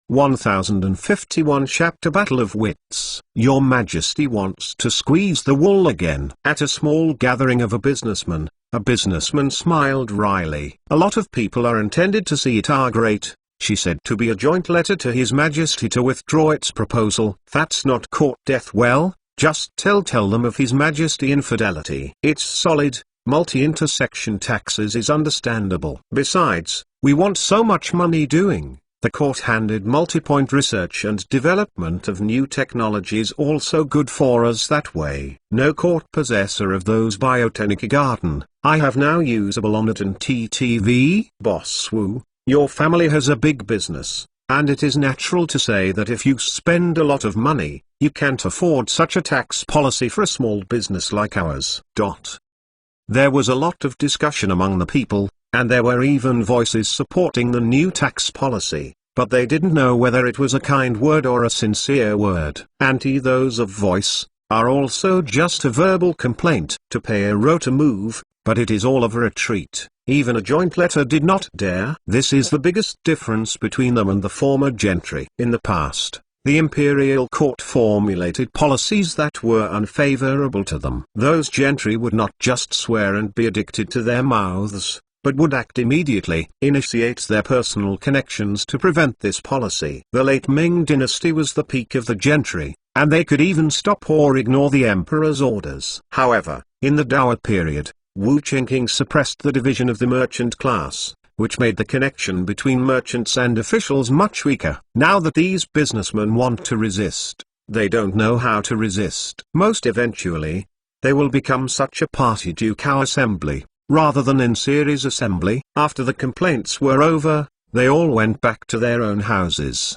1051 Chapter Battle of Wits. Your Majesty wants to squeeze the wool again. At a small gathering of a businessman smiled wryly. A lot of people are intended to see it are great, she said, to be a joint letter to His Majesty to withdraw its proposal. That's not court death. Well, just tell them of His Majesty infidelity. It's solid, multi-intersection taxes is understandable. Besides, we want so much money doing. The court-handed multi-point research and development of new technologies also good for us that way. No court possessor of those botanic garden. I have now usable on it and TTV. Boss Wu, your family has a big business, and it is natural to say that if you spend a lot of money, you can't afford such a tax policy for a small business like ours. There was a lot of discussion among the people, and there were even voices supporting the new tax policy, but they didn't know whether it was a kind word or a sincere word. Those of voice are also just a verbal complaint. To pay a rota move, but it is all of a retreat. Even a joint letter did not dare. This is the biggest difference between them and the former gentry. In the past, the imperial court formulated policies that were unfavorable to them. Those gentry would not just swear and be addicted to their mouths, but would act immediately, initiate their personal connections to prevent this policy. The late Ming dynasty was the peak of the gentry, and they could even stop or ignore the emperor's orders. However, in the Dowa period, Wu Qingqing suppressed the division of the merchant class, which made the connection between merchants and officials much weaker. Now that these businessmen want to resist, they don't know how to resist. Most eventually, they will become such a party ducal assembly, rather than in series assembly. After the complaints were over, they all went back to their own houses.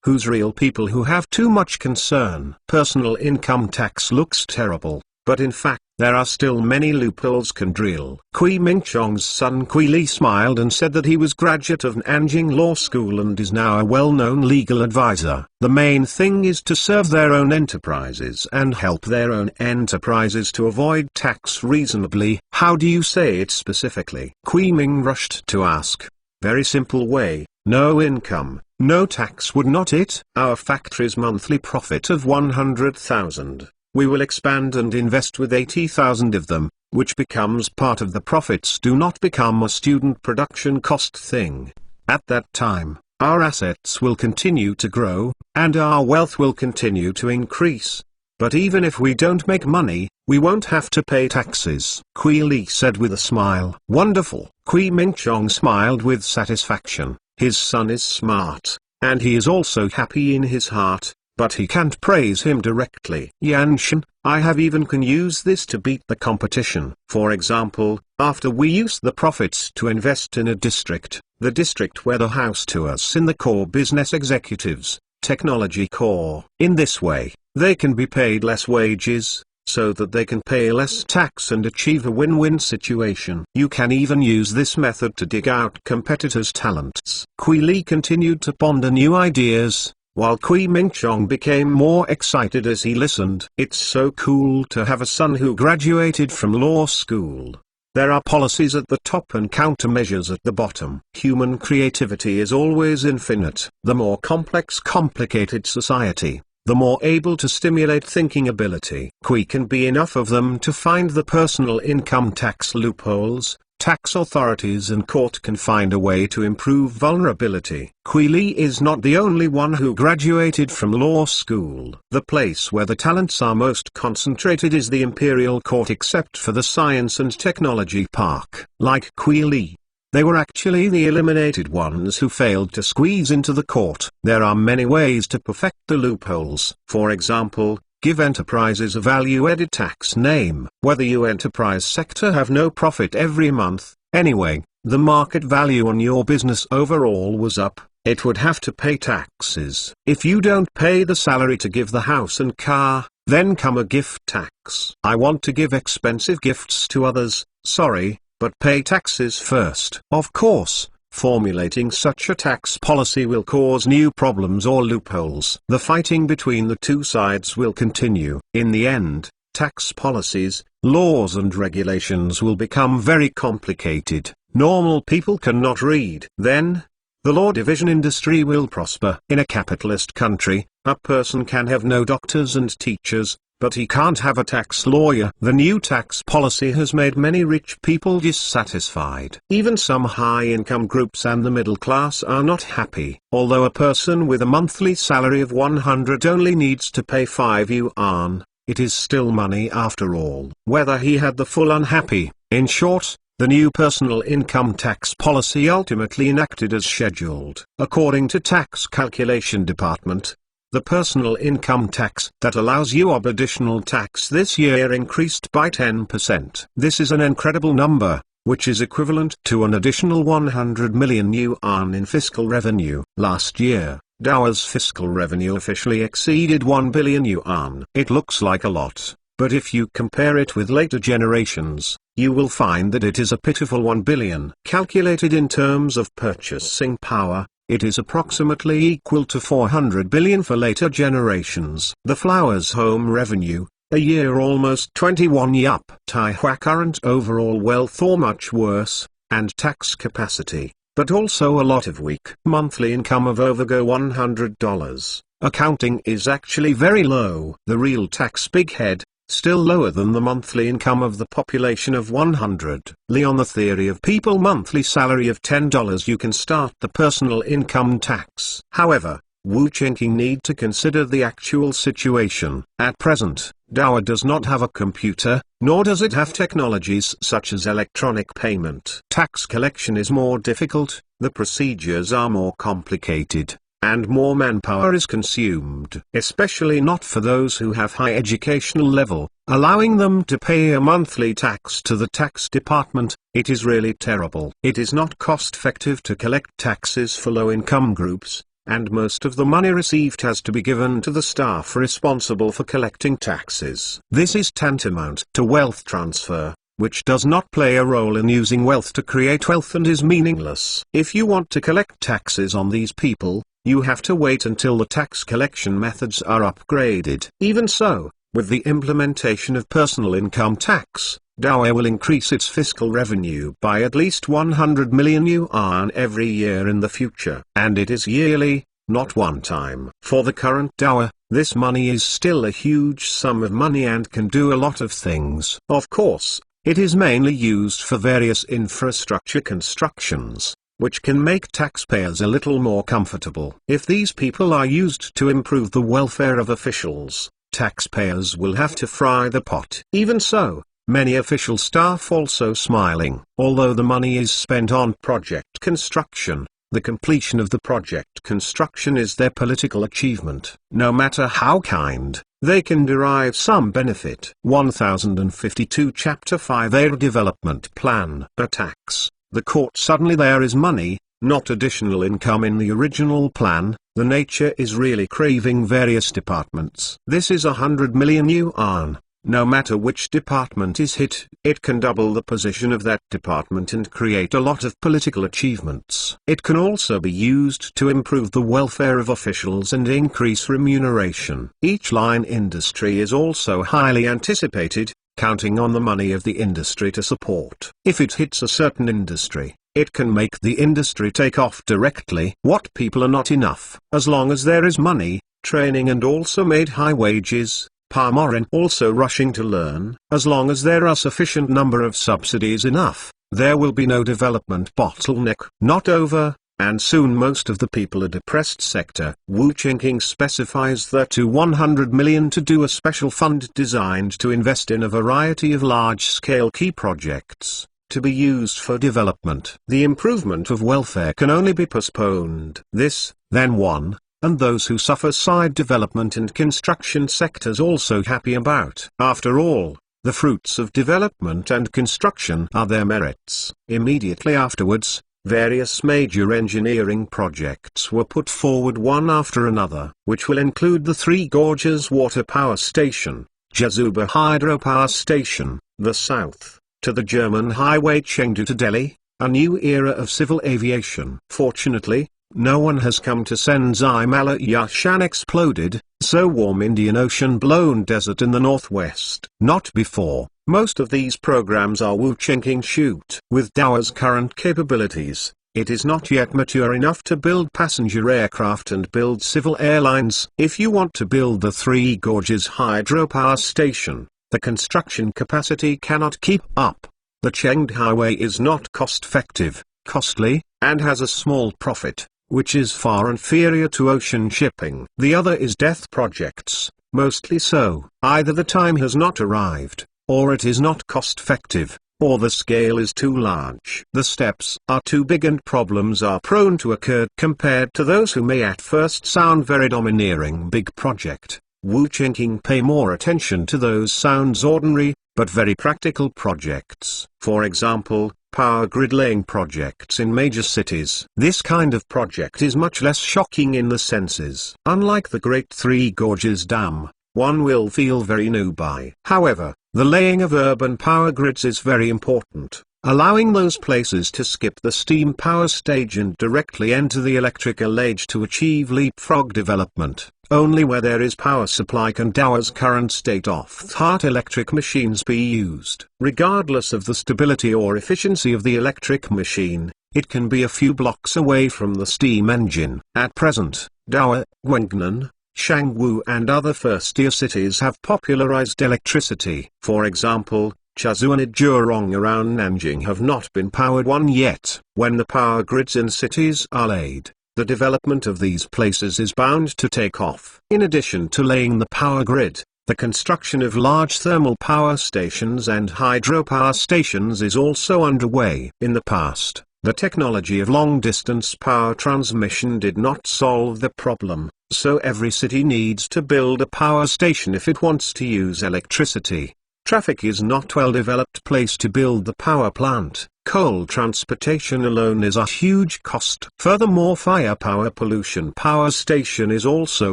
Who's real people who have too much concern? Personal income tax looks terrible, but in fact, there are still many loopholes can drill. Kui Mingchong's son Kui Li smiled and said that he was graduate of Nanjing Law School and is now a well-known legal advisor. The main thing is to serve their own enterprises and help their own enterprises to avoid tax reasonably. How do you say it specifically? Kui Ming rushed to ask. Very simple way, no income, no tax, would not it? Our factory's monthly profit of 100,000. We will expand and invest with 80,000 of them, which becomes part of the profits. Do not become a student production cost thing. At that time, our assets will continue to grow, and our wealth will continue to increase. But even if we don't make money, we won't have to pay taxes. Kui Li said with a smile. Wonderful. Kui Mingchong smiled with satisfaction. His son is smart, and he is also happy in his heart. But he can't praise him directly. Yanshan, I have even can use this to beat the competition. For example, after we use the profits to invest in a district, the district where the house to us in the core business executives, technology core. In this way, they can be paid less wages, so that they can pay less tax and achieve a win-win situation. You can even use this method to dig out competitors' talents. Kui Li continued to ponder new ideas, while Kui Mingchong became more excited as he listened. It's so cool to have a son who graduated from law school. There are policies at the top and countermeasures at the bottom. Human creativity is always infinite. The more complicated society, the more able to stimulate thinking ability. Kui can be enough of them to find the personal income tax loopholes. Tax authorities and court can find a way to improve vulnerability. Kui Li is not the only one who graduated from law school. The place where the talents are most concentrated is the imperial court, except for the science and technology park. Like Kui Li, they were actually the eliminated ones who failed to squeeze into the court. There are many ways to perfect the loopholes. For example, give enterprises a value-added tax name. Whether you enterprise sector have no profit every month, anyway, the market value on your business overall was up, it would have to pay taxes. If you don't pay the salary to give the house and car, then come a gift tax. I want to give expensive gifts to others, sorry, but pay taxes first. Of course, formulating such a tax policy will cause new problems or loopholes. The fighting between the two sides will continue. In the end, tax policies, laws and regulations will become very complicated. Normal people cannot read. Then, the law division industry will prosper. In a capitalist country, a person can have no doctors and teachers, but he can't have a tax lawyer. The new tax policy has made many rich people dissatisfied. Even some high-income groups and the middle class are not happy. Although a person with a monthly salary of 100 only needs to pay 5 yuan, it is still money after all. Whether he had the full unhappy. In short, the new personal income tax policy ultimately enacted as scheduled. According to Tax Calculation Department, the personal income tax that allows you additional tax this year increased by 10%. This is an incredible number, which is equivalent to an additional 100 million yuan in fiscal revenue. Last year, Dawa's fiscal revenue officially exceeded 1 billion yuan. It looks like a lot, but if you compare it with later generations, you will find that it is a pitiful 1 billion. Calculated in terms of purchasing power, it is approximately equal to 400 billion for later generations. The Flowers home revenue, a year almost 21 yup. Taihua current overall wealth or much worse, and tax capacity, but also a lot of weak monthly income of over $100. Accounting is actually very low. The real tax big head, still lower than the monthly income of the population of 100. On the theory of people monthly salary of $10 you can start the personal income tax. However, Wu Qingqing need to consider the actual situation. At present, Dawa does not have a computer, nor does it have technologies such as electronic payment. Tax collection is more difficult, the procedures are more complicated, and more manpower is consumed, especially not for those who have high educational level, allowing them to pay a monthly tax to the tax department. It is really terrible. It is not cost-effective to collect taxes for low-income groups, and most of the money received has to be given to the staff responsible for collecting taxes. This is tantamount to wealth transfer, which does not play a role in using wealth to create wealth and is meaningless. If you want to collect taxes on these people, you have to wait until the tax collection methods are upgraded. Even so, with the implementation of personal income tax, Dawa will increase its fiscal revenue by at least 100 million yuan every year in the future. And it is yearly, not one time. For the current Dawa, this money is still a huge sum of money and can do a lot of things. Of course, it is mainly used for various infrastructure constructions, which can make taxpayers a little more comfortable. If these people are used to improve the welfare of officials, taxpayers will have to fry the pot. Even so, many official staff also smiling. Although the money is spent on project construction, the completion of the project construction is their political achievement. No matter how kind, they can derive some benefit. 1052 Chapter 5 Air Development Plan. A tax. The court suddenly there is money, not additional income in the original plan. The nature is really craving various departments. This is 100 million yuan. No matter which department is hit, it can double the position of that department and create a lot of political achievements. It can also be used to improve the welfare of officials and increase remuneration. Each line industry is also highly anticipated, counting on the money of the industry to support. If it hits a certain industry, it can make the industry take off directly. What people are not enough. As long as there is money, training and also made high wages, Palmarin also rushing to learn. As long as there are sufficient number of subsidies enough, there will be no development bottleneck. Not over, and soon most of the people are depressed sector. Wu Qingqing specifies that to 100 million to do a special fund designed to invest in a variety of large-scale key projects, to be used for development. The improvement of welfare can only be postponed. This, then one, and those who suffer side development and construction sectors also happy about. After all, the fruits of development and construction are their merits. Immediately afterwards, various major engineering projects were put forward one after another, which will include the Three Gorges Water Power Station, Jazuba Hydropower Station, the south, to the German highway Chengdu to Delhi, a new era of civil aviation. Fortunately, no one has come to Senzai Malayashan exploded, so warm Indian Ocean blown desert in the northwest. Not before. Most of these programs are Wu Qingqing shoot. With Dawa's current capabilities, it is not yet mature enough to build passenger aircraft and build civil airlines. If you want to build the Three Gorges hydropower station, the construction capacity cannot keep up. The Chengdu Highway is not cost-effective, costly, and has a small profit, which is far inferior to ocean shipping. The other is death projects, mostly so. Either the time has not arrived, or it is not cost-effective, or the scale is too large. The steps are too big and problems are prone to occur compared to those who may at first sound very domineering big project. Wu Chengqing pay more attention to those sounds ordinary, but very practical projects. For example, power grid laying projects in major cities. This kind of project is much less shocking in the senses. Unlike the Great Three Gorges Dam, one will feel very new by. However, the laying of urban power grids is very important, allowing those places to skip the steam power stage and directly enter the electrical age to achieve leapfrog development. Only where there is power supply can Dower's current state-of-the-art electric machines be used. Regardless of the stability or efficiency of the electric machine, it can be a few blocks away from the steam engine. At present, Dower, Guangnan, Shangwu and other first-tier cities have popularized electricity. For example, Chuzhou and Zhejiang around Nanjing have not been powered one yet. When the power grids in cities are laid, the development of these places is bound to take off. In addition to laying the power grid, the construction of large thermal power stations and hydropower stations is also underway. In the past, the technology of long-distance power transmission did not solve the problem, so every city needs to build a power station if it wants to use electricity. Traffic is not a well-developed place to build the power plant. Coal transportation alone is a huge cost. Furthermore, firepower pollution power station is also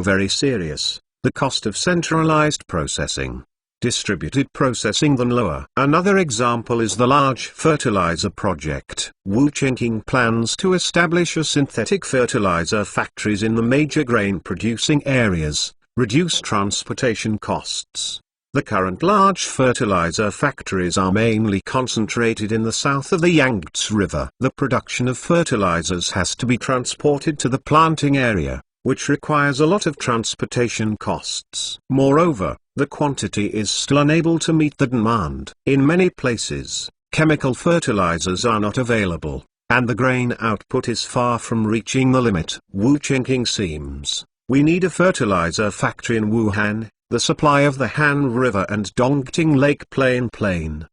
very serious. The cost of centralized processing, distributed processing than lower. Another example is the large fertilizer project. Wu Chengqing plans to establish a synthetic fertilizer factories in the major grain-producing areas, reduce transportation costs. The current large fertilizer factories are mainly concentrated in the south of the Yangtze River. The production of fertilizers has to be transported to the planting area, which requires a lot of transportation costs. Moreover, the quantity is still unable to meet the demand. In many places, chemical fertilizers are not available, and the grain output is far from reaching the limit. Wu Chengqing seems, we need a fertilizer factory in Wuhan. The supply of the Han River and Dongting Lake Plain.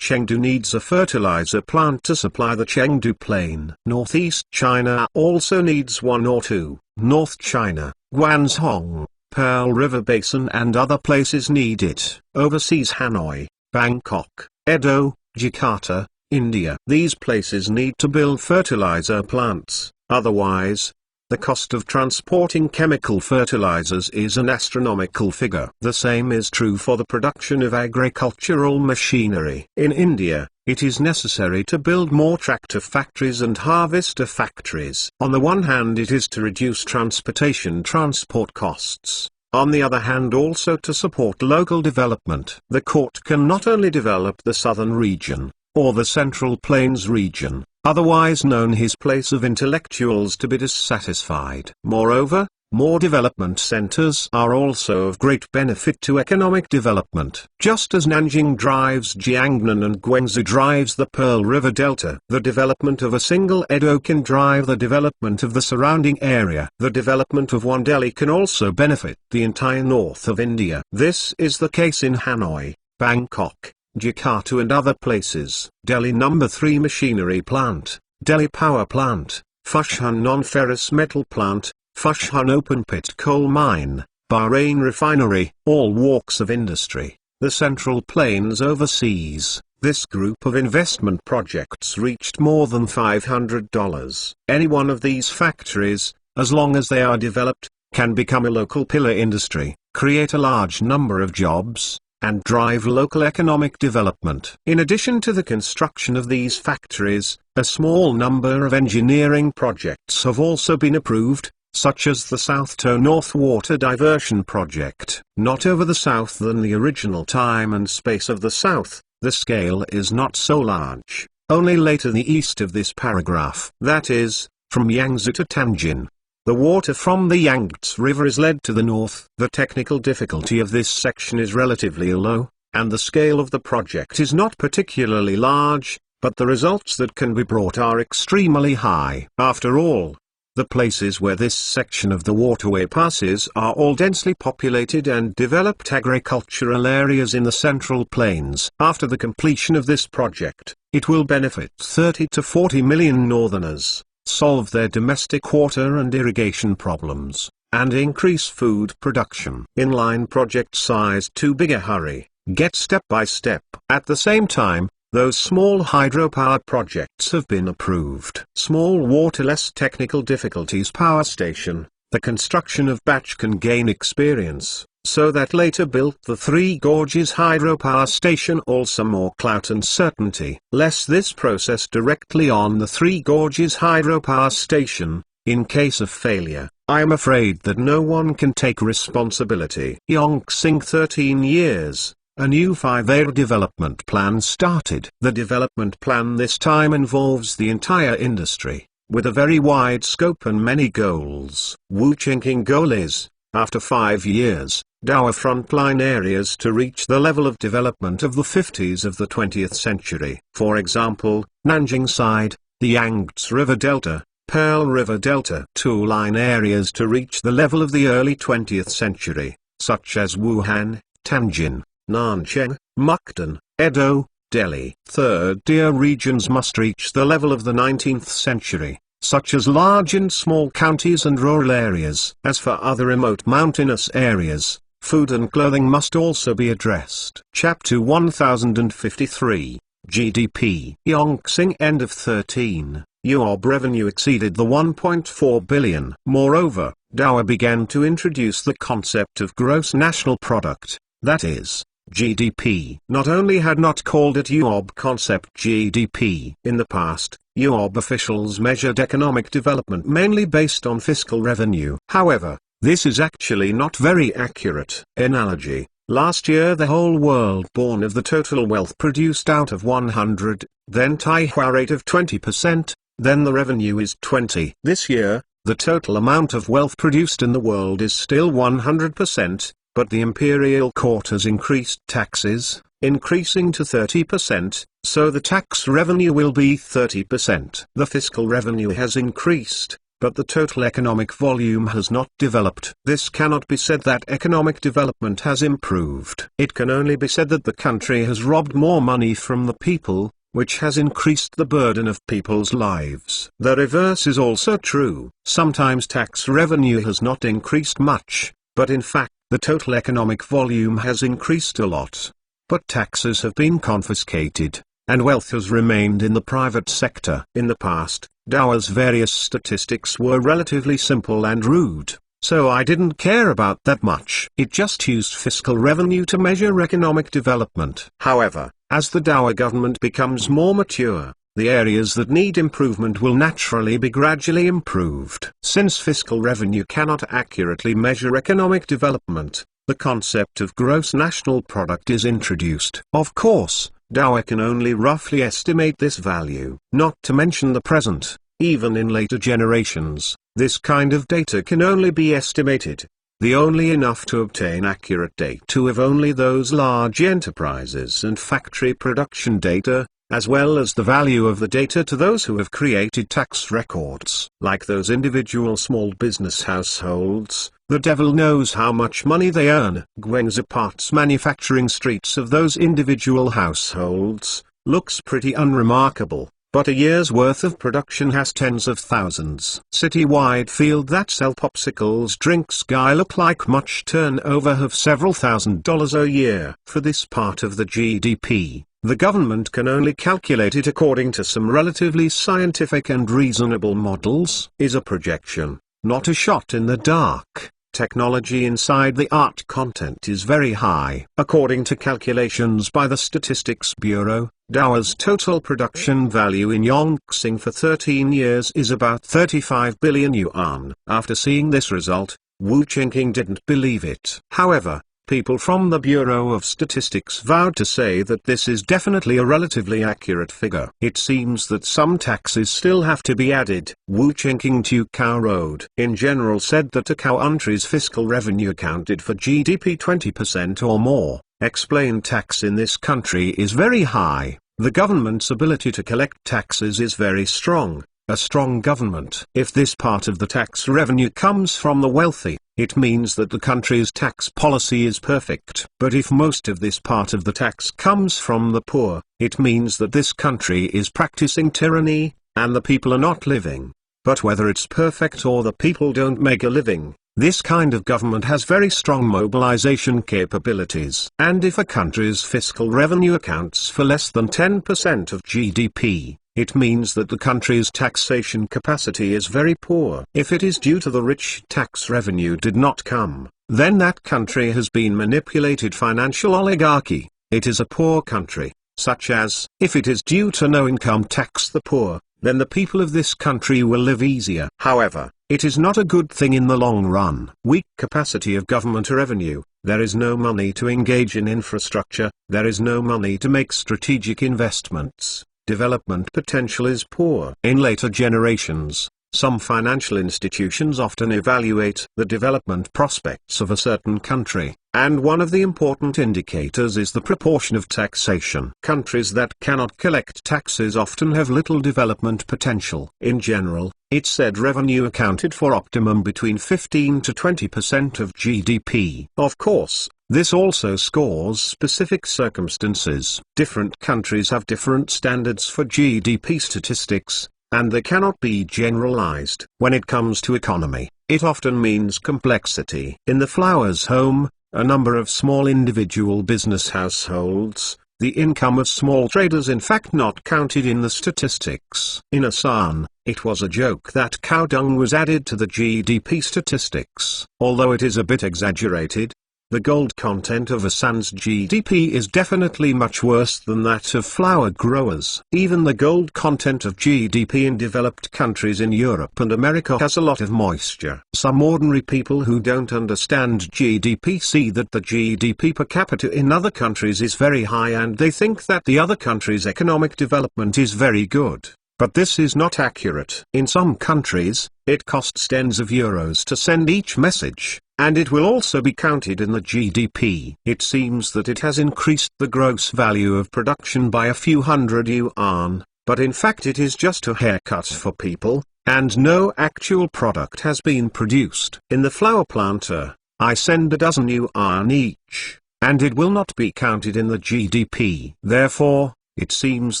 Chengdu needs a fertilizer plant to supply the Chengdu Plain. Northeast China also needs one or two. North China, Guangzhou, Pearl River Basin and other places need it. Overseas Hanoi, Bangkok, Edo, Jakarta, India. These places need to build fertilizer plants, otherwise, the cost of transporting chemical fertilizers is an astronomical figure. The same is true for the production of agricultural machinery. In India, it is necessary to build more tractor factories and harvester factories. On the one hand, it is to reduce transport costs. On the other hand, also to support local development. The court can not only develop the southern region, or the Central Plains region, otherwise known his place of intellectuals to be dissatisfied. Moreover, more development centers are also of great benefit to economic development. Just as Nanjing drives Jiangnan and Guangzhou drives the Pearl River Delta, the development of a single Edo can drive the development of the surrounding area. The development of one Delhi can also benefit the entire north of India. This is the case in Hanoi, Bangkok, Jakarta and other places. Delhi No. 3 Machinery Plant, Delhi Power Plant, Fushun Non-Ferrous Metal Plant, Fushun Open Pit Coal Mine, Bahrain Refinery, all walks of industry. The Central Plains overseas. This group of investment projects reached more than $500. Any one of these factories, as long as they are developed, can become a local pillar industry, create a large number of jobs, and drive local economic development. In addition to the construction of these factories, a small number of engineering projects have also been approved, such as the South to North Water Diversion Project. Not over the south than the original time and space of the south, the scale is not so large, only later the east of this paragraph. That is, from Yangtze to Tianjin. The water from the Yangtze River is led to the north. The technical difficulty of this section is relatively low, and the scale of the project is not particularly large, but the results that can be brought are extremely high. After all, the places where this section of the waterway passes are all densely populated and developed agricultural areas in the Central Plains. After the completion of this project, it will benefit 30 to 40 million northerners, solve their domestic water and irrigation problems, and increase food production. Inline project size too big a hurry, get step by step. At the same time, those small hydropower projects have been approved. Small water less technical difficulties power station, the construction of batch can gain experience, so that later built the Three Gorges hydropower station also more clout and certainty. Less this process directly on the Three Gorges hydropower station, in case of failure, I am afraid that no one can take responsibility. Yongxing 13 years. A new 5-year development plan started. The development plan this time involves the entire industry, with a very wide scope and many goals. Wu Qingqing goal is, after 5 years, Dowa frontline areas to reach the level of development of the 50s of the 20th century. For example, Nanjing side, the Yangtze River Delta, Pearl River Delta. Two-line areas to reach the level of the early 20th century, such as Wuhan, Tianjin, Nancheng, Mukden, Edo, Delhi. Third-tier regions must reach the level of the 19th century, such as large and small counties and rural areas. As for other remote mountainous areas, food and clothing must also be addressed. Chapter 1053, GDP. Yongxing end of 13, UOB revenue exceeded the 1.4 billion. Moreover, Dowa began to introduce the concept of gross national product, that is, GDP. Not only had not called it UOB concept GDP. In the past, UOB officials measured economic development mainly based on fiscal revenue. However, this is actually not very accurate. Analogy: last year the whole world born of the total wealth produced out of 100, then Taihua rate of 20%, then the revenue is 20. This year, the total amount of wealth produced in the world is still 100%. But the imperial court has increased taxes, increasing to 30%, so the tax revenue will be 30%. The fiscal revenue has increased, but the total economic volume has not developed. This cannot be said that economic development has improved. It can only be said that the country has robbed more money from the people, which has increased the burden of people's lives. The reverse is also true. Sometimes tax revenue has not increased much, but in fact, the total economic volume has increased a lot. But taxes have been confiscated, and wealth has remained in the private sector. In the past, Dowa's various statistics were relatively simple and rude, so I didn't care about that much. It just used fiscal revenue to measure economic development. However, as the Dowa government becomes more mature, the areas that need improvement will naturally be gradually improved. Since fiscal revenue cannot accurately measure economic development, the concept of gross national product is introduced. Of course, Dowa can only roughly estimate this value. Not to mention the present, even in later generations, this kind of data can only be estimated. The only enough to obtain accurate data of only those large enterprises and factory production data, as well as the value of the data to those who have created tax records. Like those individual small business households, the devil knows how much money they earn. Guangzhou parts manufacturing streets of those individual households, looks pretty unremarkable, but a year's worth of production has tens of thousands. Citywide field that sell popsicles drinks guy look like much turnover of several $1,000s a year. For this part of the GDP, the government can only calculate it according to some relatively scientific and reasonable models. Is a projection, not a shot in the dark. Technology inside the art content is very high. According to calculations by the Statistics Bureau, Dowa's total production value in Yongxing for 13 years is about 35 billion yuan. After seeing this result, Wu Qingqing didn't believe it. However, people from the Bureau of Statistics vowed to say that this is definitely a relatively accurate figure. It seems that some taxes still have to be added. Wu Chengqing to Cao Road in general said that a country's fiscal revenue accounted for GDP 20% or more. Explained tax in this country is very high. The government's ability to collect taxes is very strong. A strong government. If this part of the tax revenue comes from the wealthy, it means that the country's tax policy is perfect. But if most of this part of the tax comes from the poor, it means that this country is practicing tyranny, and the people are not living. But whether it's perfect or the people don't make a living, this kind of government has very strong mobilization capabilities. And if a country's fiscal revenue accounts for less than 10% of GDP, it means that the country's taxation capacity is very poor. If it is due to the rich tax revenue did not come, then that country has been manipulated financial oligarchy. It is a poor country, such as, if it is due to no income tax the poor, then the people of this country will live easier. However, it is not a good thing in the long run. Weak capacity of government revenue. There is no money to engage in infrastructure, there is no money to make strategic investments. Development potential is poor. In later generations, some financial institutions often evaluate the development prospects of a certain country, and one of the important indicators is the proportion of taxation. Countries that cannot collect taxes often have little development potential. In general, it's said revenue accounted for optimum between 15 to 20% of GDP. Of course, this also scores specific circumstances. Different countries have different standards for GDP statistics, and they cannot be generalized. When it comes to economy, it often means complexity. In the Flowers home, a number of small individual business households, the income of small traders in fact not counted in the statistics. In Asan, it was a joke that cow dung was added to the GDP statistics. Although it is a bit exaggerated, the gold content of Asan's GDP is definitely much worse than that of flower growers. Even the gold content of GDP in developed countries in Europe and America has a lot of moisture. Some ordinary people who don't understand GDP see that the GDP per capita in other countries is very high and they think that the other country's economic development is very good. But this is not accurate. In some countries, it costs tens of euros to send each message, and it will also be counted in the GDP. It seems that it has increased the gross value of production by a few hundred yuan, but in fact it is just a haircut for people, and no actual product has been produced. In the flower planter, I send a dozen yuan each, and it will not be counted in the GDP. Therefore, it seems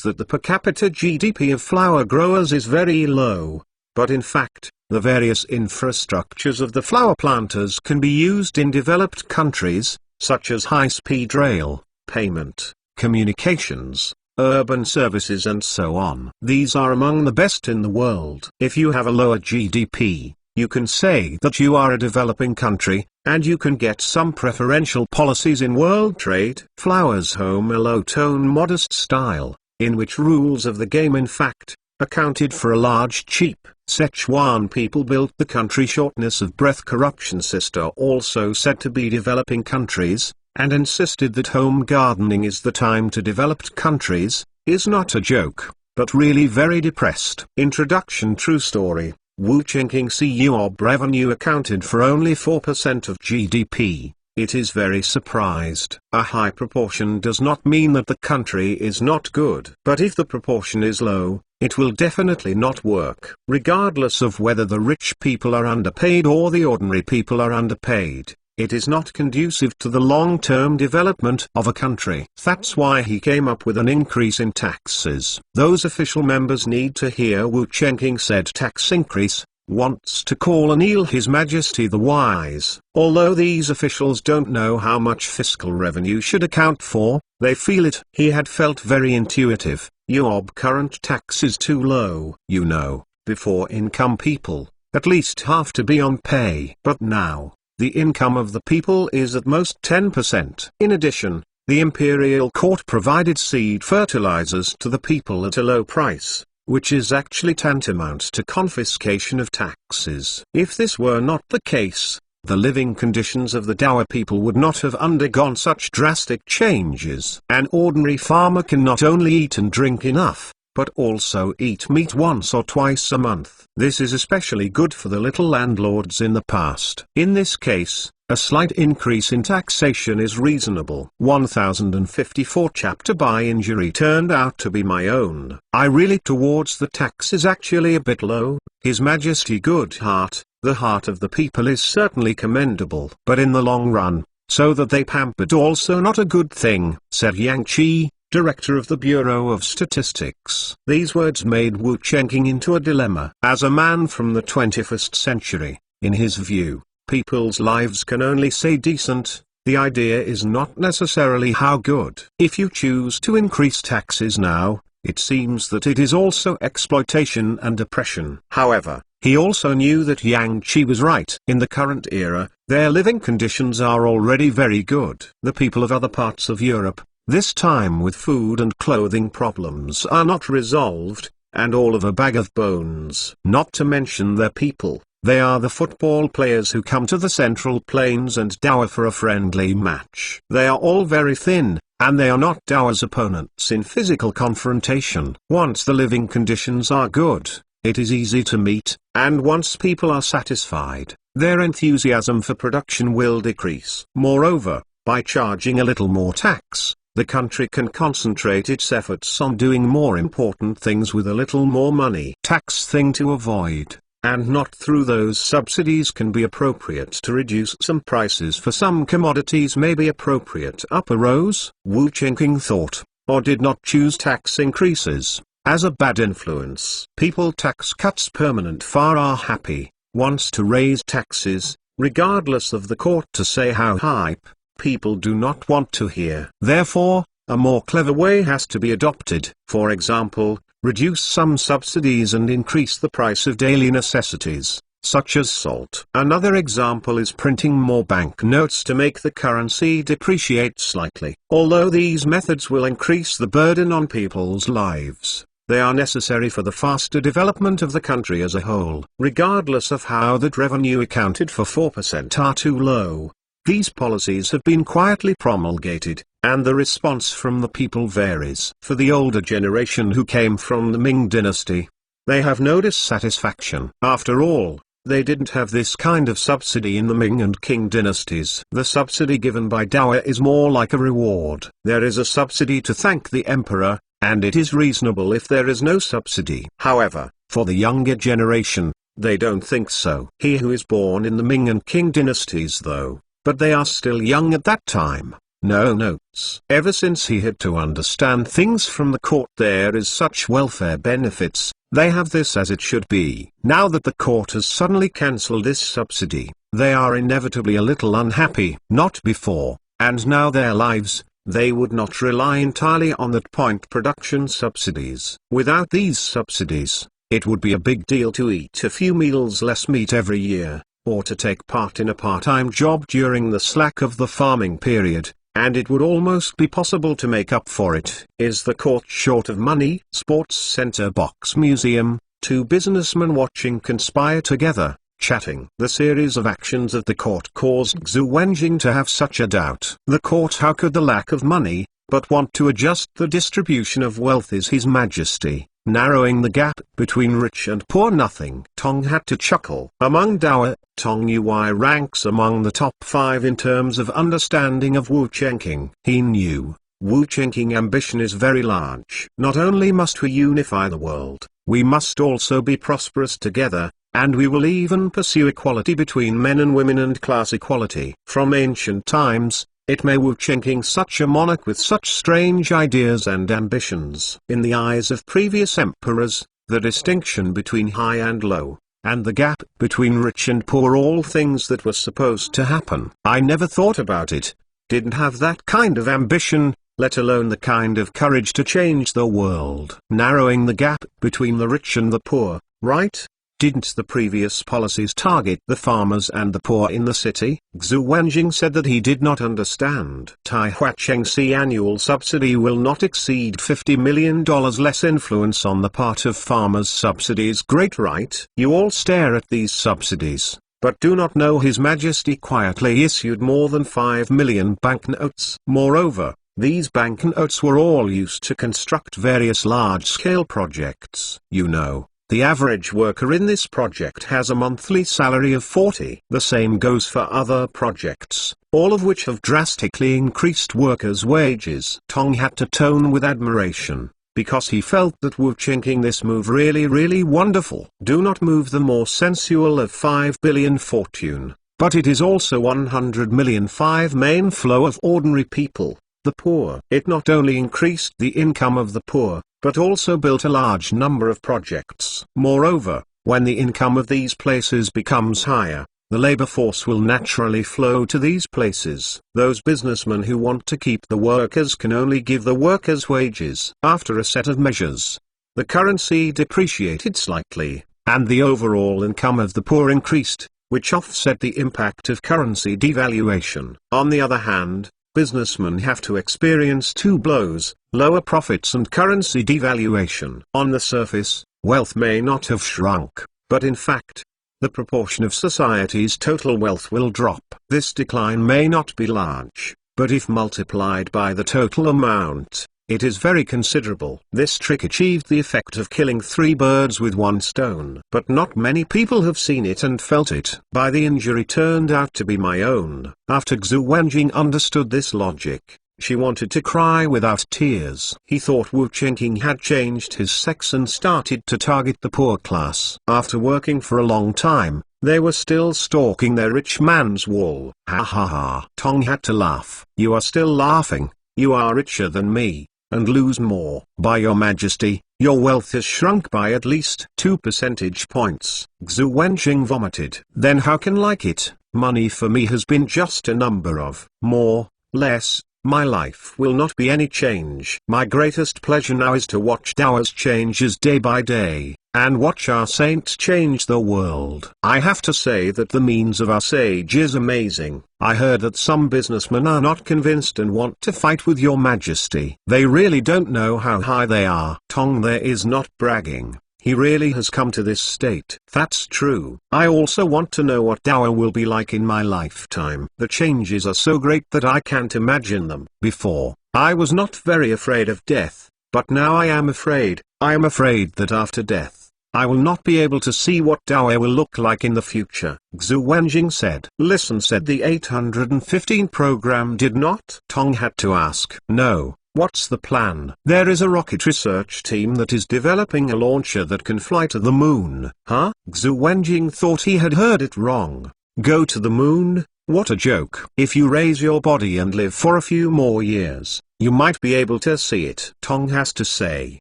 that the per capita GDP of flower growers is very low, but in fact, the various infrastructures of the flower planters can be used in developed countries, such as high-speed rail, payment, communications, urban services and so on. These are among the best in the world. If you have a lower GDP, you can say that you are a developing country, and you can get some preferential policies in world trade. Flowers home a low-tone modest style, in which rules of the game in fact, accounted for a large cheap, Sichuan people built the country. Shortness of breath corruption sister also said to be developing countries, and insisted that home gardening is the time to developed countries, is not a joke, but really very depressed. Introduction. True story. Wu Chengqing Cuob revenue accounted for only 4% of GDP. It is very surprised. A high proportion does not mean that the country is not good. But if the proportion is low, it will definitely not work. Regardless of whether the rich people are underpaid or the ordinary people are underpaid, it is not conducive to the long-term development of a country. That's why he came up with an increase in taxes. Those official members need to hear Wu Chengqing said tax increase, wants to call Anil His Majesty the Wise. Although these officials don't know how much fiscal revenue should account for, they feel it. He had felt very intuitive. Your current tax is too low. You know, before income people, at least have to be on pay. But now, the income of the people is at most 10%. In addition, the imperial court provided seed fertilizers to the people at a low price, which is actually tantamount to confiscation of taxes. If this were not the case, the living conditions of the Dawa people would not have undergone such drastic changes. An ordinary farmer can not only eat and drink enough, but also eat meat once or twice a month. This is especially good for the little landlords in the past. In this case, a slight increase in taxation is reasonable. 1054 Chapter by injury turned out to be my own. I really towards the tax is actually a bit low. His Majesty good heart, the heart of the people is certainly commendable. But in the long run, so that they pampered also not a good thing, said Yang Qi, director of the Bureau of Statistics. These words made Wu Chengqing into a dilemma. As a man from the 21st century, in his view, people's lives can only say decent. The idea is not necessarily how good. If you choose to increase taxes now, it seems that it is also exploitation and oppression. However, he also knew that Yang Qi was right. In the current era, their living conditions are already very good. The people of other parts of Europe, this time with food and clothing problems, are not resolved, and all of a bag of bones. Not to mention their people. They are the football players who come to the Central Plains and Dowa for a friendly match. They are all very thin, and they are not Dowa's opponents in physical confrontation. Once the living conditions are good, it is easy to meet, and once people are satisfied, their enthusiasm for production will decrease. Moreover, by charging a little more tax, the country can concentrate its efforts on doing more important things with a little more money. Tax thing to avoid, and not through those subsidies, can be appropriate to reduce some prices for some commodities may be appropriate. Upper rows, Wu Chengqing thought, or did not choose tax increases, as a bad influence. People tax cuts permanent far are happy, wants to raise taxes, regardless of the court to say how high. People do not want to hear. Therefore, a more clever way has to be adopted. For example, reduce some subsidies and increase the price of daily necessities, such as salt. Another example is printing more banknotes to make the currency depreciate slightly. Although these methods will increase the burden on people's lives, they are necessary for the faster development of the country as a whole. Regardless of how that revenue accounted for 4% are too low, these policies have been quietly promulgated, and the response from the people varies. For the older generation who came from the Ming dynasty, they have no dissatisfaction. After all, they didn't have this kind of subsidy in the Ming and Qing dynasties. The subsidy given by Dowa is more like a reward. There is a subsidy to thank the emperor, and it is reasonable if there is no subsidy. However, for the younger generation, they don't think so. He who is born in the Ming and Qing dynasties though, but they are still young at that time, no notes. Ever since he had to understand things from the court there is such welfare benefits, they have this as it should be. Now that the court has suddenly cancelled this subsidy, they are inevitably a little unhappy. Not before, and now their lives, they would not rely entirely on that point production subsidies. Without these subsidies, it would be a big deal to eat a few meals less meat every year, or to take part in a part-time job during the slack of the farming period, and it would almost be possible to make up for it. Is the court short of money? Sports Center Box Museum, two businessmen watching conspire together, chatting. The series of actions of the court caused Xu Wenjing to have such a doubt. The court, how could the lack of money, but want to adjust the distribution of wealth is His Majesty, narrowing the gap between rich and poor nothing. Tong had to chuckle. Among Dowa, Tong Yui ranks among the top 5 in terms of understanding of Wu Chengqing. He knew, Wu Chengqing ambition is very large. Not only must we unify the world, we must also be prosperous together, and we will even pursue equality between men and women and class equality. From ancient times, it may Wu Chengqing such a monarch with such strange ideas and ambitions. In the eyes of previous emperors, the distinction between high and low, and the gap between rich and poor, all things that were supposed to happen. I never thought about it, didn't have that kind of ambition, let alone the kind of courage to change the world. Narrowing the gap between the rich and the poor, right? Didn't the previous policies target the farmers and the poor in the city? Xu Wenjing said that he did not understand. Tai Huacheng's annual subsidy will not exceed $50 million. Less influence on the part of farmers. Subsidies great, right? You all stare at these subsidies, but do not know His Majesty quietly issued more than 5 million banknotes. Moreover, these banknotes were all used to construct various large-scale projects. You know, the average worker in this project has a monthly salary of 40. The same goes for other projects, all of which have drastically increased workers' wages. Tong had to tone with admiration, because he felt that Wu Qingking this move really wonderful. Do not move the more sensual of 5 billion fortune, but it is also 100 million 5 main flow of ordinary people, the poor. It not only increased the income of the poor, but also built a large number of projects. Moreover, when the income of these places becomes higher, the labor force will naturally flow to these places. Those businessmen who want to keep the workers can only give the workers wages. After a set of measures, the currency depreciated slightly, and the overall income of the poor increased, which offset the impact of currency devaluation. On the other hand, businessmen have to experience two blows: lower profits and currency devaluation. On the surface, wealth may not have shrunk, but in fact, the proportion of society's total wealth will drop. This decline may not be large, but if multiplied by the total amount, it is very considerable. This trick achieved the effect of killing 3 birds with 1 stone. But not many people have seen it and felt it. By the injury turned out to be my own. After Xu Wenjing understood this logic, she wanted to cry without tears. He thought Wu Qingking had changed his sex and started to target the poor class. After working for a long time, they were still stalking their rich man's wall. Ha ha ha. Tong had to laugh. You are still laughing? You are richer than me, and lose more. By your majesty, your wealth has shrunk by at least 2 percentage points. Xu Wenjing vomited. Then how can like it? Money for me has been just a number of more, less. My life will not be any change. My greatest pleasure now is to watch Dao's changes day by day, and watch our saints change the world. I have to say that the means of our sage is amazing. I heard that some businessmen are not convinced and want to fight with your majesty. They really don't know how high they are. Tong there is not bragging. He really has come to this state. That's true. I also want to know what Dao will be like in my lifetime. The changes are so great that I can't imagine them. Before, I was not very afraid of death, but now I am afraid. I am afraid that after death, I will not be able to see what Dao will look like in the future. Xu Wenjing said. Listen, said the 815 program did not. Tong had to ask. No. What's the plan? There is a rocket research team that is developing a launcher that can fly to the moon. Huh? Xu Wenjing thought he had heard it wrong. Go to the moon? What a joke. If you raise your body and live for a few more years, you might be able to see it. Tong has to say.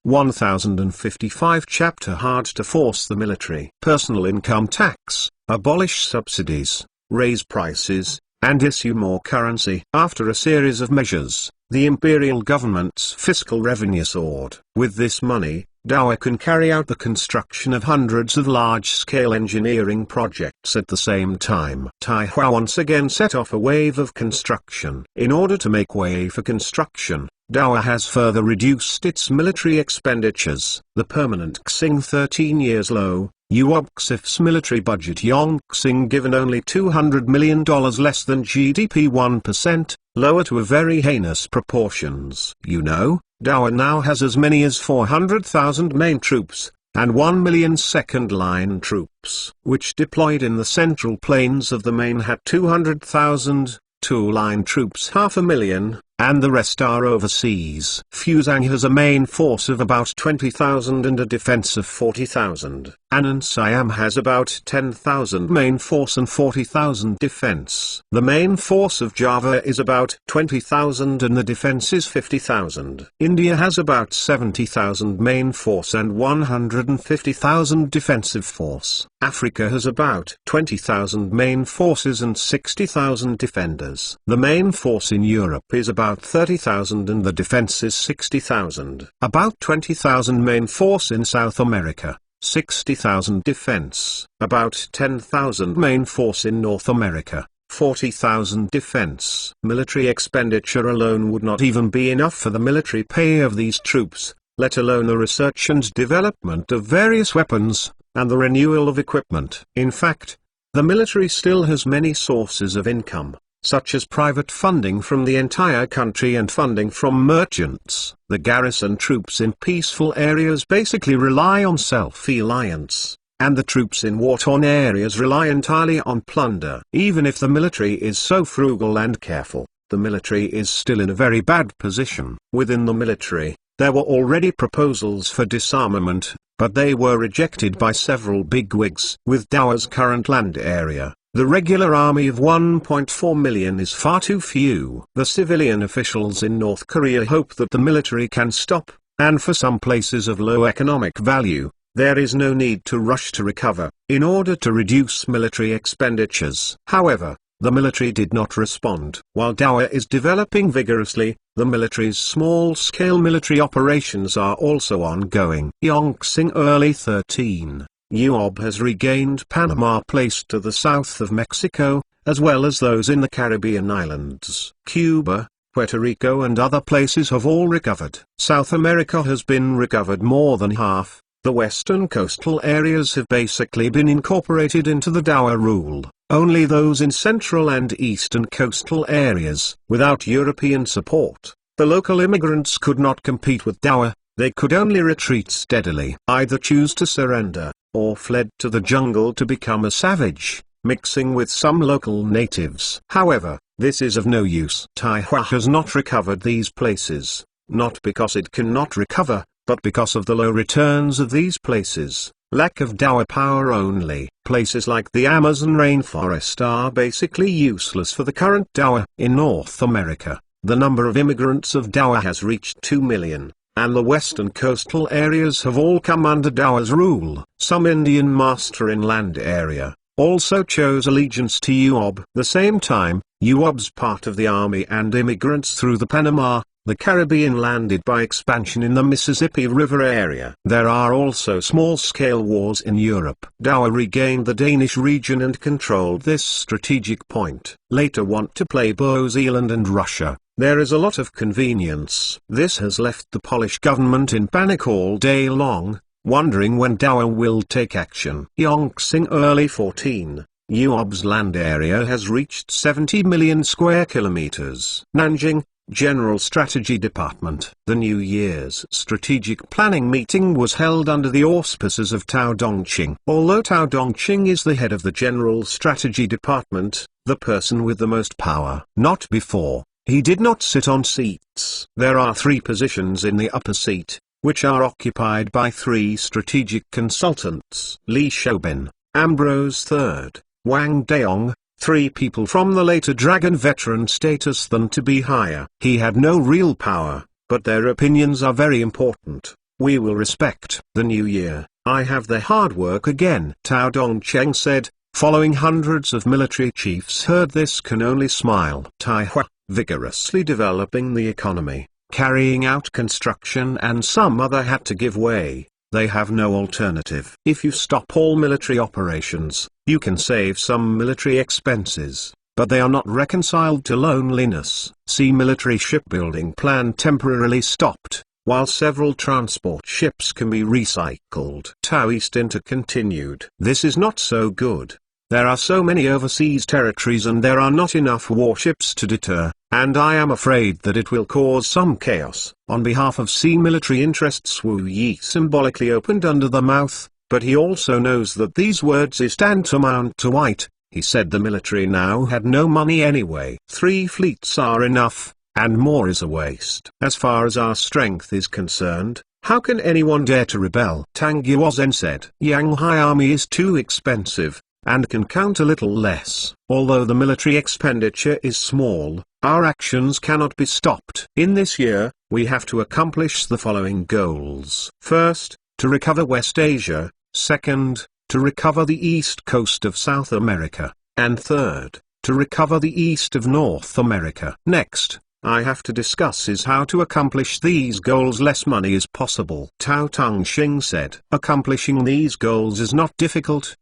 1055 Chapter Hard to force the military. Personal income tax, abolish subsidies, raise prices, and issue more currency. After a series of measures, the imperial government's fiscal revenue soared. With this money, Dao can carry out the construction of hundreds of large-scale engineering projects at the same time. Taihua once again set off a wave of construction. In order to make way for construction, Dao has further reduced its military expenditures. The permanent Xing 13 years low, Yuobxif's military budget Yongxing given only $200 million less than GDP 1%, lower to a very heinous proportions. You know, Dao now has as many as 400,000 main troops, and 1 million second-line troops, which deployed in the central plains of the main had 200,000, two-line troops 500,000, and the rest are overseas. Fuzhang has a main force of about 20,000 and a defense of 40,000. Annan Siam has about 10,000 main force and 40,000 defense. The main force of Java is about 20,000 and the defense is 50,000. India has about 70,000 main force and 150,000 defensive force. Africa has about 20,000 main forces and 60,000 defenders. The main force in Europe is about 30,000 and the defense is 60,000. About 20,000 main force in South America, 60,000 defense. About 10,000 main force in North America, 40,000 defense. Military expenditure alone would not even be enough for the military pay of these troops, let alone the research and development of various weapons, and the renewal of equipment. In fact, the military still has many sources of income, such as private funding from the entire country and funding from merchants. The garrison troops in peaceful areas basically rely on self-reliance, and the troops in war-torn areas rely entirely on plunder. Even if the military is so frugal and careful, the military is still in a very bad position. Within the military, there were already proposals for disarmament, but they were rejected by several bigwigs. With Dawa's current land area, the regular army of 1.4 million is far too few. The civilian officials in North Korea hope that the military can stop, and for some places of low economic value, there is no need to rush to recover, in order to reduce military expenditures. However, the military did not respond. While Dawa is developing vigorously, the military's small-scale military operations are also ongoing. Yongxing early 13. UOB has regained Panama placed to the south of Mexico, as well as those in the Caribbean islands. Cuba, Puerto Rico and other places have all recovered. South America has been recovered more than half. The western coastal areas have basically been incorporated into the Dawa rule. Only those in central and eastern coastal areas, without European support, the local immigrants could not compete with Dawa. They could only retreat steadily, either choose to surrender, or fled to the jungle to become a savage, mixing with some local natives. However, this is of no use. Taiwan has not recovered these places, not because it cannot recover, but because of the low returns of these places, lack of Dawa power only. Places like the Amazon rainforest are basically useless for the current Dawa. In North America, the number of immigrants of Dawa has reached 2 million. And the western coastal areas have all come under Dawa's rule. Some Indian master in land area also chose allegiance to UOB. The same time, UOB's part of the army and immigrants through the Panama, the Caribbean landed by expansion in the Mississippi River area. There are also small-scale wars in Europe. Dawa regained the Danish region and controlled this strategic point. Later want to play New Zealand and Russia. There is a lot of convenience. This has left the Polish government in panic all day long, wondering when Dawa will take action. Yongxing early 14. UOB's land area has reached 70 million square kilometers. Nanjing, General Strategy Department. The New Year's strategic planning meeting was held under the auspices of Tao Dongqing. Although Tao Dongqing is the head of the General Strategy Department, the person with the most power. Not before, he did not sit on seats. There are 3 positions in the upper seat, which are occupied by 3 strategic consultants. Li Xiaobin, Ambrose III, Wang Daong, 3 people from the later Dragon veteran status than to be higher. He had no real power, but their opinions are very important. We will respect. The new year, I have the hard work again. Tao Dongcheng said, following hundreds of military chiefs heard this can only smile. Taiwan, vigorously developing the economy, carrying out construction and some other had to give way. They have no alternative. If you stop all military operations, you can save some military expenses, but they are not reconciled to loneliness. See military shipbuilding plan temporarily stopped, while several transport ships can be recycled. Taoist Inter continued. This is not so good. There are so many overseas territories and there are not enough warships to deter, and I am afraid that it will cause some chaos. On behalf of sea military interests, Wu Yi symbolically opened under the mouth, but he also knows that these words is tantamount to white. He said the military now had no money anyway. 3 fleets are enough, and more is a waste. As far as our strength is concerned, how can anyone dare to rebel? Tang Yuozhen said. Yanghai army is too expensive, and can count a little less. Although the military expenditure is small, our actions cannot be stopped. In this year, we have to accomplish the following goals. First, to recover West Asia. Second, to recover the east coast of South America. And third, to recover the east of North America. Next, I have to discuss is how to accomplish these goals. Less money is possible. Tao Tongxing said. Accomplishing these goals is not difficult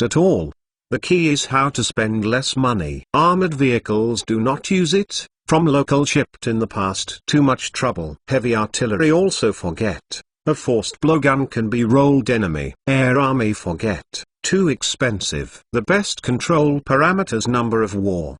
at all. The key is how to spend less money. Armored vehicles do not use it, from local shipped in the past. Too much trouble. Heavy artillery also forget. A forced blowgun can be rolled enemy. Air army forget, too expensive. The best control parameters number of war.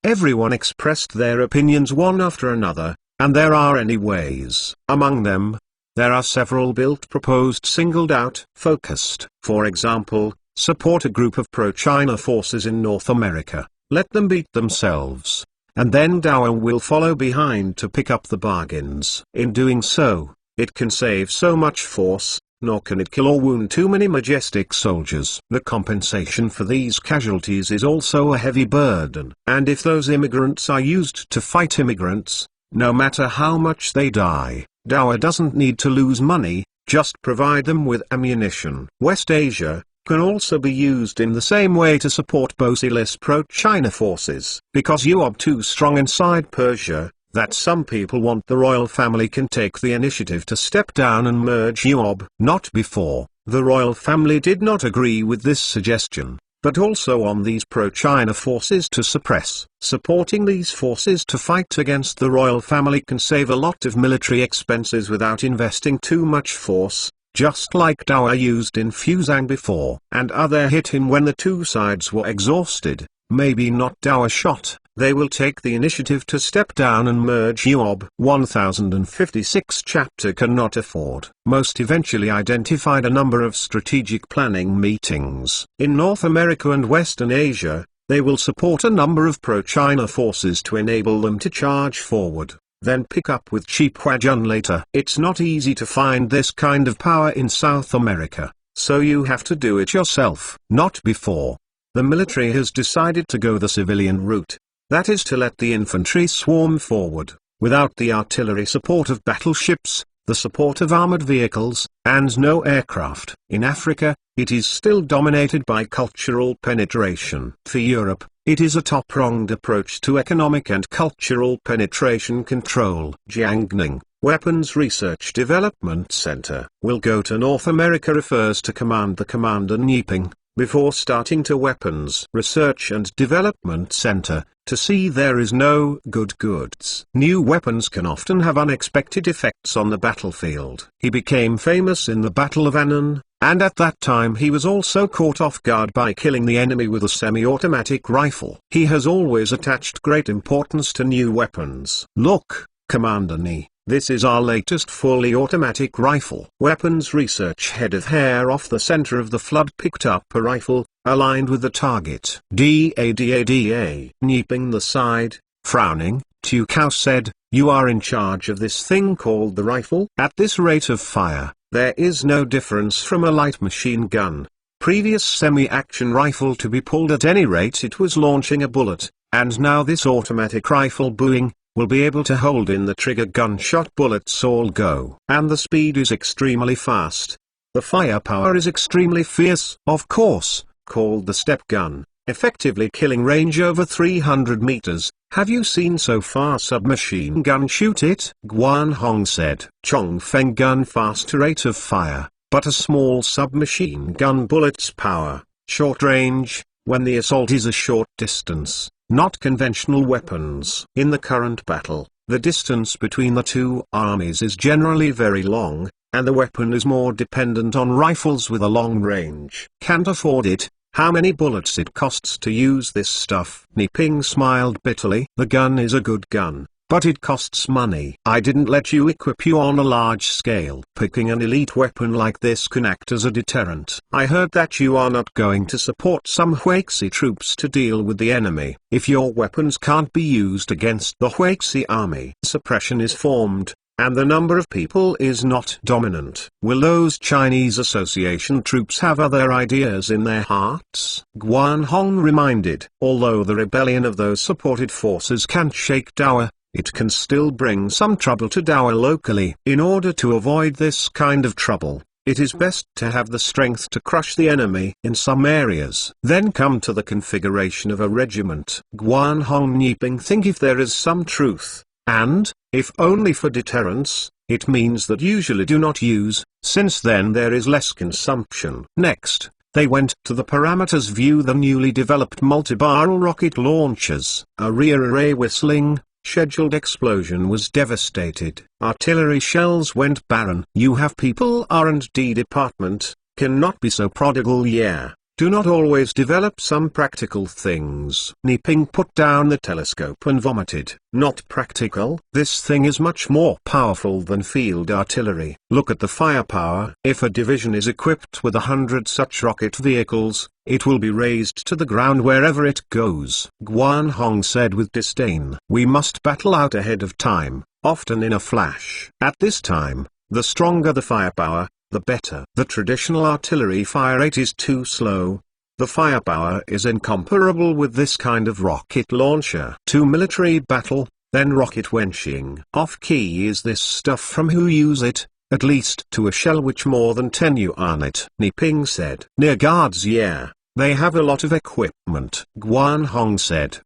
Everyone expressed their opinions one after another, and there are any ways. Among them, there are several built, proposed, singled out, focused. For example, support a group of pro-China forces in North America, let them beat themselves, and then Dower will follow behind to pick up the bargains. In doing so, it can save so much force, nor can it kill or wound too many majestic soldiers. The compensation for these casualties is also a heavy burden. And if those immigrants are used to fight immigrants, no matter how much they die, Dower doesn't need to lose money, just provide them with ammunition. West Asia can also be used in the same way to support Bosilis pro-China forces. Because you are too strong inside Persia, that some people want the royal family can take the initiative to step down and merge Yuob. Not before, the royal family did not agree with this suggestion, but also on these pro-China forces to suppress. Supporting these forces to fight against the royal family can save a lot of military expenses without investing too much force, just like Dower used in Fusang before. And other hit him when the two sides were exhausted, maybe not Dower shot. They will take the initiative to step down and merge Yuob. 1056 chapter cannot afford. Most eventually identified a number of strategic planning meetings. In North America and Western Asia, they will support a number of pro-China forces to enable them to charge forward, then pick up with cheap Huajun later. It's not easy to find this kind of power in South America, so you have to do it yourself. Not before. The military has decided to go the civilian route. That is to let the infantry swarm forward, without the artillery support of battleships, the support of armored vehicles, and no aircraft. In Africa, it is still dominated by cultural penetration. For Europe, it is a top-pronged approach to economic and cultural penetration control. Jiangning, Weapons Research Development Center, will go to North America refers to command the commander Nyiping, before starting to Weapons Research and Development Center, to see there is no good goods. New weapons can often have unexpected effects on the battlefield. He became famous in the Battle of Annan, and at that time he was also caught off guard by killing the enemy with a semi-automatic rifle. He has always attached great importance to new weapons. Look, Commander Ni. This is our latest fully automatic rifle. Weapons Research Head of Hair off the center of the flood picked up a rifle, aligned with the target. Da. Nyiping the side, frowning, Tukao said, "You are in charge of this thing called the rifle?" At this rate of fire, there is no difference from a light machine gun. Previous semi-action rifle to be pulled at any rate it was launching a bullet, and now this automatic rifle booming will be able to hold in the trigger gunshot bullets all go. And the speed is extremely fast. The firepower is extremely fierce. Of course, called the step gun, effectively killing range over 300 meters. Have you seen so far submachine gun shoot it? Guan Hong said. Chongfeng gun fast rate of fire, but a small submachine gun bullets power, short range, when the assault is a short distance. Not conventional weapons. In the current battle, the distance between the two armies is generally very long, and the weapon is more dependent on rifles with a long range. Can't afford it. How many bullets it costs to use this stuff? Nyiping smiled bitterly. The gun is a good gun, but it costs money. I didn't let you equip you on a large scale. Picking an elite weapon like this can act as a deterrent. I heard that you are not going to support some Huaxi troops to deal with the enemy. If your weapons can't be used against the Huaxi army, suppression is formed, and the number of people is not dominant. Will those Chinese Association troops have other ideas in their hearts? Guan Hong reminded. Although the rebellion of those supported forces can't shake Dower, it can still bring some trouble to Dower locally. In order to avoid this kind of trouble, it is best to have the strength to crush the enemy in some areas. Then come to the configuration of a regiment. Guan Hong Nyiping think if there is some truth, and, if only for deterrence, it means that usually do not use, since then there is less consumption. Next, they went to the parameters view the newly developed multi-barrel rocket launchers. A rear array whistling, scheduled explosion was devastated. Artillery shells went barren. You have people R&D department, cannot be so prodigal, yeah. Do not always develop some practical things. Ping put down the telescope and vomited. Not practical. This thing is much more powerful than field artillery. Look at the firepower. If a division is equipped with 100 such rocket vehicles, it will be razed to the ground wherever it goes. Guan Hong said with disdain. We must battle out ahead of time, often in a flash. At this time, the stronger the firepower, the better. The traditional artillery fire rate is too slow. The firepower is incomparable with this kind of rocket launcher. To military battle, then rocket wenching. Off-key is this stuff from who use it, at least to a shell which more than 10 yuan it. Ping said. Near guards, yeah, they have a lot of equipment. Guan Hong said.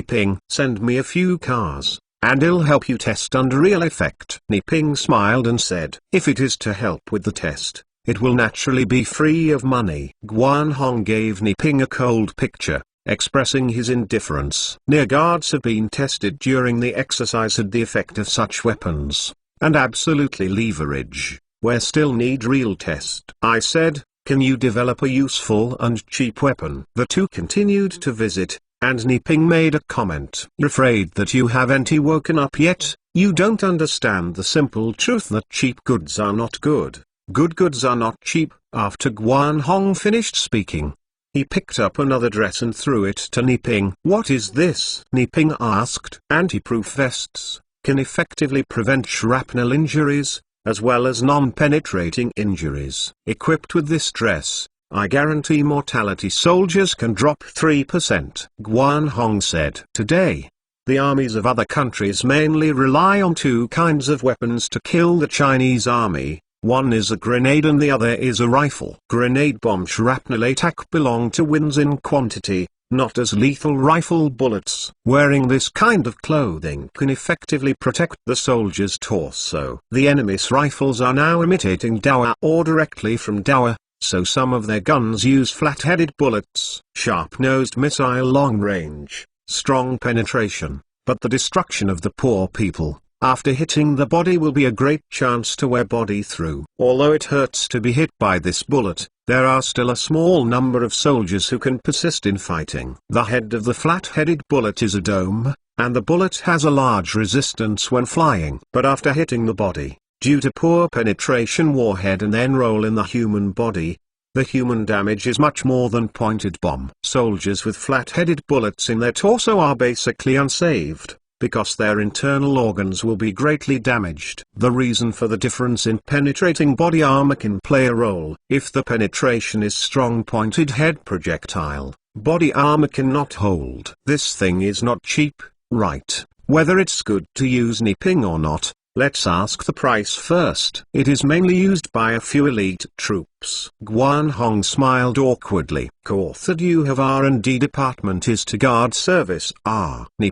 Ping, send me a few cars, and I'll help you test under real effect. Ping smiled and said, if it is to help with the test, it will naturally be free of money. Guan Hong gave Ping a cold picture, expressing his indifference. Near guards have been tested during the exercise had the effect of such weapons, and absolutely leverage, where still need real test. I said, can you develop a useful and cheap weapon? The two continued to visit, and Ping made a comment. You're afraid that you haven't woken up yet? You don't understand the simple truth that cheap goods are not good. Good goods are not cheap. After Guan Hong finished speaking, he picked up another dress and threw it to Ping. What is this? Ping asked. Anti-proof vests can effectively prevent shrapnel injuries, as well as non-penetrating injuries. Equipped with this dress, I guarantee mortality. Soldiers can drop 3%. Guan Hong said. Today, the armies of other countries mainly rely on two kinds of weapons to kill the Chinese army. One is a grenade and the other is a rifle. Grenade bomb shrapnel attack belong to wins in quantity, not as lethal rifle bullets. Wearing this kind of clothing can effectively protect the soldier's torso. The enemy's rifles are now imitating Dawa or directly from Dawa, so some of their guns use flat-headed bullets. Sharp-nosed missile long range, strong penetration, but the destruction of the poor people, after hitting the body, will be a great chance to wear body through. Although it hurts to be hit by this bullet, there are still a small number of soldiers who can persist in fighting. The head of the flat-headed bullet is a dome, and the bullet has a large resistance when flying. But after hitting the body, due to poor penetration warhead and then roll in the human body, the human damage is much more than pointed bomb. Soldiers with flat-headed bullets in their torso are basically unsaved, because their internal organs will be greatly damaged. The reason for the difference in penetrating body armor can play a role. If the penetration is strong pointed head projectile, body armor cannot hold. This thing is not cheap, right? Whether it's good to use Ping or not, let's ask the price first. It is mainly used by a few elite troops. Guan Hong smiled awkwardly. Course that you have R&D department is to guard service.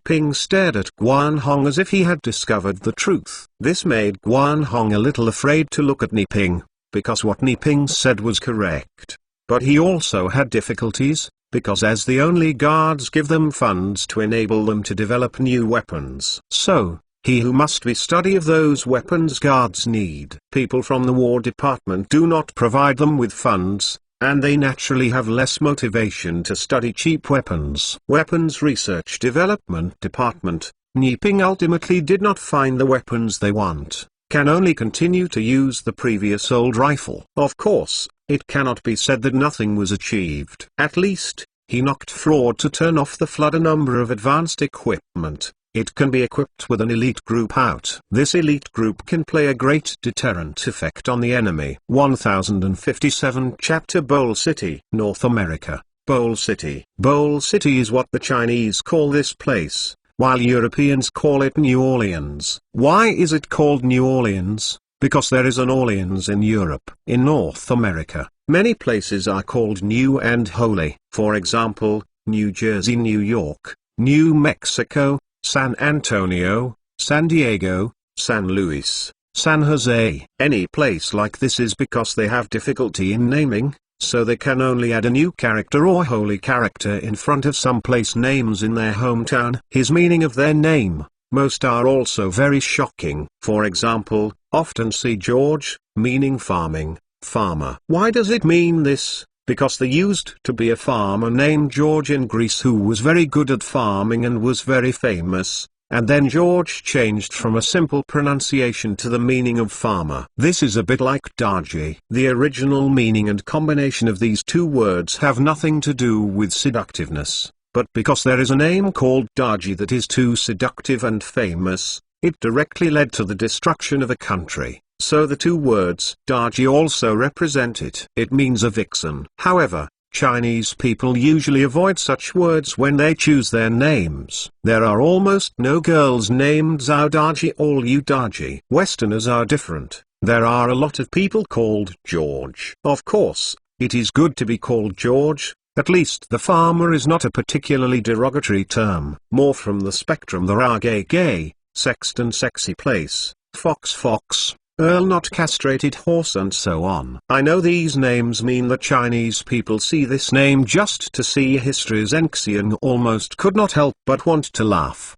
Ping stared at Guan Hong as if he had discovered the truth. This made Guan Hong a little afraid to look at Ping, because what Ping said was correct. But he also had difficulties, because as the only guards give them funds to enable them to develop new weapons. So, he who must be study of those weapons guards need. People from the War Department do not provide them with funds, and they naturally have less motivation to study cheap weapons. Weapons Research Development Department, Ping ultimately did not find the weapons they want, can only continue to use the previous old rifle. Of course, it cannot be said that nothing was achieved. At least, he knocked fraud to turn off the flood a number of advanced equipment. It can be equipped with an elite group out. This elite group can play a great deterrent effect on the enemy. 1057 Chapter Bowl City, North America. Bowl City. Bowl City is what the Chinese call this place, while Europeans call it New Orleans. Why is it called New Orleans? Because there is an Orleans in Europe. In North America, many places are called New and Holy. For example, New Jersey, New York, New Mexico, San Antonio, San Diego, San Luis, San Jose. Any place like this is because they have difficulty in naming, so they can only add a new character or holy character in front of some place names in their hometown. His meaning of their name, most are also very shocking. For example, often see George, meaning farming, farmer. Why does it mean this? Because there used to be a farmer named George in Greece who was very good at farming and was very famous, and then George changed from a simple pronunciation to the meaning of farmer. This is a bit like Daji. The original meaning and combination of these two words have nothing to do with seductiveness, but because there is a name called Daji that is too seductive and famous, it directly led to the destruction of a country. So the two words Daji also represent it. It means a vixen. However, Chinese people usually avoid such words when they choose their names. There are almost no girls named Zhao Daji or Liu Daji. Westerners are different. There are a lot of people called George. Of course, it is good to be called George. At least the farmer is not a particularly derogatory term. More from the spectrum there are gay, sexton sexy place, fox, Earl not castrated horse and so on. I know these names mean that Chinese people see this name just to see history Zhengxian almost could not help but want to laugh.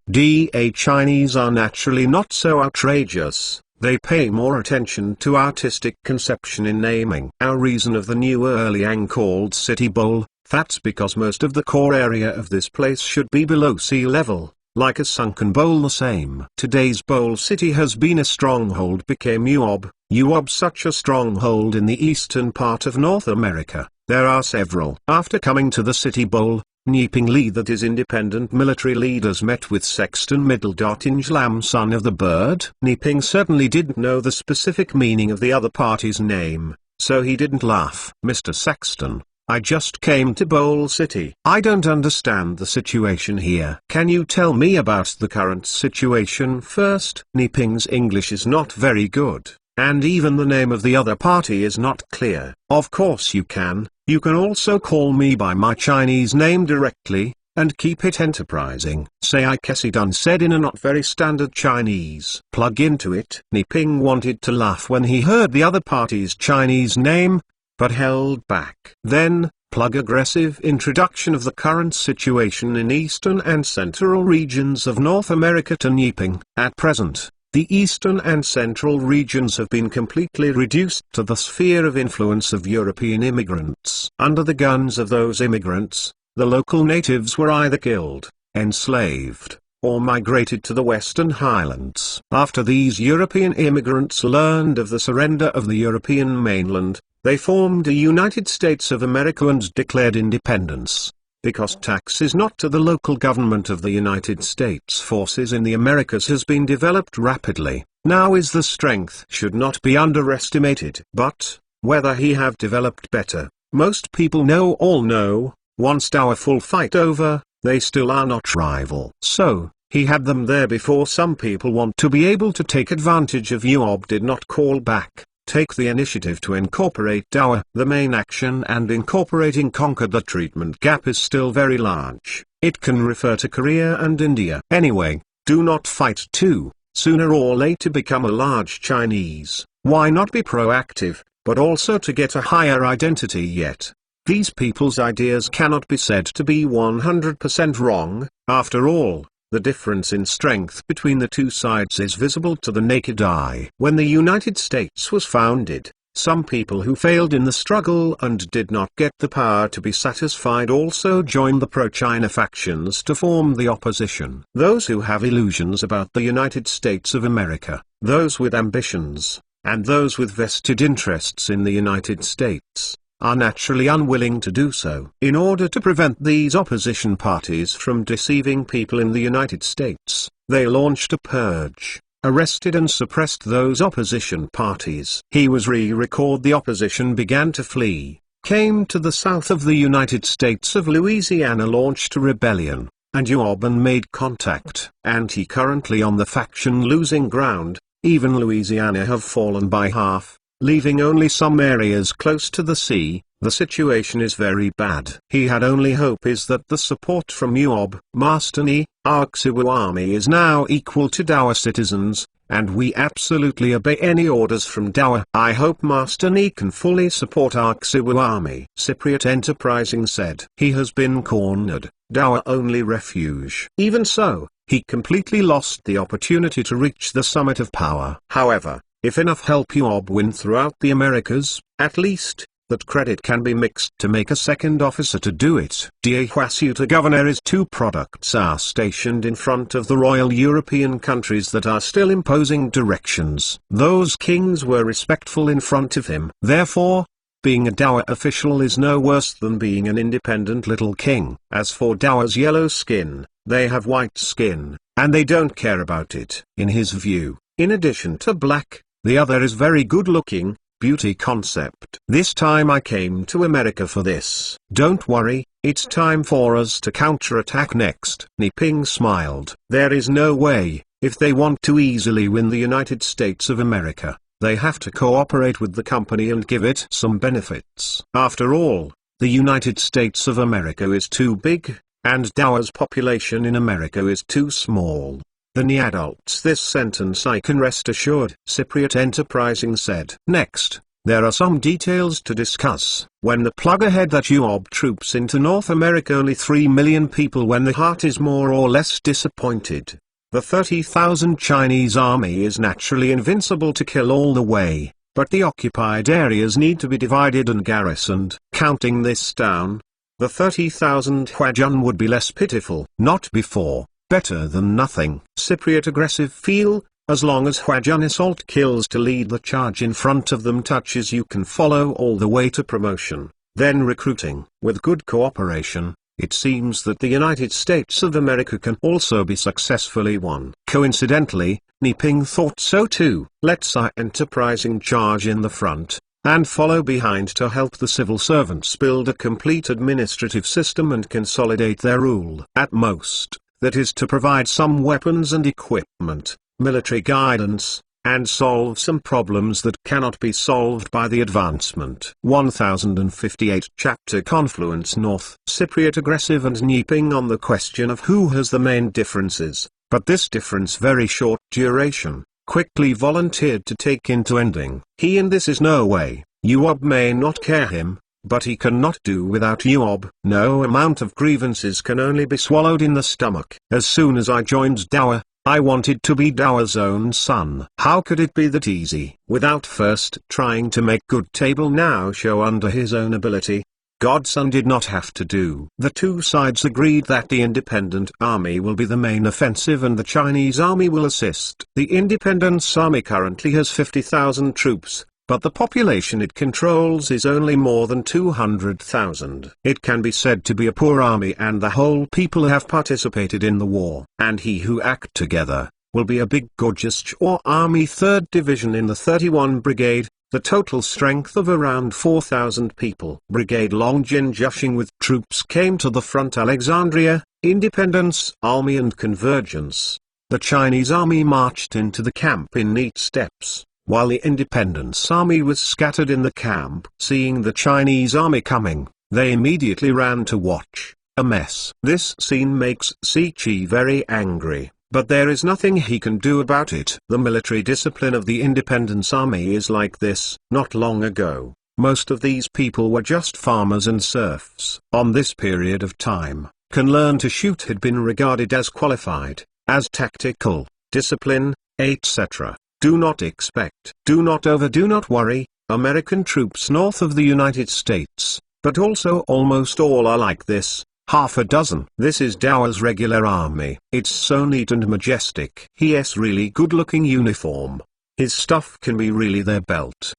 Chinese are naturally not so outrageous. They pay more attention to artistic conception in naming. Our reason of the new Erliang called City Bowl, that's because most of the core area of this place should be below sea level. Like a sunken bowl the same. Today's bowl city has been a stronghold became Yuob such a stronghold in the eastern part of North America. There are several. After coming to the city bowl, Niping Li that is independent military leaders met with Sexton Lam son of the bird. Niping certainly didn't know the specific meaning of the other party's name, so he didn't laugh. Mr. Sexton, I just came to Bowl City. I don't understand the situation here. Can you tell me about the current situation first? Niping's English is not very good, and even the name of the other party is not clear. Of course you can. You can also call me by my Chinese name directly, and keep it enterprising. Say I Kessi Dun said in a not very standard Chinese. Plug into it. Niping wanted to laugh when he heard the other party's Chinese name, but held back. Then, plug aggressive introduction of the current situation in eastern and central regions of North America to Niping. At present, the eastern and central regions have been completely reduced to the sphere of influence of European immigrants. Under the guns of those immigrants, the local natives were either killed, enslaved, or migrated to the Western Highlands. After these European immigrants learned of the surrender of the European mainland, they formed a United States of America and declared independence. Because tax is not to the local government of the United States forces in the Americas has been developed rapidly, now is the strength should not be underestimated. But, whether he have developed better, most people all know, once our full fight over, they still are not rival. So, he had them there before some people want to be able to take advantage of Yuob did not call back. Take the initiative to incorporate Dower. The main action and incorporating conquered the treatment gap is still very large. It can refer to Korea and India. Anyway, do not fight too. Sooner or later become a large Chinese. Why not be proactive, but also to get a higher identity yet? These people's ideas cannot be said to be 100% wrong. After all, the difference in strength between the two sides is visible to the naked eye. When the United States was founded, some people who failed in the struggle and did not get the power to be satisfied also joined the pro-China factions to form the opposition. Those who have illusions about the United States of America, those with ambitions, and those with vested interests in the United States, are naturally unwilling to do so. In order to prevent these opposition parties from deceiving people in the United States, they launched a purge, arrested and suppressed those opposition parties. He was re-record the opposition began to flee, came to the south of the United States of Louisiana, launched a rebellion, and Yuoban made contact. And he currently on the faction losing ground, even Louisiana have fallen by half, leaving only some areas close to the sea. The situation is very bad. He had only hope is that the support from Yuob, Master Ni, our Xiwu army is now equal to Dower citizens, and we absolutely obey any orders from Dowa. I hope Master Ni can fully support our Xiwu army. Cypriot Enterprising said. He has been cornered, Dowa only refuge. Even so, he completely lost the opportunity to reach the summit of power. However, if enough help Yuob win throughout the Americas, at least, that credit can be mixed to make a second officer to do it. Diehwasuta Governor is two products are stationed in front of the Royal European countries that are still imposing directions. Those kings were respectful in front of him. Therefore, being a Dowa official is no worse than being an independent little king. As for Dowa's yellow skin, they have white skin, and they don't care about it. In his view, in addition to black, the other is very good looking. Beauty concept. This time I came to America for this. Don't worry, it's time for us to counterattack next. Niping smiled. There is no way, if they want to easily win the United States of America, they have to cooperate with the company and give it some benefits. After all, the United States of America is too big, and Dowa's population in America is too small. The Ni adults this sentence I can rest assured, Cypriot Enterprising said. Next, there are some details to discuss. When the plug ahead that Yuob troops into North America only 3 million people when the heart is more or less disappointed. The 30,000 Chinese army is naturally invincible to kill all the way, but the occupied areas need to be divided and garrisoned. Counting this down, the 30,000 Huajun would be less pitiful. Not before. Better than nothing. Cypriot aggressive feel, as long as Huajun assault kills to lead the charge in front of them touches you can follow all the way to promotion, then recruiting. With good cooperation, it seems that the United States of America can also be successfully won. Coincidentally, Niping thought so too. Let's our enterprising charge in the front, and follow behind to help the civil servants build a complete administrative system and consolidate their rule. At most, that is to provide some weapons and equipment, military guidance, and solve some problems that cannot be solved by the advancement. 1058 Chapter Confluence North. Cypriot aggressive and Niping on the question of who has the main differences, but this difference very short duration, quickly volunteered to take into ending. He in this is no way, Yuob may not care him, but he cannot do without Yuob. No amount of grievances can only be swallowed in the stomach. As soon as I joined Dowa, I wanted to be Dowa's own son. How could it be that easy? Without first trying to make good table now show under his own ability. Godson did not have to do. The two sides agreed that the independent army will be the main offensive and the Chinese army will assist. The Independence Army currently has 50,000 troops. But the population it controls is only more than 200,000. It can be said to be a poor army and the whole people have participated in the war. And he who act together, will be a big gorgeous Chua army 3rd Division in the 31 Brigade, the total strength of around 4,000 people. Brigade Longjin Jushing with troops came to the front Alexandria, Independence Army and Convergence. The Chinese army marched into the camp in neat steps, while the Independence Army was scattered in the camp. Seeing the Chinese army coming, they immediately ran to watch. A mess. This scene makes Sichi very angry, but there is nothing he can do about it. The military discipline of the Independence Army is like this. Not long ago, most of these people were just farmers and serfs. On this period of time, can learn to shoot had been regarded as qualified, as tactical, discipline, etc. Do not expect, do not worry, American troops north of the United States, but also almost all are like this, half a dozen. This is Dowa's regular army. It's so neat and majestic. He has really good looking uniform. His stuff can be really their belt.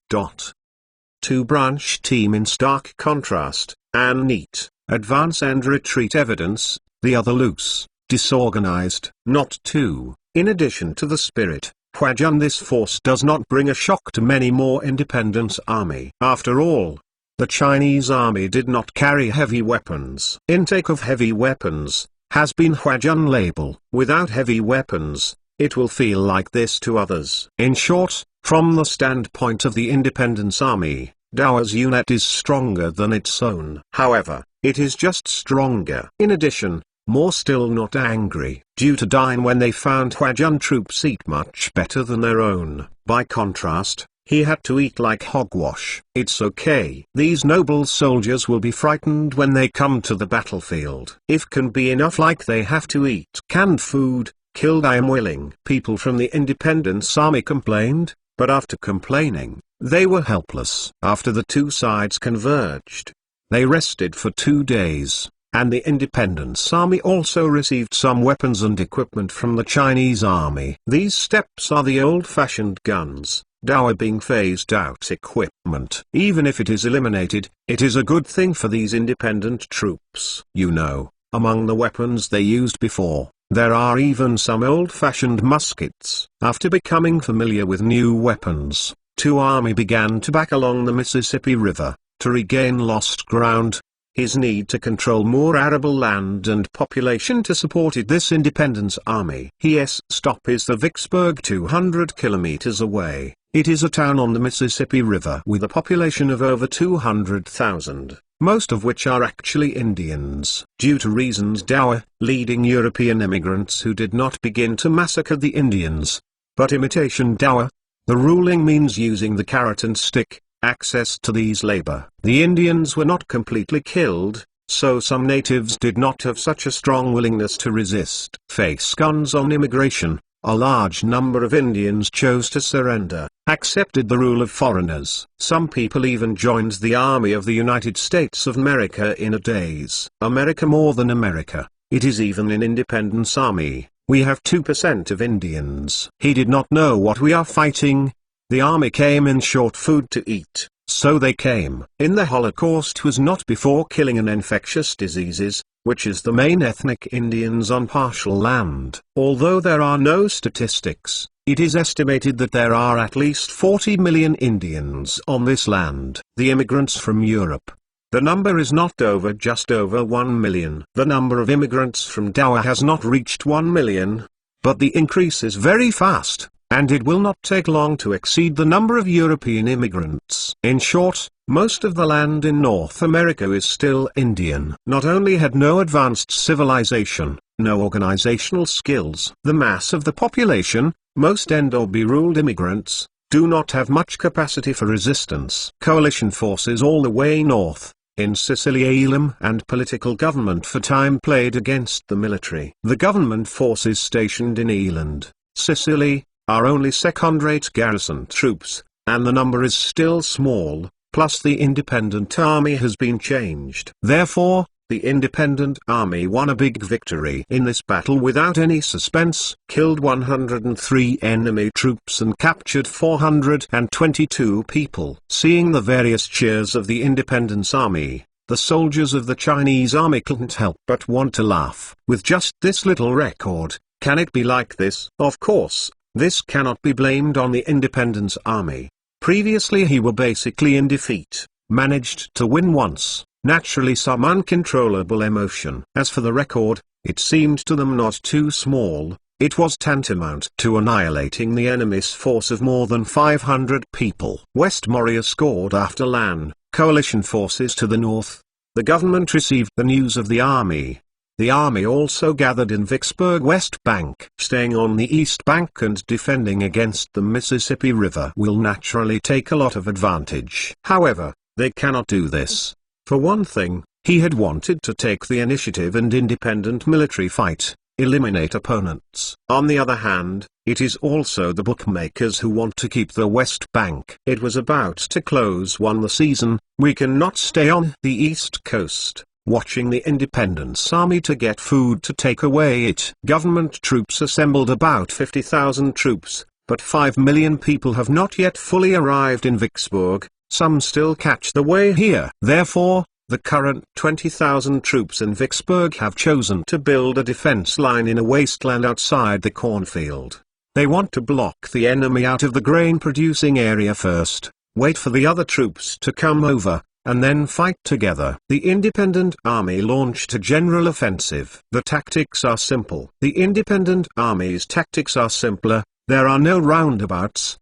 Two branch team in stark contrast, and neat, advance and retreat evidence, the other loose, disorganized. Not two, in addition to the spirit. Huajun this force does not bring a shock to many more Independence Army. After all, the Chinese army did not carry heavy weapons. Intake of heavy weapons has been Huajun label. Without heavy weapons, it will feel like this to others. In short, from the standpoint of the Independence Army, Dowa's unit is stronger than its own. However, it is just stronger. In addition, more still not angry, due to dine when they found Huajun troops eat much better than their own. By contrast, he had to eat like hogwash. It's okay. These noble soldiers will be frightened when they come to the battlefield. If can be enough like they have to eat canned food, killed I am willing. People from the Independence Army complained, but after complaining, they were helpless. After the two sides converged, they rested for 2 days, and the Independence Army also received some weapons and equipment from the Chinese army. These steps are the old-fashioned guns. Dower being phased out equipment. Even if it is eliminated, it is a good thing for these independent troops. You know, among the weapons they used before, there are even some old-fashioned muskets. After becoming familiar with new weapons, two army began to back along the Mississippi River, to regain lost ground. His need to control more arable land and population to support this independence army. His stop is the Vicksburg 200 kilometers away. It is a town on the Mississippi River with a population of over 200,000, most of which are actually Indians. Due to reasons Dower, leading European immigrants who did not begin to massacre the Indians, but imitation Dower, the ruling means using the carrot and stick, access to these labor. The Indians were not completely killed, so some natives did not have such a strong willingness to resist. Face guns on immigration. A large number of Indians chose to surrender, accepted the rule of foreigners. Some people even joined the Army of the United States of America in a days. America more than America, it is even an independence army. We have 2% of Indians. He did not know what we are fighting. The army came in short food to eat, so they came. In the Holocaust was not before killing and infectious diseases, which is the main ethnic Indians on partial land. Although there are no statistics, it is estimated that there are at least 40 million Indians on this land. The immigrants from Europe. The number is not just over 1 million. The number of immigrants from Dower has not reached 1 million, but the increase is very fast, and it will not take long to exceed the number of European immigrants. In short, most of the land in North America is still Indian. Not only had no advanced civilization, no organizational skills. The mass of the population, most NOB ruled immigrants, do not have much capacity for resistance. Coalition forces all the way north, in Sicily Elam and political government for time played against the military. The government forces stationed in Eland, Sicily, are only second-rate garrison troops, and the number is still small. Plus the independent army has been changed. Therefore, the independent army won a big victory in this battle without any suspense, killed 103 enemy troops and captured 422 people. Seeing the various cheers of the independence army, the soldiers of the Chinese army couldn't help but want to laugh. With just this little record, can it be like this? Of course, this cannot be blamed on the independence army. Previously he were basically in defeat, managed to win once, naturally some uncontrollable emotion. As for the record, it seemed to them not too small, it was tantamount to annihilating the enemy's force of more than 500 people. West Moria scored after Lan, coalition forces to the north. The government received the news of the army. The army also gathered in Vicksburg West Bank. Staying on the East Bank and defending against the Mississippi River will naturally take a lot of advantage. However, they cannot do this. For one thing, he had wanted to take the initiative and independent military fight, eliminate opponents. On the other hand, it is also the bookmakers who want to keep the West Bank. It was about to close the season. We cannot stay on the East Coast, watching the independence army to get food to take away it. Government troops assembled about 50,000 troops, but 5 million people have not yet fully arrived in Vicksburg, some still catch the way here. Therefore, the current 20,000 troops in Vicksburg have chosen to build a defense line in a wasteland outside the cornfield. They want to block the enemy out of the grain-producing area first, wait for the other troops to come over, and then fight together. The independent army launched a general offensive. The tactics are simple. The independent army's tactics are simpler. There are no roundabouts,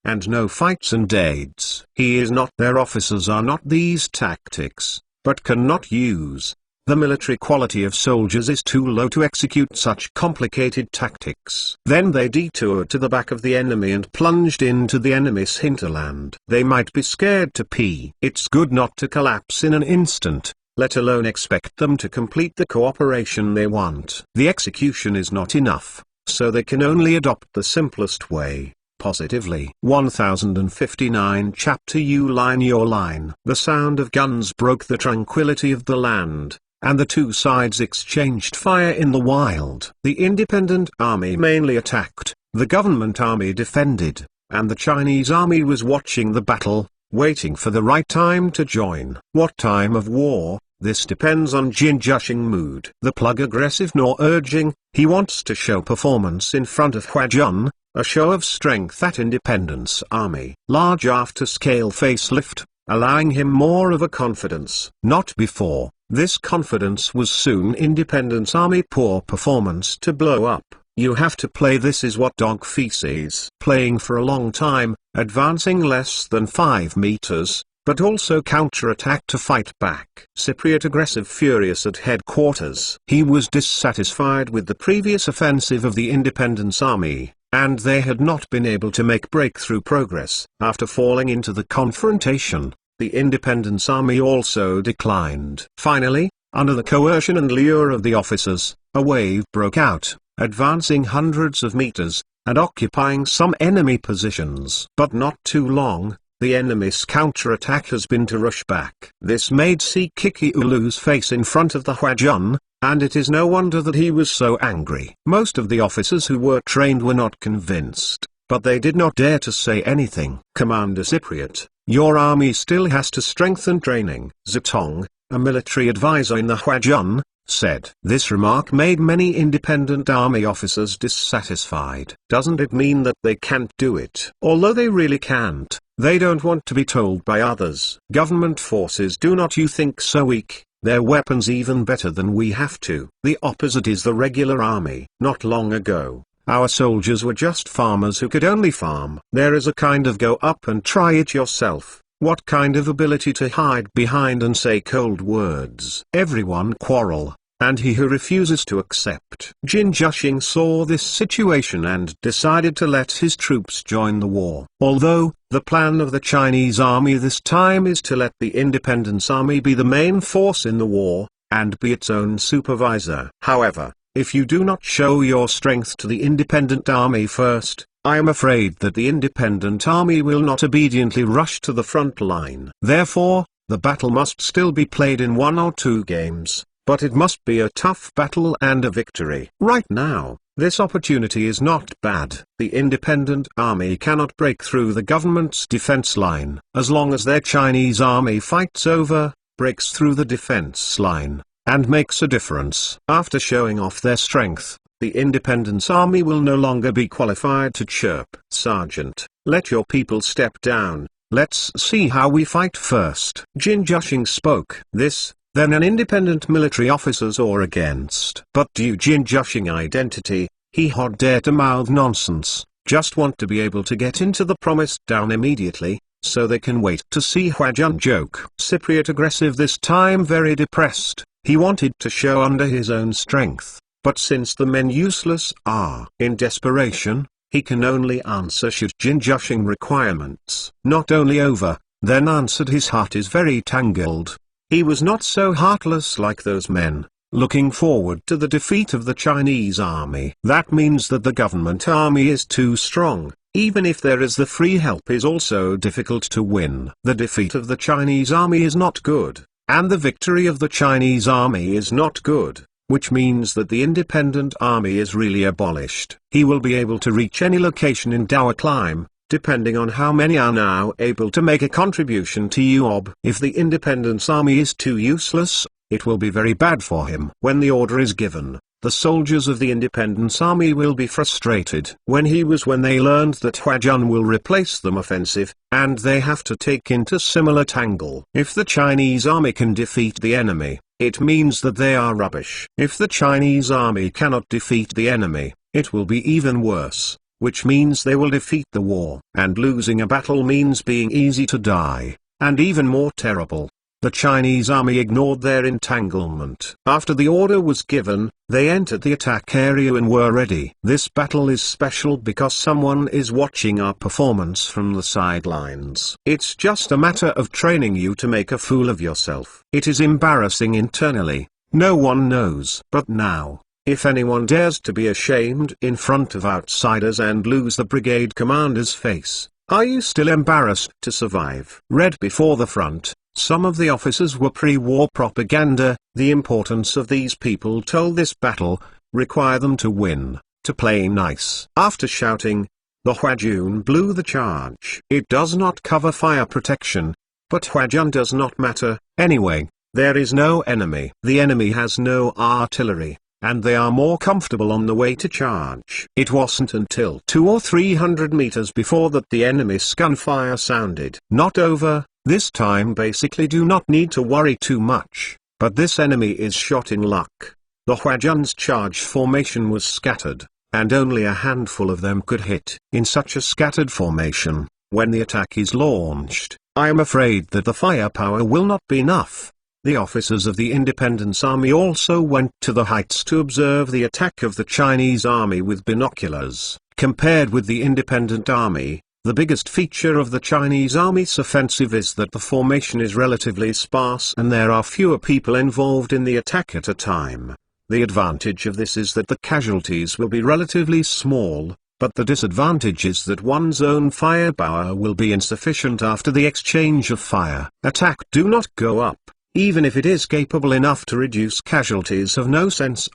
and no fights and aids. Their officers are not these tactics, but cannot use The military quality of soldiers is too low to execute such complicated tactics. Then they detoured to the back of the enemy and plunged into the enemy's hinterland. They might be scared to pee. It's good not to collapse in an instant, let alone expect them to complete the cooperation they want. The execution is not enough, so they can only adopt the simplest way. Positively. 1059 Chapter You Line Your Line. The sound of guns broke the tranquility of the land, and the two sides exchanged fire in the wild. The independent army mainly attacked, the government army defended, and the Chinese army was watching the battle, waiting for the right time to join. What time of war? This depends on Jin Jushing mood. The plug aggressive nor urging, he wants to show performance in front of Huajun, a show of strength at Independence Army. Large after-scale facelift, allowing him more of a confidence. Not before. This confidence was soon Independence Army poor performance to blow up. You have to play this is what dog feces. Playing for a long time, advancing less than 5 meters, but also counter-attack to fight back. Cypriot aggressive furious at headquarters. He was dissatisfied with the previous offensive of the Independence Army, and they had not been able to make breakthrough progress. After falling into the confrontation, the Independence Army also declined. Finally, under the coercion and lure of the officers, a wave broke out, advancing hundreds of meters, and occupying some enemy positions. But not too long. The enemy's counterattack has been to rush back. This made Sikiki lose face in front of the Huajun, and it is no wonder that he was so angry. Most of the officers who were trained were not convinced, but they did not dare to say anything. Commander Cypriot, your army still has to strengthen training. Zitong, a military advisor in the Huajun, said. This remark made many independent army officers dissatisfied. Doesn't it mean that they can't do it? Although they really can't, they don't want to be told by others. Government forces do not you think so weak, their weapons even better than we have to. The opposite is the regular army. Not long ago, our soldiers were just farmers who could only farm. There is a kind of go up and try it yourself. What kind of ability to hide behind and say cold words. Everyone quarrel, and he who refuses to accept. Jin Jushing saw this situation and decided to let his troops join the war. Although, the plan of the Chinese army this time is to let the Independence Army be the main force in the war, and be its own supervisor. However, if you do not show your strength to the Independent Army first, I am afraid that the Independent Army will not obediently rush to the front line. Therefore, the battle must still be played in 1 or 2 games, but it must be a tough battle and a victory. Right now, this opportunity is not bad. The Independent Army cannot break through the government's defense line. As long as their Chinese army fights over, breaks through the defense line, and makes a difference. After showing off their strength, the Independence Army will no longer be qualified to chirp. Sergeant, let your people step down. Let's see how we fight first. Jin Jushing spoke. This, then an independent military officers or against. But due Jin Jushing identity, he had dare to mouth nonsense, just want to be able to get into the promised down immediately, so they can wait to see Huajun joke. Cypriot aggressive this time very depressed, he wanted to show under his own strength. But since the men useless are in desperation, he can only answer should Jin Jushing requirements. Not only over, then answered his heart is very tangled. He was not so heartless like those men, looking forward to the defeat of the Chinese army. That means that the government army is too strong, even if there is the free help is also difficult to win. The defeat of the Chinese army is not good, and the victory of the Chinese army is not good. Which means that the independent army is really abolished. He will be able to reach any location in Dower Climb, depending on how many are now able to make a contribution to UOB. If the independence army is too useless, it will be very bad for him. When the order is given, the soldiers of the independence army will be frustrated. When they learned that Huajun will replace them offensive, and they have to take into similar tangle. If the Chinese army can defeat the enemy, it means that they are rubbish. If the Chinese army cannot defeat the enemy, it will be even worse, which means they will defeat the war. And losing a battle means being easy to die, and even more terrible. The The Chinese army ignored their entanglement. After the order was given, they entered the attack area and were ready. This battle is special because someone is watching our performance from the sidelines. It's just a matter of training you to make a fool of yourself. It is embarrassing internally. No one knows. But now, if anyone dares to be ashamed in front of outsiders and lose the brigade commander's face, are you still embarrassed to survive? Read before the front. Some of the officers were pre-war propaganda. The importance of these people told this battle, require them to win, to play nice. After shouting, the Huajun blew the charge. It does not cover fire protection, but Huajun does not matter. Anyway, there is no enemy. The enemy has no artillery, and they are more comfortable on the way to charge. It wasn't until 200 or 300 meters before that the enemy's gunfire sounded. Not over. This time basically do not need to worry too much, but this enemy is shot in luck. The Huajun's charge formation was scattered, and only a handful of them could hit. In such a scattered formation, when the attack is launched, I am afraid that the firepower will not be enough. The officers of the Independence Army also went to the heights to observe the attack of the Chinese army with binoculars. Compared with the Independent Army, the biggest feature of the Chinese army's offensive is that the formation is relatively sparse and there are fewer people involved in the attack at a time. The advantage of this is that the casualties will be relatively small, but the disadvantage is that one's own firepower will be insufficient after the exchange of fire. Attack do not go up, even if it is capable enough to reduce casualties of no sense.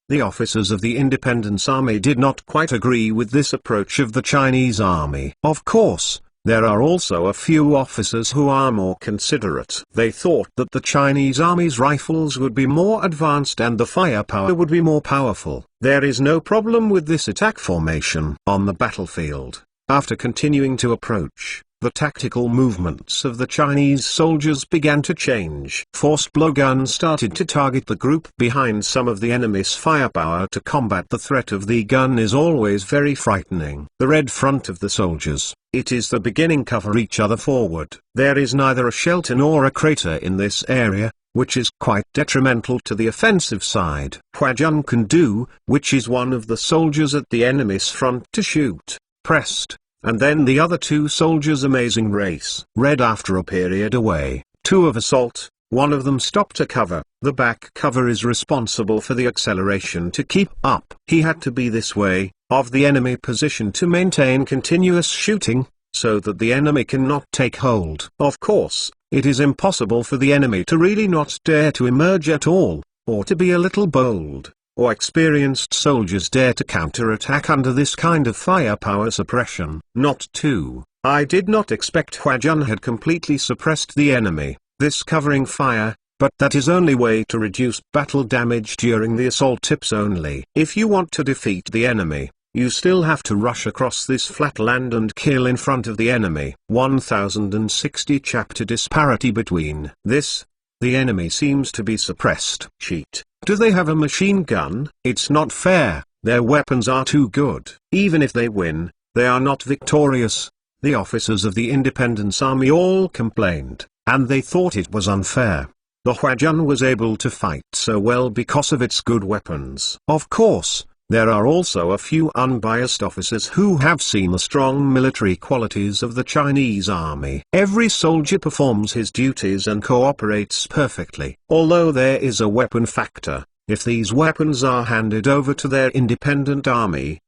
The officers of the Independence Army did not quite agree with this approach of the Chinese army. Of course, there are also a few officers who are more considerate. They thought that the Chinese army's rifles would be more advanced and the firepower would be more powerful. There is no problem with this attack formation. On the battlefield, after continuing to approach, the tactical movements of the Chinese soldiers began to change. Forced blowguns started to target the group behind. Some of the enemy's firepower to combat the threat of the gun is always very frightening. The red front of the soldiers, it is the beginning. Cover each other forward. There is neither a shelter nor a crater in this area, which is quite detrimental to the offensive side. Huajun can do, which is one of the soldiers at the enemy's front to shoot, pressed, and then the other two soldiers. Amazing race. Read after a period away, two of assault, one of them stopped to cover. The back cover is responsible for the acceleration to keep up. He had to be this way, of the enemy position to maintain continuous shooting, so that the enemy cannot take hold. Of course, it is impossible for the enemy to really not dare to emerge at all, or to be a little bold, or experienced soldiers dare to counterattack under this kind of firepower suppression. Not too. I did not expect Huajun had completely suppressed the enemy, this covering fire, but that is only way to reduce battle damage during the assault. Tips only. If you want to defeat the enemy, you still have to rush across this flat land and kill in front of the enemy. 1060 Chapter disparity between this. The enemy seems to be suppressed. Cheat. Do they have a machine gun? It's not fair. Their weapons are too good. Even if they win, they are not victorious. The officers of the Independence Army all complained, and they thought it was unfair. The Huajun was able to fight so well because of its good weapons. Of course, there are also a few unbiased officers who have seen the strong military qualities of the Chinese army. Every soldier performs his duties and cooperates perfectly. Although there is a weapon factor, if these weapons are handed over to their independent army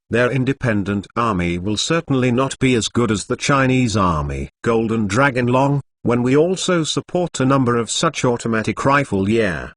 will certainly not be as good as the Chinese army. Golden Dragon Long, when we also support a number of such automatic rifle.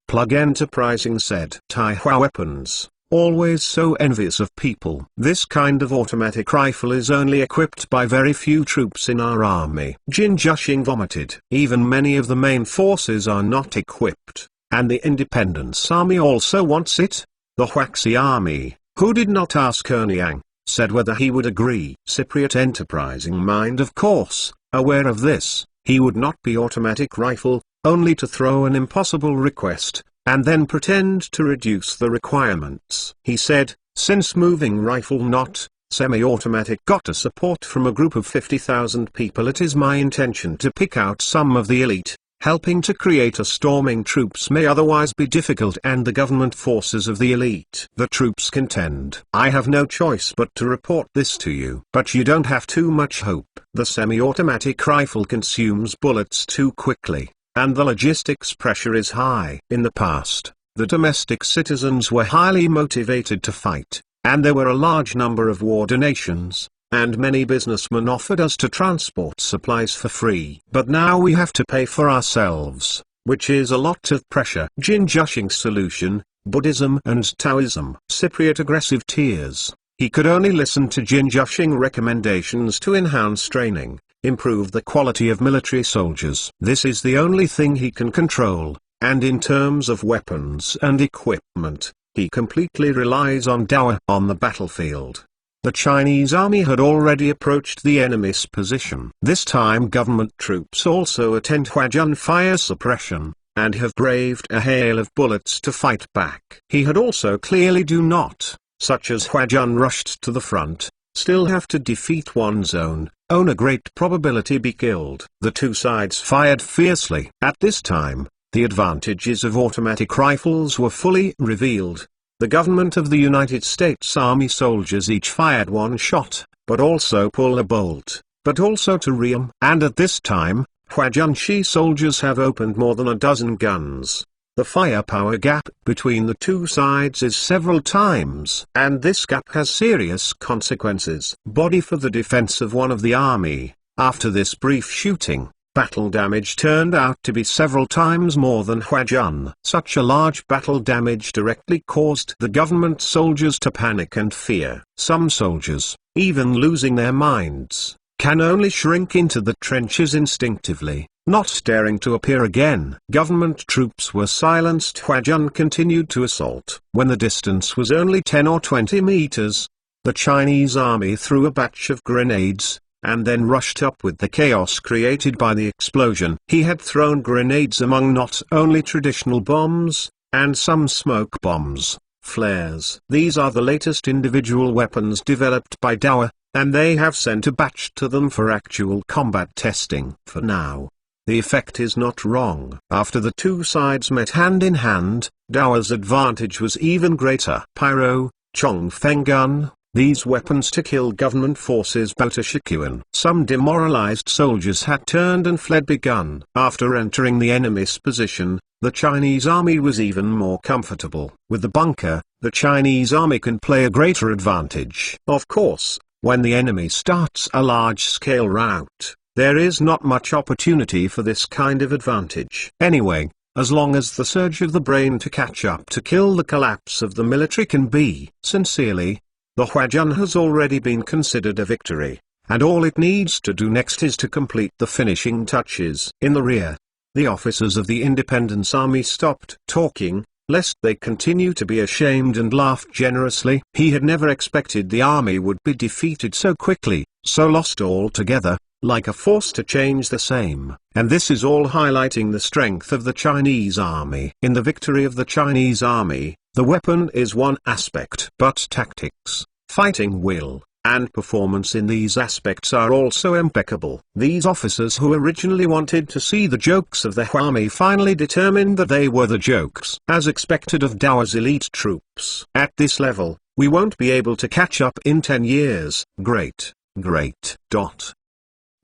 Plug Enterprising said. Taihua weapons. Always so envious of people. This kind of automatic rifle is only equipped by very few troops in our army. Jin Jushing vomited. Even many of the main forces are not equipped, and the Independence Army also wants it. The Huaxi Army, who did not ask Erniang, said whether he would agree. Cypriot Enterprising Mind, of course, aware of this, he would not be automatic rifle, only to throw an impossible request, and then pretend to reduce the requirements. He said, since moving rifle not semi-automatic got a support from a group of 50,000 people, it is my intention to pick out some of the elite, Helping to create a storming troops may otherwise be difficult, and the government forces of the elite. The troops contend. I have no choice but to report this to you. But you don't have too much hope. The semi-automatic rifle consumes bullets too quickly, and the logistics pressure is high. In the past, the domestic citizens were highly motivated to fight, and there were a large number of war donations, and many businessmen offered us to transport supplies for free. But now we have to pay for ourselves, which is a lot of pressure. Jin Jushing's solution: Buddhism and Taoism. Cypriot aggressive tears. He could only listen to Jin Jushing recommendations to enhance training, improve the quality of military soldiers. This is the only thing he can control, and in terms of weapons and equipment, he completely relies on Dao on the battlefield. The Chinese army had already approached the enemy's position. This time government troops also attend Huajun fire suppression, and have braved a hail of bullets to fight back. He had also clearly do not, such as Huajun rushed to the front, still have to defeat one's own a great probability be killed. The two sides fired fiercely. At this time, the advantages of automatic rifles were fully revealed. The government of the United States Army soldiers each fired one shot, but also pull a bolt, but also to rearm. And at this time, Huajunshi soldiers have opened more than a dozen guns. The firepower gap between the two sides is several times, and this gap has serious consequences. Body for the defense of one of the army. After this brief shooting, battle damage turned out to be several times more than Huajun. Such a large battle damage directly caused the government soldiers to panic and fear. Some soldiers, even losing their minds, can only shrink into the trenches instinctively, not daring to appear again. Government troops were silenced. Huajun continued to assault. When the distance was only 10 or 20 meters, the Chinese army threw a batch of grenades, and then rushed up with the chaos created by the explosion. He had thrown grenades among not only traditional bombs, and some smoke bombs, flares. These are the latest individual weapons developed by Dao, and they have sent a batch to them for actual combat testing. For now, the effect is not wrong. After the two sides met hand in hand, Dao's advantage was even greater. Pyro, Chongfeng gun, these weapons to kill government forces. Baotoshikuan. Some demoralized soldiers had turned and fled. Begun. After entering the enemy's position, the Chinese army was even more comfortable. With the bunker, the Chinese army can play a greater advantage. Of course, when the enemy starts a large-scale rout, there is not much opportunity for this kind of advantage. Anyway, as long as the surge of the brain to catch up to kill the collapse of the military can be. Sincerely, the Huajun has already been considered a victory, and all it needs to do next is to complete the finishing touches. In the rear, the officers of the Independence Army stopped talking, lest they continue to be ashamed, and laughed generously. He had never expected the army would be defeated so quickly, so lost altogether, like a force to change the same. And this is all highlighting the strength of the Chinese army. In the victory of the Chinese army, the weapon is one aspect, but tactics, fighting will, and performance in these aspects are also impeccable. These officers who originally wanted to see the jokes of the army finally determined that they were the jokes. As expected of Dao's elite troops. At this level, we won't be able to catch up in 10 years. Great.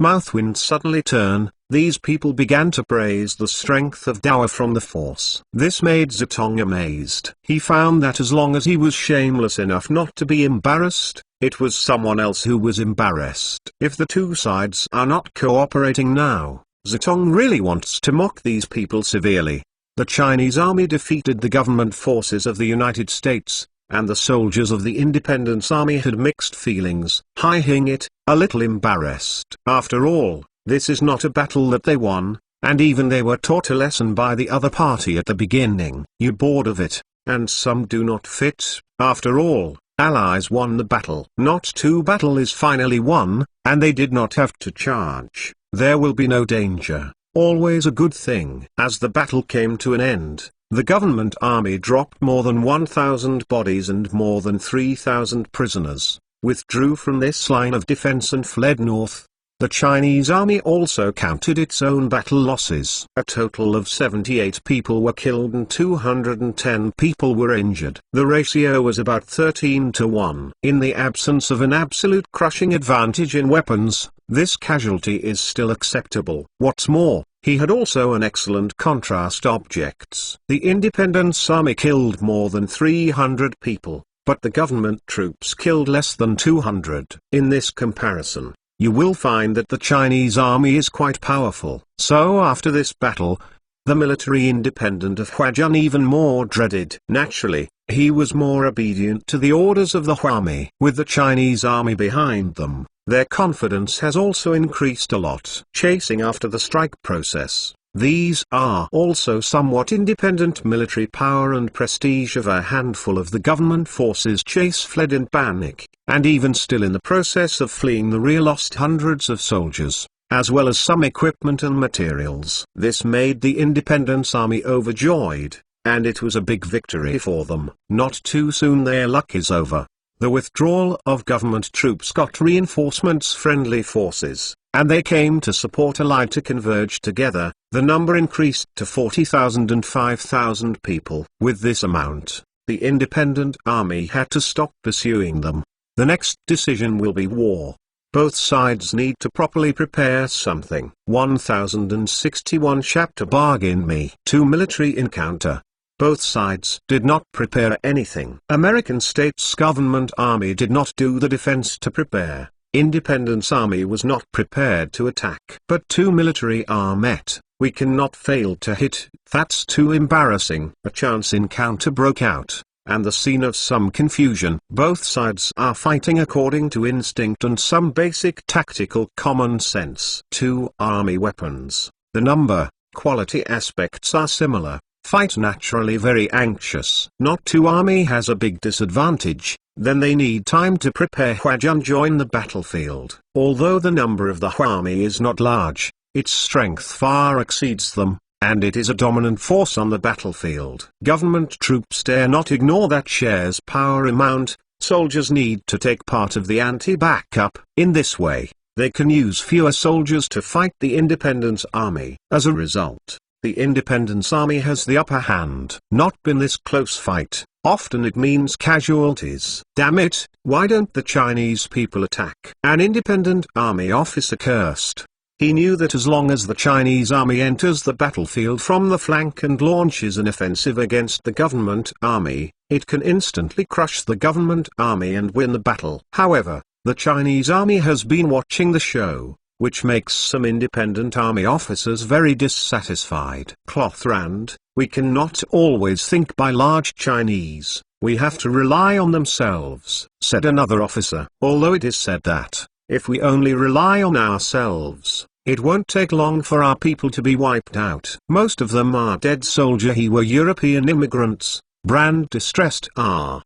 Mouthwind suddenly turn. These people began to praise the strength of Dao from the force. This made Zitong amazed. He found that as long as he was shameless enough not to be embarrassed, it was someone else who was embarrassed. If the two sides are not cooperating now, Zitong really wants to mock these people severely. The Chinese army defeated the government forces of the United States, and the soldiers of the Independence Army had mixed feelings. Hiding it, a little embarrassed. After all, this is not a battle that they won, and even they were taught a lesson by the other party at the beginning. You bored of it, and some do not fit. After all, allies won the battle. Not two battle is finally won, and they did not have to charge. There will be no danger, always a good thing. As the battle came to an end, the government army dropped more than 1,000 bodies and more than 3,000 prisoners, withdrew from this line of defense and fled north. The Chinese army also counted its own battle losses. A total of 78 people were killed and 210 people were injured. The ratio was about 13 to 1. In the absence of an absolute crushing advantage in weapons, this casualty is still acceptable. What's more, he had also an excellent contrast objects. The Independence Army killed more than 300 people, but the government troops killed less than 200. In this comparison, you will find that the Chinese army is quite powerful. So after this battle, the military independent of Huajun even more dreaded. Naturally, he was more obedient to the orders of the Huami. With the Chinese army behind them, their confidence has also increased a lot. Chasing after the strike process, these are also somewhat independent military power and prestige of a handful of the government forces fled in panic, and even still in the process of fleeing the rear lost hundreds of soldiers, as well as some equipment and materials. This made the Independence Army overjoyed, and it was a big victory for them. Not too soon their luck is over. The withdrawal of government troops got reinforcements friendly forces, and they came to support Allied to converge together. The number increased to 40,000 and 5,000 people. With this amount, the independent army had to stop pursuing them. The next decision will be war. Both sides need to properly prepare something. 1061 Chapter Bargain Me 2 Military Encounter. Both sides did not prepare anything. American States Government Army did not do the defense to prepare. Independence Army was not prepared to attack. But two military are met. We cannot fail to hit. That's too embarrassing. A chance encounter broke out, and the scene of some confusion. Both sides are fighting according to instinct and some basic tactical common sense. Two army weapons. The number, quality aspects are similar. Fight naturally very anxious. Not two army has a big disadvantage, then they need time to prepare. Huajun join the battlefield. Although the number of the Huami is not large, its strength far exceeds them, and it is a dominant force on the battlefield. Government troops dare not ignore that share's power amount. Soldiers need to take part of the anti-backup. In this way, they can use fewer soldiers to fight the Independence Army. As a result, the Independence Army has the upper hand. Not been this close fight, often it means casualties. Damn it, why don't the Chinese people attack? An independent army officer cursed. He knew that as long as the Chinese army enters the battlefield from the flank and launches an offensive against the government army, it can instantly crush the government army and win the battle. However, the Chinese army has been watching the show, which makes some independent army officers very dissatisfied. Clothrand, we cannot always think by large Chinese, we have to rely on themselves, said another officer. Although it is said that, if we only rely on ourselves, it won't take long for our people to be wiped out. Most of them are dead soldier. He were European immigrants, brand distressed.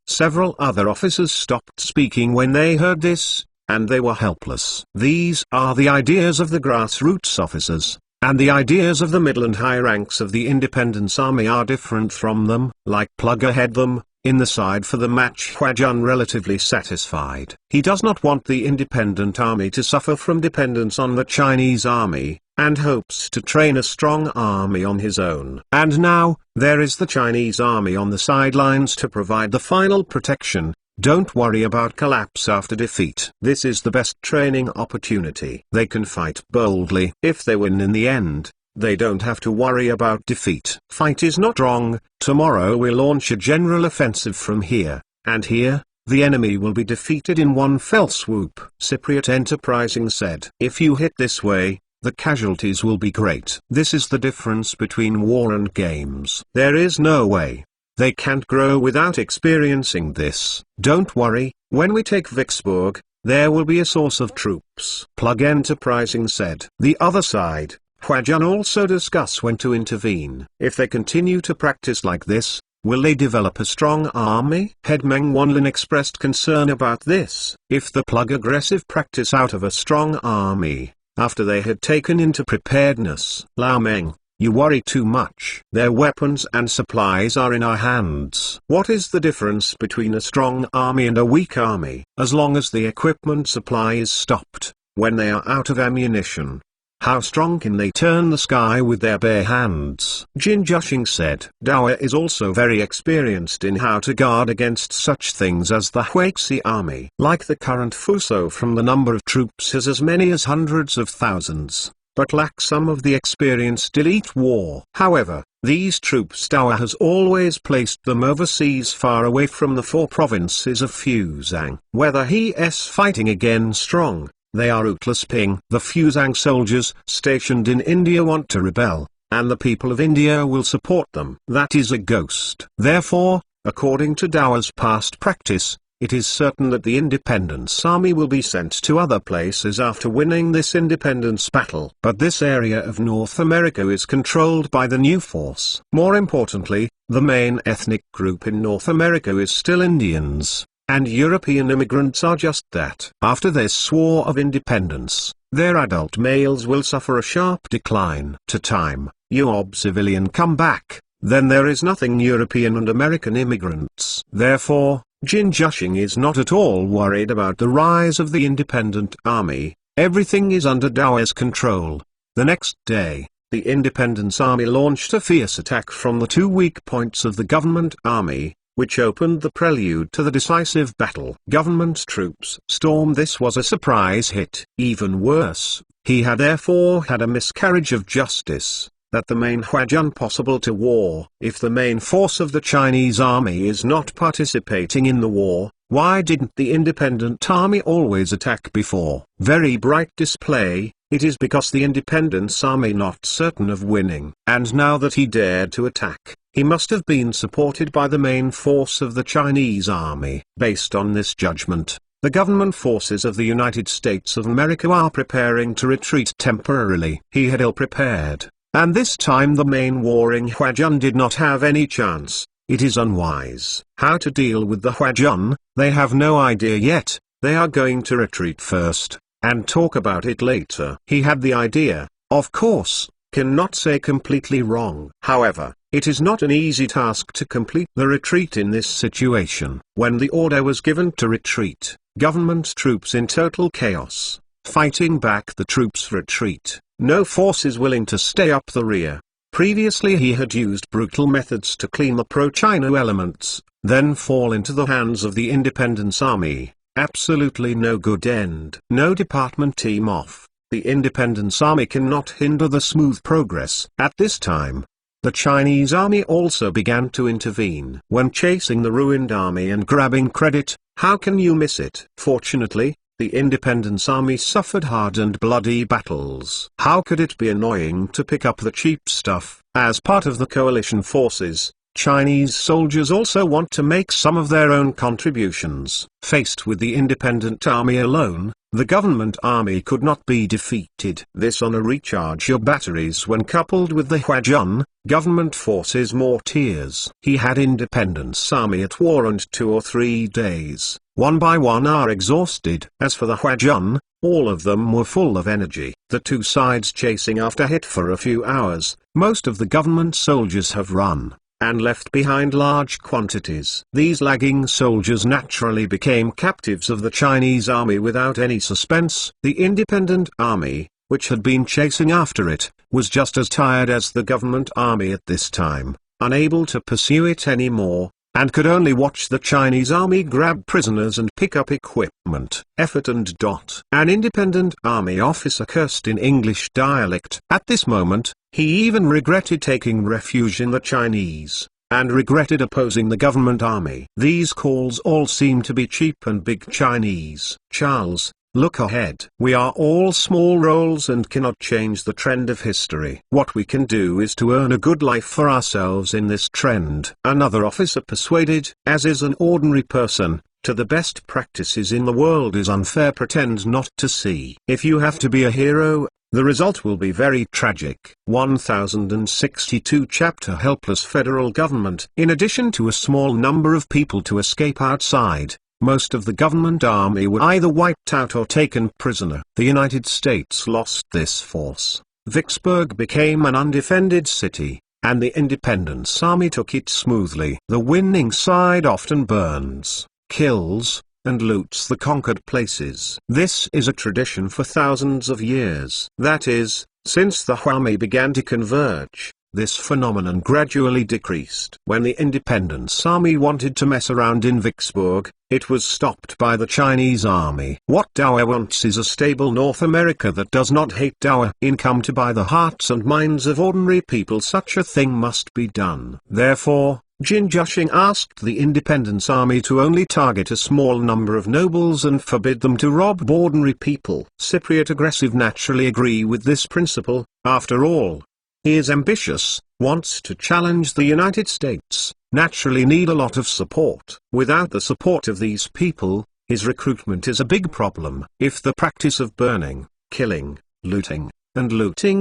Several other officers stopped speaking when they heard this, and they were helpless. These are the ideas of the grassroots officers, and the ideas of the middle and high ranks of the Independence Army are different from them. Like plug ahead them, in the side for the match. Huajun relatively satisfied. He does not want the Independent Army to suffer from dependence on the Chinese army, and hopes to train a strong army on his own. And now, there is the Chinese army on the sidelines to provide the final protection. Don't worry about collapse after defeat. This is the best training opportunity. They can fight boldly. If they win in the end, they don't have to worry about defeat. Fight is not wrong. Tomorrow we'll launch a general offensive from here, and here, the enemy will be defeated in one fell swoop. Cypriot Enterprising said, if you hit this way, the casualties will be great. This is the difference between war and games. There is no way. They can't grow without experiencing this. Don't worry, when we take Vicksburg, there will be a source of troops. Plug Enterprising said. The other side, Huajun also discuss when to intervene. If they continue to practice like this, will they develop a strong army? Head Meng Wanlin expressed concern about this. If the plug aggressive practice out of a strong army, after they had taken into preparedness. Lao Meng, you worry too much. Their weapons and supplies are in our hands. What is the difference between a strong army and a weak army? As long as the equipment supply is stopped, when they are out of ammunition? How strong can they turn the sky with their bare hands? Jin Jushing said. Dawa is also very experienced in how to guard against such things as the Huixi army. Like the current Fuso, from the number of troops is as many as hundreds of thousands, but lack some of the experience to elite war. However, these troops Dawa has always placed them overseas, far away from the four provinces of Fuzhang. Whether he is fighting again strong, they are rootless. Ping. The Fuzhang soldiers stationed in India want to rebel, and the people of India will support them. That is a ghost. Therefore, according to Dawa's past practice, it is certain that the Independence Army will be sent to other places after winning this independence battle. But this area of North America is controlled by the new force. More importantly, the main ethnic group in North America is still Indians, and European immigrants are just that. After this war of independence, their adult males will suffer a sharp decline. To time, Yob civilian come back, then there is nothing European and American immigrants. Therefore, Jin Jushing is not at all worried about the rise of the independent army. Everything is under Dawa's control. The next day, the Independence Army launched a fierce attack from the two weak points of the government army, which opened the prelude to the decisive battle. Government troops stormed. This was a surprise hit. Even worse, he had therefore had a miscarriage of justice, that the main Huajun possible to war. If the main force of the Chinese army is not participating in the war, why didn't the independent army always attack before? Very bright display. It is because the Independence Army not certain of winning. And now that he dared to attack, he must have been supported by the main force of the Chinese army. Based on this judgment, the government forces of the United States of America are preparing to retreat temporarily. He had ill prepared, and this time the main warring Huajun did not have any chance. It is unwise. How to deal with the Huajun? They have no idea yet. They are going to retreat first, and talk about it later. He had the idea, of course, cannot say completely wrong. However, it is not an easy task to complete the retreat in this situation. When the order was given to retreat, government troops in total chaos, fighting back the troops' retreat. No force is willing to stay up the rear. Previously he had used brutal methods to clean the pro-China elements, then fall into the hands of the Independence Army. Absolutely no good end. No department team off. The Independence Army cannot hinder the smooth progress. At this time, the Chinese army also began to intervene. When chasing the ruined army and grabbing credit, how can you miss it? Fortunately, the Independence Army suffered hard and bloody battles. How could it be annoying to pick up the cheap stuff? As part of the coalition forces, Chinese soldiers also want to make some of their own contributions. Faced with the independent army alone, the government army could not be defeated. This on a recharge your batteries when coupled with the Huajun, government forces more tears. He had independence army at war and 2 or 3 days, one by one are exhausted. As for the Huajun, all of them were full of energy. The two sides chasing after hit for a few hours. Most of the government soldiers have run, and left behind large quantities. These lagging soldiers naturally became captives of the Chinese army without any suspense. The independent army, which had been chasing after it, was just as tired as the government army at this time, unable to pursue it anymore, and could only watch the Chinese army grab prisoners and pick up equipment. Effort and dot. An independent army officer cursed in English dialect. At this moment, he even regretted taking refuge in the Chinese, and regretted opposing the government army. These calls all seem to be cheap and big Chinese. Charles, look ahead. We are all small roles and cannot change the trend of history. What we can do is to earn a good life for ourselves in this trend. Another officer persuaded, as is an ordinary person, to the best practices in the world is unfair. Pretend not to see. If you have to be a hero, the result will be very tragic. 1062 Chapter Helpless Federal Government. In addition to a small number of people to escape outside, most of the government army were either wiped out or taken prisoner. The United States lost this force. Vicksburg became an undefended city, and the Independence Army took it smoothly. The winning side often burns, kills, and loots the conquered places. This is a tradition for thousands of years. That is, since the Huami began to converge, this phenomenon gradually decreased. When the Independence Army wanted to mess around in Vicksburg, it was stopped by the Chinese army. What Dowa wants is a stable North America that does not hate Dowa income to buy the hearts and minds of ordinary people. Such a thing must be done. Therefore, Jin Jushing asked the Independence Army to only target a small number of nobles and forbid them to rob ordinary people. Cypriot Aggressive naturally agree with this principle. After all, he is ambitious, wants to challenge the United States, naturally need a lot of support. Without the support of these people, his recruitment is a big problem. If the practice of burning, killing, looting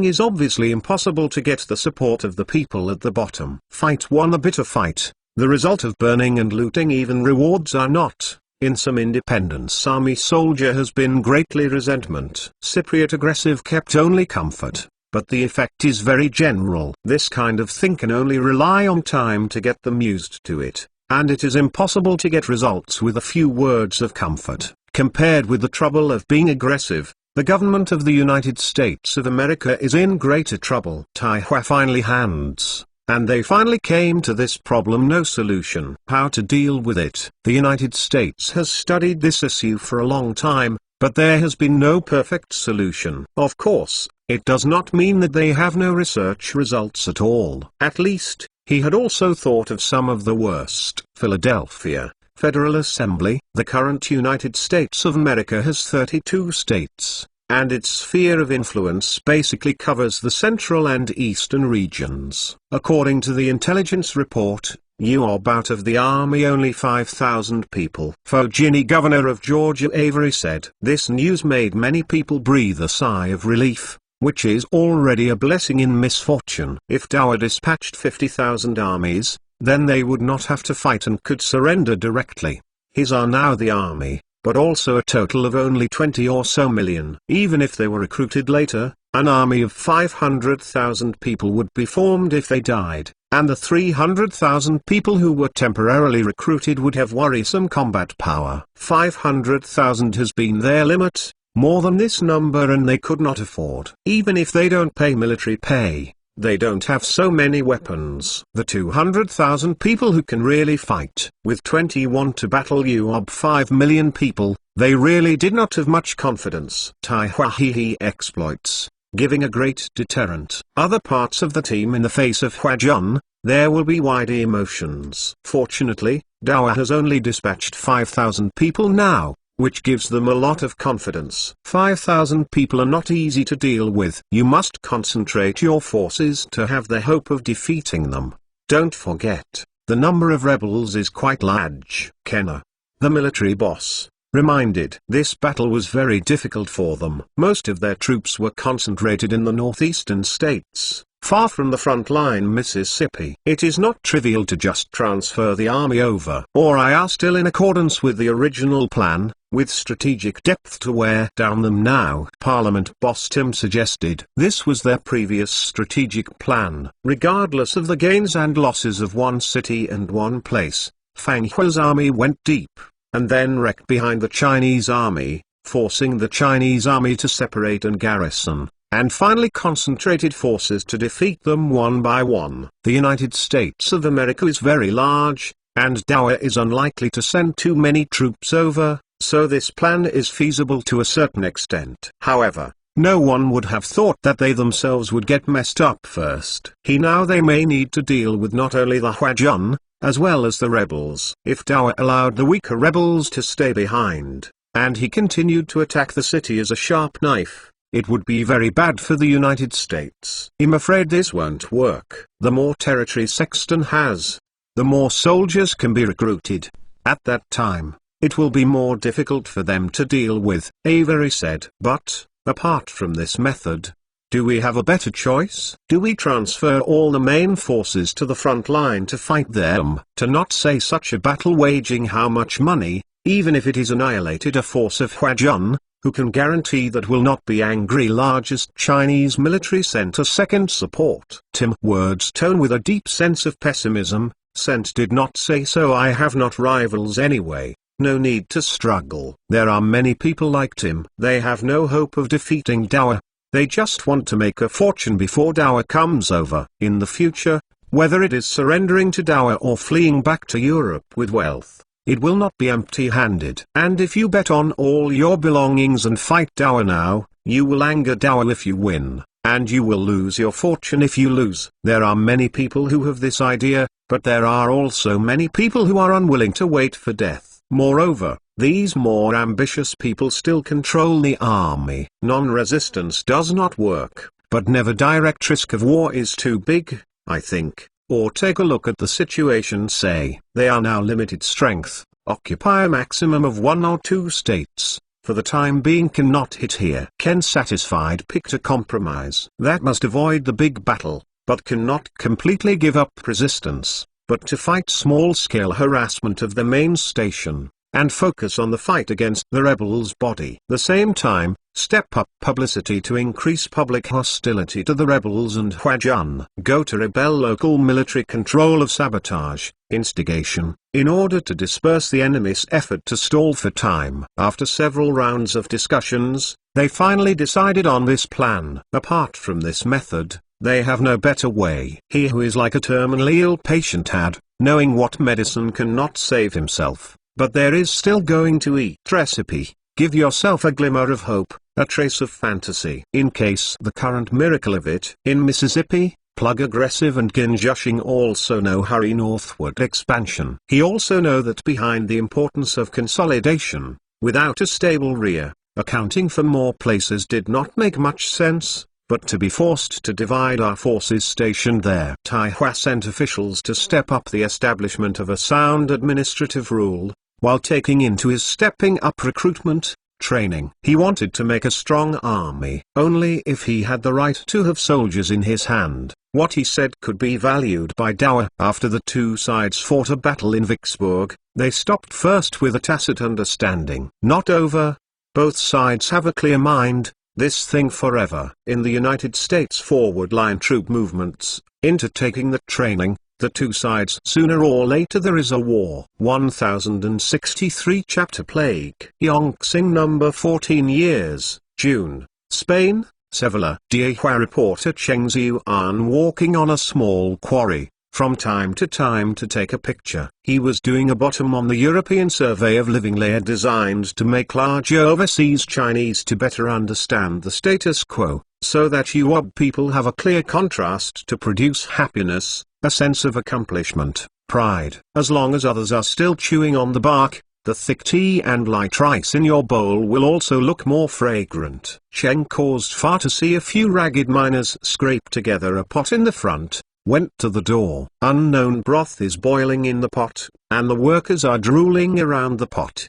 is obviously impossible to get the support of the people at the bottom. Fight won a bitter fight. The result of burning and looting even rewards are not. In some Independence Army soldier has been greatly resentment. Cypriot Aggressive kept only comfort. But the effect is very general. This kind of thing can only rely on time to get them used to it, and it is impossible to get results with a few words of comfort. Compared with the trouble of being aggressive, the government of the United States of America is in greater trouble. Taihua finally hands, and they finally came to this problem: no solution. How to deal with it? The United States has studied this issue for a long time, but there has been no perfect solution. Of course, it does not mean that they have no research results at all. At least, he had also thought of some of the worst. Philadelphia, Federal Assembly. The current United States of America has 32 states, and its sphere of influence basically covers the central and eastern regions. According to the intelligence report, about of the army only 5,000 people. Virginia Governor of Georgia Avery said. This news made many people breathe a sigh of relief, which is already a blessing in misfortune. If Dowa dispatched 50,000 armies, then they would not have to fight and could surrender directly. His are now the army, but also a total of only 20 or so million. Even if they were recruited later, an army of 500,000 people would be formed if they died, and the 300,000 people who were temporarily recruited would have worrisome combat power. 500,000 has been their limit. More than this number and they could not afford. Even if they don't pay military pay, they don't have so many weapons. The 200,000 people who can really fight. With 21 to battle 5 million people, they really did not have much confidence. Taihuahihi exploits, giving a great deterrent. Other parts of the team in the face of Huajun, there will be wide emotions. Fortunately, Dowa has only dispatched 5,000 people now, which gives them a lot of confidence. 5,000 people are not easy to deal with. You must concentrate your forces to have the hope of defeating them. Don't forget, the number of rebels is quite large. Kenna, the military boss, reminded this battle was very difficult for them. Most of their troops were concentrated in the northeastern states, far from the front line Mississippi. It is not trivial to just transfer the army over. Or I are still in accordance with the original plan, with strategic depth to wear down them now. Parliament boss Tim suggested this was their previous strategic plan. Regardless of the gains and losses of one city and one place, Fang Hua's army went deep, and then wrecked behind the Chinese army, forcing the Chinese army to separate and garrison, and finally concentrated forces to defeat them one by one. The United States of America is very large, and Dowa is unlikely to send too many troops over, so this plan is feasible to a certain extent. However, no one would have thought that they themselves would get messed up first. Now they may need to deal with not only the Huajun, as well as the rebels. If Dowa allowed the weaker rebels to stay behind, and he continued to attack the city as a sharp knife, it would be very bad for the United States. I'm afraid this won't work. The more territory Sexton has, the more soldiers can be recruited. At that time, it will be more difficult for them to deal with, Avery said. But, apart from this method, do we have a better choice? Do we transfer all the main forces to the front line to fight them? To not say such a battle waging how much money, even if it is annihilated a force of Huajun, who can guarantee that will not be angry largest Chinese military sent a second support? Tim words tone with a deep sense of pessimism. Sent did not say so. I have not rivals anyway. no need to struggle. There are many people like him. They have no hope of defeating Dower. They just want to make a fortune before Dower comes over. In the future, whether it is surrendering to Dower or fleeing back to Europe with wealth, it will not be empty-handed. And if you bet on all your belongings and fight Dower now, you will anger Dower if you win, and you will lose your fortune if you lose. There are many people who have this idea, but there are also many people who are unwilling to wait for death. Moreover, these more ambitious people still control the army. Non-resistance does not work, but never direct risk of war is too big, I think. Or take a look at the situation. Say, they are now limited strength, occupy a maximum of 1 or 2 states, for the time being cannot hit here. Ken satisfied picked a compromise that must avoid the big battle, but cannot completely give up resistance, but to fight small-scale harassment of the main station, and focus on the fight against the rebels' body. The same time, step up publicity to increase public hostility to the rebels and Huajun. Go to rebel local military control of sabotage, instigation, in order to disperse the enemy's effort to stall for time. After several rounds of discussions, they finally decided on this plan. Apart from this method, they have no better way. He who is like a terminally ill patient had, knowing what medicine cannot save himself, but there is still going to eat recipe. Give yourself a glimmer of hope, a trace of fantasy. In case the current miracle of it. In Mississippi, plug aggressive and Ginjushing also no hurry northward expansion. He also know that behind the importance of consolidation, without a stable rear, accounting for more places did not make much sense. But to be forced to divide our forces stationed there. Taihua sent officials to step up the establishment of a sound administrative rule, while taking into his stepping up recruitment, training. He wanted to make a strong army. Only if he had the right to have soldiers in his hand, what he said could be valued by Dower. After the two sides fought a battle in Vicksburg, they stopped first with a tacit understanding. Not over. Both sides have a clear mind. This thing forever. In the United States forward line troop movements, into taking the training, the two sides sooner or later there is a war. 1063 Chapter Plague. Yongxing number 14 years, June, Spain, Sevilla. Diehua reporter Cheng Ziyuan walking on a small quarry, from time to time to take a picture. He was doing a bottom on the European survey of living layer designed to make large overseas Chinese to better understand the status quo, so that UOB people have a clear contrast to produce happiness, a sense of accomplishment, pride. As long as others are still chewing on the bark, the thick tea and light rice in your bowl will also look more fragrant. Cheng caused Fa to see a few ragged miners scrape together a pot in the front, went to the door. Unknown broth is boiling in the pot, and the workers are drooling around the pot.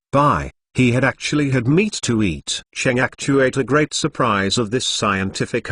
He had actually had meat to eat. Cheng actuate a great surprise of this scientific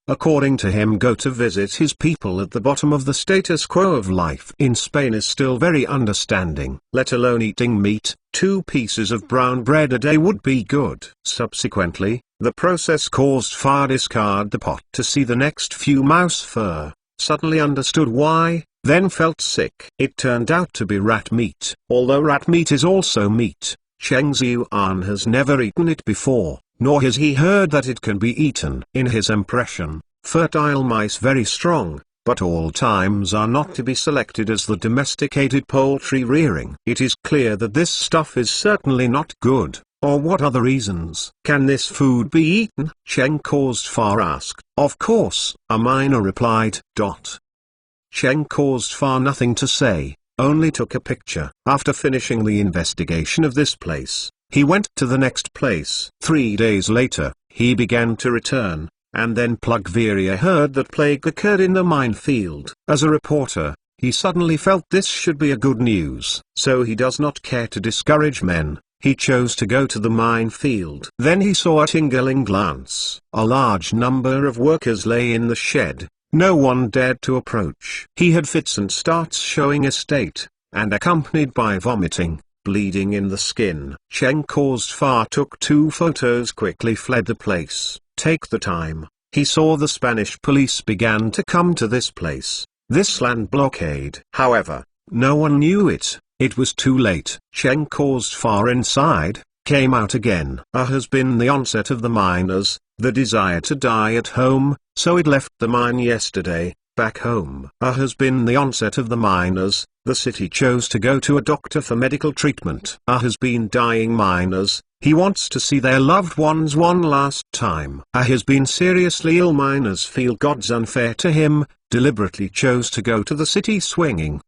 according to him go to visit his people at the bottom of the status quo of life in Spain is still very understanding. Let alone eating meat, 2 pieces of brown bread a day would be good. Subsequently, the process caused Fa discard the pot to see the next few mouse fur. Suddenly understood why, then felt sick. It turned out to be rat meat. Although rat meat is also meat, Cheng Ziyuan has never eaten it before, nor has he heard that it can be eaten. In his impression, fertile mice very strong, but all times are not to be selected as the domesticated poultry rearing. It is clear that this stuff is certainly not good. Or what other reasons? Can this food be eaten? Cheng caused Fa asked. Of course, a miner replied. Cheng caused Fa nothing to say, only took a picture. After finishing the investigation of this place, he went to the next place. 3 days later, he began to return, and then Plugveria heard that plague occurred in the minefield. As a reporter, he suddenly felt this should be a good news. So he does not care to discourage men. He chose to go to the minefield. Then he saw at tingling glance, a large number of workers lay in the shed. No one dared to approach. He had fits and starts showing a state, and accompanied by vomiting, bleeding in the skin. Cheng caused Fa took 2 photos quickly fled the place. Take the time. He saw the Spanish police began to come to this place, this land blockade. However, no one knew it, It was too late. Cheng caused far inside, came out again. Has been the onset of the miners, the desire to die at home, so it left the mine yesterday, back home. Has been the onset of the miners, the city chose to go to a doctor for medical treatment. Has been dying miners, he wants to see their loved ones one last time. Has been seriously ill miners feel God's unfair to him, deliberately chose to go to the city swinging.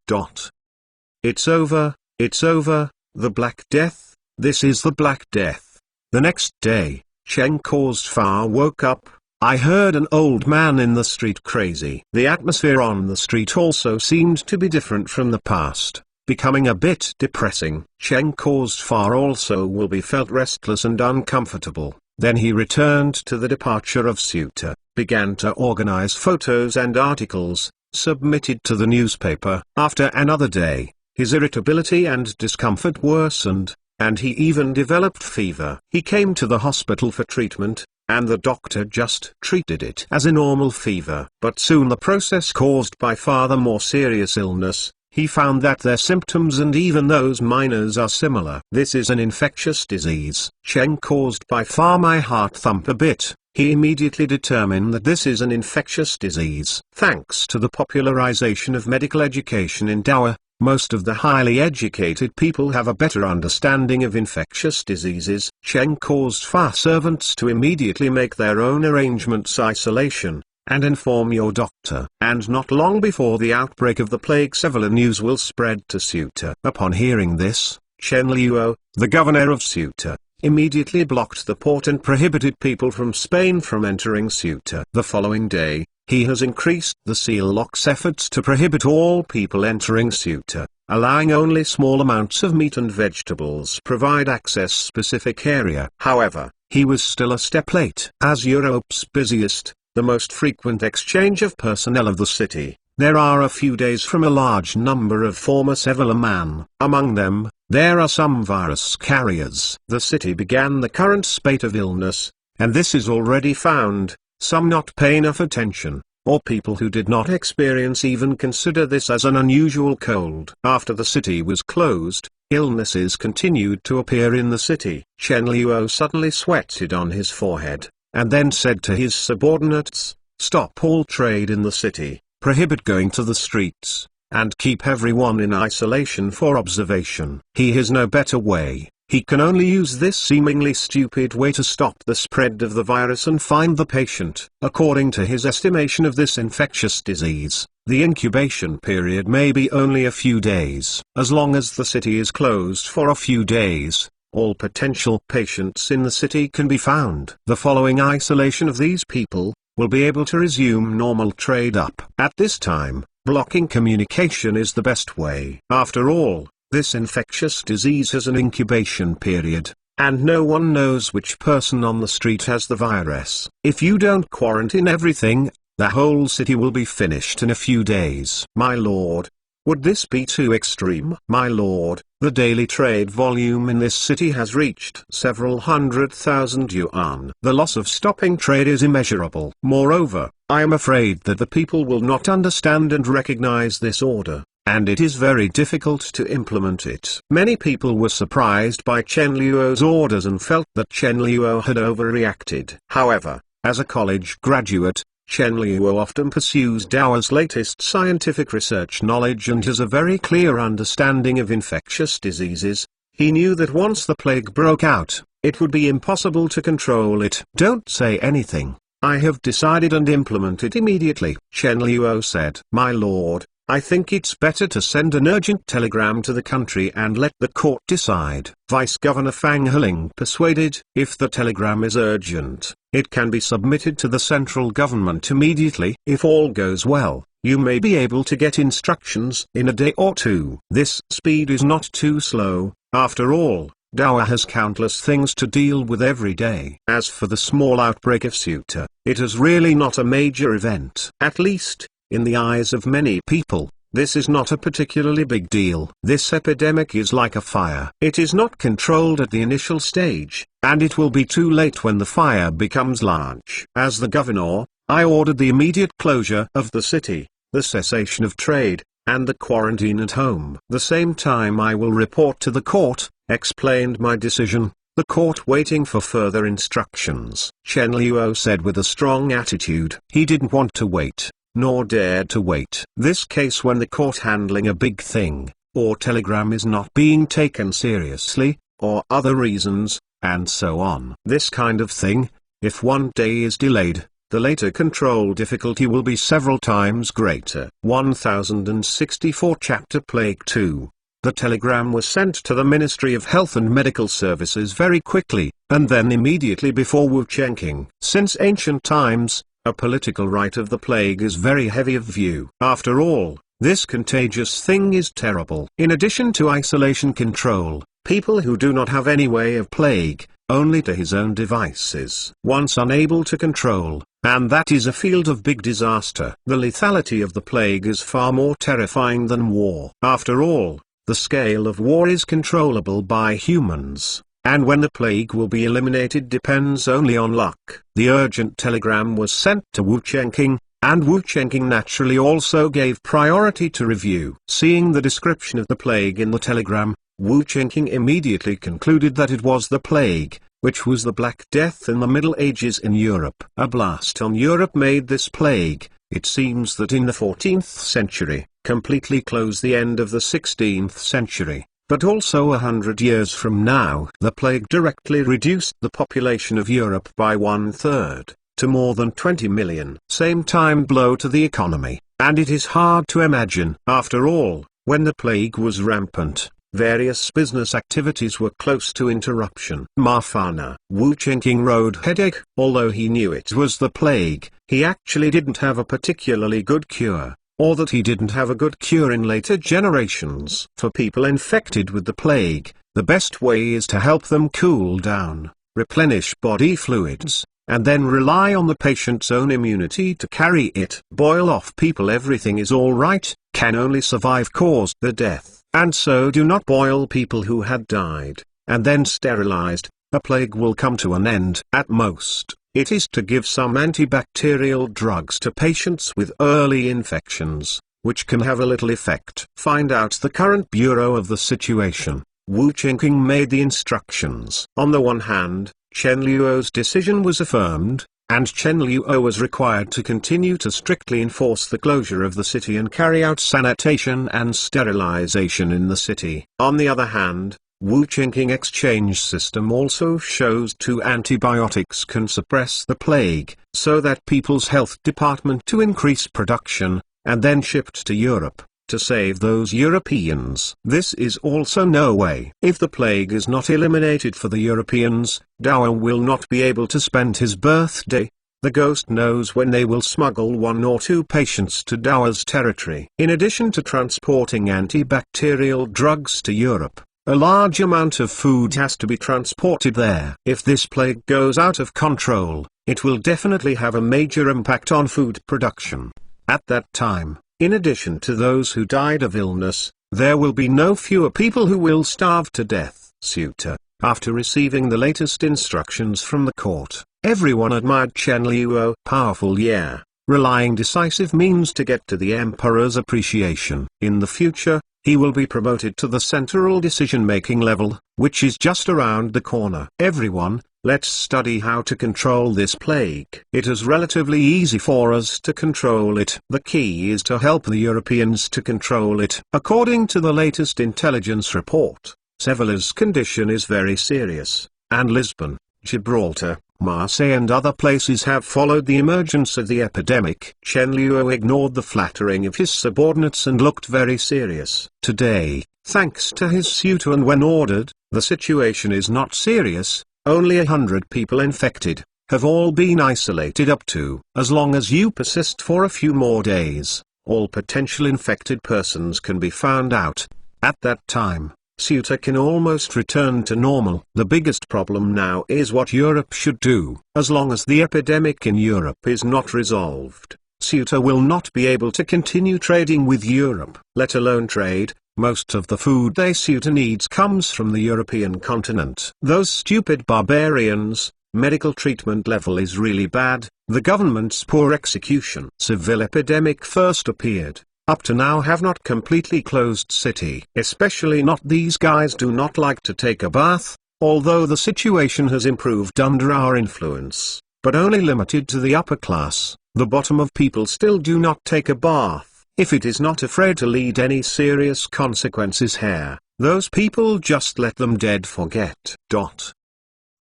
It's over, the Black Death, this is the Black Death. The next day, Cheng caused Fa woke up. I heard an old man in the street crazy. The atmosphere on the street also seemed to be different from the past, becoming a bit depressing. Cheng caused Fa also will be felt restless and uncomfortable. Then he returned to the departure of Suta, began to organize photos and articles, submitted to the newspaper. After another day, his irritability and discomfort worsened, and he even developed fever. He came to the hospital for treatment, and the doctor just treated it as a normal fever. But soon the process caused by far the more serious illness. He found that their symptoms and even those minors are similar. This is an infectious disease. Cheng caused by far my heart thump a bit. He immediately determined that this is an infectious disease. Thanks to the popularization of medical education in Dowa, most of the highly educated people have a better understanding of infectious diseases. Cheng caused Fa servants to immediately make their own arrangements isolation, and inform your doctor. And not long before the outbreak of the plague several news will spread to Suta. Upon hearing this, Chen Luo, the governor of Suta, immediately blocked the port and prohibited people from Spain from entering Suta. The following day, he has increased the seal lock's efforts to prohibit all people entering Suta, allowing only small amounts of meat and vegetables provide access specific area. However, he was still a step late. As Europe's busiest, the most frequent exchange of personnel of the city, there are a few days from a large number of former Severland. Among them, there are some virus carriers. The city began the current spate of illness, and this is already found. Some not pay enough attention, or people who did not experience even consider this as an unusual cold. After the city was closed, illnesses continued to appear in the city. Chen Luo suddenly sweated on his forehead, and then said to his subordinates, "Stop all trade in the city, prohibit going to the streets, and keep everyone in isolation for observation." He has no better way. He can only use this seemingly stupid way to stop the spread of the virus and find the patient. According to his estimation of this infectious disease, the incubation period may be only a few days. As long as the city is closed for a few days, all potential patients in the city can be found. The following isolation of these people will be able to resume normal trade up. At this time, blocking communication is the best way. After all, this infectious disease has an incubation period, and no one knows which person on the street has the virus. If you don't quarantine everything, the whole city will be finished in a few days. My lord, would this be too extreme? My lord, the daily trade volume in this city has reached several 100,000 yuan. The loss of stopping trade is immeasurable. Moreover, I am afraid that the people will not understand and recognize this order, and it is very difficult to implement it. Many people were surprised by Chen Luo's orders and felt that Chen Luo had overreacted. However, as a college graduate, Chen Luo often pursues Dao's latest scientific research knowledge and has a very clear understanding of infectious diseases. He knew that once the plague broke out, it would be impossible to control it. Don't say anything. I have decided and implement it immediately. Chen Luo said, "My lord, I think it's better to send an urgent telegram to the country and let the court decide." Vice Governor Fang Heling persuaded, if the telegram is urgent, it can be submitted to the central government immediately. If all goes well, you may be able to get instructions in a day or two. This speed is not too slow. After all, Dawa has countless things to deal with every day. As for the small outbreak of Suta, it is really not a major event. At least, in the eyes of many people, this is not a particularly big deal. This epidemic is like a fire. It is not controlled at the initial stage, and it will be too late when the fire becomes large. As the governor, I ordered the immediate closure of the city, the cessation of trade, and the quarantine at home. The same time I will report to the court, explained my decision, the court waiting for further instructions. Chen Luo said with a strong attitude. He didn't want to wait, nor dared to wait. This case when the court handling a big thing, or telegram is not being taken seriously, or other reasons, and so on. This kind of thing, if one day is delayed, the later control difficulty will be several times greater. 1064 Chapter Plague 2. The telegram was sent to the Ministry of Health and Medical Services very quickly, and then immediately before Wu Chengqing. Since ancient times, a political right of the plague is very heavy of view. After all, this contagious thing is terrible. In addition to isolation control, people who do not have any way of plague, only to his own devices. Once unable to control, and that is a field of big disaster. The lethality of the plague is far more terrifying than war. After all, the scale of war is controllable by humans, and when the plague will be eliminated depends only on luck. The urgent telegram was sent to Wu Chengqing, and Wu Chengqing naturally also gave priority to review. Seeing the description of the plague in the telegram, Wu Chengqing immediately concluded that it was the plague, which was the Black Death in the Middle Ages in Europe. A blast on Europe made this plague, it seems that in the 14th century, completely close the end of the 16th century, but also 100 years from now. The plague directly reduced the population of Europe by 1/3, to more than 20 million. Same time blow to the economy, and it is hard to imagine. After all, when the plague was rampant, various business activities were close to interruption. Mafana. Wu Chengqing rode headache. Although he knew it was the plague, he actually didn't have a particularly good cure, or that he didn't have a good cure in later generations. For people infected with the plague, the best way is to help them cool down, replenish body fluids, and then rely on the patient's own immunity to carry it. Boil off people everything is alright, can only survive cause the death. And so do not boil people who had died, and then sterilized. A plague will come to an end. At most, it is to give some antibacterial drugs to patients with early infections, which can have a little effect. Find out the current bureau of the situation. Wu Chengqing made the instructions. On the one hand, Chen Luo's decision was affirmed, and Chen Luo was required to continue to strictly enforce the closure of the city and carry out sanitation and sterilization in the city. On the other hand, Wu Chengqing exchange system also shows 2 antibiotics can suppress the plague, so that people's health department to increase production, and then shipped to Europe, to save those Europeans. This is also no way. If the plague is not eliminated for the Europeans, Dao will not be able to spend his birthday. The ghost knows when they will smuggle 1 or 2 patients to Dao's territory. In addition to transporting antibacterial drugs to Europe, a large amount of food has to be transported there. If this plague goes out of control, it will definitely have a major impact on food production. At that time, in addition to those who died of illness, there will be no fewer people who will starve to death. Suitor. After receiving the latest instructions from the court, everyone admired Chen Luo. Powerful, yeah, relying decisive means to get to the emperor's appreciation. In the future, he will be promoted to the central decision-making level, which is just around the corner. Everyone, let's study how to control this plague. It is relatively easy for us to control it. The key is to help the Europeans to control it. According to the latest intelligence report, Sevilla's condition is very serious, and Lisbon, Gibraltar, Marseille and other places have followed the emergence of the epidemic. Chen Luo ignored the flattering of his subordinates and looked very serious. Today, thanks to his suitor and when ordered, the situation is not serious. Only 100 people infected, have all been isolated up to. As long as you persist for a few more days, all potential infected persons can be found out. At that time, Ceuta can almost return to normal. The biggest problem now is what Europe should do. As long as the epidemic in Europe is not resolved, Ceuta will not be able to continue trading with Europe. Let alone trade. Most of the food Ceuta needs comes from the European continent. Those stupid barbarians, medical treatment level is really bad, the government's poor execution. Civil epidemic first appeared, up to now have not completely closed city. Especially not these guys do not like to take a bath, although the situation has improved under our influence, but only limited to the upper class. The bottom of people still do not take a bath, if it is not afraid to lead any serious consequences here. Those people just let them dead forget.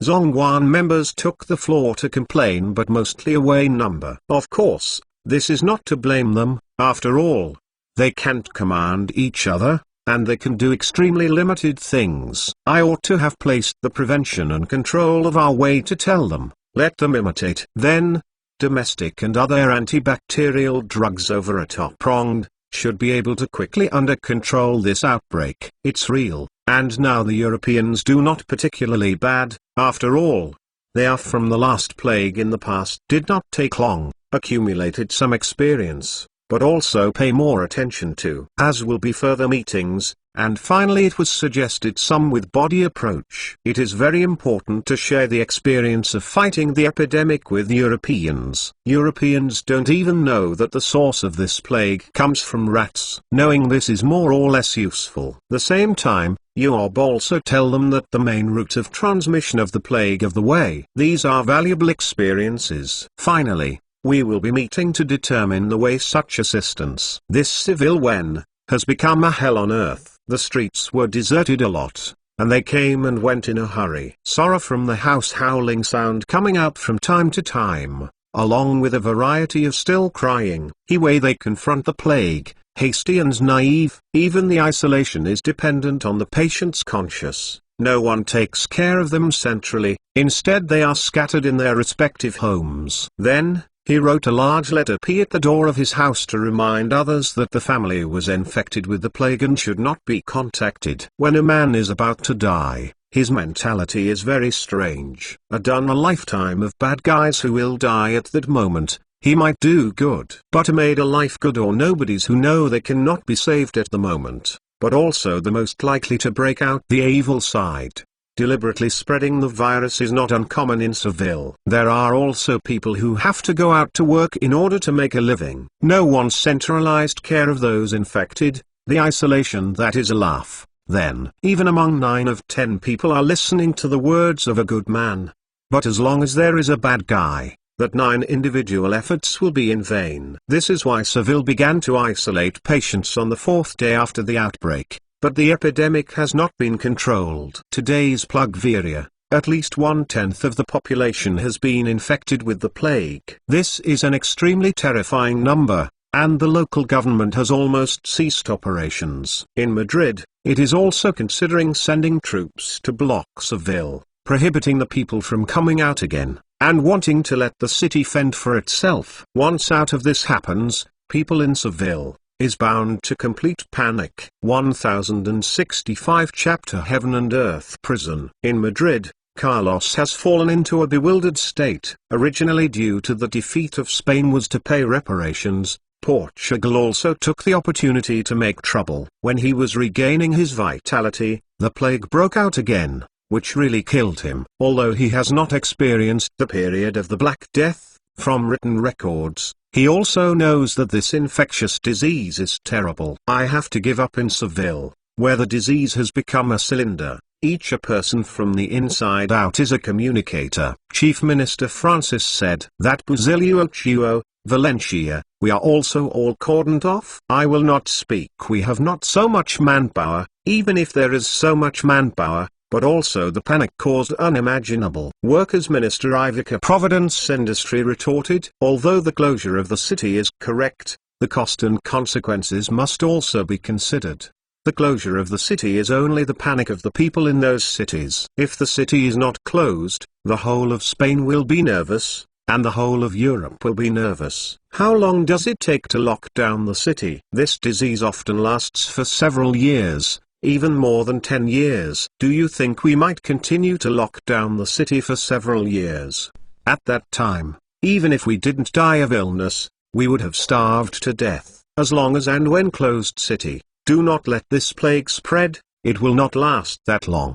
Zhongguan members took the floor to complain, but mostly away number. Of course, this is not to blame them, after all. They can't command each other, and they can do extremely limited things. I ought to have placed the prevention and control of our way to tell them, let them imitate. Then, domestic and other antibacterial drugs over a top-pronged, should be able to quickly under control this outbreak. It's real, and now the Europeans do not particularly bad, after all. They are from the last plague in the past. Did not take long, accumulated some experience, but also pay more attention to. As will be further meetings, and finally it was suggested some with body approach. It is very important to share the experience of fighting the epidemic with Europeans. Europeans don't even know that the source of this plague comes from rats. Knowing this is more or less useful. The same time, you also tell them that the main route of transmission of the plague of the way. These are valuable experiences. Finally, we will be meeting to determine the way such assistance. This civil wen has become a hell on earth. The streets were deserted a lot, and they came and went in a hurry. Sorrow from the house, howling sound coming out from time to time, along with a variety of still crying. Way they confront the plague, hasty and naive. Even the isolation is dependent on the patient's conscience. No one takes care of them centrally, instead they are scattered in their respective homes. Then, he wrote a large letter at the door of his house to remind others that the family was infected with the plague and should not be contacted. When a man is about to die, his mentality is very strange. A lifetime of bad guys who will die at that moment. He might do good, but made a life good or nobodies who know they cannot be saved at the moment, but also the most likely to break out the evil side. Deliberately spreading the virus is not uncommon in Seville. There are also people who have to go out to work in order to make a living. No one centralized care of those infected, the isolation that is a laugh. Then, even among 9 of 10 people are listening to the words of a good man. But as long as there is a bad guy, that 9 individual efforts will be in vain. This is why Seville began to isolate patients on the 4th day after the outbreak. But the epidemic has not been controlled. Today's Plugveria, at least 1/10 of the population has been infected with the plague. This is an extremely terrifying number, and the local government has almost ceased operations. In Madrid, it is also considering sending troops to block Seville, prohibiting the people from coming out again, and wanting to let the city fend for itself. Once out of this happens, people in Seville is bound to complete panic. 1065 Chapter Heaven and Earth Prison. In Madrid, Carlos has fallen into a bewildered state. Originally due to the defeat of Spain was to pay reparations. Portugal also took the opportunity to make trouble. When he was regaining his vitality, the plague broke out again, which really killed him. Although he has not experienced the period of the Black Death, from written records, he also knows that this infectious disease is terrible. I have to give up in Seville, where the disease has become a cylinder. Each a person from the inside out is a communicator. Chief Minister Francis said that Buzilio, Valencia, we are also all cordoned off. I will not speak. We have not so much manpower, even if there is so much manpower, but also the panic caused unimaginable. Workers Minister Ivica Providence Industry retorted, although the closure of the city is correct, the cost and consequences must also be considered. The closure of the city is only the panic of the people in those cities. If the city is not closed, the whole of Spain will be nervous, and the whole of Europe will be nervous. How long does it take to lock down the city? This disease often lasts for several years, even more than 10 years. Do you think we might continue to lock down the city for several years? At that time, even if we didn't die of illness, we would have starved to death. As long as and when closed city, do not let this plague spread, it will not last that long.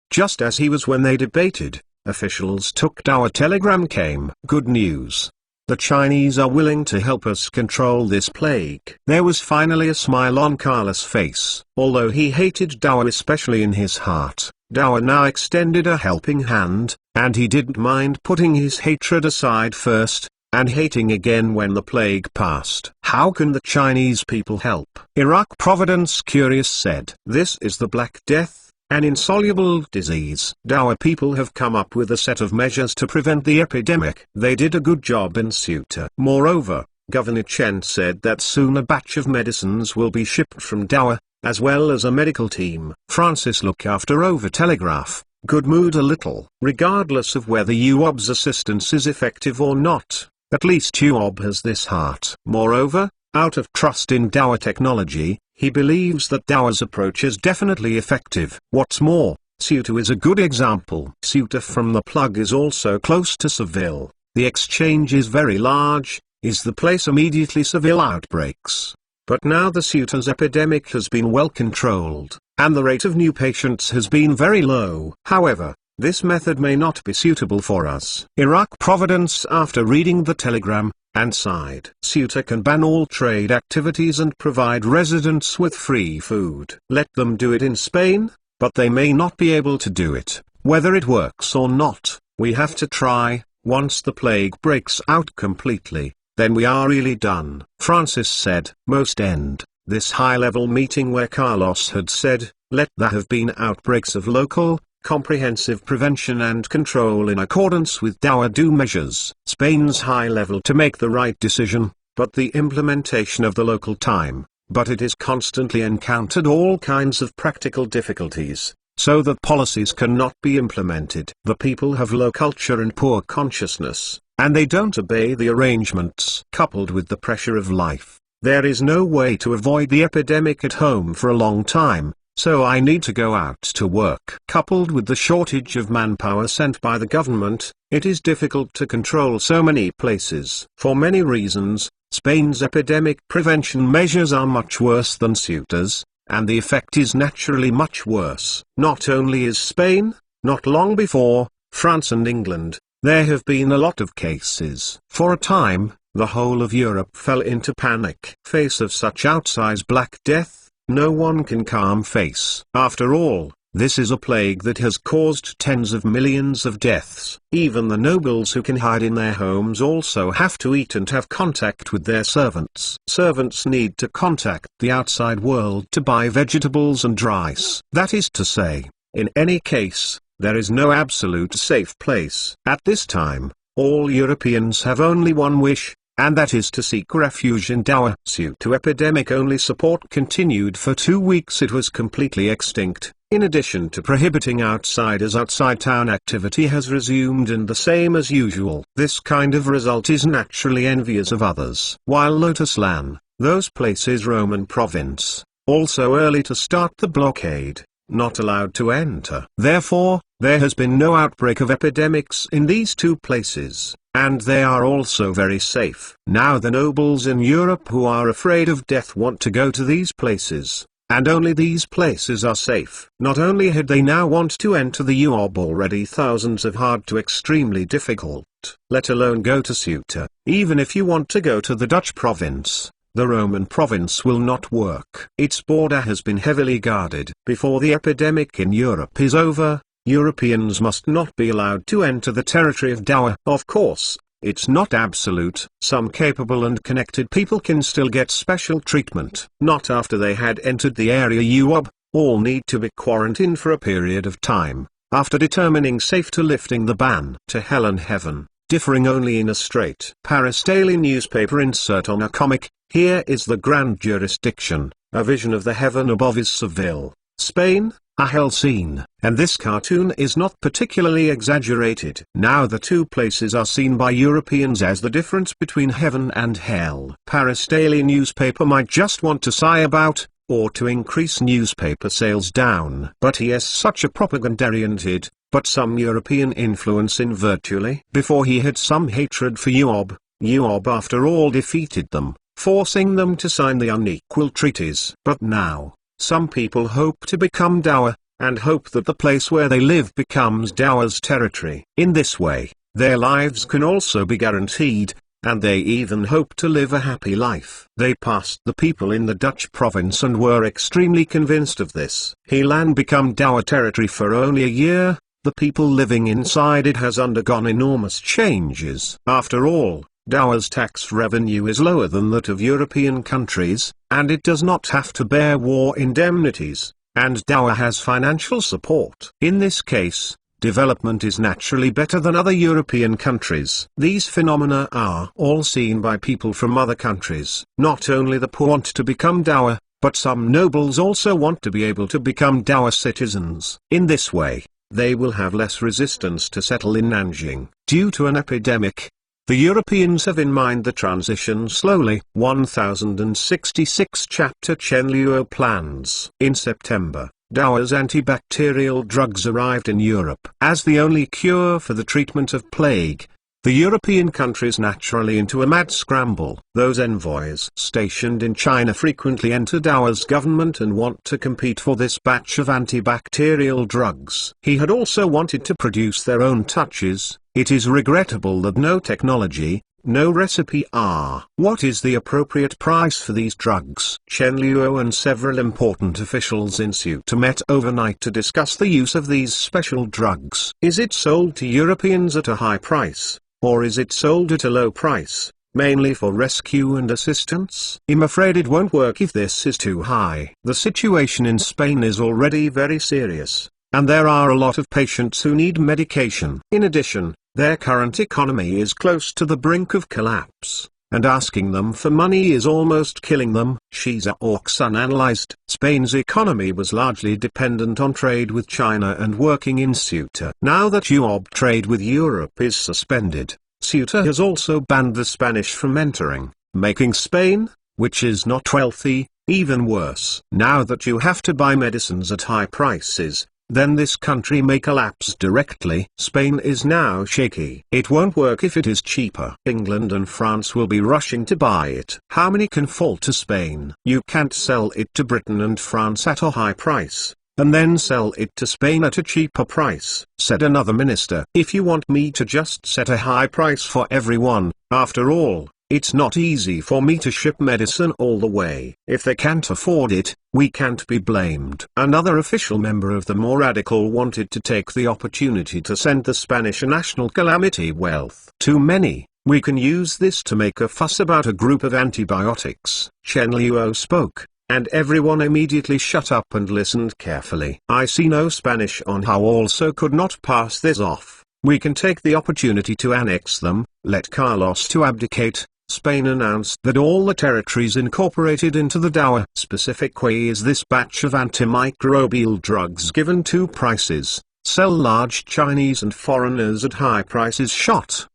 Just as he was when they debated, officials took our telegram came. Good news. The Chinese are willing to help us control this plague. There was finally a smile on Carlos' face. Although he hated Dawa especially in his heart, Dawa now extended a helping hand, and he didn't mind putting his hatred aside first, and hating again when the plague passed. How can the Chinese people help? Iraq Providence Curious said. This is the Black Death, an insoluble disease. Dawa people have come up with a set of measures to prevent the epidemic. They did a good job in Ceuta. Moreover, Governor Chen said that soon a batch of medicines will be shipped from Dawa, as well as a medical team. Francis look after over telegraph. Good mood a little. Regardless of whether UOB's assistance is effective or not, at least UOB has this heart. Moreover, out of trust in Dawa technology, he believes that Dawa's approach is definitely effective. What's more, Ceuta is a good example. Ceuta from the plug is also close to Seville. The exchange is very large, is the place immediately Seville outbreaks. But now the Ceuta's epidemic has been well controlled, and the rate of new patients has been very low. However, this method may not be suitable for us. Iraq Providence after reading the telegram, and sighed. Ceuta can ban all trade activities and provide residents with free food. Let them do it in Spain, but they may not be able to do it. Whether it works or not, we have to try. Once the plague breaks out completely, then we are really done. Francis said. Most end. This high-level meeting where Carlos had said, let there have been outbreaks of local, comprehensive prevention and control in accordance with Dawa do measures. Spain's high level to make the right decision, but the implementation of the local time, but it is constantly encountered all kinds of practical difficulties, so that policies cannot be implemented. The people have low culture and poor consciousness, and they don't obey the arrangements. Coupled with the pressure of life, there is no way to avoid the epidemic at home for a long time. So I need to go out to work. Coupled with the shortage of manpower sent by the government, it is difficult to control so many places. For many reasons, Spain's epidemic prevention measures are much worse than Ceuta's, and the effect is naturally much worse. Not only is Spain, not long before, France and England, there have been a lot of cases. For a time, the whole of Europe fell into panic. Face of such outsized Black Death, no one can calm face. After all, this is a plague that has caused tens of millions of deaths. Even the nobles who can hide in their homes also have to eat and have contact with their servants. Servants need to contact the outside world to buy vegetables and rice. That is to say, in any case, there is no absolute safe place. At this time, all Europeans have only one wish, and that is to seek refuge in Dawa. Ceuta epidemic only support continued for 2 weeks. It was completely extinct. In addition to prohibiting outsiders, outside town activity has resumed and the same as usual. This kind of result is naturally envious of others. While Lotus Lan, those places Roman province, also early to start the blockade, not allowed to enter. Therefore, there has been no outbreak of epidemics in these two places, and they are also very safe. Now the nobles in Europe who are afraid of death want to go to these places, and only these places are safe. Not only had they now want to enter the UOB already thousands of hard to extremely difficult, let alone go to Ceuta. Even if you want to go to the Dutch province, the Roman province will not work. Its border has been heavily guarded. Before the epidemic in Europe is over, Europeans must not be allowed to enter the territory of Dawa. Of course, it's not absolute. Some capable and connected people can still get special treatment. Not after they had entered the area UOB, all need to be quarantined for a period of time, after determining safe to lifting the ban. To hell and heaven, differing only in a straight. Paris Daily newspaper insert on a comic. Here is the grand jurisdiction, a vision of the heaven above is Seville, Spain, a hell scene. And this cartoon is not particularly exaggerated. Now the two places are seen by Europeans as the difference between heaven and hell. Paris Daily newspaper might just want to sigh about, or to increase newspaper sales down. But he has such a propaganda-oriented, but some European influence in virtually. Before he had some hatred for UOB, UOB after all defeated them, forcing them to sign the unequal treaties. But now, some people hope to become Dawa, and hope that the place where they live becomes Dawa's territory. In this way, their lives can also be guaranteed, and they even hoped to live a happy life. They passed the people in the Dutch province and were extremely convinced of this. Heelan become Dowa territory for only a year. The people living inside it has undergone enormous changes. After all, Dowa's tax revenue is lower than that of European countries, and it does not have to bear war indemnities, and Dowa has financial support. In this case, development is naturally better than other European countries. These phenomena are all seen by people from other countries. Not only the poor want to become Dowa, but some nobles also want to be able to become Dowa citizens. In this way, they will have less resistance to settle in Nanjing. Due to an epidemic, the Europeans have in mind the transition slowly. 1066 Chapter Chenluo plans. In September, Dowa's antibacterial drugs arrived in Europe. As the only cure for the treatment of plague, the European countries naturally into a mad scramble. Those envoys stationed in China frequently enter Dowa's government and want to compete for this batch of antibacterial drugs. He had also wanted to produce their own touches. It is regrettable that no technology, no recipe What is the appropriate price for these drugs? Chen Luo and several important officials in Ceuta met overnight to discuss the use of these special drugs. Is it sold to Europeans at a high price, or is it sold at a low price, mainly for rescue and assistance? I'm afraid it won't work if this is too high. The situation in Spain is already very serious, and there are a lot of patients who need medication. In addition, their current economy is close to the brink of collapse, and asking them for money is almost killing them. Shiza Orksun analyzed, Spain's economy was largely dependent on trade with China and working in Ceuta. Now that UOB trade with Europe is suspended, Ceuta has also banned the Spanish from entering, making Spain, which is not wealthy, even worse. Now that you have to buy medicines at high prices, then this country may collapse directly. Spain is now shaky. It won't work if it is cheaper. England and France will be rushing to buy it. How many can fall to Spain? You can't sell it to Britain and France at a high price, and then sell it to Spain at a cheaper price, said another minister. If you want me to just set a high price for everyone, after all, it's not easy for me to ship medicine all the way. If they can't afford it, we can't be blamed. Another official member of the more radical wanted to take the opportunity to send the Spanish a national calamity wealth. Too many. We can use this to make a fuss about a group of antibiotics. Chen Luo spoke, and everyone immediately shut up and listened carefully. I see no Spanish on how also could not pass this off. We can take the opportunity to annex them, let Carlos to abdicate. Spain announced that all the territories incorporated into the Dowa specific way is this batch of antimicrobial drugs given two prices, sell large Chinese and foreigners at high prices.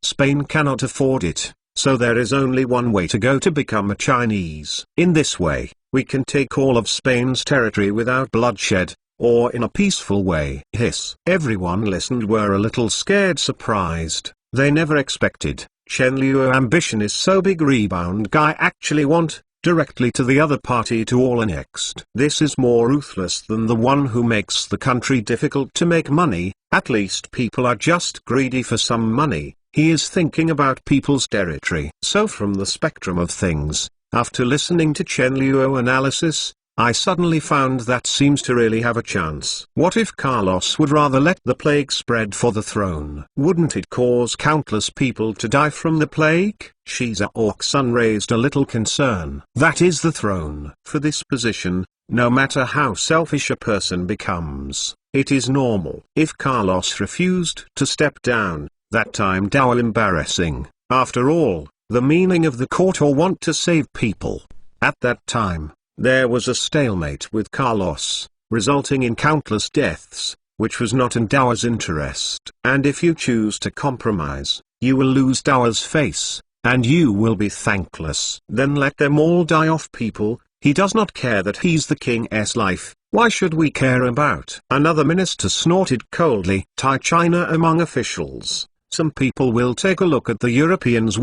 Spain cannot afford it, so there is only one way to go to become a Chinese. In this way, we can take all of Spain's territory without bloodshed, or in a peaceful way. Hiss. Everyone listened were a little scared, surprised. They never expected Chen Luo ambition is so big. Rebound guy actually want, directly to the other party to all annexed. This is more ruthless than the one who makes the country difficult to make money. At least people are just greedy for some money. He is thinking about people's territory. So from the spectrum of things, after listening to Chen Luo analysis, I suddenly found that seems to really have a chance. What if Carlos would rather let the plague spread for the throne? Wouldn't it cause countless people to die from the plague? Shiza Orksun raised a little concern. That is the throne. For this position, no matter how selfish a person becomes, it is normal. If Carlos refused to step down, that time Dow embarrassing. After all, the meaning of the court or want to save people. At that time, there was a stalemate with Carlos, resulting in countless deaths, which was not in Dowa's interest. And if you choose to compromise, you will lose Dowa's face, and you will be thankless. Then let them all die off, people. He does not care that he's the king's life. Why should we care about? Another minister snorted coldly. Tie China among officials. Some people will take a look at the Europeans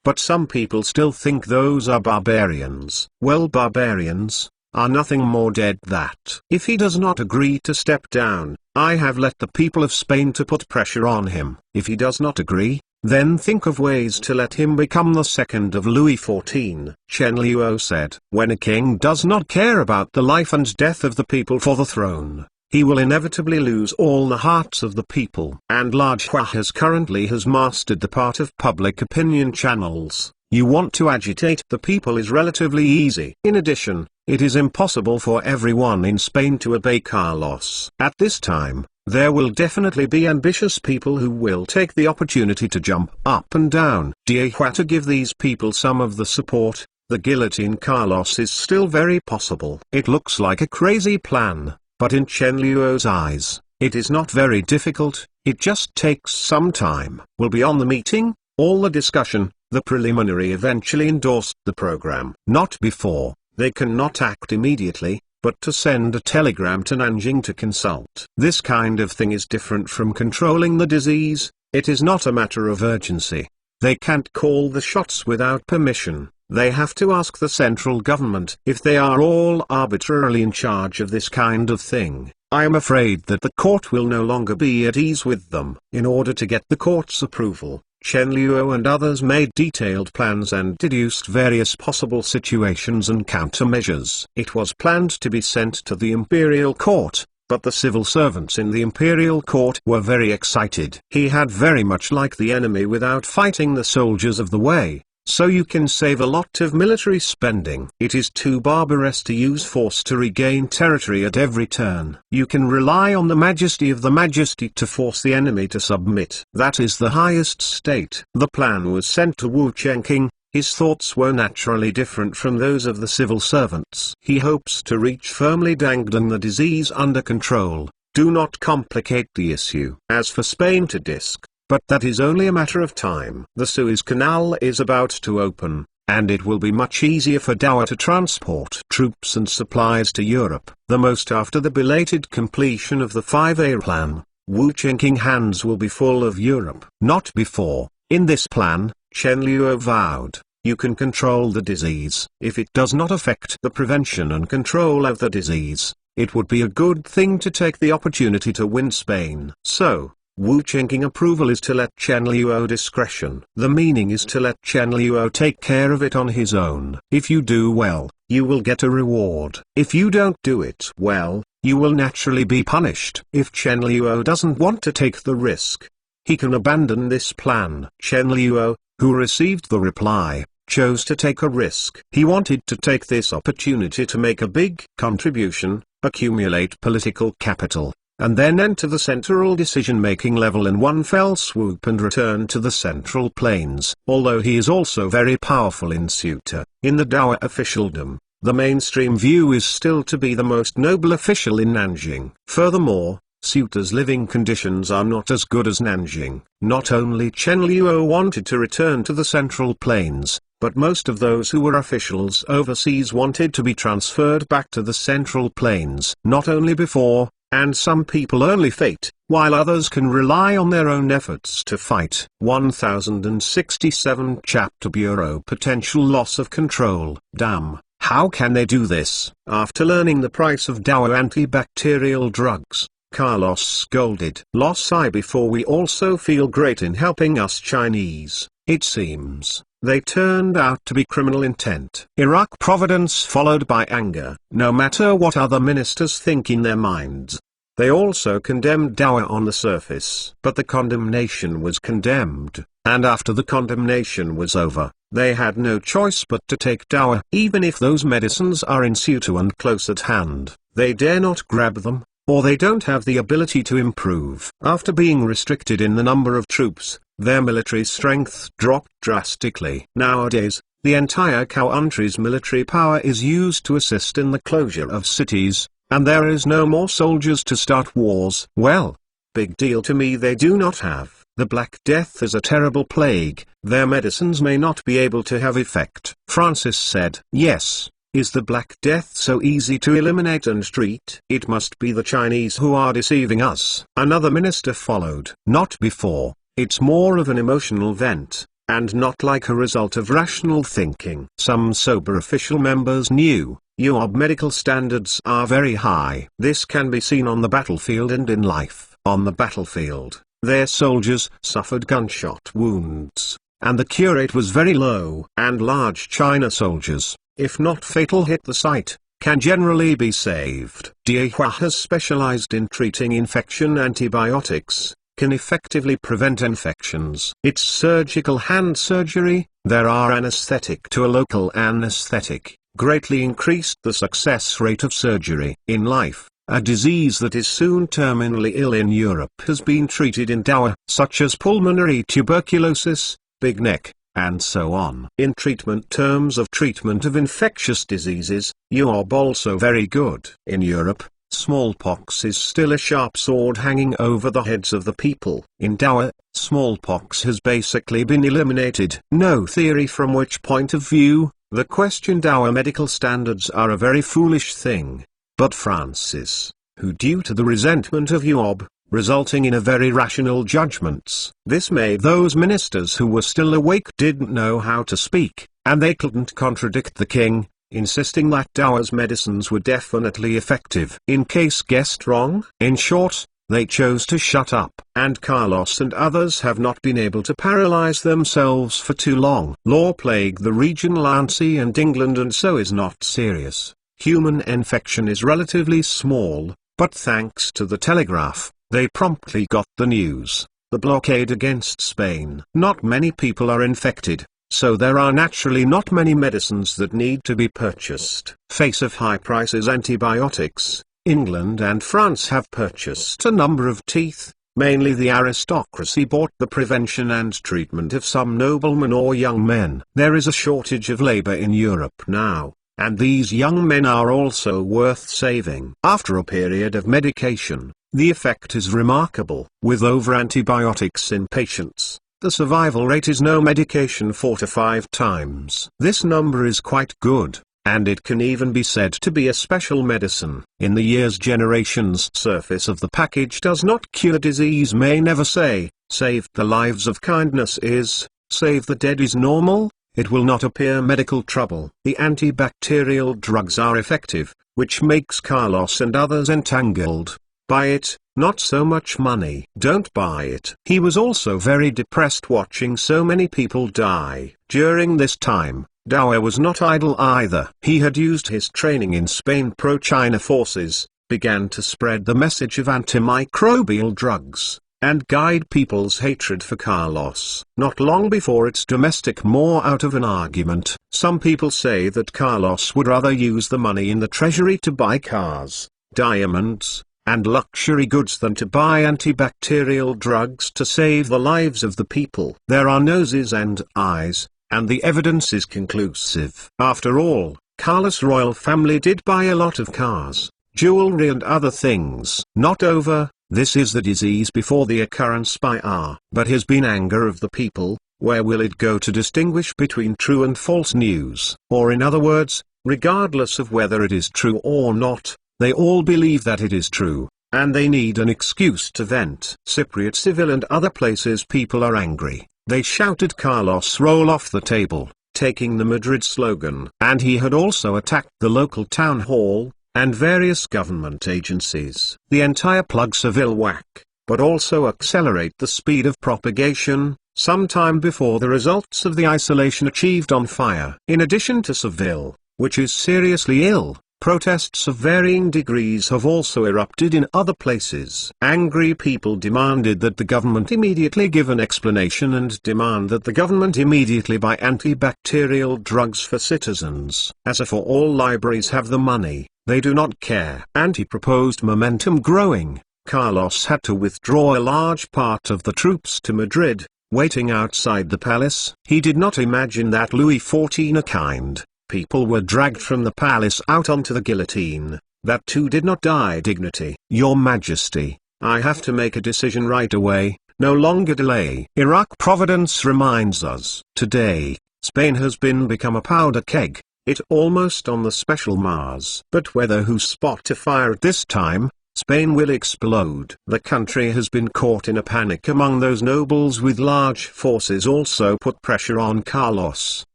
but some people still think those are barbarians. Well, barbarians are nothing more dead that. If he does not agree to step down, I have let the people of Spain to put pressure on him. If he does not agree, Then think of ways to let him become the second of Louis XIV. Chen Luo said, when a king does not care about the life and death of the people for the throne, he will inevitably lose all the hearts of the people. And Large Hua has mastered the part of public opinion channels. You want to agitate the people is relatively easy. In addition, it is impossible for everyone in Spain to obey Carlos. At this time, there will definitely be ambitious people who will take the opportunity to jump up and down. To give these people some of the support, the guillotine Carlos is still very possible. It looks like a crazy plan, but in Chen Luo's eyes, it is not very difficult, it just takes some time. Will be on the meeting, all the discussion, the preliminary eventually endorsed the program. Not before, they cannot act immediately, but to send a telegram to Nanjing to consult. This kind of thing is different from controlling the disease, it is not a matter of urgency. They can't call the shots without permission, they have to ask the central government. If they are all arbitrarily in charge of this kind of thing, I am afraid that the court will no longer be at ease with them. In order to get the court's approval, Chen Luo and others made detailed plans and deduced various possible situations and countermeasures. It was planned to be sent to the imperial court, but the civil servants in the imperial court were very excited. He had very much liked the enemy without fighting the soldiers of the way, so you can save a lot of military spending. It is too barbarous to use force to regain territory at every turn. You can rely on the majesty of the majesty to force the enemy to submit. That is the highest state. The plan was sent to Wu Chengqing. His thoughts were naturally different from those of the civil servants. He hopes to reach firmly dangling the disease under control. Do not complicate the issue. As for Spain to disc, but that is only a matter of time. The Suez Canal is about to open, and it will be much easier for Dowa to transport troops and supplies to Europe. The most after the belated completion of the 5A plan, Wu Chengqing hands will be full of Europe. Not before. In this plan, Chen Luo vowed, you can control the disease. If it does not affect the prevention and control of the disease, it would be a good thing to take the opportunity to win Spain. So, Wu Chengqing approval is to let Chen Luo discretion. The meaning is to let Chen Luo take care of it on his own. If you do well, you will get a reward. If you don't do it well, you will naturally be punished. If Chen Luo doesn't want to take the risk, he can abandon this plan. Chen Luo, who received the reply, chose to take a risk. He wanted to take this opportunity to make a big contribution, accumulate political capital, and then enter the central decision-making level in one fell swoop and return to the Central Plains. Although he is also very powerful in Ceuta, in the Dowa officialdom, the mainstream view is still to be the most noble official in Nanjing. Furthermore, Ceuta's living conditions are not as good as Nanjing. Not only Chen Luo wanted to return to the Central Plains, but most of those who were officials overseas wanted to be transferred back to the Central Plains. Not only before, and some people only fate, while others can rely on their own efforts to fight. 1067 Chapter Bureau Potential Loss of Control. Damn, how can they do this? After learning the price of Dowa antibacterial drugs, Carlos scolded. Loss I before we also feel great in helping us Chinese. It seems they turned out to be criminal intent. Iraq providence followed by anger. No matter what other ministers think in their minds, they also condemned Dowa on the surface. But the condemnation was condemned, and after the condemnation was over, they had no choice but to take Dowa. Even if those medicines are in Ceuta and close at hand, they dare not grab them, or they don't have the ability to improve. After being restricted in the number of troops, their military strength dropped drastically. Nowadays, the entire country's military power is used to assist in the closure of cities, and there is no more soldiers to start wars. Well, big deal to me they do not have. The Black Death is a terrible plague, their medicines may not be able to have effect. Francis said, yes. Is the Black Death so easy to eliminate and treat? It must be the Chinese who are deceiving us. Another minister followed. Not before. It's more of an emotional vent, and not like a result of rational thinking. Some sober official members knew, your medical standards are very high. This can be seen on the battlefield and in life. On the battlefield, Their soldiers suffered gunshot wounds, and the cure rate was very low. And large China soldiers, if not fatal hit the site, can generally be saved. Diehua has specialized in treating infection. Antibiotics can effectively prevent infections. Its surgical hand surgery, there are anesthetic to a local anesthetic, greatly increased the success rate of surgery. In life, a disease that is soon terminally ill in Europe has been treated in Dawa, such as pulmonary tuberculosis, big neck, and so on. In treatment terms of treatment of infectious diseases, Yob also very good. In Europe, smallpox is still a sharp sword hanging over the heads of the people. In Dawa, smallpox has basically been eliminated. No theory from which point of view, the question Dawa medical standards are a very foolish thing. But Francis, who due to the resentment of Yob, resulting in a very rational judgments. This made those ministers who were still awake didn't know how to speak, and they couldn't contradict the king, insisting that Dawa's medicines were definitely effective. In case guessed wrong. In short, they chose to shut up. And Carlos and others have not been able to paralyze themselves for too long. Law plagued the region Lancey and England, and so is not serious. Human infection is relatively small, but thanks to the telegraph, they promptly got the news. The blockade against Spain. Not many people are infected, so there are naturally not many medicines that need to be purchased. Face of high prices antibiotics, England and France have purchased a number of teeth. Mainly the aristocracy bought the prevention and treatment of some noblemen or young men. There is a shortage of labor in Europe now, and these young men are also worth saving. After a period of medication, the effect is remarkable. With over antibiotics in patients, the survival rate is no medication 4 to 5 times. This number is quite good, and it can even be said to be a special medicine. In the years generations, surface of the package does not cure disease, may never say, save the lives of kindness is, save the dead is normal. It will not appear medical trouble. The antibacterial drugs are effective, which makes Carlos and others entangled. Buy it, not so much money. Don't buy it. He was also very depressed watching so many people die. During this time, Dawa was not idle either. He had used his training in Spain pro-China forces, began to spread the message of antimicrobial drugs, and guide people's hatred for Carlos. Not long before its domestic more out of an argument. Some people say that Carlos would rather use the money in the treasury to buy cars, diamonds, and luxury goods than to buy antibacterial drugs to save the lives of the people. There are noses and eyes, and the evidence is conclusive. After all, Carlos' royal family did buy a lot of cars, jewelry and other things. Not over. This is the disease before the occurrence by R. But has been anger of the people. Where will it go to distinguish between true and false news? Or in other words, regardless of whether it is true or not, they all believe that it is true, and they need an excuse to vent. Cypriot, Seville and other places people are angry. They shouted Carlos roll off the table, taking the Madrid slogan. And he had also attacked the local town hall, and various government agencies. The entire plug Seville whack, but also accelerate the speed of propagation, sometime before the results of the isolation achieved on fire. In addition to Seville, which is seriously ill, protests of varying degrees have also erupted in other places. Angry people demanded that the government immediately give an explanation and demand that the government immediately buy antibacterial drugs for citizens. As if all libraries have the money, they do not care. Anti-proposed momentum growing, Carlos had to withdraw a large part of the troops to Madrid, waiting outside the palace. He did not imagine that Louis XIV kind people were dragged from the palace out onto the guillotine. That too did not die dignity. Your Majesty, I have to make a decision right away, no longer delay. Iraq Providence reminds us. Today, Spain has become a powder keg, it almost on the special Mars. But whether who spot to fire at this time, Spain will explode. The country has been caught in a panic among those nobles with large forces also put pressure on Carlos,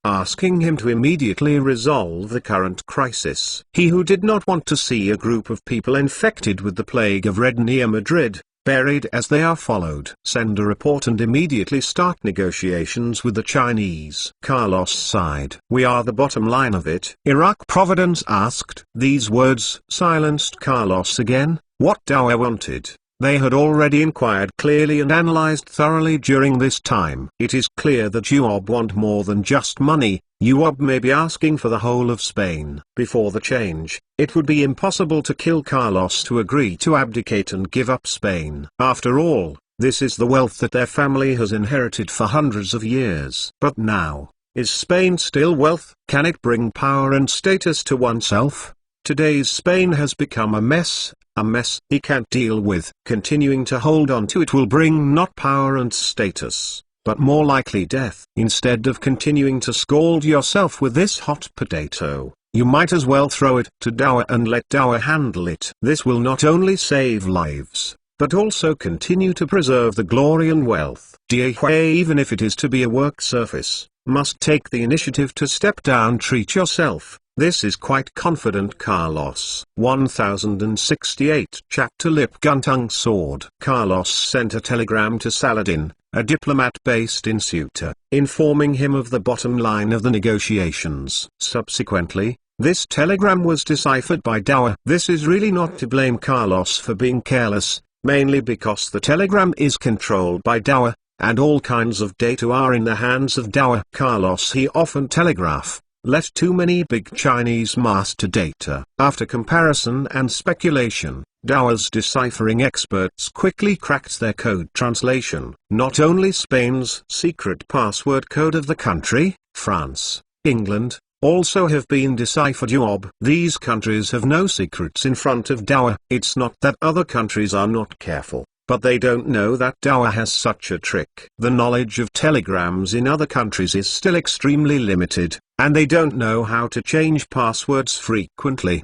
asking him to immediately resolve the current crisis. He who did not want to see a group of people infected with the plague of red near Madrid, buried as they are followed. Send a report and immediately start negotiations with the Chinese. Carlos sighed. We are the bottom line of it. Iraq Providence asked. These words silenced Carlos again. What Dowa wanted, they had already inquired clearly and analyzed thoroughly during this time. It is clear that UOB want more than just money. UOB may be asking for the whole of Spain. Before the change, it would be impossible to kill Carlos to agree to abdicate and give up Spain. After all, this is the wealth that their family has inherited for hundreds of years. But now, is Spain still wealth? Can it bring power and status to oneself? Today's Spain has become a mess he can't deal with. Continuing to hold on to it will bring not power and status, but more likely death. Instead of continuing to scald yourself with this hot potato, you might as well throw it to Dowa and let Dowa handle it. This will not only save lives, but also continue to preserve the glory and wealth. Diehue, even if it is to be a work surface, must take the initiative to step down. Treat yourself. This is quite confident Carlos. 1068 Chapter Lip Gun Tongue Sword. Carlos sent a telegram to Saladin, a diplomat based in Ceuta, informing him of the bottom line of the negotiations. Subsequently, this telegram was deciphered by Dowa. This is really not to blame Carlos for being careless, mainly because the telegram is controlled by Dowa, and all kinds of data are in the hands of Dowa. Carlos he often telegraph. Let too many big Chinese master data. After comparison and speculation, Dowa's deciphering experts quickly cracked their code translation. Not only Spain's secret password code of the country, France, England, also have been deciphered. These countries have no secrets in front of Dowa. It's not that other countries are not careful, but they don't know that Dowa has such a trick. The knowledge of telegrams in other countries is still extremely limited, and they don't know how to change passwords frequently.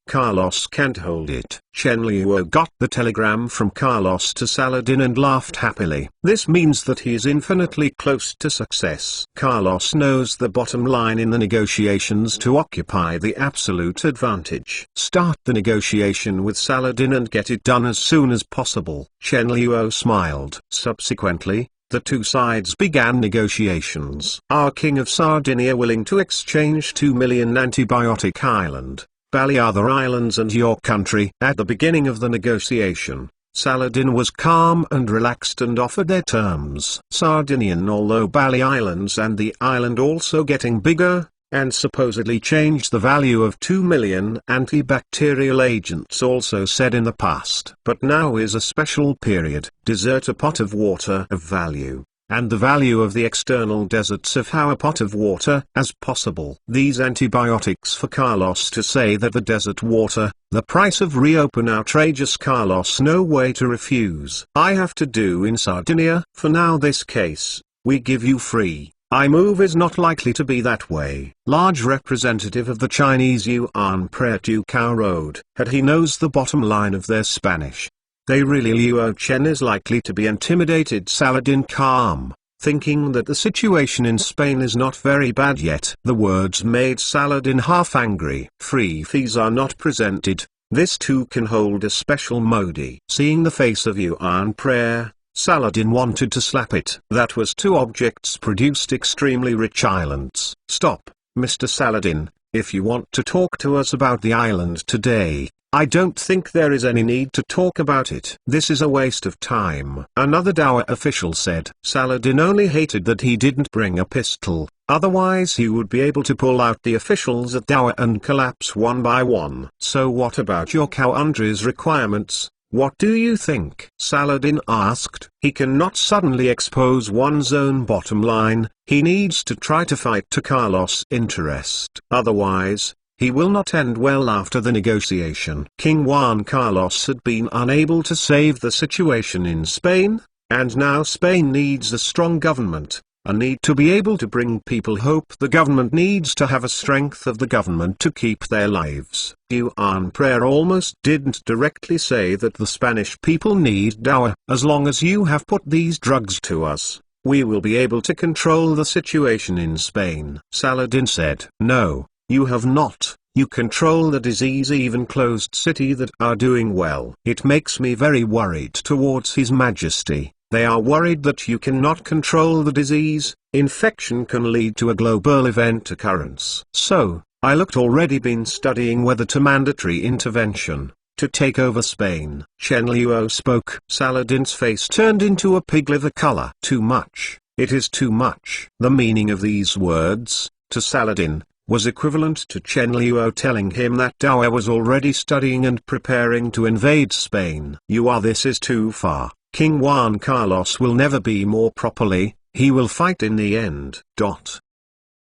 Carlos can't hold it. Chen Liuo got the telegram from Carlos to Saladin and laughed happily. This means that he is infinitely close to success. Carlos knows the bottom line in the negotiations to occupy the absolute advantage. Start the negotiation with Saladin and get it done as soon as possible. Chen Liuo smiled. Subsequently, the two sides began negotiations. Our King of Sardinia willing to exchange 2 million antibiotic island, Balear Islands and your country. At the beginning of the negotiation, Saladin was calm and relaxed and offered their terms. Sardinian, although Bali Islands and the island also getting bigger, and supposedly changed the value of 2 million antibacterial agents also said in the past. But now is a special period. Desert a pot of water of value, and the value of the external deserts of how a pot of water as possible. These antibiotics for Carlos to say that the desert water, the price of reopen outrageous. Carlos no way to refuse. I have to do in Sardinia. For now this case, we give you free. I move is not likely to be that way. Large representative of the Chinese Yuan Prayer to Cao Road. Had he knows the bottom line of their Spanish. They really Luo Chen is likely to be intimidated. Saladin calm, thinking that the situation in Spain is not very bad yet. The words made Saladin half angry. Free fees are not presented, this too can hold a special modi. Seeing the face of Yuan Prayer, Saladin wanted to slap it. That was two objects produced extremely rich islands. Stop, Mr. Saladin, if you want to talk to us about the island today, I don't think there is any need to talk about it. This is a waste of time. Another Dowa official said. Saladin only hated that he didn't bring a pistol, otherwise he would be able to pull out the officials at Dowa and collapse one by one. So what about your country's requirements? What do you think? Saladin asked. He cannot suddenly expose one's own bottom line, he needs to try to fight to Carlos' interest. Otherwise, he will not end well after the negotiation. King Juan Carlos had been unable to save the situation in Spain, and now Spain needs a strong government, a need to be able to bring people hope. The government needs to have a strength of the government to keep their lives. Yuan Prayer almost didn't directly say that the Spanish people need Dowa. As long as you have put these drugs to us, we will be able to control the situation in Spain. Saladin said. No, you have not. You control the disease, even closed city that are doing well. It makes me very worried towards His Majesty. They are worried that you cannot control the disease. Infection can lead to a global event occurrence. So, I looked already been studying whether to mandatory intervention, to take over Spain. Chen Luo spoke. Saladin's face turned into a pig liver color. Too much. It is too much. The meaning of these words, to Saladin, was equivalent to Chen Luo telling him that Dao was already studying and preparing to invade Spain. This is too far. King Juan Carlos will never be more properly, he will fight in the end.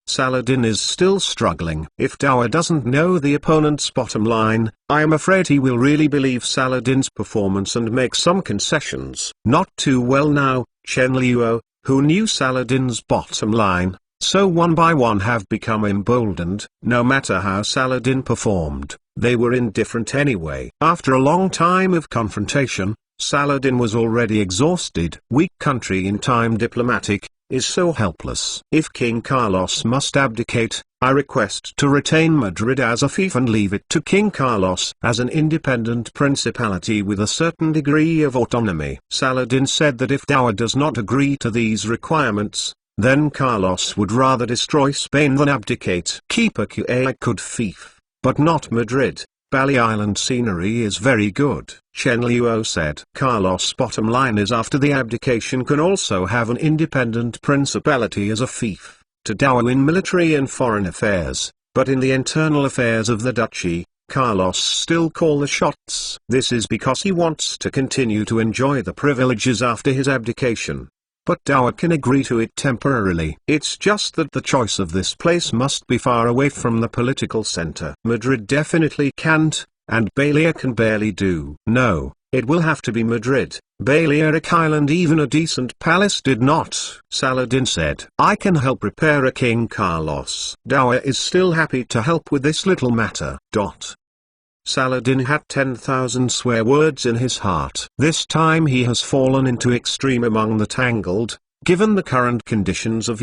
Saladin is still struggling. If Dao doesn't know the opponent's bottom line, I am afraid he will really believe Saladin's performance and make some concessions. Not too well now. Chen Luo, who knew Saladin's bottom line, so one by one have become emboldened. No matter how Saladin performed, they were indifferent anyway. After a long time of confrontation, Saladin was already exhausted. Weak country in time diplomatic, is so helpless. If King Carlos must abdicate, I request to retain Madrid as a fief and leave it to King Carlos as an independent principality with a certain degree of autonomy. Saladin said that if Dao does not agree to these requirements, then Carlos would rather destroy Spain than abdicate. Keep a good fief, but not Madrid. Bali Island scenery is very good. Chen Luo said. Carlos' bottom line is after the abdication can also have an independent principality as a fief, to Dao in military and foreign affairs, but in the internal affairs of the duchy, Carlos still call the shots. This is because he wants to continue to enjoy the privileges after his abdication. But Dao can agree to it temporarily. It's just that the choice of this place must be far away from the political center. Madrid definitely can't, and Balearic can barely do. No, it will have to be Madrid. Balearic Island, even a decent palace did not. Saladin said, I can help repair a King Carlos. Dao is still happy to help with this little matter. Saladin had 10,000 swear words in his heart. This time he has fallen into extreme among the tangled. Given the current conditions of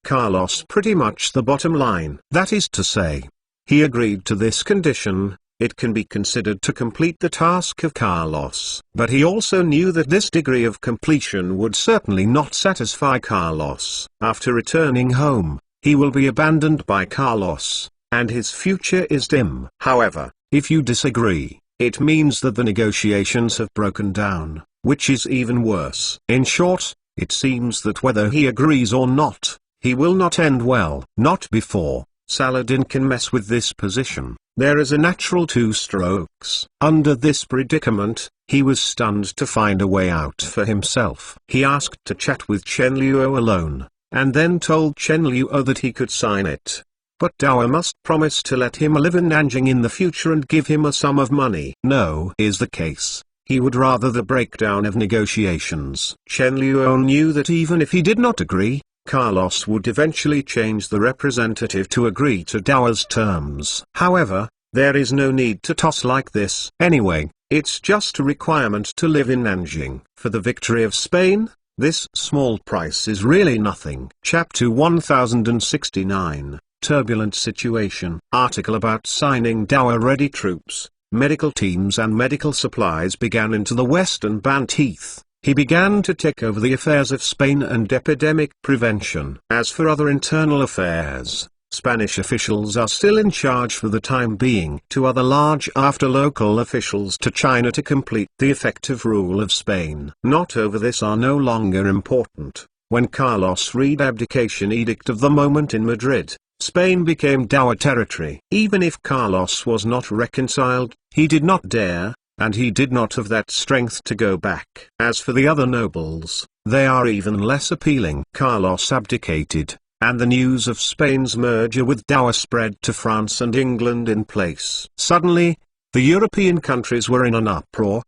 Carlos pretty much the bottom line. That is to say, he agreed to this condition. It can be considered to complete the task of Carlos. But he also knew that this degree of completion would certainly not satisfy Carlos. After returning home, he will be abandoned by Carlos, and his future is dim. However, if you disagree, it means that the negotiations have broken down, which is even worse. In short, it seems that whether he agrees or not, he will not end well. Not before Saladin can mess with this position. There is a natural two strokes. Under this predicament, he was stunned to find a way out for himself. He asked to chat with Chen Luo alone, and then told Chen Luo that he could sign it. But Dao must promise to let him live in Nanjing in the future and give him a sum of money. No is the case. He would rather the breakdown of negotiations. Chen Luo knew that even if he did not agree, Carlos would eventually change the representative to agree to Dao's terms. However, there is no need to toss like this. Anyway, it's just a requirement to live in Nanjing. For the victory of Spain, this small price is really nothing. Chapter 1069. Turbulent situation. Article about signing Dao-ready troops, medical teams and medical supplies began into the western Bant Heath. He began to take over the affairs of Spain and epidemic prevention. As for other internal affairs, Spanish officials are still in charge for the time being. To other large after local officials to China to complete the effective rule of Spain. Not over this are no longer important. When Carlos read abdication edict of the moment in Madrid, Spain became Dao territory. Even if Carlos was not reconciled, he did not dare, and he did not have that strength to go back. As for the other nobles, they are even less appealing. Carlos abdicated, and the news of Spain's merger with Dao spread to France and England in place. Suddenly, the European countries were in an uproar.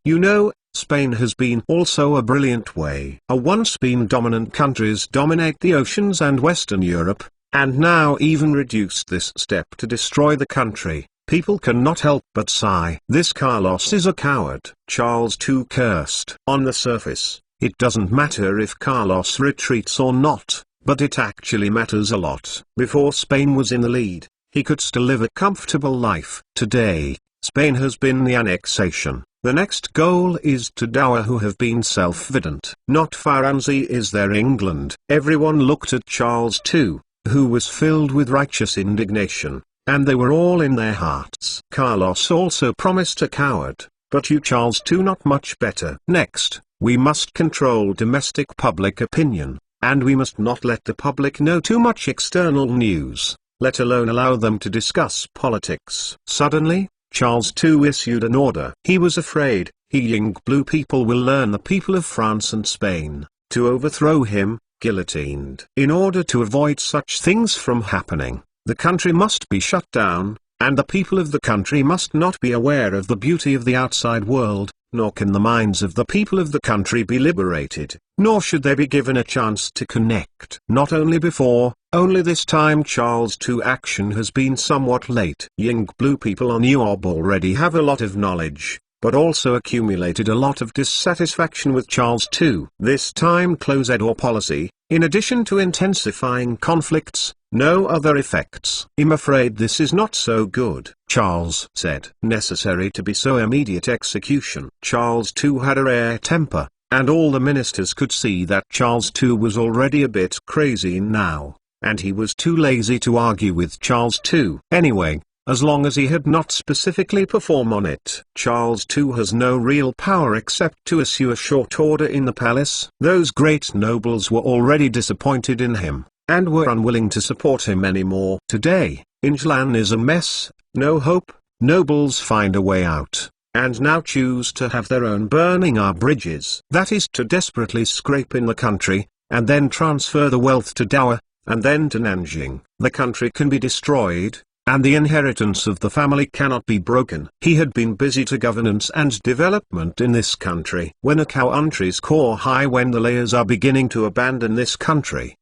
Spain has been also a brilliant way. Once been dominant countries dominate the oceans and Western Europe, and now even reduced this step to destroy the country. People cannot help but sigh. This Carlos is a coward. Charles II cursed. On the surface, it doesn't matter if Carlos retreats or not, but it actually matters a lot. Before Spain was in the lead, he could still live a comfortable life. Today, Spain has been the annexation. The next goal is to Dower, who have been self-evident. Not Faranzi is there England. Everyone looked at Charles II, who was filled with righteous indignation, and they were all in their hearts. Carlos also promised a coward, but you Charles II not much better. Next, we must control domestic public opinion, and we must not let the public know too much external news, let alone allow them to discuss politics. Suddenly, Charles II issued an order. He was afraid, Young blue people will learn the people of France and Spain, to overthrow him, guillotined. In order to avoid such things from happening, the country must be shut down, and the people of the country must not be aware of the beauty of the outside world, nor can the minds of the people of the country be liberated, nor should they be given a chance to connect. Not only before, only this time Charles II action has been somewhat late. Young blue people on UOB already have a lot of knowledge, but also accumulated a lot of dissatisfaction with Charles II. This time closed-door policy, in addition to intensifying conflicts, no other effects. I'm afraid this is not so good, Charles said. Necessary to be so immediate execution. Charles II had a rare temper, and all the ministers could see that Charles II was already a bit crazy now, and he was too lazy to argue with Charles II. Anyway, as long as he had not specifically performed on it. Charles II has no real power except to issue a short order in the palace. Those great nobles were already disappointed in him, and were unwilling to support him anymore. Today, England is a mess, no hope, nobles find a way out, and now choose to have their own burning our bridges. That is to desperately scrape in the country, and then transfer the wealth to Dower, and then to Nanjing. The country can be destroyed, and the inheritance of the family cannot be broken. He had been busy to governance and development in this country. When a country's core high, when the layers are beginning to abandon this country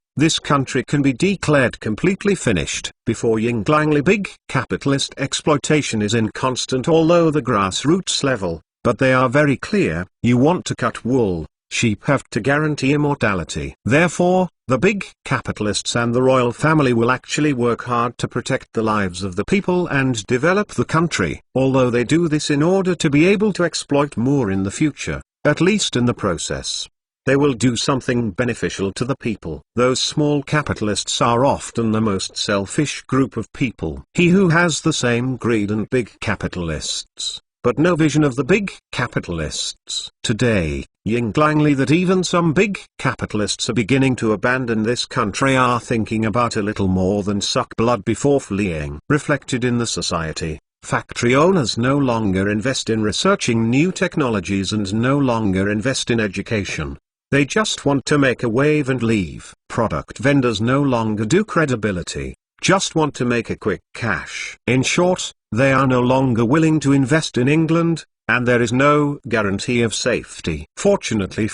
can be declared completely finished. Before Yinglangley big capitalist exploitation is inconstant although the grassroots level, but they are very clear. You want to cut wool, sheep have to guarantee immortality. Therefore, the big capitalists and the royal family will actually work hard to protect the lives of the people and develop the country, although they do this in order to be able to exploit more in the future, at least in the process. They will do something beneficial to the people. Those small capitalists are often the most selfish group of people. He who has the same greed and big capitalists, but no vision of the big capitalists. Today, Yinglangley that even some big capitalists are beginning to abandon this country are thinking about a little more than suck blood before fleeing. Reflected in the society, factory owners no longer invest in researching new technologies and no longer invest in education. They just want to make a wave and leave. Product vendors no longer do credibility, just want to make a quick cash. In short, they are no longer willing to invest in England, and there is no guarantee of safety. Fortunately,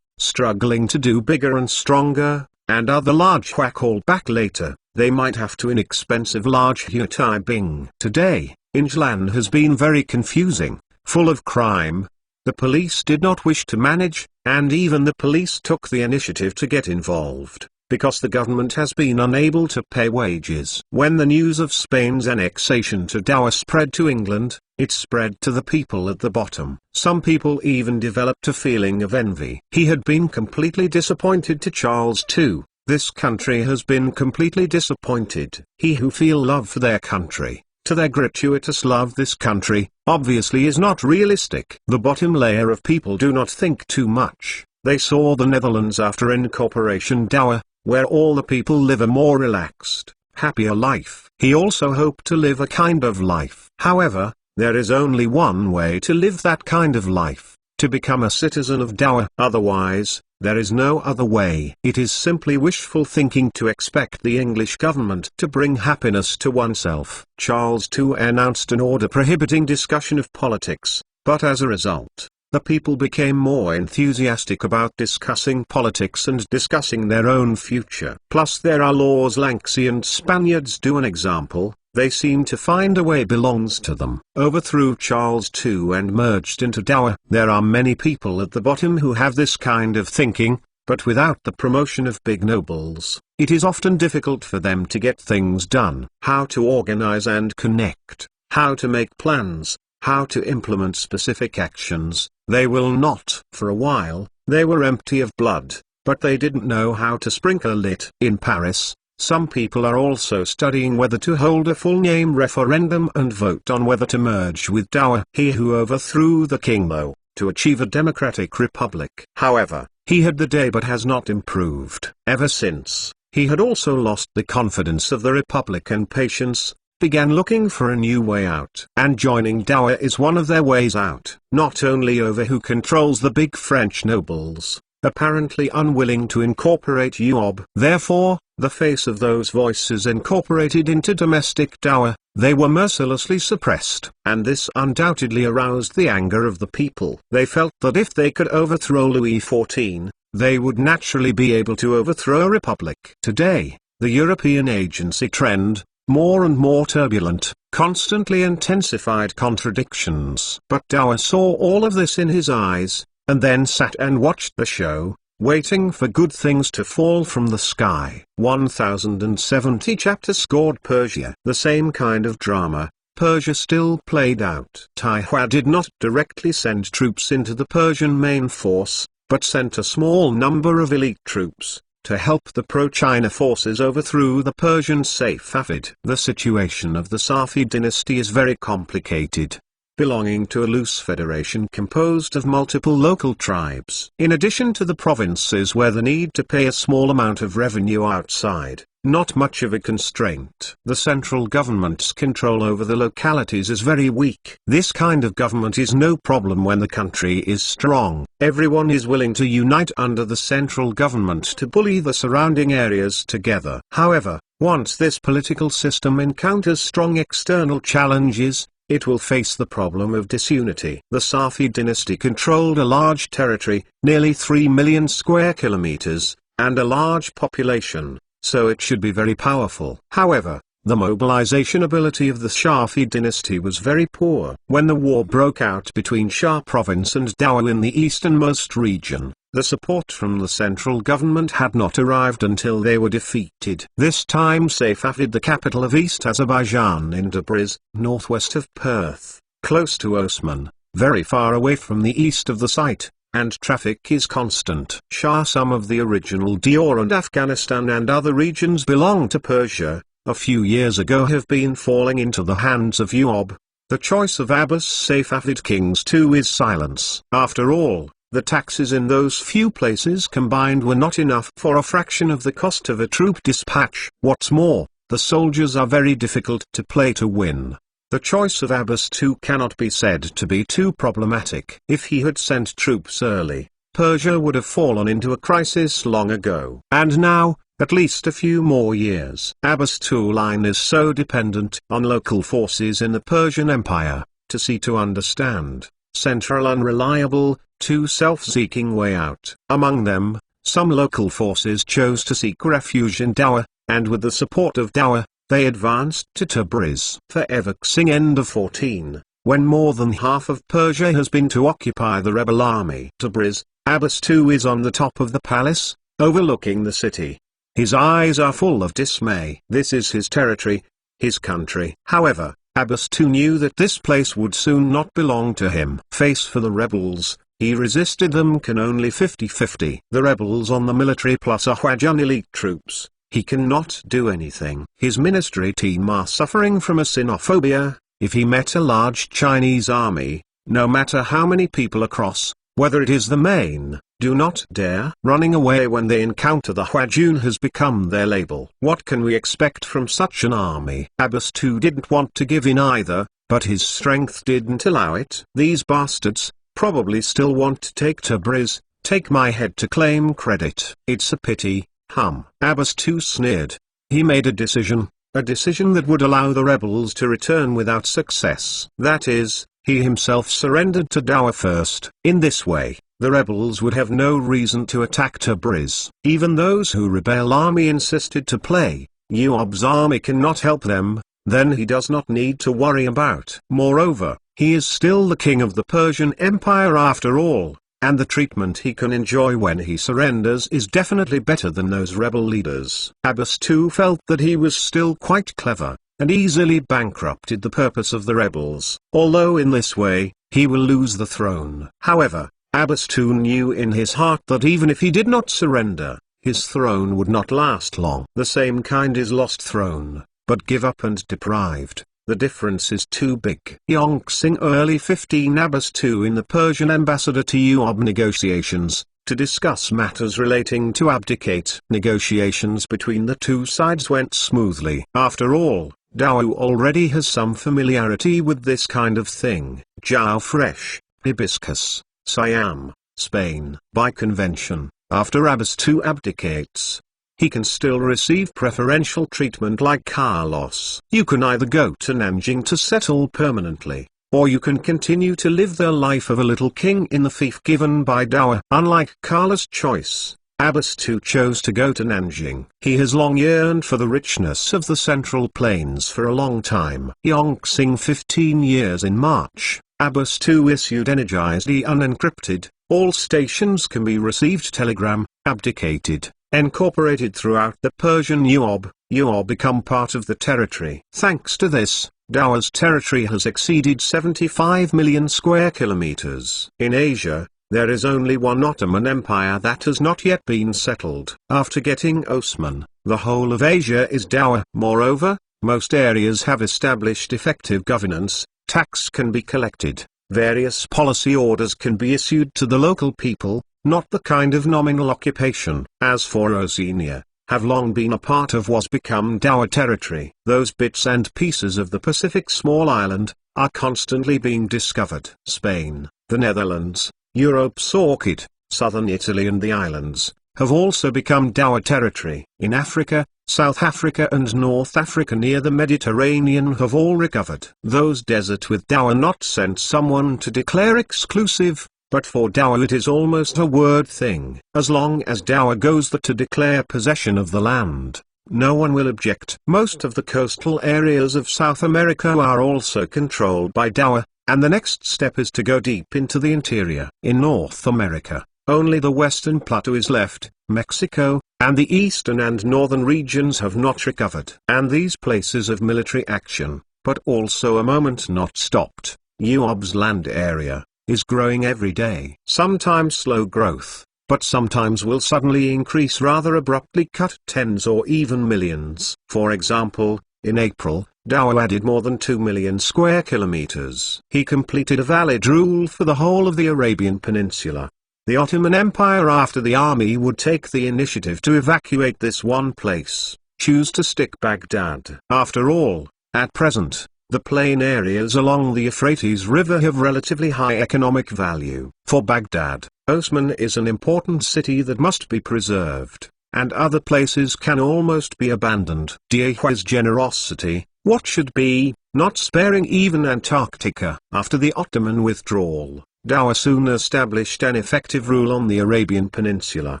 struggling to do bigger and stronger, and other large whack all back later, they might have to inexpensive large Hutai Bing. Today, England has been very confusing, full of crime. The police did not wish to manage, and even the police took the initiative to get involved, because the government has been unable to pay wages. When the news of Spain's annexation to Dower spread to England, it spread to the people at the bottom. Some people even developed a feeling of envy. He had been completely disappointed to Charles II. This country has been completely disappointed. He who feel love for their country, to their gratuitous love this country, obviously is not realistic. The bottom layer of people do not think too much. They saw the Netherlands after incorporation Dower, where all the people live a more relaxed, happier life. He also hoped to live a kind of life. However, there is only one way to live that kind of life, to become a citizen of Dower. Otherwise, there is no other way. It is simply wishful thinking to expect the English government to bring happiness to oneself. Charles II announced an order prohibiting discussion of politics, but as a result, the people became more enthusiastic about discussing politics and discussing their own future. Plus there are laws Lanksy and Spaniards do an example, they seem to find a way belongs to them. Overthrew Charles II and merged into Dower. There are many people at the bottom who have this kind of thinking, But without the promotion of big nobles, it is often difficult for them to get things done. How to organize and connect, how to make plans, how to implement specific actions, they will not. For a while, they were empty of blood, but they didn't know how to sprinkle it. In Paris, some people are also studying whether to hold a full-name referendum and vote on whether to merge with Dao, he who overthrew the king Lo, to achieve a democratic republic. However, he had the day but has not improved. Ever since, he had also lost the confidence of the republic and patience, began looking for a new way out. And joining Dao is one of their ways out. Not only over who controls the big French nobles, apparently unwilling to incorporate Yuob. Therefore, the face of those voices incorporated into domestic Dao, they were mercilessly suppressed. And this undoubtedly aroused the anger of the people. They felt that if they could overthrow Louis XIV, they would naturally be able to overthrow a republic. Today, the European agency trend, more and more turbulent, constantly intensified contradictions. But Dao saw all of this in his eyes, and then sat and watched the show, waiting for good things to fall from the sky. 1070 chapter scored Persia. The same kind of drama, Persia still played out. Taihua did not directly send troops into the Persian main force, but sent a small number of elite troops, to help the pro-China forces overthrow the Persian Safavid. The situation of the Safid dynasty is very complicated, belonging to a loose federation composed of multiple local tribes. In addition to the provinces where the need to pay a small amount of revenue outside, not much of a constraint. The central government's control over the localities is very weak. This kind of government is no problem when the country is strong. Everyone is willing to unite under the central government to bully the surrounding areas together. However, once this political system encounters strong external challenges, it will face the problem of disunity. The Safid dynasty controlled a large territory, nearly 3 million square kilometers, and a large population, so it should be very powerful. However, the mobilization ability of the Safid dynasty was very poor. When the war broke out between Shah province and Dao in the easternmost region, the support from the central government had not arrived until they were defeated. This time Safavid, the capital of East Azerbaijan, in Tabriz, northwest of Perth, close to Osman, very far away from the east of the site, and traffic is constant. Shah, some of the original Dior and Afghanistan and other regions belong to Persia, a few years ago have been falling into the hands of Yuob. The choice of Abbas Safavid kings too is silence. After all, the taxes in those few places combined were not enough for a fraction of the cost of a troop dispatch. What's more, the soldiers are very difficult to play to win. The choice of Abbas too cannot be said to be too problematic. If he had sent troops early, Persia would have fallen into a crisis long ago. And now, at least a few more years. Abbas II line is so dependent on local forces in the Persian Empire, to see to understand, central unreliable, too self-seeking way out. Among them, some local forces chose to seek refuge in Dao, and with the support of Dao, they advanced to Tabriz. For Evksing end of 14, when more than half of Persia has been to occupy the rebel army. Tabriz, Abbas II is on the top of the palace, overlooking the city. His eyes are full of dismay. This is his territory, his country. However, Abbas II knew that this place would soon not belong to him. Face for the rebels, he resisted them can only 50-50. The rebels on the military plus Ahwajan elite troops, he cannot do anything. His ministry team are suffering from a xenophobia. If he met a large Chinese army, no matter how many people across, whether it is the main, do not dare. Running away when they encounter the Huajun has become their label. What can we expect from such an army? Abbas II didn't want to give in either, but his strength didn't allow it. These bastards probably still want to take Tabriz, take my head to claim credit. It's a pity, Abbas II sneered. He made a decision that would allow the rebels to return without success. That is, he himself surrendered to Dao first. In this way, the rebels would have no reason to attack Tabriz. Even those who rebel army insisted to play. Yuob's army cannot help them, then he does not need to worry about. Moreover, he is still the king of the Persian Empire after all. and the treatment he can enjoy when he surrenders is definitely better than those rebel leaders. Abbas II felt that he was still quite clever, and easily bankrupted the purpose of the rebels, although in this way, he will lose the throne. However, Abbas II knew in his heart that even if he did not surrender, his throne would not last long. The same kind is lost throne, but give up and deprived. The difference is too big. Yongxing early 15 Abbas II in the Persian ambassador to Yuob negotiations, to discuss matters relating to abdicate. Negotiations between the two sides went smoothly. After all, Dao already has some familiarity with this kind of thing. Jiao fresh, hibiscus, Siam, Spain. By convention, after Abbas II abdicates, he can still receive preferential treatment like Carlos. You can either go to Nanjing to settle permanently, or you can continue to live the life of a little king in the fief given by Dao. Unlike Carlos' choice, Abbas II chose to go to Nanjing. He has long yearned for the richness of the Central Plains for a long time. Yongxing 15 years in March, Abbas II issued energized unencrypted, all stations can be received telegram, abdicated, incorporated throughout the Persian Yuob become part of the territory. Thanks to this, Dao's territory has exceeded 75 million square kilometers. In Asia, there is only one Ottoman Empire that has not yet been settled. After getting Osman, the whole of Asia is Dao. Moreover, most areas have established effective governance, tax can be collected, various policy orders can be issued to the local people, not the kind of nominal occupation. As for Oceania, have long been a part of what's become Dao territory. Those bits and pieces of the Pacific small island, are constantly being discovered. Spain, the Netherlands, Europe's orchid, southern Italy and the islands, have also become Dao territory. In Africa, South Africa and North Africa near the Mediterranean have all recovered. Those desert with Dao are not sent someone to declare exclusive, but for Dao it is almost a word thing. As long as Dao goes there to declare possession of the land, no one will object. Most of the coastal areas of South America are also controlled by Dao, and the next step is to go deep into the interior. In North America, only the western plateau is left, Mexico, and the eastern and northern regions have not recovered. And these places of military action, but also a moment not stopped. Yuob's land area is growing every day. Sometimes slow growth, but sometimes will suddenly increase rather abruptly, cut tens or even millions. For example, in April, Dao added more than 2 million square kilometers. He completed a valid rule for the whole of the Arabian Peninsula. The Ottoman Empire after the army would take the initiative to evacuate this one place, choose to stick Baghdad. After all, at present, the plain areas along the Euphrates River have relatively high economic value. For Baghdad, Osman is an important city that must be preserved, and other places can almost be abandoned. Dao's generosity, what should be, not sparing even Antarctica. After the Ottoman withdrawal, Dao soon established an effective rule on the Arabian Peninsula.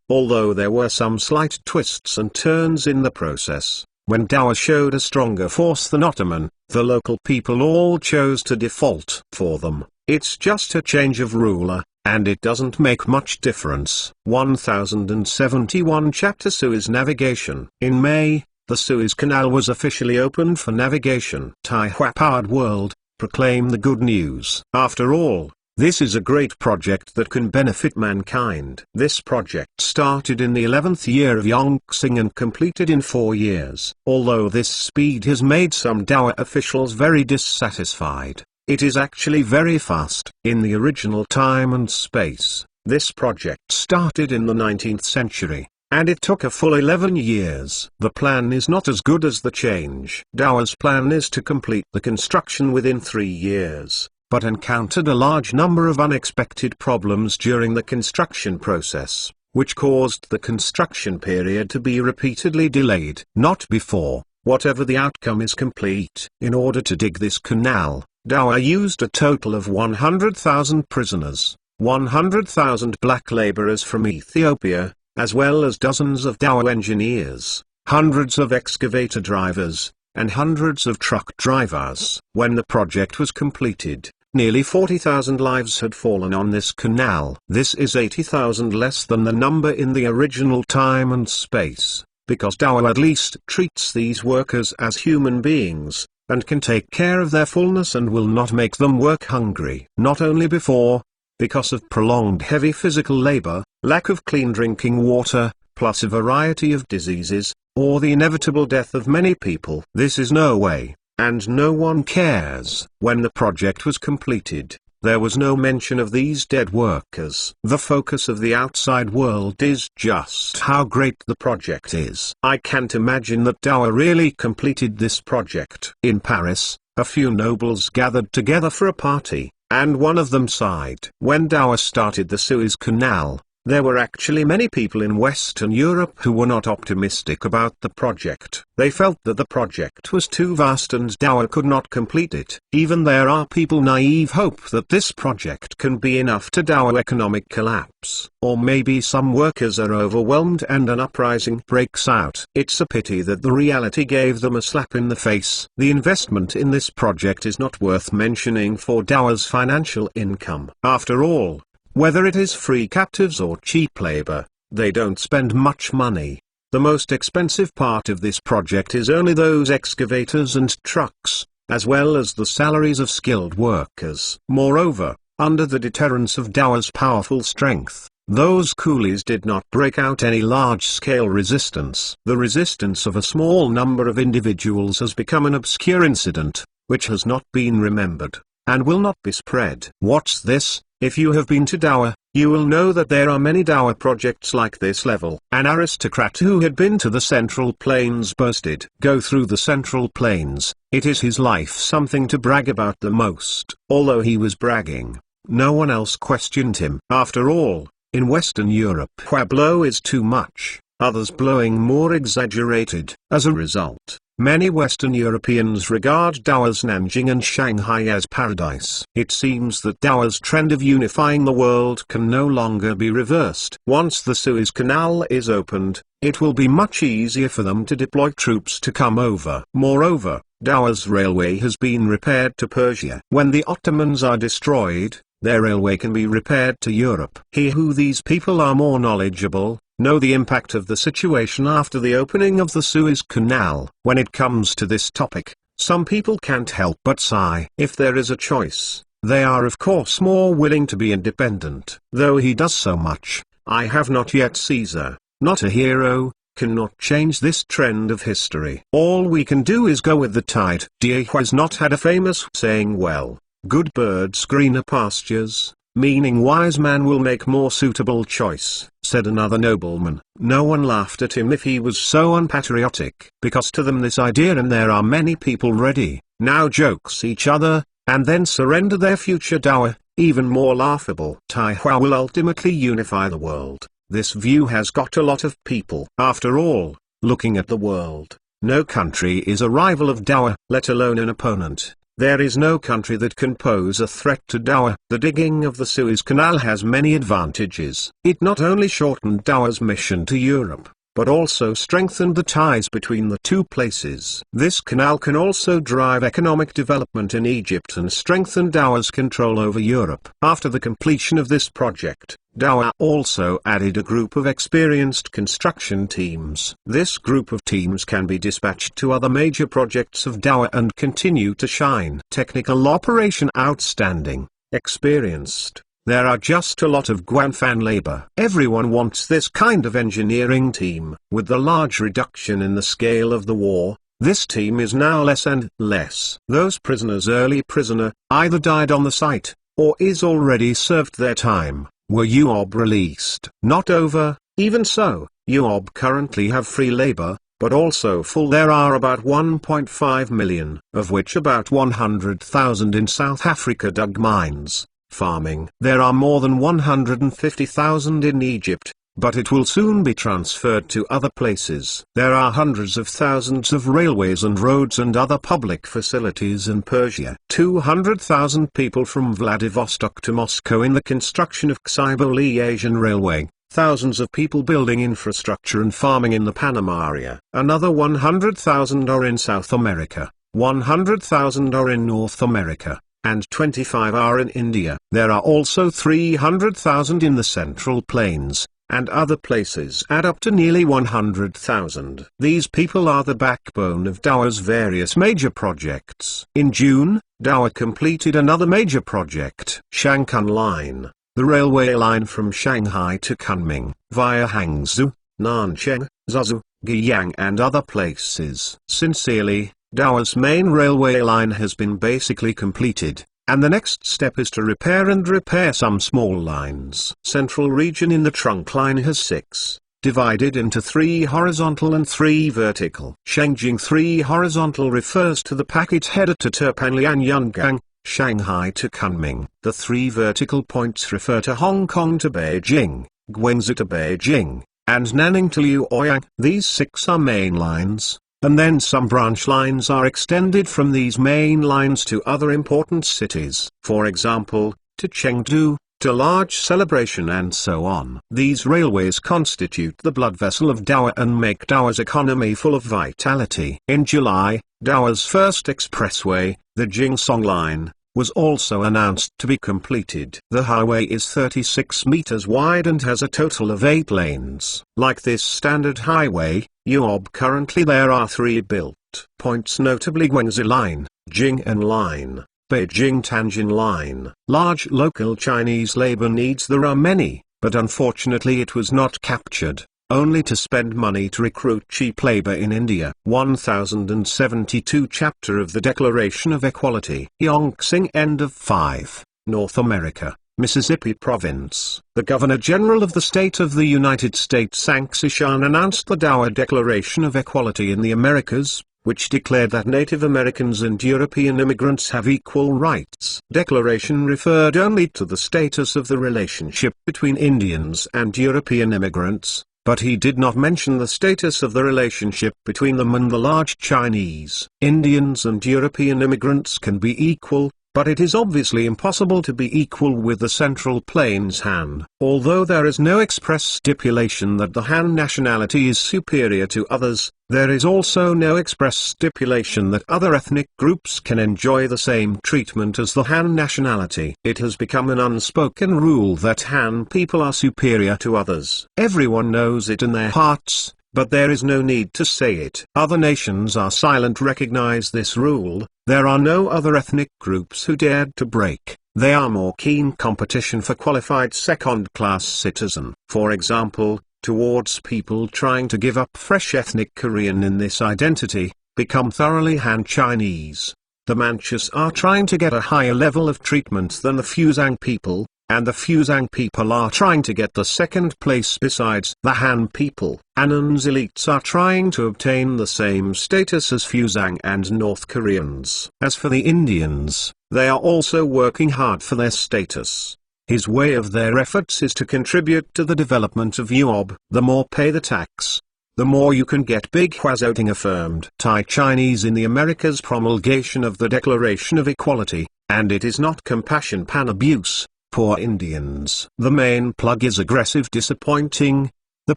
Although there were some slight twists and turns in the process, when Dao showed a stronger force than Ottoman, the local people all chose to default. For them, it's just a change of ruler, and it doesn't make much difference. 1071 Chapter Suez Navigation. In May, the Suez Canal was officially opened for navigation. Taiwan World, proclaim the good news. After all, this is a great project that can benefit mankind. This project started in the 11th year of Yongxing and completed in 4 years. Although this speed has made some Dao officials very dissatisfied, it is actually very fast. In the original time and space, this project started in the 19th century, and it took a full 11 years. The plan is not as good as the change. Dao's plan is to complete the construction within 3 years, but encountered a large number of unexpected problems during the construction process, which caused the construction period to be repeatedly delayed. Not before, whatever the outcome is complete. In order to dig this canal, Dao used a total of 100,000 prisoners, 100,000 black laborers from Ethiopia, as well as dozens of Dao engineers, hundreds of excavator drivers, and hundreds of truck drivers. When the project was completed, Nearly 40,000 lives had fallen on this canal. This is 80,000 less than the number in the original time and space, because Dow at least treats these workers as human beings, and can take care of their fullness and will not make them work hungry. Not only because of prolonged heavy physical labor, lack of clean drinking water, plus a variety of diseases, or the inevitable death of many people. This is no way, and no one cares. When the project was completed, there was no mention of these dead workers. The focus of the outside world is just how great the project is. I can't imagine that Dow really completed this project. In Paris, a few nobles gathered together for a party, and one of them sighed. When Dow started the Suez Canal, there were actually many people in Western Europe who were not optimistic about the project. They felt that the project was too vast and Dow could not complete it. Even there are people naive hope that this project can be enough to Dow economic collapse. Or maybe some workers are overwhelmed and an uprising breaks out. It's a pity that the reality gave them a slap in the face. The investment in this project is not worth mentioning for Dow's financial income. After all, whether it is free captives or cheap labor, they don't spend much money. The most expensive part of this project is only those excavators and trucks, as well as the salaries of skilled workers. Moreover, under the deterrence of Dow's powerful strength, those coolies did not break out any large-scale resistance. The resistance of a small number of individuals has become an obscure incident, which has not been remembered, and will not be spread. Watch this. If you have been to Dow, you will know that there are many Dow projects like this level. An aristocrat who had been to the Central Plains boasted, "Go through the Central Plains, it is his life something to brag about the most." Although he was bragging, no one else questioned him. After all, in Western Europe where blow is too much, others blowing more exaggerated. As a result, many Western Europeans regard Dow's Nanjing and Shanghai as paradise. It seems that Dow's trend of unifying the world can no longer be reversed. Once the Suez Canal is opened, it will be much easier for them to deploy troops to come over. Moreover, Dow's railway has been repaired to Persia. When the Ottomans are destroyed, their railway can be repaired to Europe. These people are more knowledgeable, know the impact of the situation after the opening of the Suez Canal. When it comes to this topic, some people can't help but sigh. If there is a choice, they are of course more willing to be independent. Though he does so much, I have not yet Caesar, not a hero, cannot change this trend of history. All we can do is go with the tide. Diego has not had a famous saying, well, good birds greener pastures, meaning wise man will make more suitable choice, said another nobleman. No one laughed at him if he was so unpatriotic, because to them this idea, and there are many people ready, now jokes each other, and then surrender their future dower, even more laughable. Taiwan will ultimately unify the world. This view has got a lot of people. After all, looking at the world, no country is a rival of Dow, let alone an opponent. There is no country that can pose a threat to Dow. The digging of the Suez Canal has many advantages. It not only shortened Dow's mission to Europe, but also strengthened the ties between the two places. This canal can also drive economic development in Egypt and strengthen Dow's control over Europe. After the completion of this project, Dow also added a group of experienced construction teams. This group of teams can be dispatched to other major projects of Dow and continue to shine. Technical operation outstanding, experienced. There are just a lot of Guanfan labor. Everyone wants this kind of engineering team. With the large reduction in the scale of the war, this team is now less and less. Those prisoners, early prisoner, either died on the site, or is already served their time, were UOB released. Not over. Even so, UOB currently have free labor, but also full. There are about 1.5 million, of which about 100,000 in South Africa dug mines. Farming. There are more than 150,000 in Egypt, but it will soon be transferred to other places. There are hundreds of thousands of railways and roads and other public facilities in Persia. 200,000 people from Vladivostok to Moscow in the construction of Ksiboli-Asian Railway. Thousands of people building infrastructure and farming in the Panama area. Another 100,000 are in South America. 100,000 are in North America. and 25 are in India. There are also 300,000 in the Central Plains, and other places add up to nearly 100,000. These people are the backbone of Dawa's various major projects. In June, Dawa completed another major project, Shangkun Line, the railway line from Shanghai to Kunming, via Hangzhou, Nancheng, Zhuzhou, Guiyang and other places. Sincerely, Dawa's main railway line has been basically completed, and the next step is to repair some small lines. Central region in the trunk line has 6, divided into 3 horizontal and 3 vertical. Shengjing 3 horizontal refers to the packet headed to Turpanlian Yungang, Shanghai to Kunming. The 3 vertical points refer to Hong Kong to Beijing, Guangzhou to Beijing, and Nanning to Luoyang. These 6 are main lines, and then some branch lines are extended from these main lines to other important cities. For example, to Chengdu, to Large Celebration and so on. These railways constitute the blood vessel of Dawa and make Dawa's economy full of vitality. In July, Dawa's first expressway, the Jingsong Line, was also announced to be completed. The highway is 36 meters wide and has a total of 8 lanes. Like this standard highway, UOB currently there are 3 built points, notably Guangzhou Line, Jing'an Line, Beijing Tianjin Line. Large local Chinese labor needs there are many, but unfortunately it was not captured, only to spend money to recruit cheap labor in India. 1072 Chapter of the Declaration of Equality. Yongxing End of 5, North America, Mississippi Province. The Governor-General of the State of the United States Sanxishan announced the Dawa Declaration of Equality in the Americas, which declared that Native Americans and European immigrants have equal rights. Declaration referred only to the status of the relationship between Indians and European immigrants, but he did not mention the status of the relationship between them and the large Chinese. Indians and European immigrants can be equal, but it is obviously impossible to be equal with the Central Plains Han. Although there is no express stipulation that the Han nationality is superior to others, there is also no express stipulation that other ethnic groups can enjoy the same treatment as the Han nationality. It has become an unspoken rule that Han people are superior to others. Everyone knows it in their hearts, but there is no need to say it. Other nations are silent. Recognize this rule. There are no other ethnic groups who dared to break. They are more keen competition for qualified second-class citizen. For example, towards people trying to give up fresh ethnic Korean in this identity, become thoroughly Han Chinese. The Manchus are trying to get a higher level of treatment than the Fusang people, and the Fusang people are trying to get the second place besides the Han people. Annan's elites are trying to obtain the same status as Fusang and North Koreans. As for the Indians, they are also working hard for their status. His way of their efforts is to contribute to the development of UOB. The more pay the tax, the more you can get big. Huazoding affirmed Thai Chinese in the Americas promulgation of the Declaration of Equality, and it is not compassion pan abuse. Poor Indians. The main plug is aggressive, disappointing. The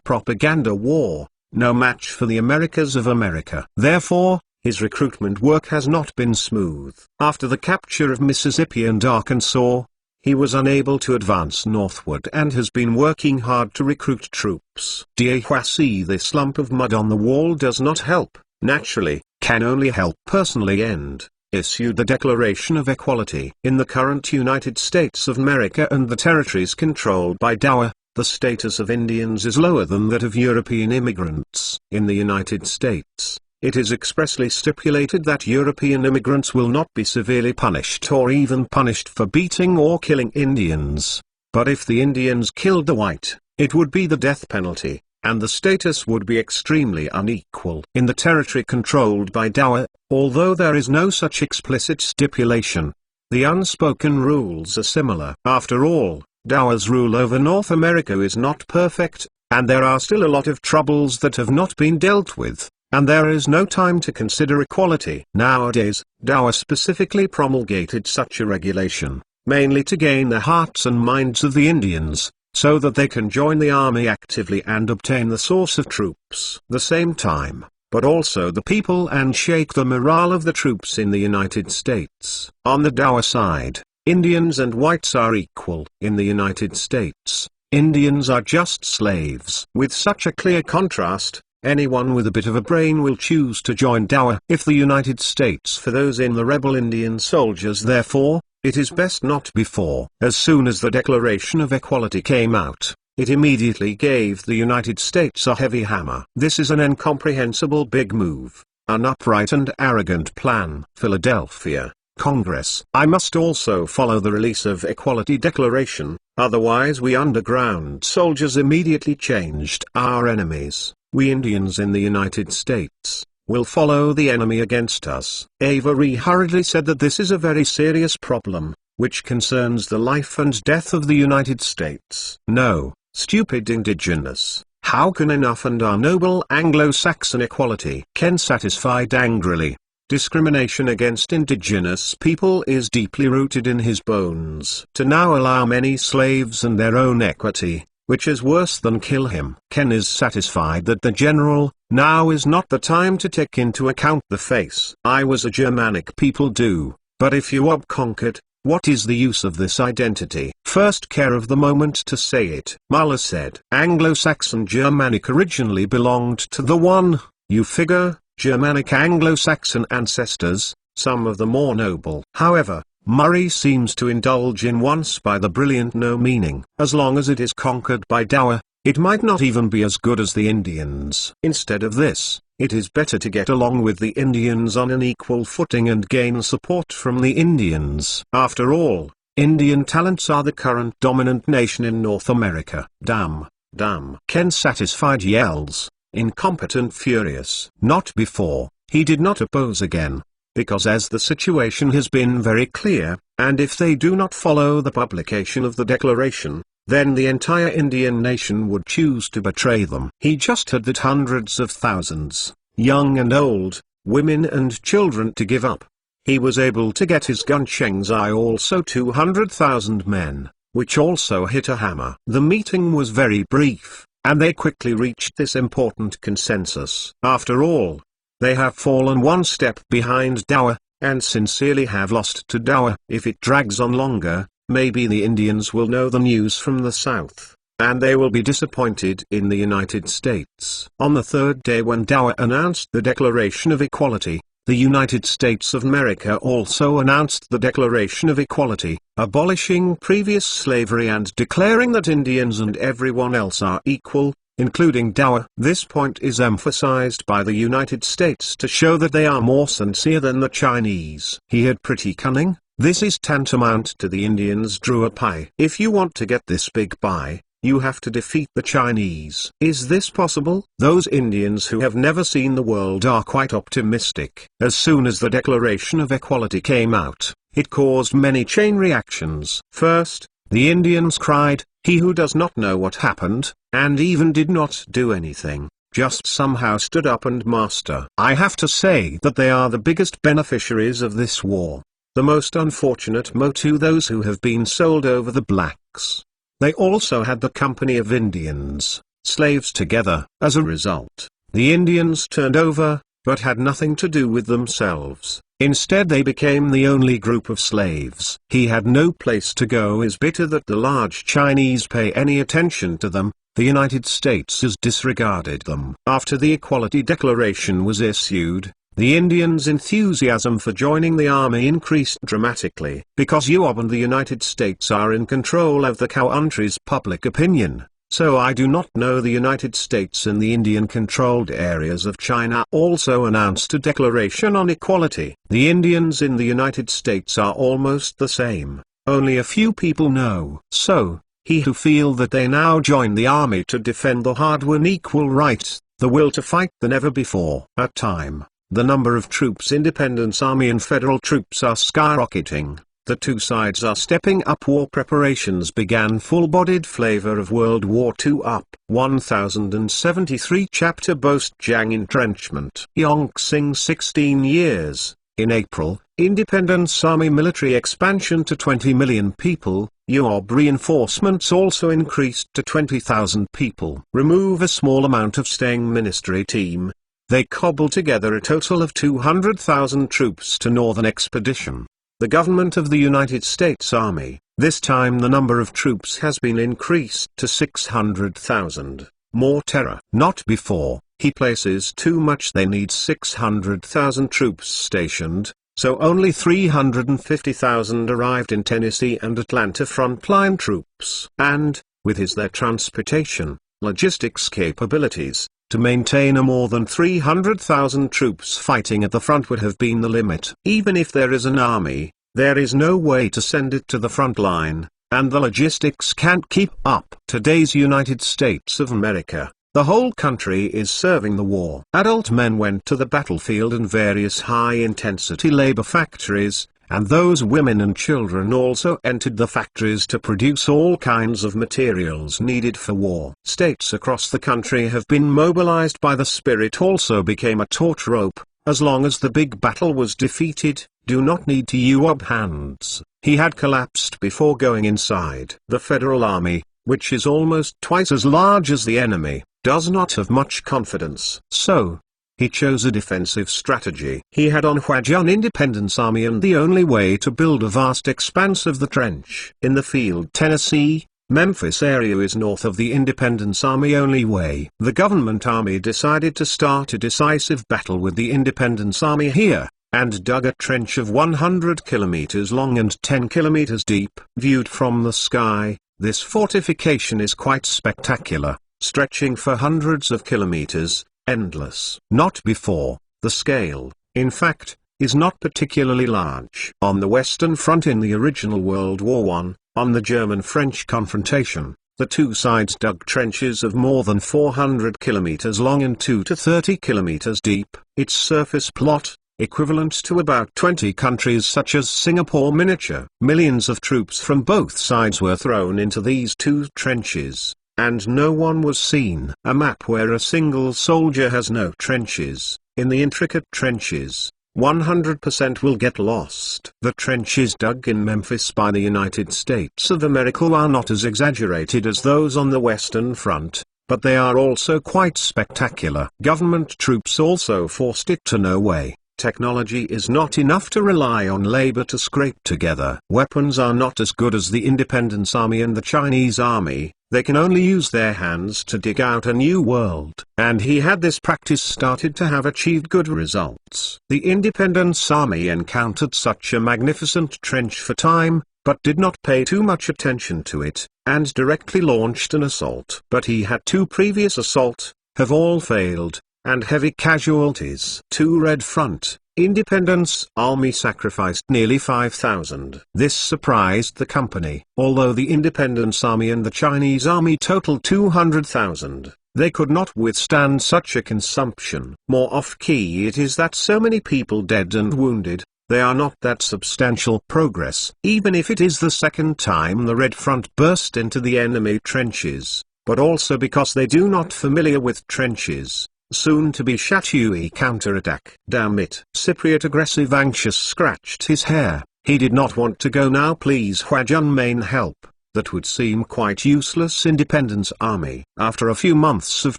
propaganda war, no match for the Americas of America. Therefore, his recruitment work has not been smooth. After the capture of Mississippi and Arkansas, he was unable to advance northward and has been working hard to recruit troops. Dahuasi, this lump of mud on the wall does not help, naturally, can only help personally end. Issued the Declaration of Equality. In the current United States of America and the territories controlled by Dawa, the status of Indians is lower than that of European immigrants. In the United States, it is expressly stipulated that European immigrants will not be severely punished or even punished for beating or killing Indians. But if the Indians killed the white, it would be the death penalty, and the status would be extremely unequal. In the territory controlled by Dawa, although there is no such explicit stipulation, the unspoken rules are similar. After all, Dawa's rule over North America is not perfect, and there are still a lot of troubles that have not been dealt with, and there is no time to consider equality. Nowadays, Dawa specifically promulgated such a regulation, mainly to gain the hearts and minds of the Indians, so that they can join the army actively and obtain the source of troops. The same time, but also the people and shake the morale of the troops in the United States. On the Dawa side, Indians and whites are equal. In the United States, Indians are just slaves. With such a clear contrast, anyone with a bit of a brain will choose to join Dawa. If the United States for those in the rebel Indian soldiers, therefore, it is best not before. As soon as the Declaration of Equality came out, it immediately gave the United States a heavy hammer. This is an incomprehensible big move, an upright and arrogant plan. Philadelphia, Congress. I must also follow the release of Equality Declaration, otherwise we underground soldiers immediately changed our enemies. We Indians in the United States will follow the enemy against us. Avery hurriedly said that this is a very serious problem, which concerns the life and death of the United States. No, stupid indigenous, how can enough and our noble Anglo-Saxon equality? Ken satisfied angrily. Discrimination against indigenous people is deeply rooted in his bones. To now allow many slaves and their own equity, which is worse than kill him. Ken is satisfied that the general, now is not the time to take into account the face. I was a Germanic people do, but if you are conquered, what is the use of this identity? First care of the moment to say it. Muller said, Anglo-Saxon Germanic originally belonged to the one, you figure, Germanic Anglo-Saxon ancestors, some of the more noble. However, Murray seems to indulge in once by the brilliant no meaning. As long as it is conquered by Dawa, it might not even be as good as the Indians. Instead of this, it is better to get along with the Indians on an equal footing and gain support from the Indians. After all, Indian talents are the current dominant nation in North America. Damn, damn. Ken satisfied yells, incompetent furious. Not before, he did not oppose again. Because as the situation has been very clear, and if they do not follow the publication of the declaration, then the entire Indian nation would choose to betray them. He just heard that hundreds of thousands, young and old, women and children to give up. He was able to get his gun Shengzai also 200,000 men, which also hit a hammer. The meeting was very brief, and they quickly reached this important consensus. After all, they have fallen one step behind Dawa, and sincerely have lost to Dawa. If it drags on longer, maybe the Indians will know the news from the south, and they will be disappointed in the United States. On the third day when Dawa announced the Declaration of Equality, the United States of America also announced the Declaration of Equality, abolishing previous slavery and declaring that Indians and everyone else are equal, including Dawa. This point is emphasized by the United States to show that they are more sincere than the Chinese. He had pretty cunning. This is tantamount to the Indians drew a pie. If you want to get this big pie, you have to defeat the Chinese. Is this possible? Those Indians who have never seen the world are quite optimistic. As soon as the Declaration of Equality came out, it caused many chain reactions. First, the Indians cried, "He who does not know what happened, and even did not do anything, just somehow stood up and master." I have to say that they are the biggest beneficiaries of this war. The most unfortunate to those who have been sold over the blacks. They also had the company of Indians, slaves together. As a result, the Indians turned over, but had nothing to do with themselves. Instead they became the only group of slaves. He had no place to go. Is bitter that the large Chinese pay any attention to them. The United States has disregarded them. After the Equality Declaration was issued, the Indians' enthusiasm for joining the army increased dramatically. Because Europe and the United States are in control of the country's public opinion, so I do not know the United States and the Indian-controlled areas of China also announced a declaration on equality. The Indians in the United States are almost the same, only a few people know. So, he who feel that they now join the army to defend the hard-won equal right, the will to fight than ever before. At time, the number of troops, Independence Army and federal troops are skyrocketing. The two sides are stepping up. War preparations began. Full-bodied flavor of World War II up. 1073 Chapter Boast-Jang Entrenchment. Yongxing 16 years. In April, Independence Army military expansion to 20 million people. Yob reinforcements also increased to 20,000 people. Remove a small amount of staying ministry team. They cobbled together a total of 200,000 troops to northern expedition. The government of the United States Army, this time the number of troops has been increased to 600,000. More terror. Not before. He places too much. They need 600,000 troops stationed, so only 350,000 arrived in Tennessee and Atlanta frontline troops. And, with their transportation, logistics capabilities, to maintain a more than 300,000 troops fighting at the front would have been the limit. Even if there is an army, there is no way to send it to the front line, and the logistics can't keep up. Today's United States of America, the whole country is serving the war. Adult men went to the battlefield in various high-intensity labor factories, and those women and children also entered the factories to produce all kinds of materials needed for war. States across the country have been mobilized by the spirit. Also became a taut rope, as long as the big battle was defeated, do not need to use up hands. He had collapsed before going inside. The Federal Army, which is almost twice as large as the enemy, does not have much confidence. So, he chose a defensive strategy. He had on Huajian Independence Army, and the only way to build a vast expanse of the trench. In the field Tennessee, Memphis area is north of the Independence Army only way. The government army decided to start a decisive battle with the Independence Army here, and dug a trench of 100 kilometers long and 10 kilometers deep. Viewed from the sky, this fortification is quite spectacular, stretching for hundreds of kilometers. Endless. Not before. The scale, in fact, is not particularly large. On the Western Front in the original World War I, on the German-French confrontation, the two sides dug trenches of more than 400 kilometers long and 2 to 30 kilometers deep. Its surface plot, equivalent to about 20 countries such as Singapore miniature. Millions of troops from both sides were thrown into these two trenches, and no one was seen. A map where a single soldier has no trenches. In the intricate trenches, 100% will get lost. The trenches dug in Memphis by the United States of America are not as exaggerated as those on the Western Front, but they are also quite spectacular. Government troops also forced it to no way. Technology is not enough to rely on labor to scrape together. Weapons are not as good as the Independence Army and the Chinese Army. They can only use their hands to dig out a new world. And he had this practice started to have achieved good results. The Independence Army encountered such a magnificent trench for time, but did not pay too much attention to it, and directly launched an assault. But he had two previous assaults, have all failed, and heavy casualties. To Red Front, Independence Army sacrificed nearly 5,000. This surprised the company. Although the Independence Army and the Chinese Army totaled 200,000, they could not withstand such a consumption. More off-key it is that so many people dead and wounded, they are not that substantial progress. Even if it is the second time the Red Front burst into the enemy trenches, but also because they do not familiar with trenches. Soon to be Shatui counterattack. Damn it. Cypriot aggressive anxious scratched his hair. He did not want to go now. Please Huajian main help. That would seem quite useless. Independence Army. After a few months of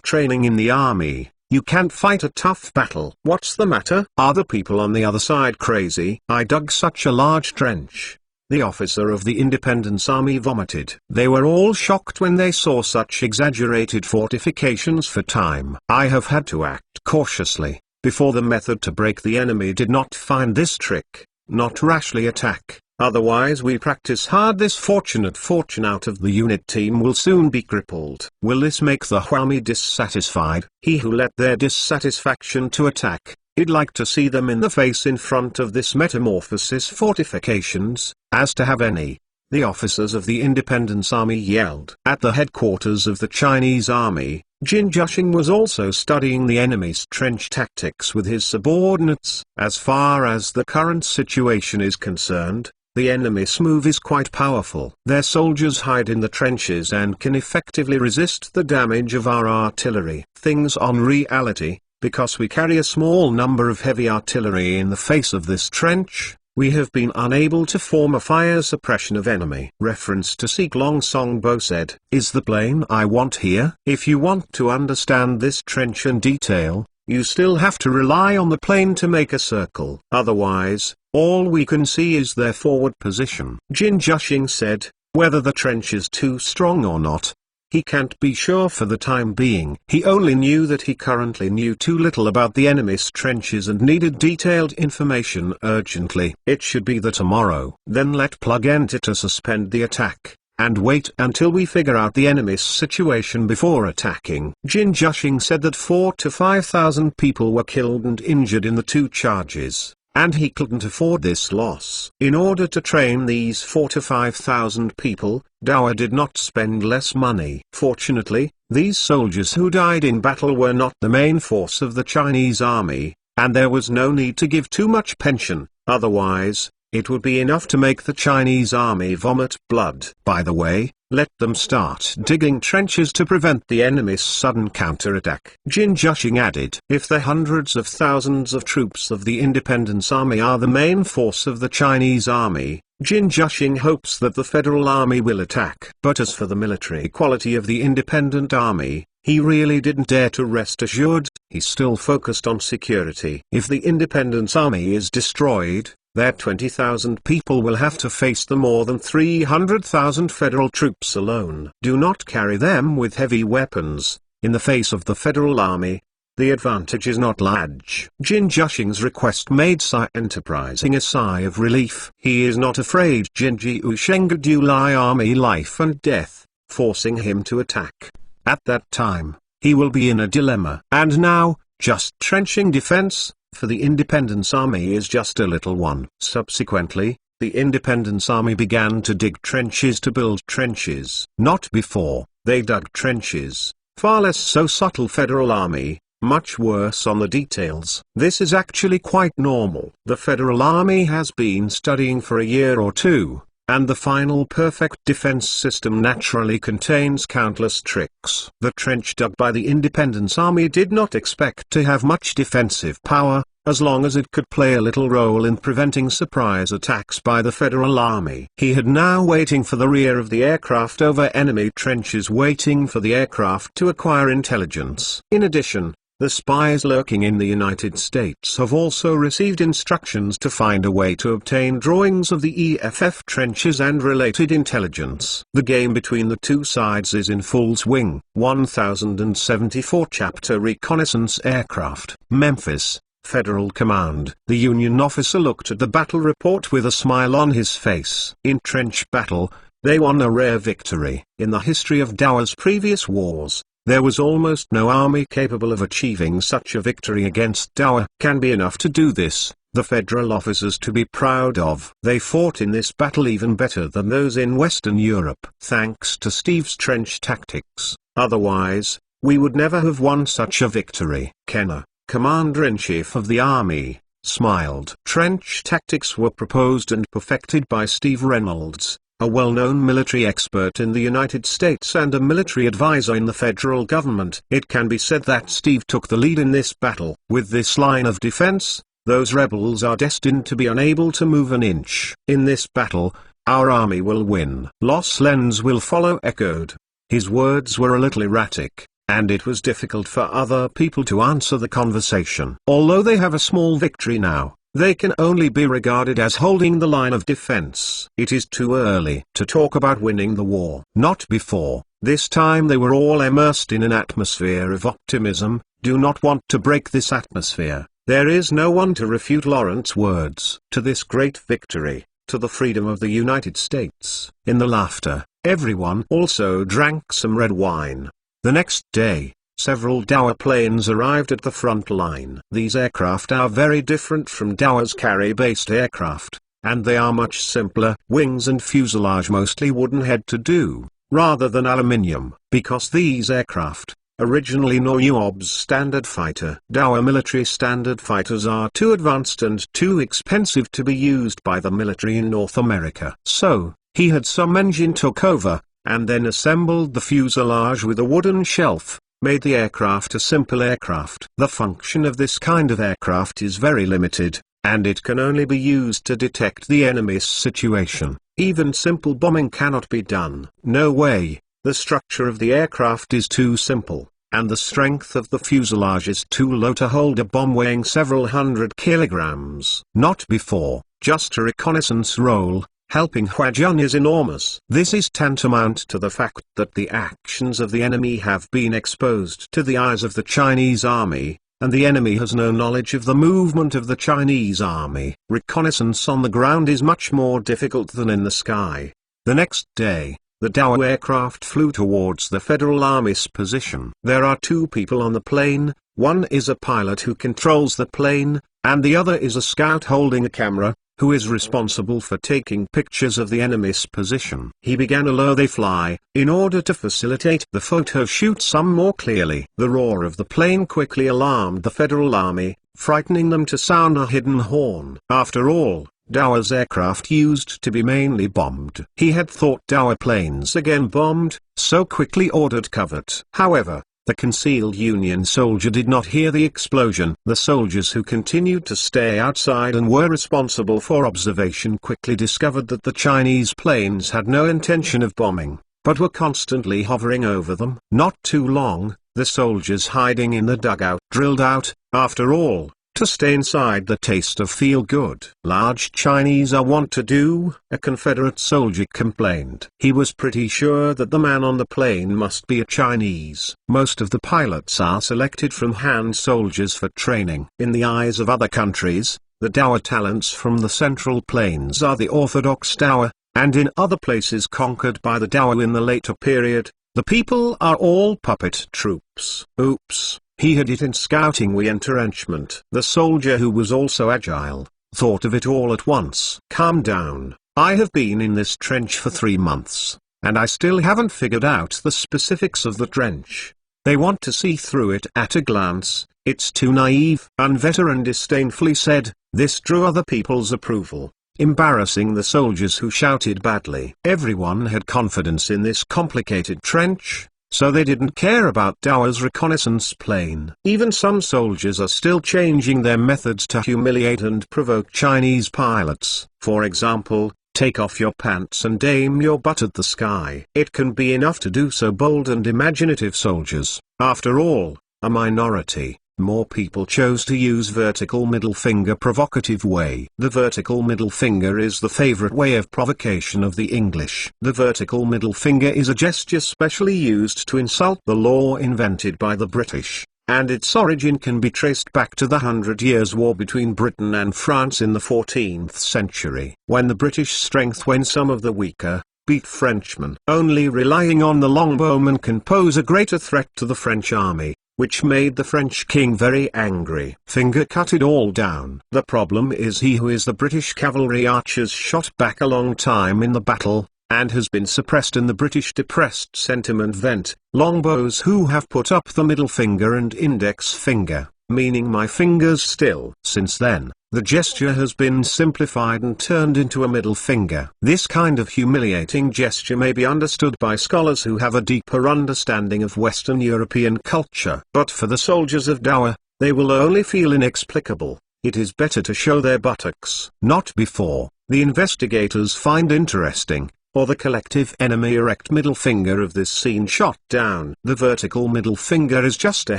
training in the army, you can't fight a tough battle. What's the matter? Are the people on the other side crazy? I dug such a large trench. The officer of the Independence Army vomited. They were all shocked when they saw such exaggerated fortifications for time. I have had to act cautiously, before the method to break the enemy did not find this trick, not rashly attack, otherwise we practice hard. This fortunate fortune out of the unit team will soon be crippled. Will this make the Huami dissatisfied? He who let their dissatisfaction to attack, he'd like to see them in the face in front of this metamorphosis fortifications, as to have any. The officers of the Independence Army yelled. At the headquarters of the Chinese Army, Jin Jushing was also studying the enemy's trench tactics with his subordinates. As far as the current situation is concerned, the enemy's move is quite powerful. Their soldiers hide in the trenches and can effectively resist the damage of our artillery. Things on reality. Because we carry a small number of heavy artillery in the face of this trench, we have been unable to form a fire suppression of enemy. Reference to Seek Long Song Bo said, is the plane I want here? If you want to understand this trench in detail, you still have to rely on the plane to make a circle. Otherwise, all we can see is their forward position. Jin Jushing said, whether the trench is too strong or not, he can't be sure for the time being. He only knew that he currently knew too little about the enemy's trenches and needed detailed information urgently. It should be the tomorrow. Then let Plug enter to suspend the attack, and wait until we figure out the enemy's situation before attacking. Jin Jushing said that 4,000 to 5,000 people were killed and injured in the two charges, and he couldn't afford this loss. In order to train these 4,000 to 5,000 people, Dower did not spend less money. Fortunately, these soldiers who died in battle were not the main force of the Chinese army, and there was no need to give too much pension, otherwise, it would be enough to make the Chinese army vomit blood. By the way, let them start digging trenches to prevent the enemy's sudden counterattack. Jin Jushing added, if the hundreds of thousands of troops of the Independence Army are the main force of the Chinese army, Jin Jushing hopes that the Federal Army will attack. But as for the military quality of the Independent Army, he really didn't dare to rest assured. He still focused on security. If the Independence Army is destroyed, their 20,000 people will have to face the more than 300,000 federal troops alone. Do not carry them with heavy weapons. In the face of the Federal Army, the advantage is not large. Jin Jushing's request made Sai Enterprising a sigh of relief. He is not afraid Jinji Ushenga Dulai army life and death, forcing him to attack. At that time, he will be in a dilemma. And now, just trenching defense for the Independence Army is just a little one. Subsequently, the Independence Army began to dig trenches to build trenches. Not before, they dug trenches. Far less so subtle Federal Army, much worse on the details. This is actually quite normal. The Federal Army has been studying for a year or two, and the final perfect defense system naturally contains countless tricks. The trench dug by the Independence Army did not expect to have much defensive power, as long as it could play a little role in preventing surprise attacks by the Federal Army. He had now waiting for the rear of the aircraft over enemy trenches, waiting for the aircraft to acquire intelligence. In addition, the spies lurking in the United States have also received instructions to find a way to obtain drawings of the EFF trenches and related intelligence. The game between the two sides is in full swing. 1074 Chapter Reconnaissance Aircraft. Memphis, Federal Command. The Union officer looked at the battle report with a smile on his face. In trench battle, they won a rare victory. In the history of Dower's previous wars, there was almost no army capable of achieving such a victory against Dower. Can be enough to do this, the Federal officers to be proud of. They fought in this battle even better than those in Western Europe. Thanks to Steve's trench tactics, otherwise, we would never have won such a victory. Kenner, Commander-in-Chief of the Army, smiled. Trench tactics were proposed and perfected by Steve Reynolds, a well-known military expert in the United States and a military advisor in the federal government. It can be said that Steve took the lead in this battle. With this line of defense, those rebels are destined to be unable to move an inch. In this battle, our army will win. Los Lens will follow, echoed. His words were a little erratic, and it was difficult for other people to answer the conversation. Although they have a small victory now, they can only be regarded as holding the line of defense. It is too early to talk about winning the war. Not before. This time they were all immersed in an atmosphere of optimism. Do not want to break this atmosphere. There is no one to refute Lawrence's words. To this great victory, to the freedom of the United States. In the laughter, everyone also drank some red wine. The next day, several Dower planes arrived at the front line. These aircraft are very different from Dower's carry-based aircraft, and they are much simpler. Wings and fuselage mostly wooden head to do, rather than aluminium, because these aircraft, originally Noyob's standard fighter. Dower military standard fighters are too advanced and too expensive to be used by the military in North America. So, he had some engine took over, and then assembled the fuselage with a wooden shelf, made the aircraft a simple aircraft. The function of this kind of aircraft is very limited, and it can only be used to detect the enemy's situation. Even simple bombing cannot be done. No way, the structure of the aircraft is too simple. and the strength of the fuselage is too low to hold a bomb weighing several hundred kilograms. Not before, just a reconnaissance role, helping Huajun is enormous. This is tantamount to the fact that the actions of the enemy have been exposed to the eyes of the Chinese army, and the enemy has no knowledge of the movement of the Chinese army. Reconnaissance on the ground is much more difficult than in the sky. The next day, the Dao aircraft flew towards the Federal Army's position. There are two people on the plane, one is a pilot who controls the plane, and the other is a scout holding a camera, who is responsible for taking pictures of the enemy's position. He began a low they fly, in order to facilitate the photo shoot some more clearly. The roar of the plane quickly alarmed the Federal Army, frightening them to sound a hidden horn. After all, Dao's aircraft used to be mainly bombed. He had thought Dao planes again bombed, so quickly ordered covert. However, the concealed Union soldier did not hear the explosion. The soldiers who continued to stay outside and were responsible for observation quickly discovered that the Chinese planes had no intention of bombing, but were constantly hovering over them. Not too long, the soldiers hiding in the dugout drilled out, after all, to stay inside the taste of feel-good. Large Chinese are wont to do, a Confederate soldier complained. He was pretty sure that the man on the plane must be a Chinese. Most of the pilots are selected from Han soldiers for training. In the eyes of other countries, the Dao talents from the Central Plains are the orthodox Dao, and in other places conquered by the Dao in the later period, the people are all puppet troops. Oops. He had it in scouting we entrenchment. The soldier, who was also agile, thought of it all at once. Calm down, I have been in this trench for 3 months, and I still haven't figured out the specifics of the trench. They want to see through it at a glance, it's too naive. One veteran disdainfully said. This drew other people's approval, embarrassing the soldiers who shouted badly. Everyone had confidence in this complicated trench, so they didn't care about Dao's reconnaissance plane. Even some soldiers are still changing their methods to humiliate and provoke Chinese pilots. For example, take off your pants and aim your butt at the sky. It can be enough to do so. Bold and imaginative soldiers, after all, a minority. More people chose to use vertical middle finger provocative way. The vertical middle finger is the favorite way of provocation of the English. The vertical middle finger is a gesture specially used to insult the law invented by the British, and its origin can be traced back to the 100 Years' War between Britain and France in the 14th century. When the British strength when some of the weaker, beat Frenchmen. Only relying on the longbowman can pose a greater threat to the French army, which made the French king very angry. Finger cut it all down. The problem is he who is the British cavalry archers shot back a long time in the battle, and has been suppressed in the British depressed sentiment vent, longbows who have put up the middle finger and index finger, meaning my fingers still. Since then, the gesture has been simplified and turned into a middle finger. This kind of humiliating gesture may be understood by scholars who have a deeper understanding of Western European culture. But for the soldiers of Dao, they will only feel inexplicable. It is better to show their buttocks. Not before, the investigators find interesting, or the collective enemy erect middle finger of this scene shot down. The vertical middle finger is just a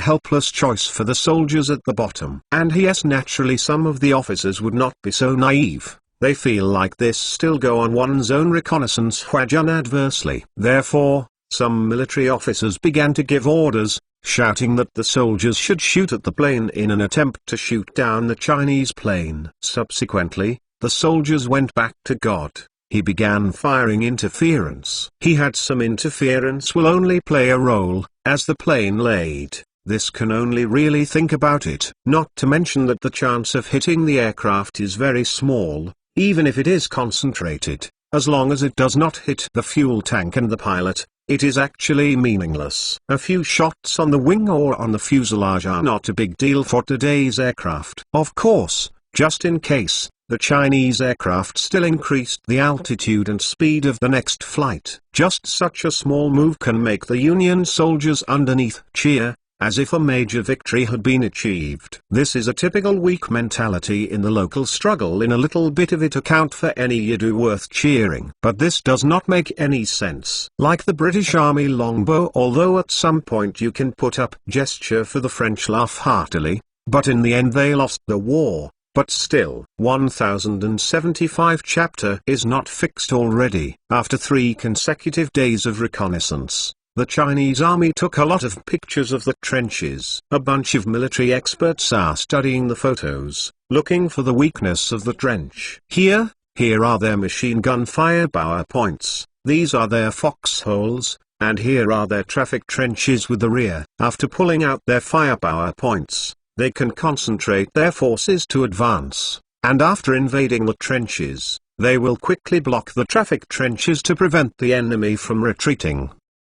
helpless choice for the soldiers at the bottom. And yes, naturally some of the officers would not be so naive. They feel like this still go on one's own reconnaissance Huajun adversely. Therefore, some military officers began to give orders, shouting that the soldiers should shoot at the plane in an attempt to shoot down the Chinese plane. Subsequently, the soldiers went back to God. He began firing interference. He had some interference will only play a role, as the plane laid. This can only really think about it. Not to mention that the chance of hitting the aircraft is very small, even if it is concentrated. As long as it does not hit the fuel tank and the pilot, it is actually meaningless. A few shots on the wing or on the fuselage are not a big deal for today's aircraft. Of course, just in case, the Chinese aircraft still increased the altitude and speed of the next flight. Just such a small move can make the Union soldiers underneath cheer, as if a major victory had been achieved. This is a typical weak mentality in the local struggle. In a little bit of it account for any Yadu worth cheering. But this does not make any sense. Like the British Army longbow, although at some point you can put up gesture for the French laugh heartily, but in the end they lost the war. But still, 1075 chapter is not fixed already. After 3 consecutive days of reconnaissance, the Chinese army took a lot of pictures of the trenches. A bunch of military experts are studying the photos, looking for the weakness of the trench. Here are their machine gun firepower points, these are their foxholes, and here are their traffic trenches with the rear. After pulling out their firepower points, they can concentrate their forces to advance, and after invading the trenches, they will quickly block the traffic trenches to prevent the enemy from retreating.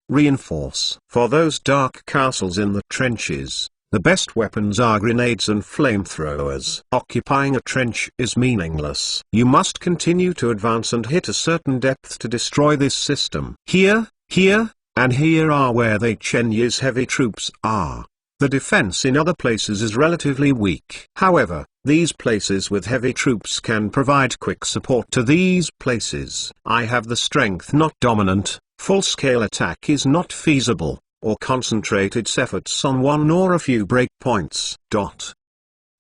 Reinforce. For those dark castles in the trenches, the best weapons are grenades and flamethrowers. Occupying a trench is meaningless. You must continue to advance and hit a certain depth to destroy this system. Here, and here are where the Chenya's heavy troops are. The defense in other places is relatively weak. However, these places with heavy troops can provide quick support to these places. I have the strength not dominant. Full-scale attack is not feasible, or concentrated efforts on one or a few breakpoints.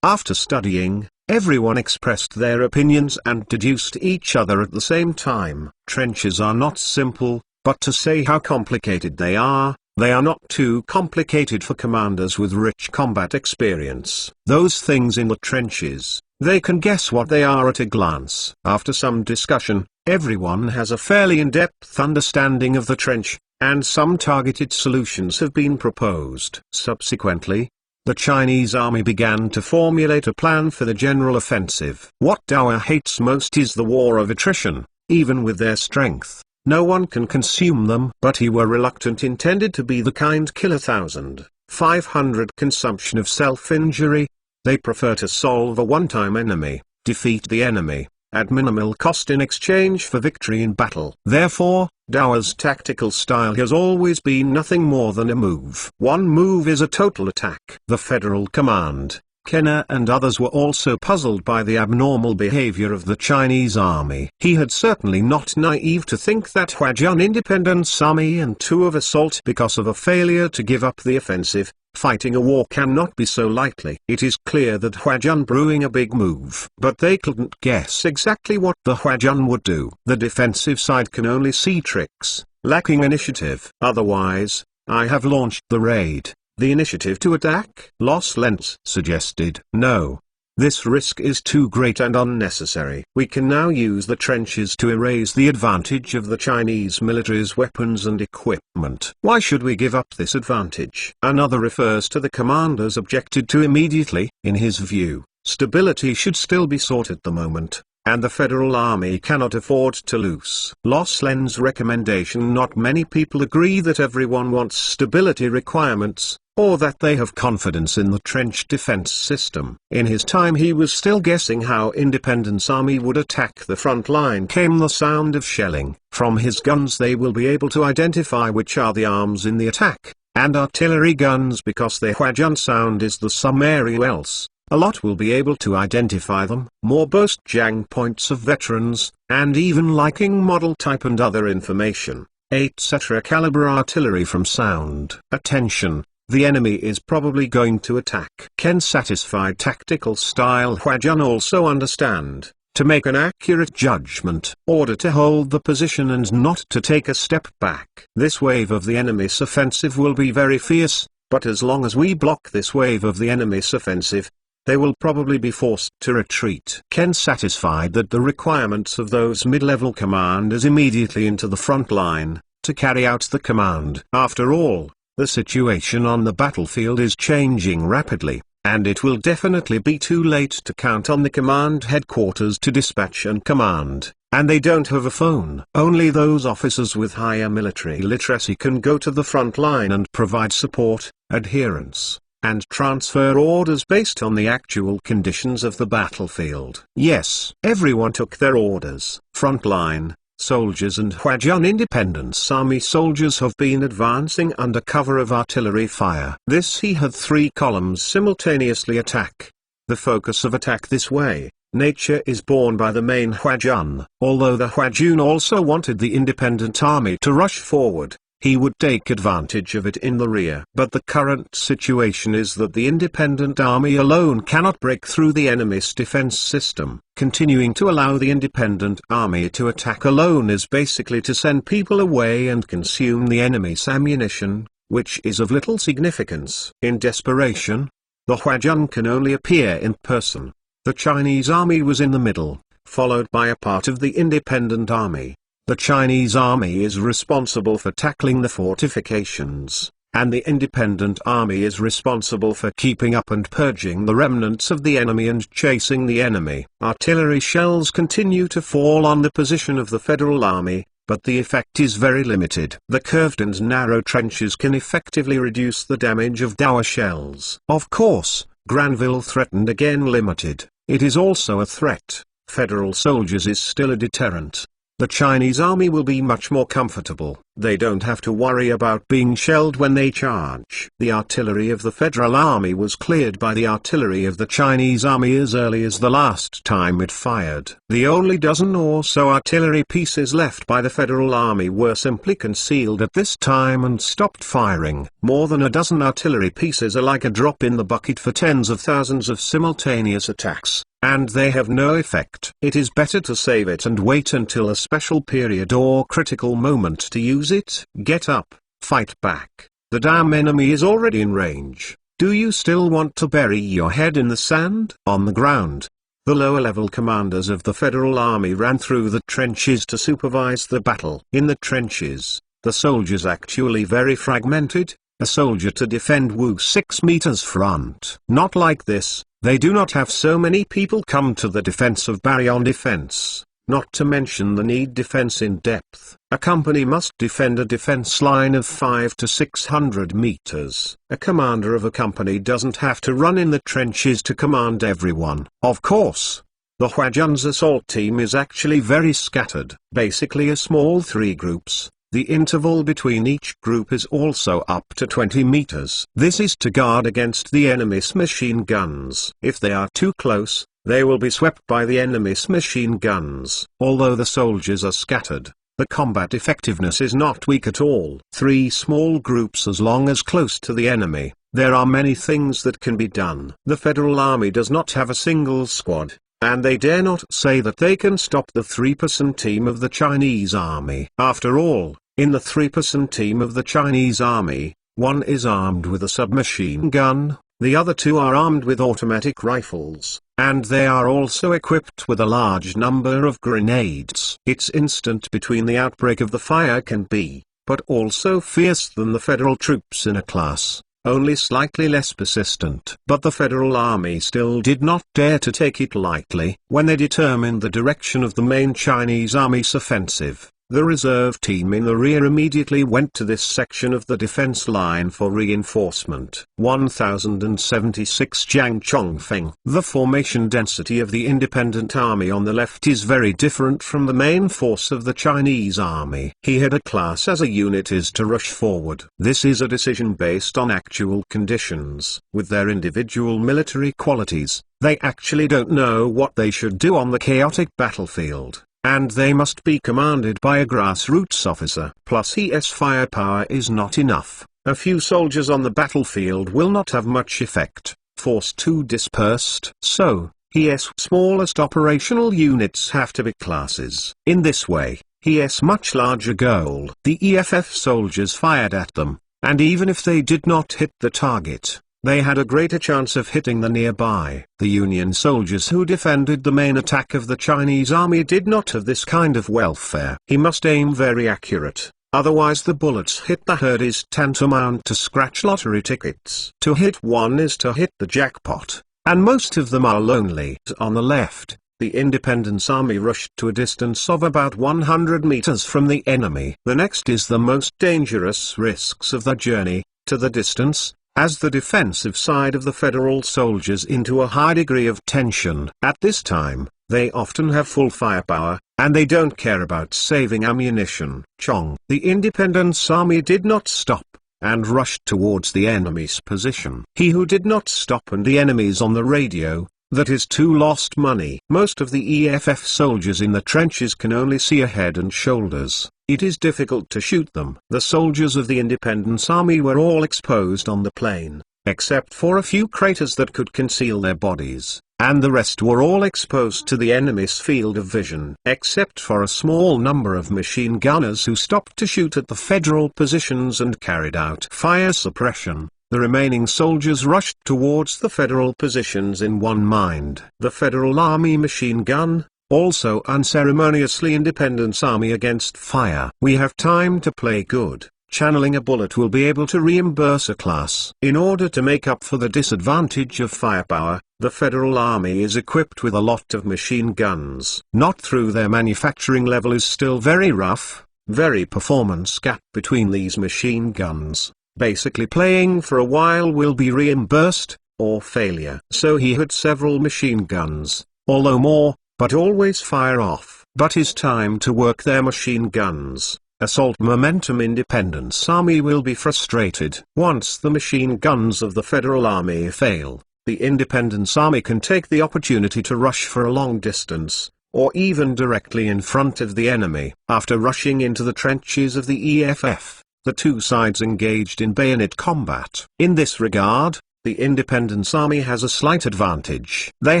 After studying, everyone expressed their opinions and deduced each other at the same time. Trenches are not simple, but to say how complicated they are not too complicated for commanders with rich combat experience. Those things in the trenches, they can guess what they are at a glance. After some discussion, everyone has a fairly in-depth understanding of the trench, and some targeted solutions have been proposed. Subsequently, the Chinese army began to formulate a plan for the general offensive. What Dower hates most is the war of attrition. Even with their strength, no one can consume them. But he were reluctant intended to be the kind kill 1,500 consumption of self-injury. They prefer to solve a one-time enemy, defeat the enemy, at minimal cost in exchange for victory in battle. Therefore, Dower's tactical style has always been nothing more than a move. One move is a total attack. The Federal Command, Kenner and others were also puzzled by the abnormal behavior of the Chinese army. He had certainly not naive to think that Huajun Independence Army and two of assault because of a failure to give up the offensive. Fighting a war cannot be so lightly. It is clear that Huajun brewing a big move. But they couldn't guess exactly what the Huajun would do. The defensive side can only see tricks, lacking initiative. Otherwise, I have launched the raid. The initiative to attack? Los Lens suggested. No. This risk is too great and unnecessary. We can now use the trenches to erase the advantage of the Chinese military's weapons and equipment. Why should we give up this advantage? Another refers to the commanders objected to immediately. In his view, stability should still be sought at the moment, and the Federal Army cannot afford to lose. Los Len's recommendation. Not many people agree that everyone wants stability requirements, or that they have confidence in the trench defense system. In his time he was still guessing how Independence Army would attack the front line. Came the sound of shelling. From his guns they will be able to identify which are the arms in the attack, and artillery guns because their Huajun sound is the summary else. A lot will be able to identify them. More Boast-Jang points of veterans, and even liking model type and other information, etc. Caliber artillery from sound. Attention. The enemy is probably going to attack. Can satisfied tactical style Huajun also understand, to make an accurate judgment, order to hold the position and not to take a step back. This wave of the enemy's offensive will be very fierce, but as long as we block this wave of the enemy's offensive, they will probably be forced to retreat. Ken satisfied that the requirements of those mid-level commanders immediately into the front line, to carry out the command. After all, the situation on the battlefield is changing rapidly, and it will definitely be too late to count on the command headquarters to dispatch and command, and they don't have a phone. Only those officers with higher military literacy can go to the front line and provide support, adherence, and transfer orders based on the actual conditions of the battlefield. Yes, everyone took their orders. Front line, soldiers and Huajian Independence Army soldiers have been advancing under cover of artillery fire. This he had 3 columns simultaneously attack. The focus of attack this way, nature is borne by the main Huajian. Although the Huajun also wanted the independent army to rush forward, he would take advantage of it in the rear. But the current situation is that the independent army alone cannot break through the enemy's defense system. Continuing to allow the independent army to attack alone is basically to send people away and consume the enemy's ammunition, which is of little significance. In desperation, the Huajian can only appear in person. The Chinese army was in the middle, followed by a part of the independent army. The Chinese army is responsible for tackling the fortifications, and the independent army is responsible for keeping up and purging the remnants of the enemy and chasing the enemy. Artillery shells continue to fall on the position of the Federal Army, but the effect is very limited. The curved and narrow trenches can effectively reduce the damage of Dower shells. Of course, Granville threatened again limited. It is also a threat. Federal soldiers is still a deterrent. The Chinese army will be much more comfortable. They don't have to worry about being shelled when they charge. The artillery of the Federal Army was cleared by the artillery of the Chinese army as early as the last time it fired. The only dozen or so artillery pieces left by the Federal Army were simply concealed at this time and stopped firing. More than a dozen artillery pieces are like a drop in the bucket for tens of thousands of simultaneous attacks, and they have no effect. It is better to save it and wait until a special period or critical moment to use it. Get up, fight back. The damn enemy is already in range. Do you still want to bury your head in the sand? On the ground, the lower-level commanders of the Federal Army ran through the trenches to supervise the battle. In the trenches, the soldiers actually very fragmented. A soldier to defend Wu 6 meters front. Not like this. They do not have so many people come to the defense of Baryon defense, not to mention the need defense in depth. A company must defend a defense line of 500 to 600 meters. A commander of a company doesn't have to run in the trenches to command everyone. Of course, the Huajian's assault team is actually very scattered. Basically a small 3 groups. The interval between each group is also up to 20 meters. This is to guard against the enemy's machine guns. If they are too close, they will be swept by the enemy's machine guns. Although the soldiers are scattered, the combat effectiveness is not weak at all. 3 small groups as long as close to the enemy. There are many things that can be done. The Federal Army does not have a single squad, and they dare not say that they can stop the 3% team of the Chinese army. After all, in the 3% team of the Chinese army, 1 is armed with a submachine gun, the other 2 are armed with automatic rifles, and they are also equipped with a large number of grenades. It's instant between the outbreak of the fire can be, but also fierce than the Federal troops in a class, only slightly less persistent. But the Federal Army still did not dare to take it lightly. When they determined the direction of the main Chinese army's offensive, the reserve team in the rear immediately went to this section of the defense line for reinforcement. 1076 Jiang Chongfeng. The formation density of the independent army on the left is very different from the main force of the Chinese army. He had a class as a unit is to rush forward. This is a decision based on actual conditions. With their individual military qualities, they actually don't know what they should do on the chaotic battlefield, and they must be commanded by a grassroots officer. Plus his firepower is not enough. A few soldiers on the battlefield will not have much effect. Force too dispersed. So, his smallest operational units have to be classes. In this way, his much larger goal. The EFF soldiers fired at them, and even if they did not hit the target, they had a greater chance of hitting the nearby. The Union soldiers who defended the main attack of the Chinese army did not have this kind of welfare. He must aim very accurate, otherwise the bullets hit the herd is tantamount to scratch lottery tickets. To hit one is to hit the jackpot, and most of them are lonely. On the left, the Independence Army rushed to a distance of about 100 meters from the enemy. The next is the most dangerous risks of the journey, to the distance, as the defensive side of the Federal soldiers into a high degree of tension. At this time, they often have full firepower, and they don't care about saving ammunition. Chong. The Independence Army did not stop, and rushed towards the enemy's position. He who did not stop and the enemies on the radio, that is too lost money. Most of the EFF soldiers in the trenches can only see a head and shoulders. It is difficult to shoot them. The soldiers of the Independence Army were all exposed on the plain, except for a few craters that could conceal their bodies, and the rest were all exposed to the enemy's field of vision, except for a small number of machine gunners who stopped to shoot at the Federal positions and carried out fire suppression. The remaining soldiers rushed towards the Federal positions in one mind. The Federal Army machine gun, also unceremoniously Independence Army against fire. We have time to play good. Channeling a bullet will be able to reimburse a class. In order to make up for the disadvantage of firepower, the Federal Army is equipped with a lot of machine guns. Not through their manufacturing level is still very rough, very performance gap between these machine guns. Basically playing for a while will be reimbursed, or failure. So he had several machine guns, although more, but always fire off. But his time to work their machine guns. Assault momentum. Independence Army will be frustrated. Once the machine guns of the Federal Army fail, the Independence Army can take the opportunity to rush for a long distance, or even directly in front of the enemy. After rushing into the trenches of the EFF, the two sides engaged in bayonet combat. In this regard, the Independence Army has a slight advantage. They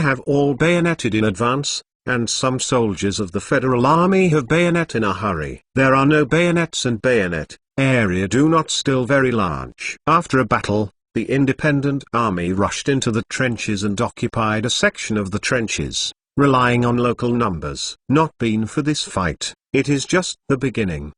have all bayoneted in advance, and some soldiers of the Federal Army have bayonet in a hurry. There are no bayonets and bayonet area do not still very large. After a battle, the Independent Army rushed into the trenches and occupied a section of the trenches, relying on local numbers. Not been for this fight, it is just the beginning.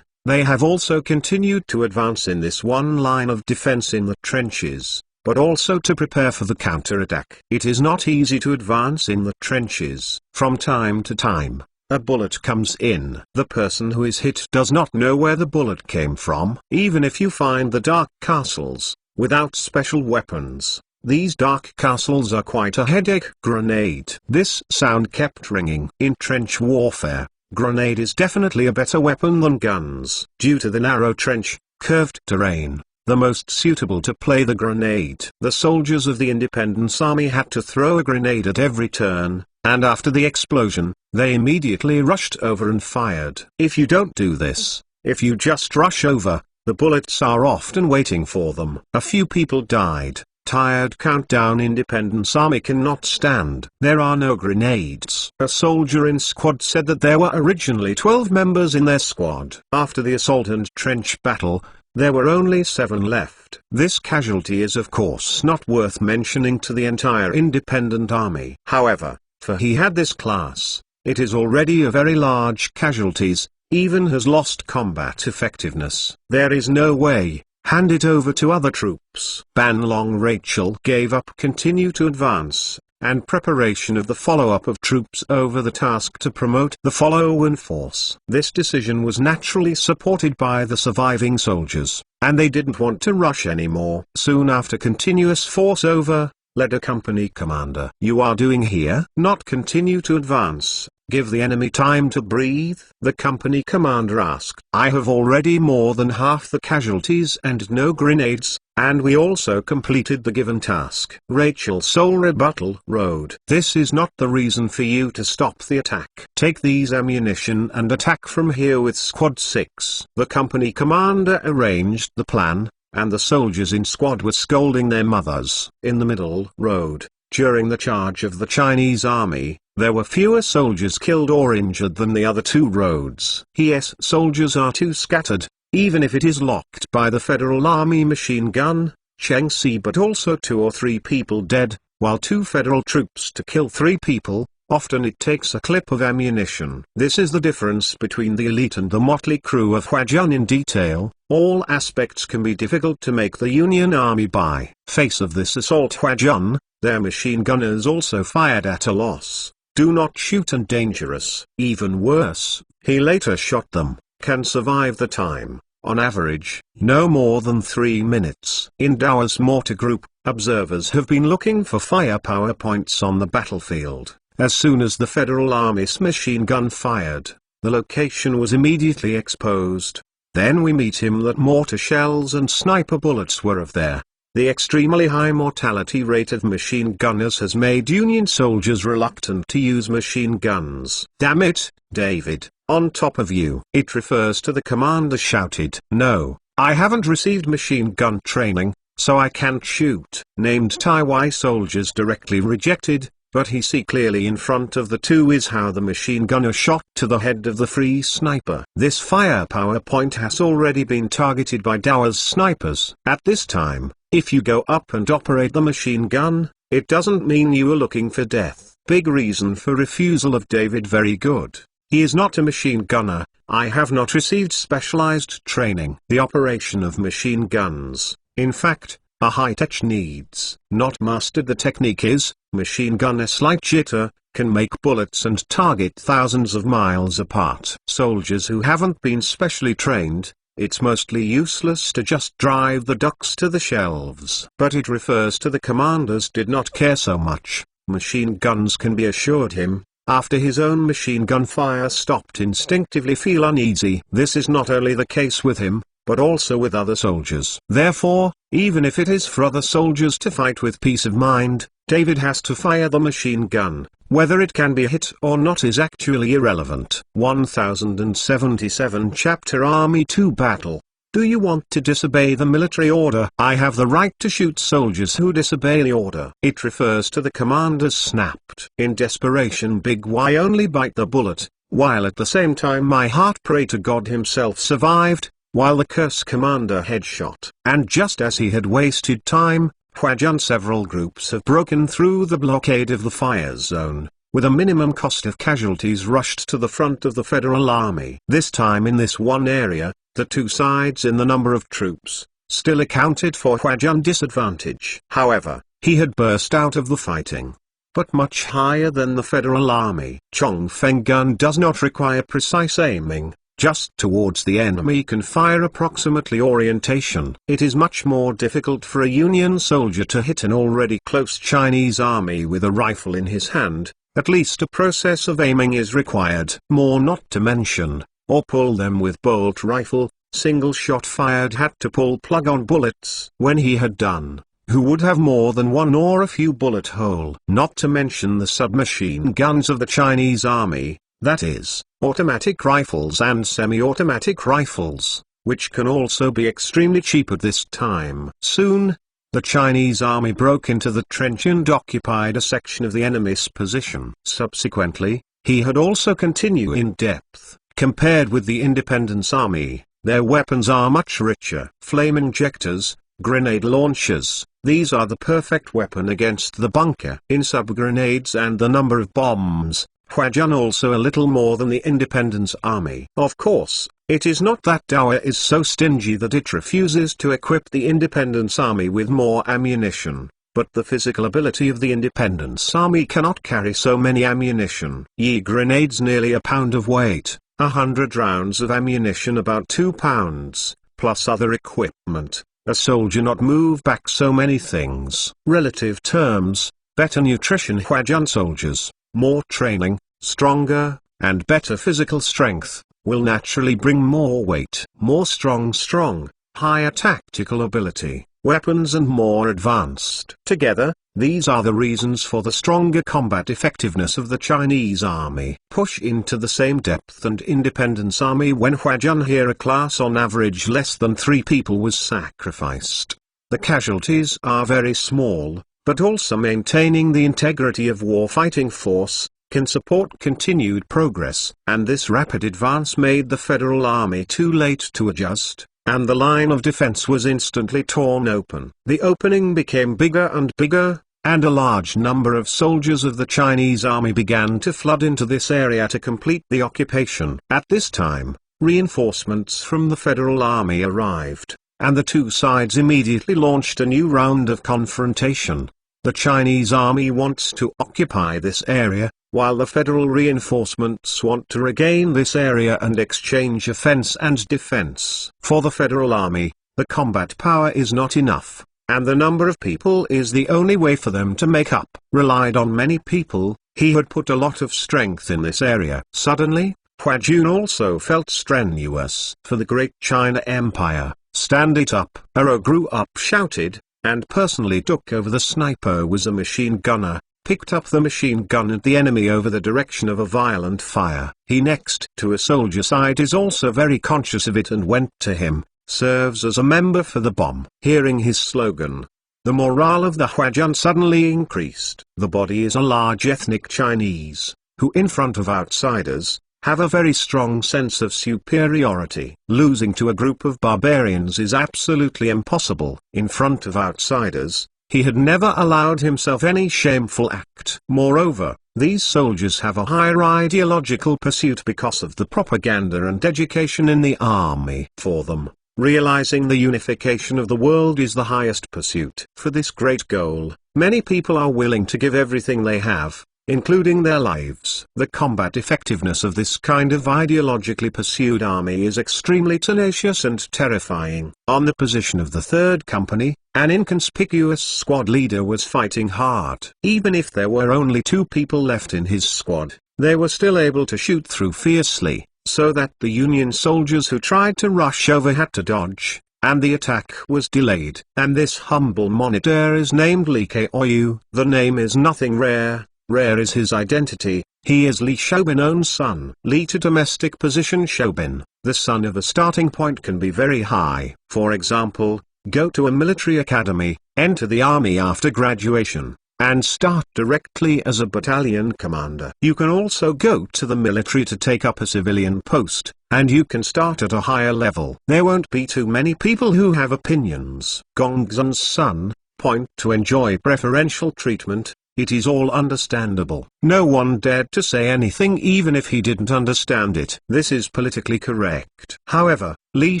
They have also continued to advance in this one line of defense in the trenches, but also to prepare for the counterattack. It is not easy to advance in the trenches. From time to time, a bullet comes in. The person who is hit does not know where the bullet came from. Even if you find the dark castles, without special weapons, these dark castles are quite a headache. Grenade. This sound kept ringing. In trench warfare, grenade is definitely a better weapon than guns. Due to the narrow trench, curved terrain, the most suitable to play the grenade. The soldiers of the Independence Army had to throw a grenade at every turn, and after the explosion, they immediately rushed over and fired. If you don't do this, if you just rush over, the bullets are often waiting for them. A few people died. Tired. Countdown. Independence Army cannot stand. There are no grenades. A soldier in squad said that there were originally 12 members in their squad. After the assault and trench battle, there were only 7 left. This casualty is of course not worth mentioning to the entire Independent Army. However, for he had this class, it is already a very large casualties, even has lost combat effectiveness. There is no way. Hand it over to other troops. Banlong Rachel gave up. Continue to advance, and preparation of the follow-up of troops over the task to promote the follow-on force. This decision was naturally supported by the surviving soldiers, and they didn't want to rush anymore. Soon after continuous force over, led a company commander. You are doing here? Not continue to advance. Give the enemy time to breathe. The company commander asked. I have already more than half the casualties and no grenades, and we also completed the given task. Rachel's sole rebuttal. Road. This is not the reason for you to stop the attack. Take these ammunition and attack from here with Squad 6. The company commander arranged the plan, and the soldiers in squad were scolding their mothers. In the middle road, during the charge of the Chinese army, there were fewer soldiers killed or injured than the other 2 roads. Yes, soldiers are too scattered, even if it is locked by the Federal Army machine gun, Cheng Si, but also 2 or 3 people dead, while 2 Federal troops to kill 3 people. Often it takes a clip of ammunition. This is the difference between the elite and the motley crew of Huajun. In detail, all aspects can be difficult to make the Union Army buy. Face of this assault. Huajun, their machine gunners also fired at a loss. Do not shoot and dangerous. Even worse, he later shot them. Can survive the time, on average, no more than 3 minutes. In Dao's mortar group, observers have been looking for firepower points on the battlefield. As soon as the Federal Army's machine gun fired, the location was immediately exposed. Then we meet him that mortar shells and sniper bullets were of there. The extremely high mortality rate of machine gunners has made Union soldiers reluctant to use machine guns. "Damn it, David, on top of you!" It refers to the commander shouted. "No, I haven't received machine gun training, so I can't shoot." Named Taiwan soldiers directly rejected, but he see clearly in front of the two is how the machine gunner shot to the head of the free sniper. This firepower point has already been targeted by Dawa's snipers. At this time, if you go up and operate the machine gun, it doesn't mean you are looking for death. Big reason for refusal of David. Very good. He is not a machine gunner. I have not received specialized training. The operation of machine guns, in fact, a high-tech needs not mastered. The technique is, machine gun a slight jitter, can make bullets and target thousands of miles apart. Soldiers who haven't been specially trained, it's mostly useless to just drive the ducks to the shelves. But it refers to the commanders did not care so much. Machine guns can be assured him, after his own machine gun fire stopped, instinctively feel uneasy. This is not only the case with him, but also with other soldiers. Therefore, even if it is for other soldiers to fight with peace of mind, David has to fire the machine gun. Whether it can be hit or not is actually irrelevant. 1077 Chapter Army 2 Battle. Do you want to disobey the military order? I have the right to shoot soldiers who disobey the order. It refers to the commanders snapped. In desperation, big Y only bite the bullet, while at the same time my heart pray to God himself survived, while the curse commander headshot. And just as he had wasted time, Huajun several groups have broken through the blockade of the fire zone, with a minimum cost of casualties rushed to the front of the Federal Army. This time in this one area, the two sides in the number of troops, still accounted for Huajun disadvantage. However, he had burst out of the fighting, but much higher than the Federal Army. Chongfeng gun does not require precise aiming. Just towards the enemy can fire approximately orientation. It is much more difficult for a Union soldier to hit an already close Chinese army with a rifle in his hand. At least a process of aiming is required. More not to mention, or pull them with bolt rifle, single shot fired had to pull plug on bullets. When he had done, who would have more than one or a few bullet hole? Not to mention the submachine guns of the Chinese army, that is, automatic rifles and semi-automatic rifles, which can also be extremely cheap at this time. Soon, the Chinese army broke into the trench and occupied a section of the enemy's position. Subsequently, he had also continued in depth. Compared with the Independence Army, their weapons are much richer. Flame injectors, grenade launchers, these are the perfect weapon against the bunker. In sub-grenades and the number of bombs, Huajun also a little more than the Independence Army. Of course, it is not that Dawa is so stingy that it refuses to equip the Independence Army with more ammunition, but the physical ability of the Independence Army cannot carry so many ammunition. Ye grenades nearly a pound of weight, 100 rounds of ammunition about 2 pounds, plus other equipment. A soldier not move back so many things. Relative terms, better nutrition. Huajun soldiers, more training, stronger, and better physical strength, will naturally bring more weight. More strong, higher tactical ability, weapons and more advanced. Together, these are the reasons for the stronger combat effectiveness of the Chinese army. Push into the same depth and Independence Army when Huajun here a class on average less than 3 people was sacrificed. The casualties are very small, but also maintaining the integrity of war-fighting force, can support continued progress. And this rapid advance made the Federal Army too late to adjust, and the line of defense was instantly torn open. The opening became bigger and bigger, and a large number of soldiers of the Chinese army began to flood into this area to complete the occupation. At this time, reinforcements from the Federal Army arrived, and the two sides immediately launched a new round of confrontation. The Chinese army wants to occupy this area, while the federal reinforcements want to regain this area and exchange offense and defense. For the Federal Army, the combat power is not enough, and the number of people is the only way for them to make up. Relied on many people, He had put a lot of strength in this area. Suddenly, Huajun also felt strenuous. For the great China Empire, stand it up. Aro grew up, shouted, and personally took over. The sniper was a machine gunner, picked up the machine gun at the enemy over the direction of a violent fire. He next to a soldier side is also very conscious of it and went to him, serves as a member for the bomb. Hearing his slogan, the morale of the Huajun suddenly increased. The body is a large ethnic Chinese, who in front of outsiders, have a very strong sense of superiority. Losing to a group of barbarians is absolutely impossible. In front of outsiders, he had never allowed himself any shameful act. Moreover, these soldiers have a higher ideological pursuit because of the propaganda and education in the army. For them, realizing the unification of the world is the highest pursuit. For this great goal, many people are willing to give everything they have, including their lives. The combat effectiveness of this kind of ideologically pursued army is extremely tenacious and terrifying. On the position of the 3rd company, an inconspicuous squad leader was fighting hard. Even if there were only 2 people left in his squad, they were still able to shoot through fiercely, so that the Union soldiers who tried to rush over had to dodge, and the attack was delayed. And this humble monitor is named Li Keoyu. The name is nothing rare. Rare is his identity. He is Li Xiaobin's own son. Li to domestic position Xiaobin. The son of a starting point can be very high. For example, go to a military academy, enter the army after graduation, and start directly as a battalion commander. You can also go to the military to take up a civilian post, and you can start at a higher level. There won't be too many people who have opinions. Gongzhen's son, point to enjoy preferential treatment. It is all understandable. No one dared to say anything even if he didn't understand it. This is politically correct. However, Li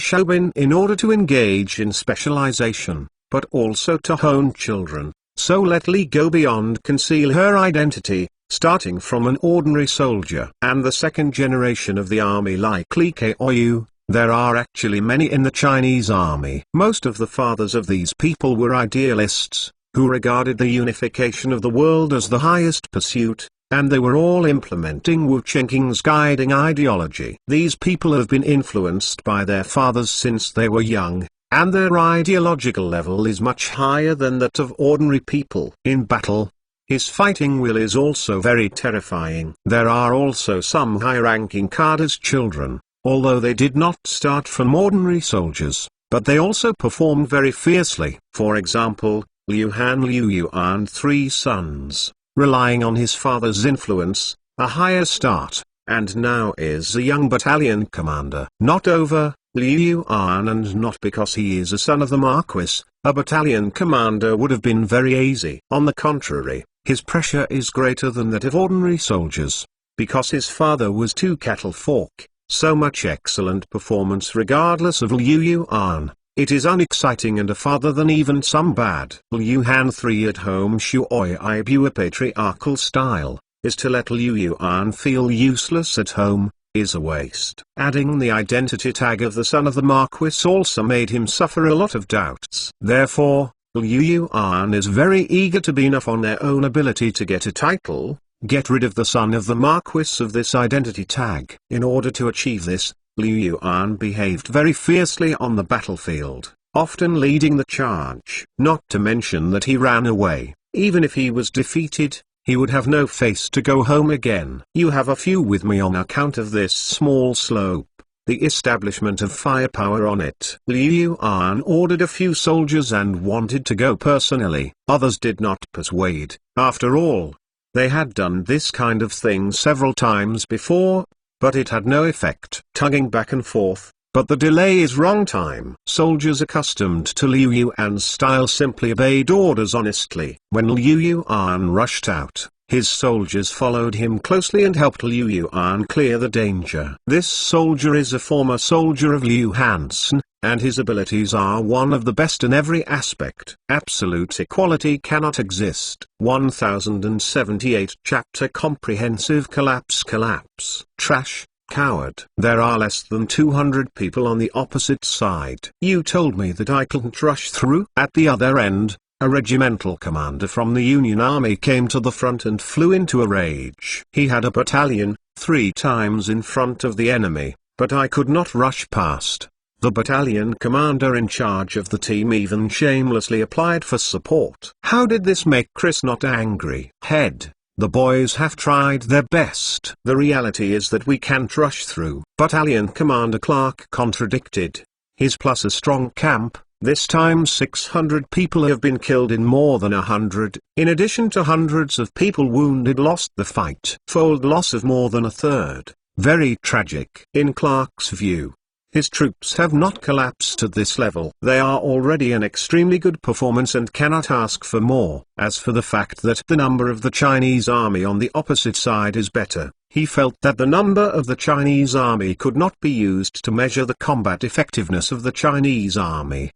Xiaobin, in order to engage in specialization, but also to hone children, so let Li go beyond conceal her identity, starting from an ordinary soldier. And the 2nd generation of the army like Li Keoyu, there are actually many in the Chinese army. Most of the fathers of these people were idealists, who regarded the unification of the world as the highest pursuit, and they were all implementing Wu Chengqing's guiding ideology. These people have been influenced by their fathers since they were young, and their ideological level is much higher than that of ordinary people. In battle, his fighting will is also very terrifying. There are also some high-ranking cadres children, although they did not start from ordinary soldiers, but they also performed very fiercely. For example, Liu Han Liu Yuan 3 sons, relying on his father's influence, a higher start, and now is a young battalion commander. Not over, Liu Yuan, and not because he is a son of the Marquis, a battalion commander would have been very easy. On the contrary, his pressure is greater than that of ordinary soldiers, because his father was 2 cattle fork, so much excellent performance regardless of Liu Yuan. It is unexciting and a farther than even some bad. Liu Han 3 at home Shuoi Ibu, a patriarchal style, is to let Liu Yuan feel useless at home, is a waste. Adding the identity tag of the son of the Marquis also made him suffer a lot of doubts. Therefore, Liu Yuan is very eager to be enough on their own ability to get a title, get rid of the son of the Marquis of this identity tag. In order to achieve this, Liu Yuan behaved very fiercely on the battlefield, often leading the charge. Not to mention that he ran away. Even if he was defeated, he would have no face to go home again. You have a few with me on account of this small slope, the establishment of firepower on it. Liu Yuan ordered a few soldiers and wanted to go personally. Others did not persuade. After all, they had done this kind of thing several times before, but it had no effect. Tugging back and forth, but the delay is wrong time. Soldiers accustomed to Liu Yuan's style simply obeyed orders honestly. When Liu Yuan rushed out, his soldiers followed him closely and helped Liu Yuan clear the danger. This soldier is a former soldier of Liu Hansen, and his abilities are one of the best in every aspect. Absolute equality cannot exist. 1078 Chapter Comprehensive Collapse. Trash, coward. There are less than 200 people on the opposite side. You told me that I couldn't rush through. At the other end, A regimental commander from the Union Army came to the front and flew into a rage. He had a battalion, 3 times in front of the enemy, but I could not rush past. The battalion commander in charge of the team even shamelessly applied for support. How did this make Chris not angry? Head. The boys have tried their best. The reality is that we can't rush through. Battalion Commander Clark contradicted. His plus a strong camp. This time 600 people have been killed in more than 100, in addition to hundreds of people wounded lost the fight. Fold loss of more than a third. Very tragic. In Clark's view, his troops have not collapsed at this level. They are already an extremely good performance and cannot ask for more. As for the fact that the number of the Chinese army on the opposite side is better, he felt that the number of the Chinese army could not be used to measure the combat effectiveness of the Chinese army.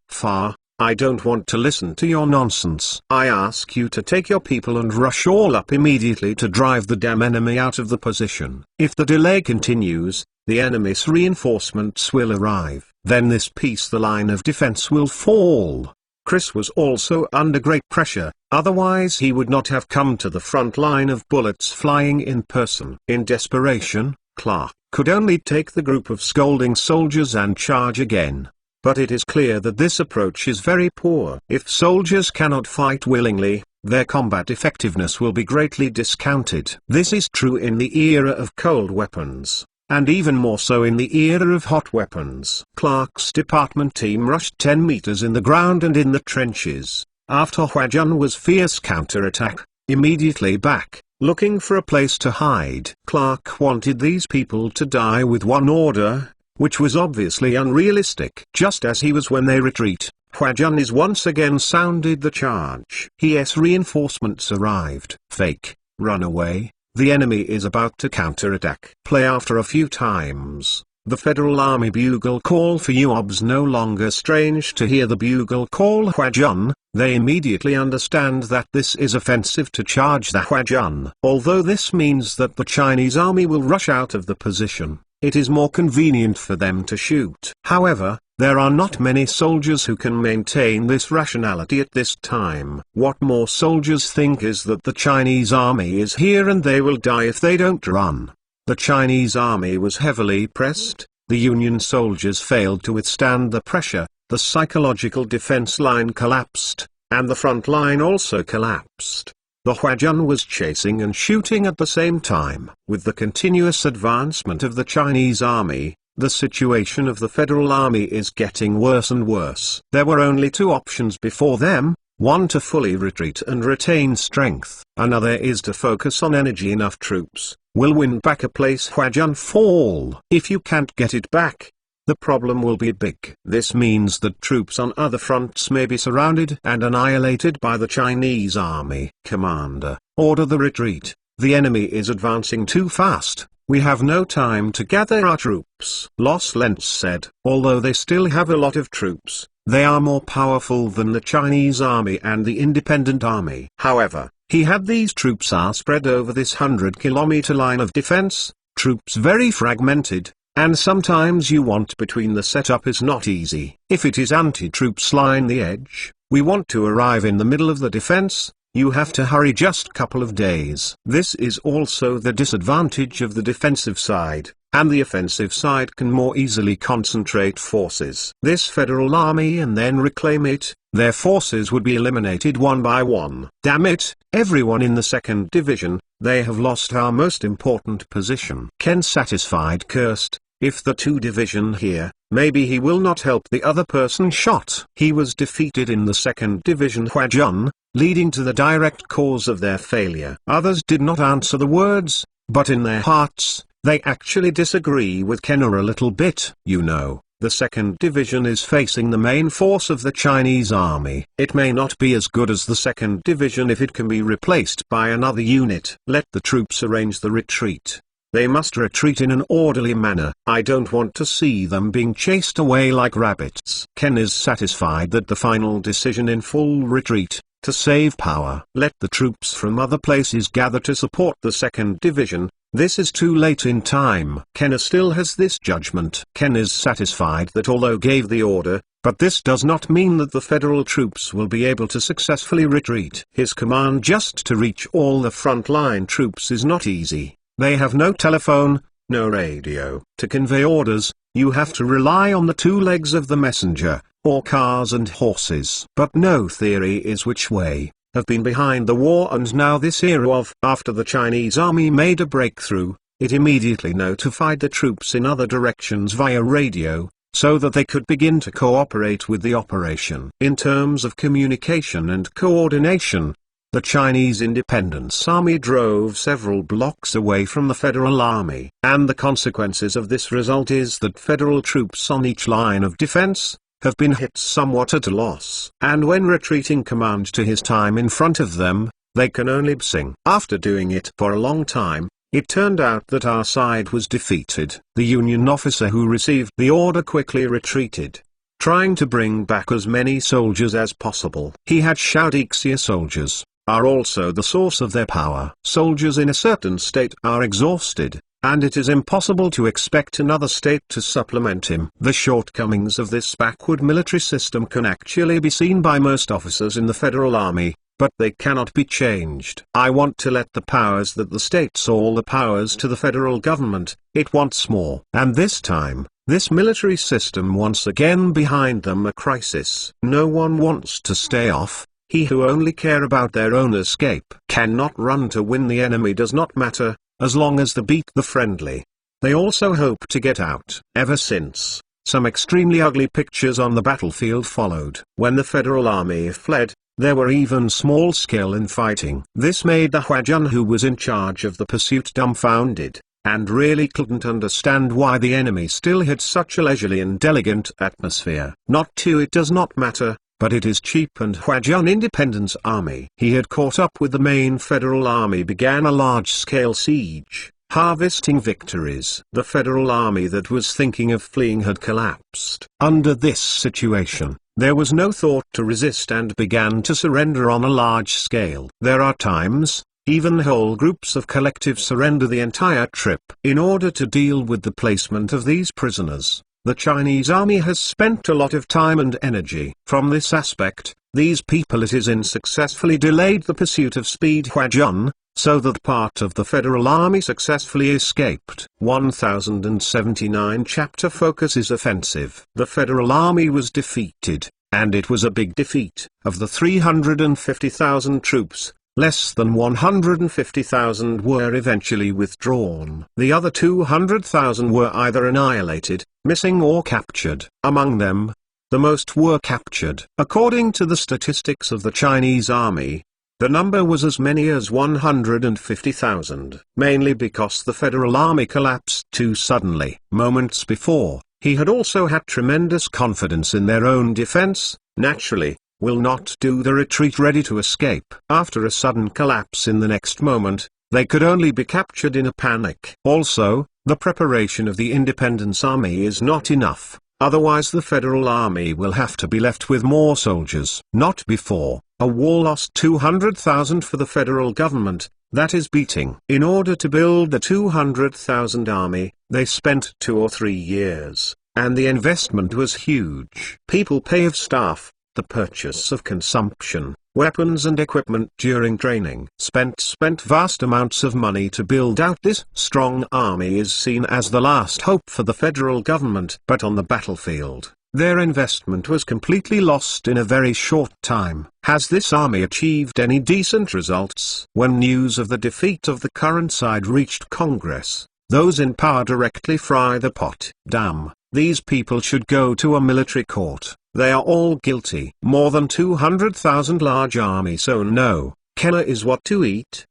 I don't want to listen to your nonsense. I ask you to take your people and rush all up immediately to drive the damn enemy out of the position. If the delay continues, the enemy's reinforcements will arrive. Then this piece the line of defense will fall. Chris was also under great pressure, otherwise he would not have come to the front line of bullets flying in person. In desperation, Clark could only take the group of scolding soldiers and charge again. But it is clear that this approach is very poor. If soldiers cannot fight willingly, their combat effectiveness will be greatly discounted. This is true in the era of cold weapons, and even more so in the era of hot weapons. Clark's department team rushed 10 meters in the ground and in the trenches. After Huajun was fierce counterattack, immediately back, looking for a place to hide. Clark wanted these people to die with one order, which was obviously unrealistic. Just as he was when they retreat, Huajun is once again sounded the charge. His reinforcements arrived. Fake, run away, the enemy is about to counterattack. Play. After a few times, the Federal Army bugle call for Yuobs no longer strange to hear the bugle call Huajun. They immediately understand that this is offensive to charge the Huajun. Although this means that the Chinese army will rush out of the position, it is more convenient for them to shoot. However, there are not many soldiers who can maintain this rationality at this time. What more soldiers think is that the Chinese army is here and they will die if they don't run. The Chinese army was heavily pressed, the Union soldiers failed to withstand the pressure, the psychological defense line collapsed, and the front line also collapsed. The Huajun was chasing and shooting at the same time. With the continuous advancement of the Chinese army, the situation of the Federal Army is getting worse and worse. There were only 2 options before them, one to fully retreat and retain strength. Another is to focus on energy. Enough troops will win back a place Huajun fall. If you can't get it back, the problem will be big. This means that troops on other fronts may be surrounded and annihilated by the Chinese army. Commander, order the retreat. The enemy is advancing too fast. We have no time to gather our troops. Los Lentz said, although they still have a lot of troops, they are more powerful than the Chinese army and the independent army. However, he had these troops are spread over this 100-kilometer line of defense, troops very fragmented, and sometimes you want between the setup is not easy. If it is anti-troops line the edge, we want to arrive in the middle of the defense, you have to hurry just couple of days. This is also the disadvantage of the defensive side, and the offensive side can more easily concentrate forces. This Federal Army and then reclaim it, their forces would be eliminated one by one. Damn it, everyone in the 2nd Division, they have lost our most important position. Ken satisfied cursed, if the 2 Division here, maybe he will not help the other person shot. He was defeated in the 2nd Division Huajun, leading to the direct cause of their failure. Others did not answer the words, but in their hearts, they actually disagree with Kenner a little bit. You know, the 2nd Division is facing the main force of the Chinese army. It may not be as good as the 2nd Division if it can be replaced by another unit. Let the troops arrange the retreat. They must retreat in an orderly manner. I don't want to see them being chased away like rabbits. Ken is satisfied that the final decision in full retreat, to save power. Let the troops from other places gather to support the 2nd Division. This is too late in time. Ken still has this judgment. Ken is satisfied that although gave the order, But this does not mean that the federal troops will be able to successfully retreat. His command just to reach all the frontline troops is not easy. They have no telephone, no radio. To convey orders, you have to rely on the two legs of the messenger, or cars and horses. But no theory is which way have been behind the war, and now this era of after the Chinese army made a breakthrough, it immediately notified the troops in other directions via radio, so that they could begin to cooperate with the operation. In terms of communication and coordination, the Chinese Independence Army drove several blocks away from the Federal Army, and the consequences of this result is that federal troops on each line of defense have been hit somewhat at a loss. And when retreating command to his time in front of them, they can only sing. After doing it for a long time, it turned out that our side was defeated. The Union officer who received the order quickly retreated, trying to bring back as many soldiers as possible. He had Shaodixia soldiers, are also the source of their power. Soldiers in a certain state are exhausted, and it is impossible to expect another state to supplement him. The shortcomings of this backward military system can actually be seen by most officers in the Federal Army, but they cannot be changed. I want to let the powers that the states all the powers to the federal government, it wants more. And this time, this military system once again behind them a crisis. No one wants to stay off. He who only care about their own escape cannot run to win. The enemy does not matter, as long as they beat the friendly. They also hope to get out. Ever since, some extremely ugly pictures on the battlefield followed. When the Federal Army fled, there were even small skill in fighting. This made the Huajun who was in charge of the pursuit dumbfounded, and really couldn't understand why the enemy still had such a leisurely and elegant atmosphere. Not to it does not matter, but it is cheap. And Huajun Independence Army. He had caught up with the main Federal Army, began a large-scale siege, harvesting victories. The Federal Army that was thinking of fleeing had collapsed. Under this situation, there was no thought to resist and began to surrender on a large scale. There are times, even whole groups of collective surrender the entire trip. In order to deal with the placement of these prisoners, the Chinese army has spent a lot of time and energy. From this aspect, these people it is in successfully delayed the pursuit of Speed Huajun, so that part of the Federal Army successfully escaped. 1079 Chapter focuses offensive. The Federal Army was defeated, and it was a big defeat. Of the 350,000 troops, less than 150,000 were eventually withdrawn. The other 200,000 were either annihilated, missing or captured. Among them, the most were captured. According to the statistics of the Chinese army, the number was as many as 150,000. Mainly because the Federal Army collapsed too suddenly. Moments before, he had also had tremendous confidence in their own defense, naturally, will not do the retreat ready to escape. After a sudden collapse in the next moment, they could only be captured in a panic. Also, the preparation of the Independence Army is not enough, otherwise the Federal Army will have to be left with more soldiers. Not before. A war lost 200,000 for the federal government, that is beating. In order to build the 200,000 army, they spent 2 or 3 years, and the investment was huge. People pay of staff, the purchase of consumption, weapons and equipment during training. Spent vast amounts of money to build out this strong army is seen as the last hope for the federal government. But on the battlefield, their investment was completely lost in a very short time. Has this army achieved any decent results? When news of the defeat of the current side reached Congress, those in power directly fry the pot. Damn, these people should go to a military court. They are all guilty. More than 200,000 large army, so no, Kenna is what to eat.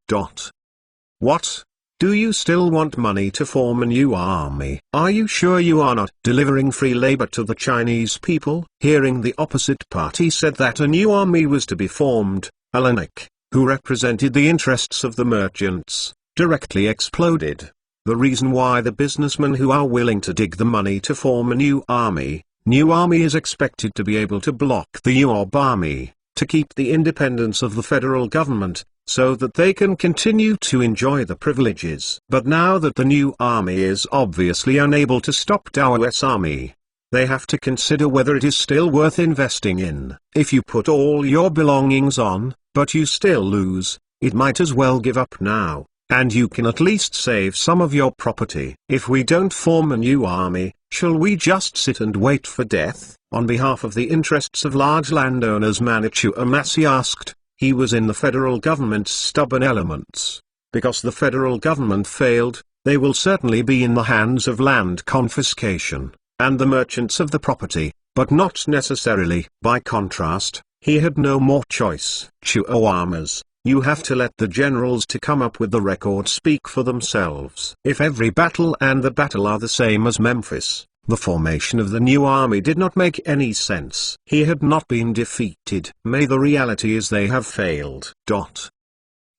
What? Do you still want money to form a new army? Are you sure you are not delivering free labor to the Chinese people? Hearing the opposite party said that a new army was to be formed, Alanik, who represented the interests of the merchants, directly exploded. The reason why the businessmen who are willing to dig the money to form a new army is expected to be able to block the Yoruba army, to keep the independence of the federal government, so that they can continue to enjoy the privileges. But now that the new army is obviously unable to stop Dao's army, they have to consider whether it is still worth investing in. If you put all your belongings on, but you still lose, it might as well give up now, and you can at least save some of your property. If we don't form a new army, shall we just sit and wait for death? On behalf of the interests of large landowners, Manitou Amasi asked. He was in the federal government's stubborn elements. Because the federal government failed, they will certainly be in the hands of land confiscation, and the merchants of the property, but not necessarily. By contrast, he had no more choice. Chuamas, you have to let the generals to come up with the record speak for themselves. If every battle and the battle are the same as Memphis, the formation of the new army did not make any sense. He had not been defeated. May the reality is they have failed.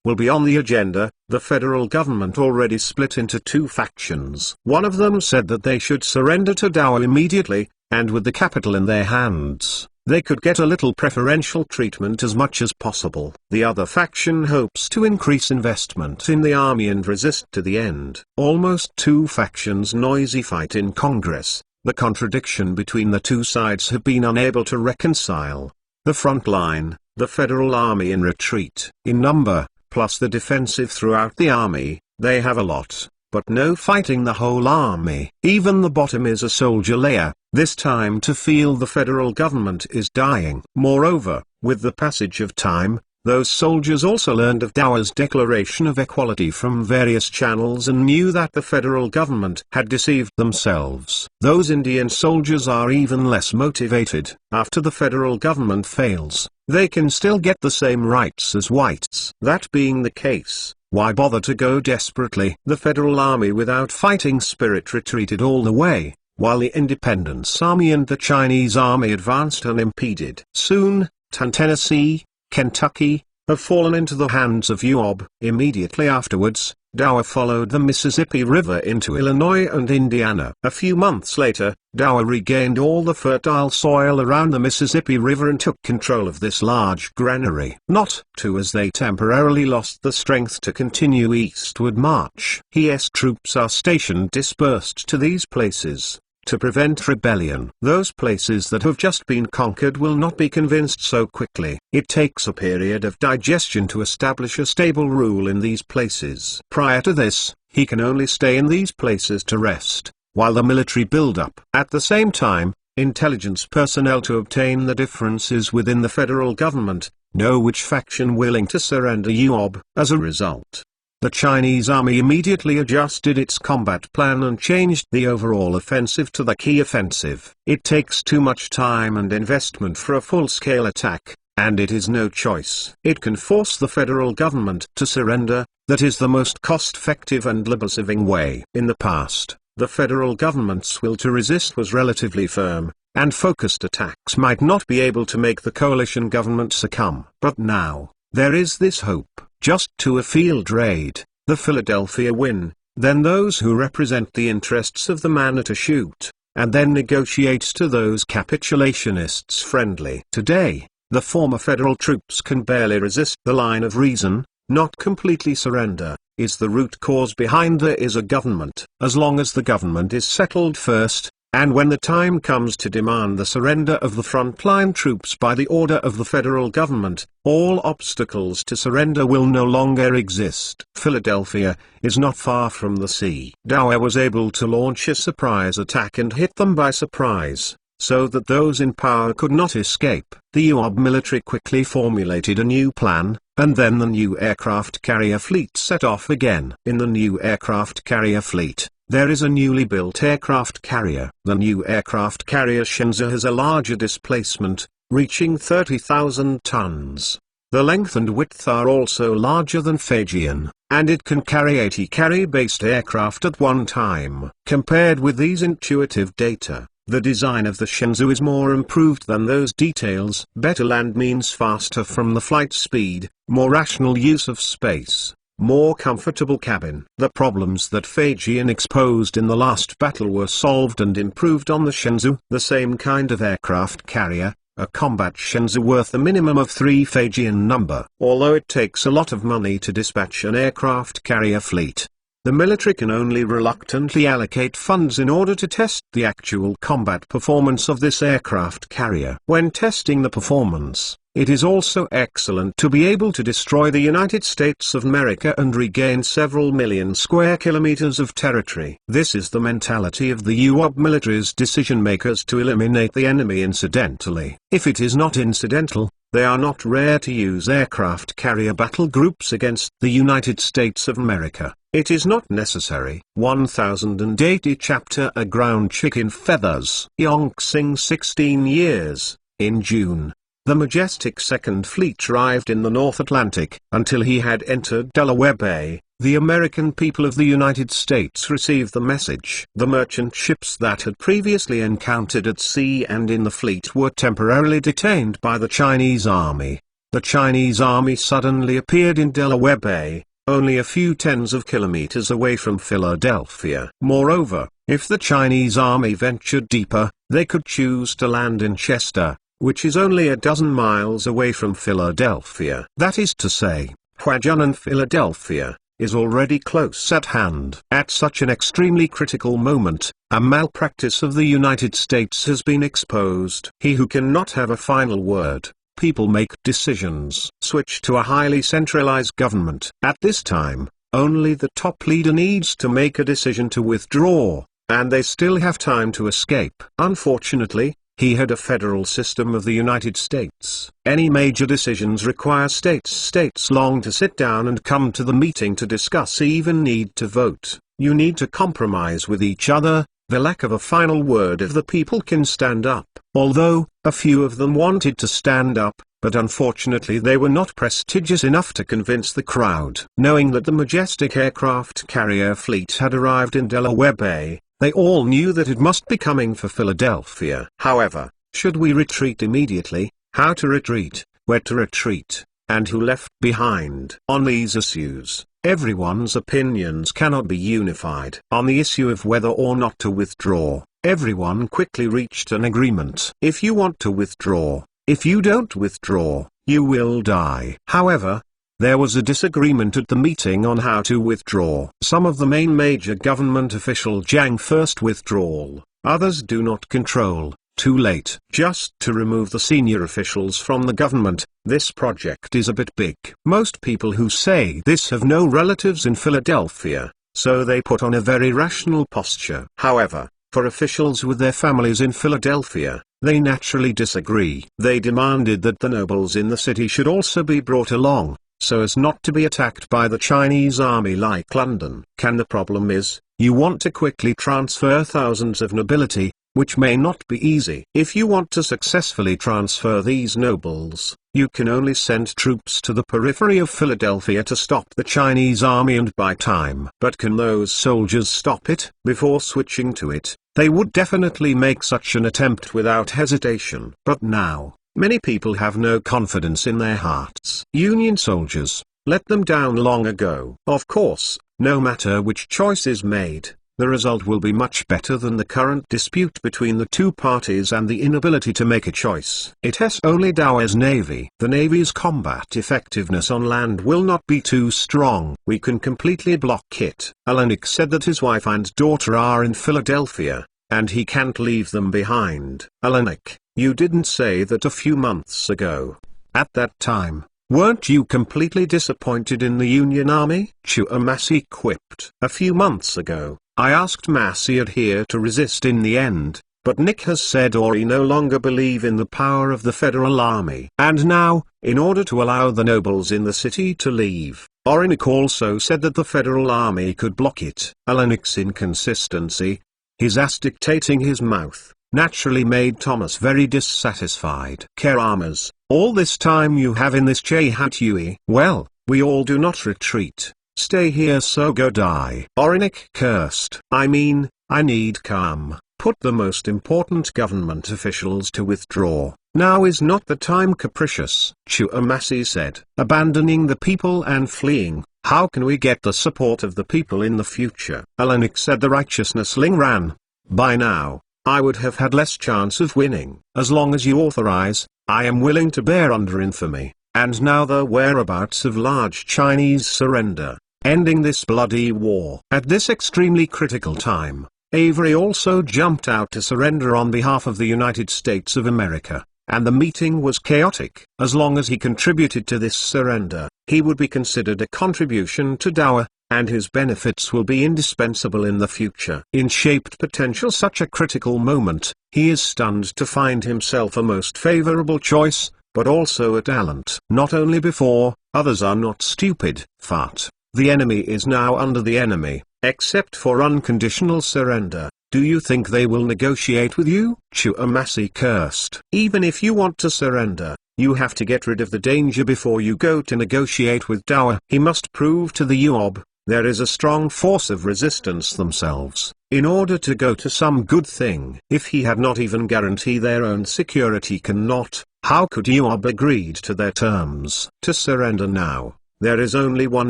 Will be on the agenda. The federal government already split into two factions. One of them said that they should surrender to Dao immediately, and with the capital in their hands, they could get a little preferential treatment as much as possible. The other faction hopes to increase investment in the army and resist to the end. Almost two factions noisy fight in Congress. The contradiction between the two sides have been unable to reconcile. The front line, the federal army in retreat. In number, plus the defensive throughout the army, they have a lot, but no fighting the whole army. Even the bottom is a soldier layer, this time to feel the federal government is dying. Moreover, with the passage of time, those soldiers also learned of Dao's declaration of equality from various channels and knew that the federal government had deceived themselves. Those Indian soldiers are even less motivated. After the federal government fails, they can still get the same rights as whites. That being the case, why bother to go desperately? The federal army without fighting spirit retreated all the way, while the Independence Army and the Chinese army advanced unimpeded. Soon, Tennessee, Kentucky, have fallen into the hands of Yuob. Immediately afterwards, Dao followed the Mississippi River into Illinois and Indiana. A few months later, Dao regained all the fertile soil around the Mississippi River and took control of this large granary. Not to as they temporarily lost the strength to continue eastward march. His troops are stationed dispersed to these places, to prevent rebellion. Those places that have just been conquered will not be convinced so quickly. It takes a period of digestion to establish a stable rule in these places. Prior to this, he can only stay in these places to rest, while the military build up. At the same time, intelligence personnel to obtain the differences within the federal government, know which faction willing to surrender Yuob. As a result, the Chinese army immediately adjusted its combat plan and changed the overall offensive to the key offensive. It takes too much time and investment for a full-scale attack, and it is no choice. It can force the federal government to surrender. That is the most cost-effective and liberal-saving way. In the past, the federal government's will to resist was relatively firm, and focused attacks might not be able to make the coalition government succumb. But now, there is this hope. Just to a field raid, the Philadelphia win, then those who represent the interests of the Manitou shoot, and then negotiates to those capitulationists friendly. Today, the former federal troops can barely resist. The line of reason, not completely surrender, is the root cause behind there is a government. As long as the government is settled first, and when the time comes to demand the surrender of the frontline troops by the order of the federal government, all obstacles to surrender will no longer exist. Philadelphia is not far from the sea. Dao was able to launch a surprise attack and hit them by surprise, so that those in power could not escape. The Yuob military quickly formulated a new plan, and then the new aircraft carrier fleet set off again. In the new aircraft carrier fleet, there is a newly built aircraft carrier. The new aircraft carrier Shenzhou has a larger displacement, reaching 30,000 tons. The length and width are also larger than Fujian, and it can carry 80 carry-based aircraft at one time. Compared with these intuitive data, the design of the Shenzhou is more improved than those details. Better land means faster from the flight speed, more rational use of space, more comfortable cabin. The problems that Fujian exposed in the last battle were solved and improved on the Shenzhou. The same kind of aircraft carrier, a combat Shenzhou worth a minimum of 3 Fujian number. Although it takes a lot of money to dispatch an aircraft carrier fleet, The military can only reluctantly allocate funds in order to test the actual combat performance of this aircraft carrier. When testing the performance, it is also excellent to be able to destroy the United States of America and regain several million square kilometers of territory. This is the mentality of the UOB military's decision makers to eliminate the enemy incidentally. If it is not incidental, they are not rare to use aircraft carrier battle groups against the United States of America. It is not necessary. 1080 Chapter A Ground Chicken Feathers. Yongxing 16 years. In June, the majestic Second Fleet arrived in the North Atlantic. Until he had entered Delaware Bay, the American people of the United States received the message. The merchant ships that had previously encountered at sea and in the fleet were temporarily detained by the Chinese army. The Chinese army suddenly appeared in Delaware Bay, only a few tens of kilometers away from Philadelphia. Moreover, if the Chinese army ventured deeper, they could choose to land in Chester, which is only a dozen miles away from Philadelphia. That is to say, Huajuan and Philadelphia is already close at hand. At such an extremely critical moment, a malpractice of the United States has been exposed. He who cannot have a final word, people make decisions. Switch to a highly centralized government. At this time, only the top leader needs to make a decision to withdraw, and they still have time to escape. Unfortunately, he had a federal system of the United States. Any major decisions require states long to sit down and come to the meeting to discuss, even need to vote. You need to compromise with each other. The lack of a final word of the people can stand up. Although, a few of them wanted to stand up, but unfortunately they were not prestigious enough to convince the crowd. Knowing that the majestic aircraft carrier fleet had arrived in Delaware Bay, they all knew that it must be coming for Philadelphia. However, should we retreat immediately, how to retreat, where to retreat, and who left behind? On these issues, everyone's opinions cannot be unified. On the issue of whether or not to withdraw, everyone quickly reached an agreement. If you want to withdraw, if you don't withdraw, you will die. However, there was a disagreement at the meeting on how to withdraw. Some of the main major government officials Jiang first withdrawal, others do not control. Too late. Just to remove the senior officials from the government, this project is a bit big. Most people who say this have no relatives in Philadelphia, so they put on a very rational posture. However, for officials with their families in Philadelphia, they naturally disagree. They demanded that the nobles in the city should also be brought along, so as not to be attacked by the Chinese army like London. The problem is, you want to quickly transfer thousands of nobility, which may not be easy. If you want to successfully transfer these nobles, you can only send troops to the periphery of Philadelphia to stop the Chinese army and buy time. But can those soldiers stop it? Before switching to it, they would definitely make such an attempt without hesitation. But now, many people have no confidence in their hearts. Union soldiers let them down long ago. Of course, no matter which choice is made, the result will be much better than the current dispute between the two parties and the inability to make a choice. It has only Dao's navy. The navy's combat effectiveness on land will not be too strong. We can completely block it. Alenik said that his wife and daughter are in Philadelphia, and he can't leave them behind. Alenik, you didn't say that a few months ago. At that time, weren't you completely disappointed in the Union Army? Chua Massey quipped. A few months ago, I asked Massey here to resist in the end, but Nick has said Ori no longer believe in the power of the Federal Army. And now, in order to allow the nobles in the city to leave, Orinik also said that the Federal Army could block it. Alenik's inconsistency, his ass dictating his mouth, naturally made Thomas very dissatisfied. Keramas, all this time you have in this Chehatui. Well, we all do not retreat. Stay here, so go die. Orinik cursed. I mean, I need calm. Put the most important government officials to withdraw. Now is not the time capricious. Chua Massey said. Abandoning the people and fleeing, how can we get the support of the people in the future? Alenik said the righteousness Ling ran. By now, I would have had less chance of winning. As long as you authorize, I am willing to bear under infamy. And now the whereabouts of large Chinese surrender. ending this bloody war. At this extremely critical time, Avery also jumped out to surrender on behalf of the United States of America, and the meeting was chaotic. As long as he contributed to this surrender, he would be considered a contribution to Dowa, and his benefits will be indispensable in the future. In shaped potential such a critical moment, he is stunned to find himself a most favorable choice, but also a talent. Not only before, others are not stupid. Fart. The enemy is now under the enemy, except for unconditional surrender. Do you think they will negotiate with you? Chuamasi cursed. Even if you want to surrender, you have to get rid of the danger before you go to negotiate with Dowa. He must prove to the Yuob, there is a strong force of resistance themselves, in order to go to some good thing. If he had not even guaranteed their own security cannot, how could Yuob agreed to their terms? To surrender now, there is only one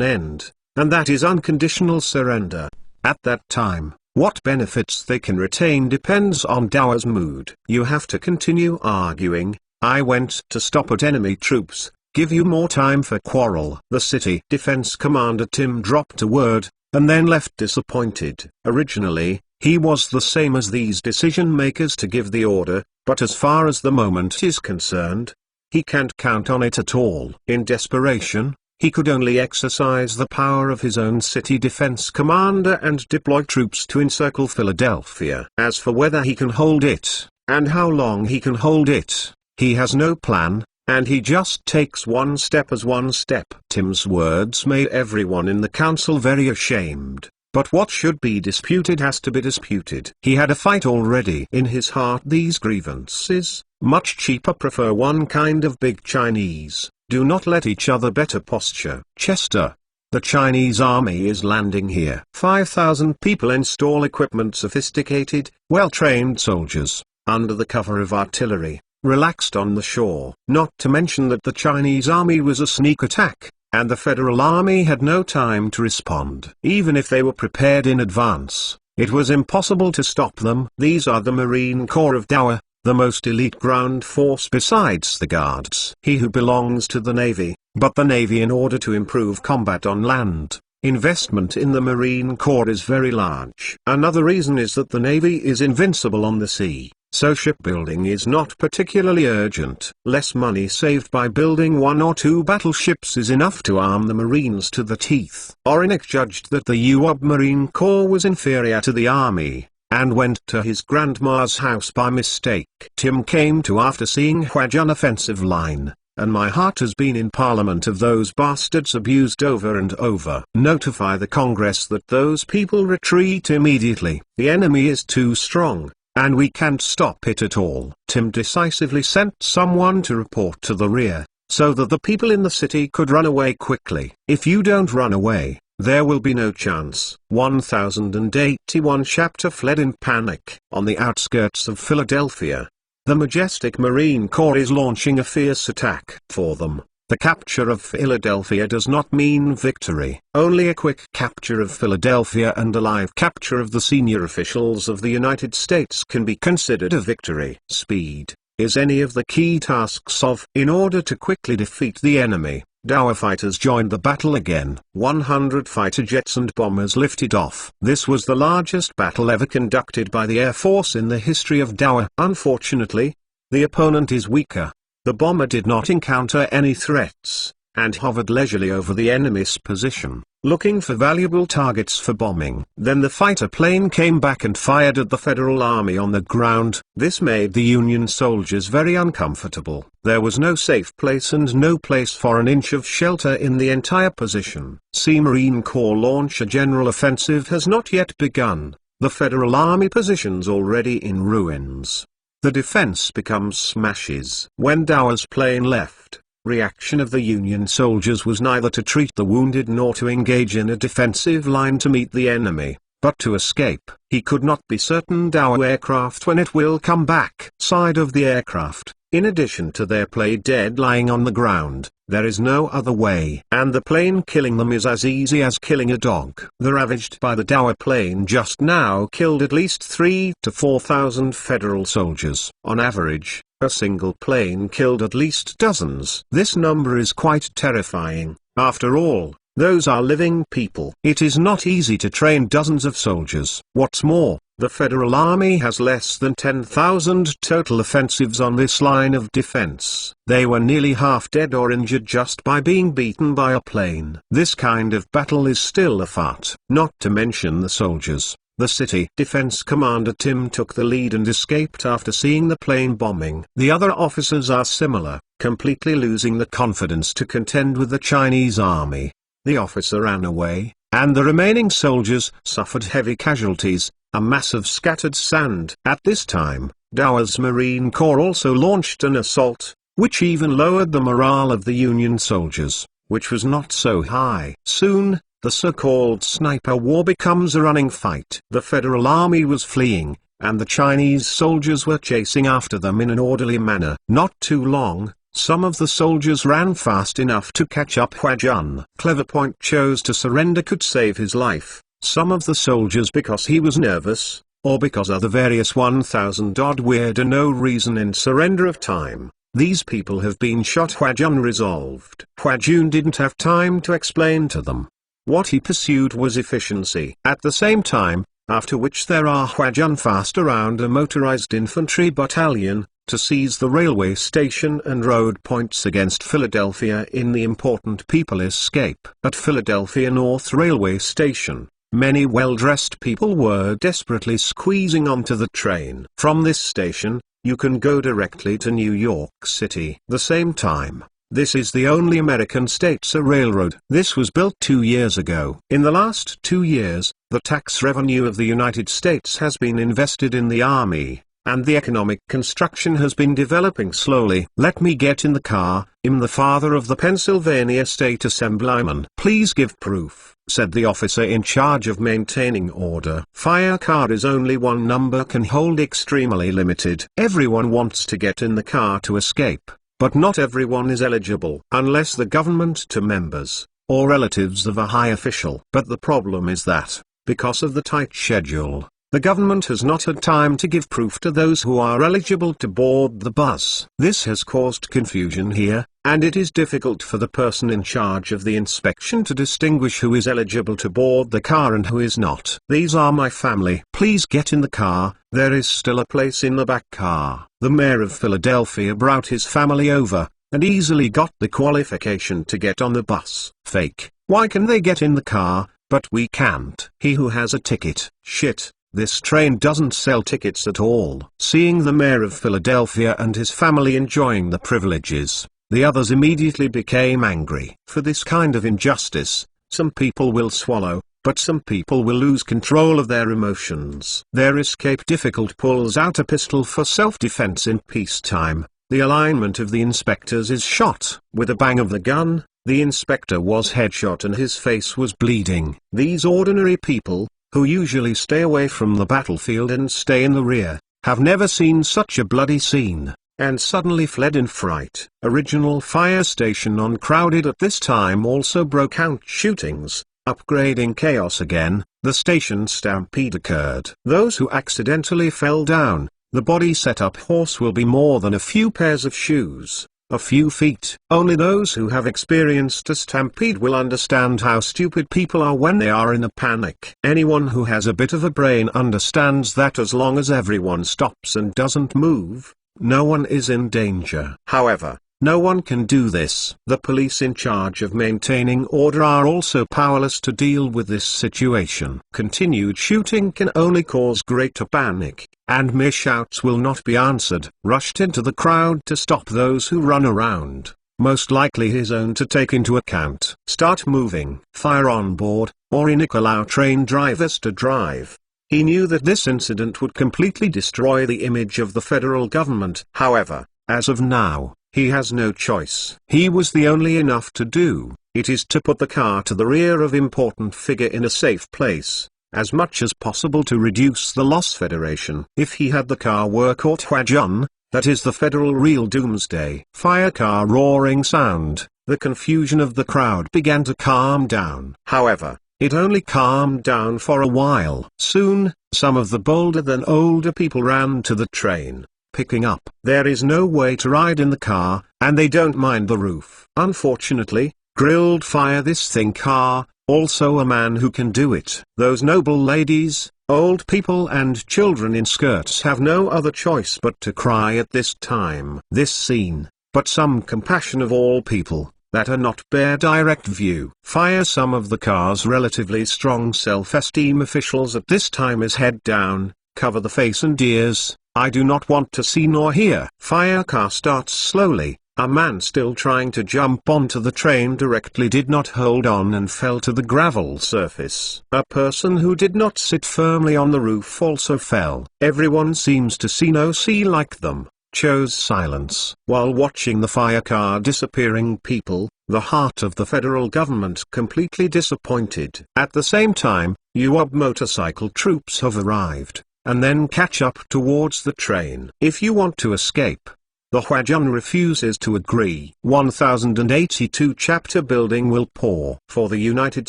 end, and that is unconditional surrender. At that time, what benefits they can retain depends on Dowa's mood. You have to continue arguing. I went to stop at enemy troops, give you more time for quarrel. The city defense commander Tim dropped a word, and then left disappointed. Originally, he was the same as these decision makers to give the order, but as far as the moment is concerned, he can't count on it at all. In desperation, he could only exercise the power of his own city defense commander and deploy troops to encircle Philadelphia. As for whether he can hold it, and how long he can hold it, he has no plan, and he just takes one step as one step. Tim's words made everyone in the council very ashamed, but what should be disputed has to be disputed. He had a fight already in his heart. These grievances, much cheaper. Prefer one kind of big Chinese. Do not let each other better posture. Chester. The Chinese army is landing here. 5,000 people install equipment. Sophisticated, well-trained soldiers, under the cover of artillery, relaxed on the shore. Not to mention that the Chinese army was a sneak attack, and the Federal Army had no time to respond. Even if they were prepared in advance, it was impossible to stop them. These are the Marine Corps of Dowa, the most elite ground force besides the Guards. He who belongs to the Navy, but the Navy in order to improve combat on land. Investment in the Marine Corps is very large. Another reason is that the Navy is invincible on the sea, so shipbuilding is not particularly urgent. Less money saved by building 1 or 2 battleships is enough to arm the Marines to the teeth. Orenick judged that the Yuob Marine Corps was inferior to the army, and went to his grandma's house by mistake. Tim came to after seeing Huajun offensive line, and my heart has been in Parliament of those bastards abused over and over. Notify the Congress that those people retreat immediately. The enemy is too strong, and we can't stop it at all. Tim decisively sent someone to report to the rear, so that the people in the city could run away quickly. If you don't run away, there will be no chance. 1081 chapter fled in panic. On the outskirts of Philadelphia, the majestic Marine Corps is launching a fierce attack. For them, the capture of Philadelphia does not mean victory. Only a quick capture of Philadelphia and a live capture of the senior officials of the United States can be considered a victory. Speed is any of the key tasks of. In order to quickly defeat the enemy, Dowa fighters joined the battle again. 100 fighter jets and bombers lifted off. This was the largest battle ever conducted by the Air Force in the history of Dowa. Unfortunately, the opponent is weaker. The bomber did not encounter any threats, and hovered leisurely over the enemy's position, looking for valuable targets for bombing. Then the fighter plane came back and fired at the Federal Army on the ground. This made the Union soldiers very uncomfortable. There was no safe place and no place for an inch of shelter in the entire position. See Marine Corps launch a general offensive has not yet begun. The Federal Army positions already in ruins. The defense becomes smashes. When Dowa's plane left, reaction of the Union soldiers was neither to treat the wounded nor to engage in a defensive line to meet the enemy, but to escape. He could not be certain Dowa aircraft when it will come back. Side of the aircraft, in addition to their plane dead lying on the ground, there is no other way. And the plane killing them is as easy as killing a dog. The ravaged by the Dowa plane just now killed at least 3,000 to 4,000 Federal soldiers. On average, a single plane killed at least dozens. This number is quite terrifying. After all, Those are living people. It is not easy to train dozens of soldiers. What's more, the Federal Army has less than 10,000 total offensives on this line of defense. They were nearly half dead or injured just by being beaten by a plane. This kind of battle is still a fight. Not to mention the soldiers. The city defense commander Tim took the lead and escaped after seeing the plane bombing. The other officers are similar, completely losing the confidence to contend with the Chinese army. The officer ran away, and the remaining soldiers suffered heavy casualties, a mass of scattered sand. At this time, Dowa's Marine Corps also launched an assault, which even lowered the morale of the Union soldiers, which was not so high. Soon, the so-called sniper war becomes a running fight. The Federal Army was fleeing, and the Chinese soldiers were chasing after them in an orderly manner. Not too long, some of the soldiers ran fast enough to catch up. Huajun. Clever Point chose to surrender could save his life, some of the soldiers because he was nervous, or because of the various 1,000-odd weird or no reason in surrender of time. These people have been shot. Huajun resolved. Huajun didn't have time to explain to them. What he pursued was efficiency. At the same time, after which there are Huajun fast around a motorized infantry battalion, to seize the railway station and road points against Philadelphia in the important people escape. At Philadelphia North Railway Station, many well-dressed people were desperately squeezing onto the train. From this station, you can go directly to New York City. The same time, this is the only American state-owned railroad. This was built 2 years ago. In the last 2 years, the tax revenue of the United States has been invested in the Army, and the economic construction has been developing slowly. Let me get in the car. I'm the father of the Pennsylvania State Assemblyman. Please give proof, said the officer in charge of maintaining order. Fire car is only one number can hold, extremely limited. Everyone wants to get in the car to escape, but not everyone is eligible unless the government to members, or relatives of a high official. But the problem is that, because of the tight schedule, the government has not had time to give proof to those who are eligible to board the bus. This has caused confusion here, and it is difficult for the person in charge of the inspection to distinguish who is eligible to board the car and who is not. These are my family. Please get in the car. There is still a place in the back car. The mayor of Philadelphia brought his family over, and easily got the qualification to get on the bus. Fake. Why can they get in the car, but we can't? He who has a ticket. Shit. This train doesn't sell tickets at all. Seeing the mayor of Philadelphia and his family enjoying the privileges, the others immediately became angry. For this kind of injustice, some people will swallow, but some people will lose control of their emotions. Their escape difficult pulls out a pistol for self-defense in peacetime. The alignment of the inspectors is shot. With a bang of the gun, the inspector was headshot and his face was bleeding. These ordinary people, who usually stay away from the battlefield and stay in the rear, have never seen such a bloody scene, and suddenly fled in fright. Original fire station on crowded at this time also broke out shootings, upgrading chaos again. The station stampede occurred. Those who accidentally fell down, the body set up horse will be more than a few pairs of shoes. A few feet. Only those who have experienced a stampede will understand how stupid people are when they are in a panic. Anyone who has a bit of a brain understands that as long as everyone stops and doesn't move, no one is in danger. However, no one can do this. The police in charge of maintaining order are also powerless to deal with this situation. Continued shooting can only cause greater panic, and mere shouts will not be answered. Rushed into the crowd to stop those who run around, most likely his own to take into account. Start moving. Fire on board, or in allow train drivers to drive. He knew that this incident would completely destroy the image of the federal government. However, as of now, he has no choice. He was the only enough to do. It is to put the car to the rear of important figure in a safe place, as much as possible to reduce the loss. Federation. If he had the car were caught Huajun, that is the federal real doomsday. Fire car roaring sound, the confusion of the crowd began to calm down. However, it only calmed down for a while. Soon, some of the bolder than older people ran to the train, picking up. There is no way to ride in the car, and they don't mind the roof. Unfortunately, grilled fire this thing car, also a man who can do it. Those noble ladies, old people and children in skirts have no other choice but to cry at this time. This scene, but some compassion of all people, that are not bare direct view. Fire some of the car's relatively strong self-esteem officials at this time is head down, cover the face and ears, I do not want to see nor hear. Fire car starts slowly. A man still trying to jump onto the train directly did not hold on and fell to the gravel surface. A person who did not sit firmly on the roof also fell. Everyone seems to see like them, chose silence. While watching the fire car disappearing people, the heart of the federal government completely disappointed. At the same time, UOB motorcycle troops have arrived, and then catch up towards the train. If you want to escape, the Huajun refuses to agree. 1082 chapter building will pour. For the United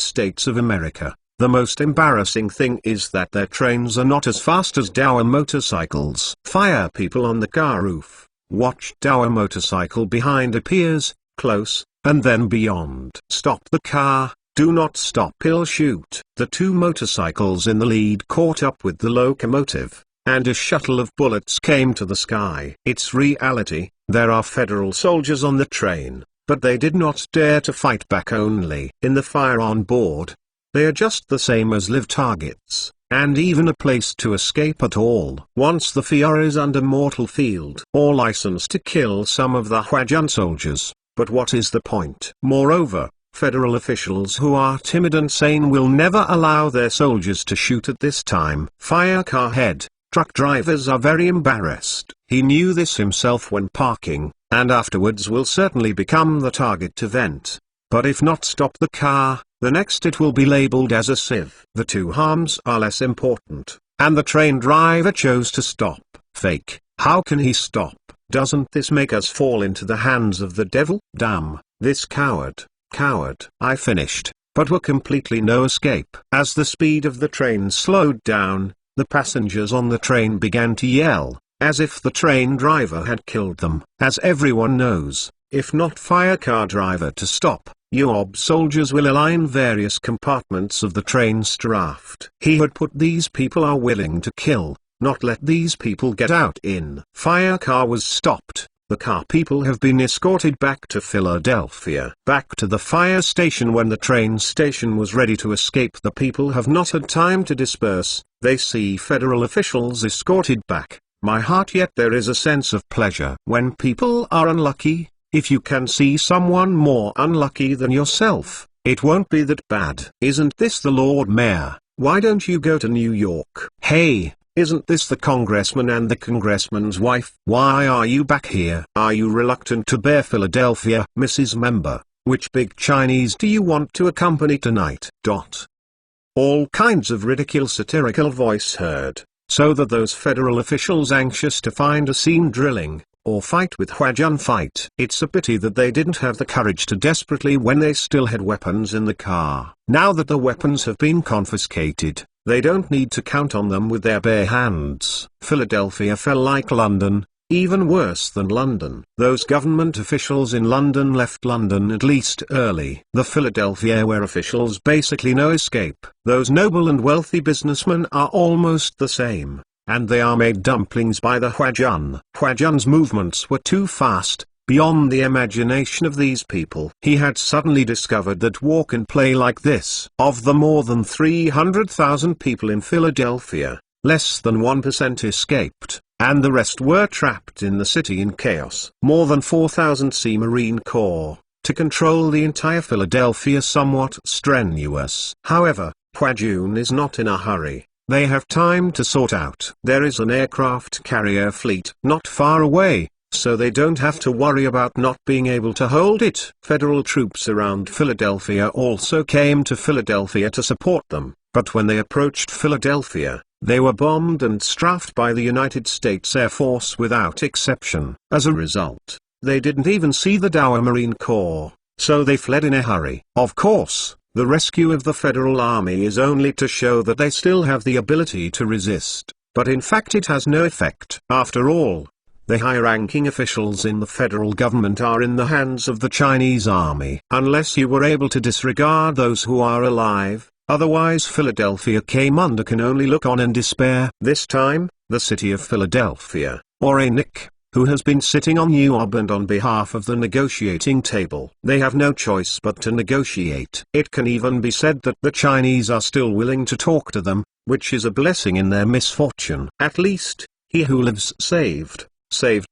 States of America, the most embarrassing thing is that their trains are not as fast as Dower motorcycles. Fire people on the car roof, watch Dower motorcycle behind appears, close, and then beyond. Stop the car, do not stop, he'll shoot. The two motorcycles in the lead caught up with the locomotive, and a shuttle of bullets came to the sky. It's reality, there are federal soldiers on the train, but they did not dare to fight back. Only in the fire on board. They are just the same as live targets, and even a place to escape at all. Once the fear is under mortal field or license to kill some of the Huajun soldiers, but what is the point? Moreover, federal officials who are timid and sane will never allow their soldiers to shoot at this time. Fire car head. Truck drivers are very embarrassed. He knew this himself when parking, and afterwards will certainly become the target event. But if not stop the car, the next it will be labeled as a civ. The two harms are less important, and the train driver chose to stop. Fake. How can he stop? Doesn't this make us fall into the hands of the devil? Damn, this coward. I finished, but were completely no escape. As the speed of the train slowed down, the passengers on the train began to yell, as if the train driver had killed them. As everyone knows, if not fire car driver to stop, UOB soldiers will align various compartments of the train's draft. He had put these people are willing to kill, not let these people get out in. Fire car was stopped. The car people have been escorted back to Philadelphia. Back to the fire station. When the train station was ready to escape, the people have not had time to disperse. They see federal officials escorted back. My heart, yet there is a sense of pleasure. When people are unlucky, if you can see someone more unlucky than yourself, it won't be that bad. Isn't this the Lord Mayor? Why don't you go to New York? Hey! Isn't this the congressman and the congressman's wife? Why are you back here? Are you reluctant to bear Philadelphia? Mrs. Member, which big Chinese do you want to accompany tonight? All kinds of ridicule satirical voice heard, so that those federal officials anxious to find a scene drilling, or fight with Huajun fight. It's a pity that they didn't have the courage to desperately when they still had weapons in the car. Now that the weapons have been confiscated, they don't need to count on them with their bare hands. Philadelphia fell like London, even worse than London. Those government officials in London left London at least early. The Philadelphia where officials basically no escape. Those noble and wealthy businessmen are almost the same, and they are made dumplings by the Huajun. Huajun's movements were too fast, beyond the imagination of these people. He had suddenly discovered that walk and play like this. Of the more than 300,000 people in Philadelphia, less than 1% escaped, and the rest were trapped in the city in chaos. More than 4,000 Sea Marine Corps, to control the entire Philadelphia somewhat strenuous. However, Huajun is not in a hurry. They have time to sort out. There is an aircraft carrier fleet not far away, so they don't have to worry about not being able to hold it. Federal troops around Philadelphia also came to Philadelphia to support them, but when they approached Philadelphia, they were bombed and strafed by the United States Air Force without exception. As a result, they didn't even see the Dower Marine Corps, so they fled in a hurry. Of course, the rescue of the Federal Army is only to show that they still have the ability to resist, but in fact it has no effect. After all, The high-ranking officials in the federal government are in the hands of the Chinese army. Unless you were able to disregard those who are alive, otherwise Philadelphia came under can only look on in despair. This time, the city of Philadelphia, or a Nick, who has been sitting on UOB and on behalf of the negotiating table. They have no choice but to negotiate. It can even be said that the Chinese are still willing to talk to them, which is a blessing in their misfortune. At least, he who lives saved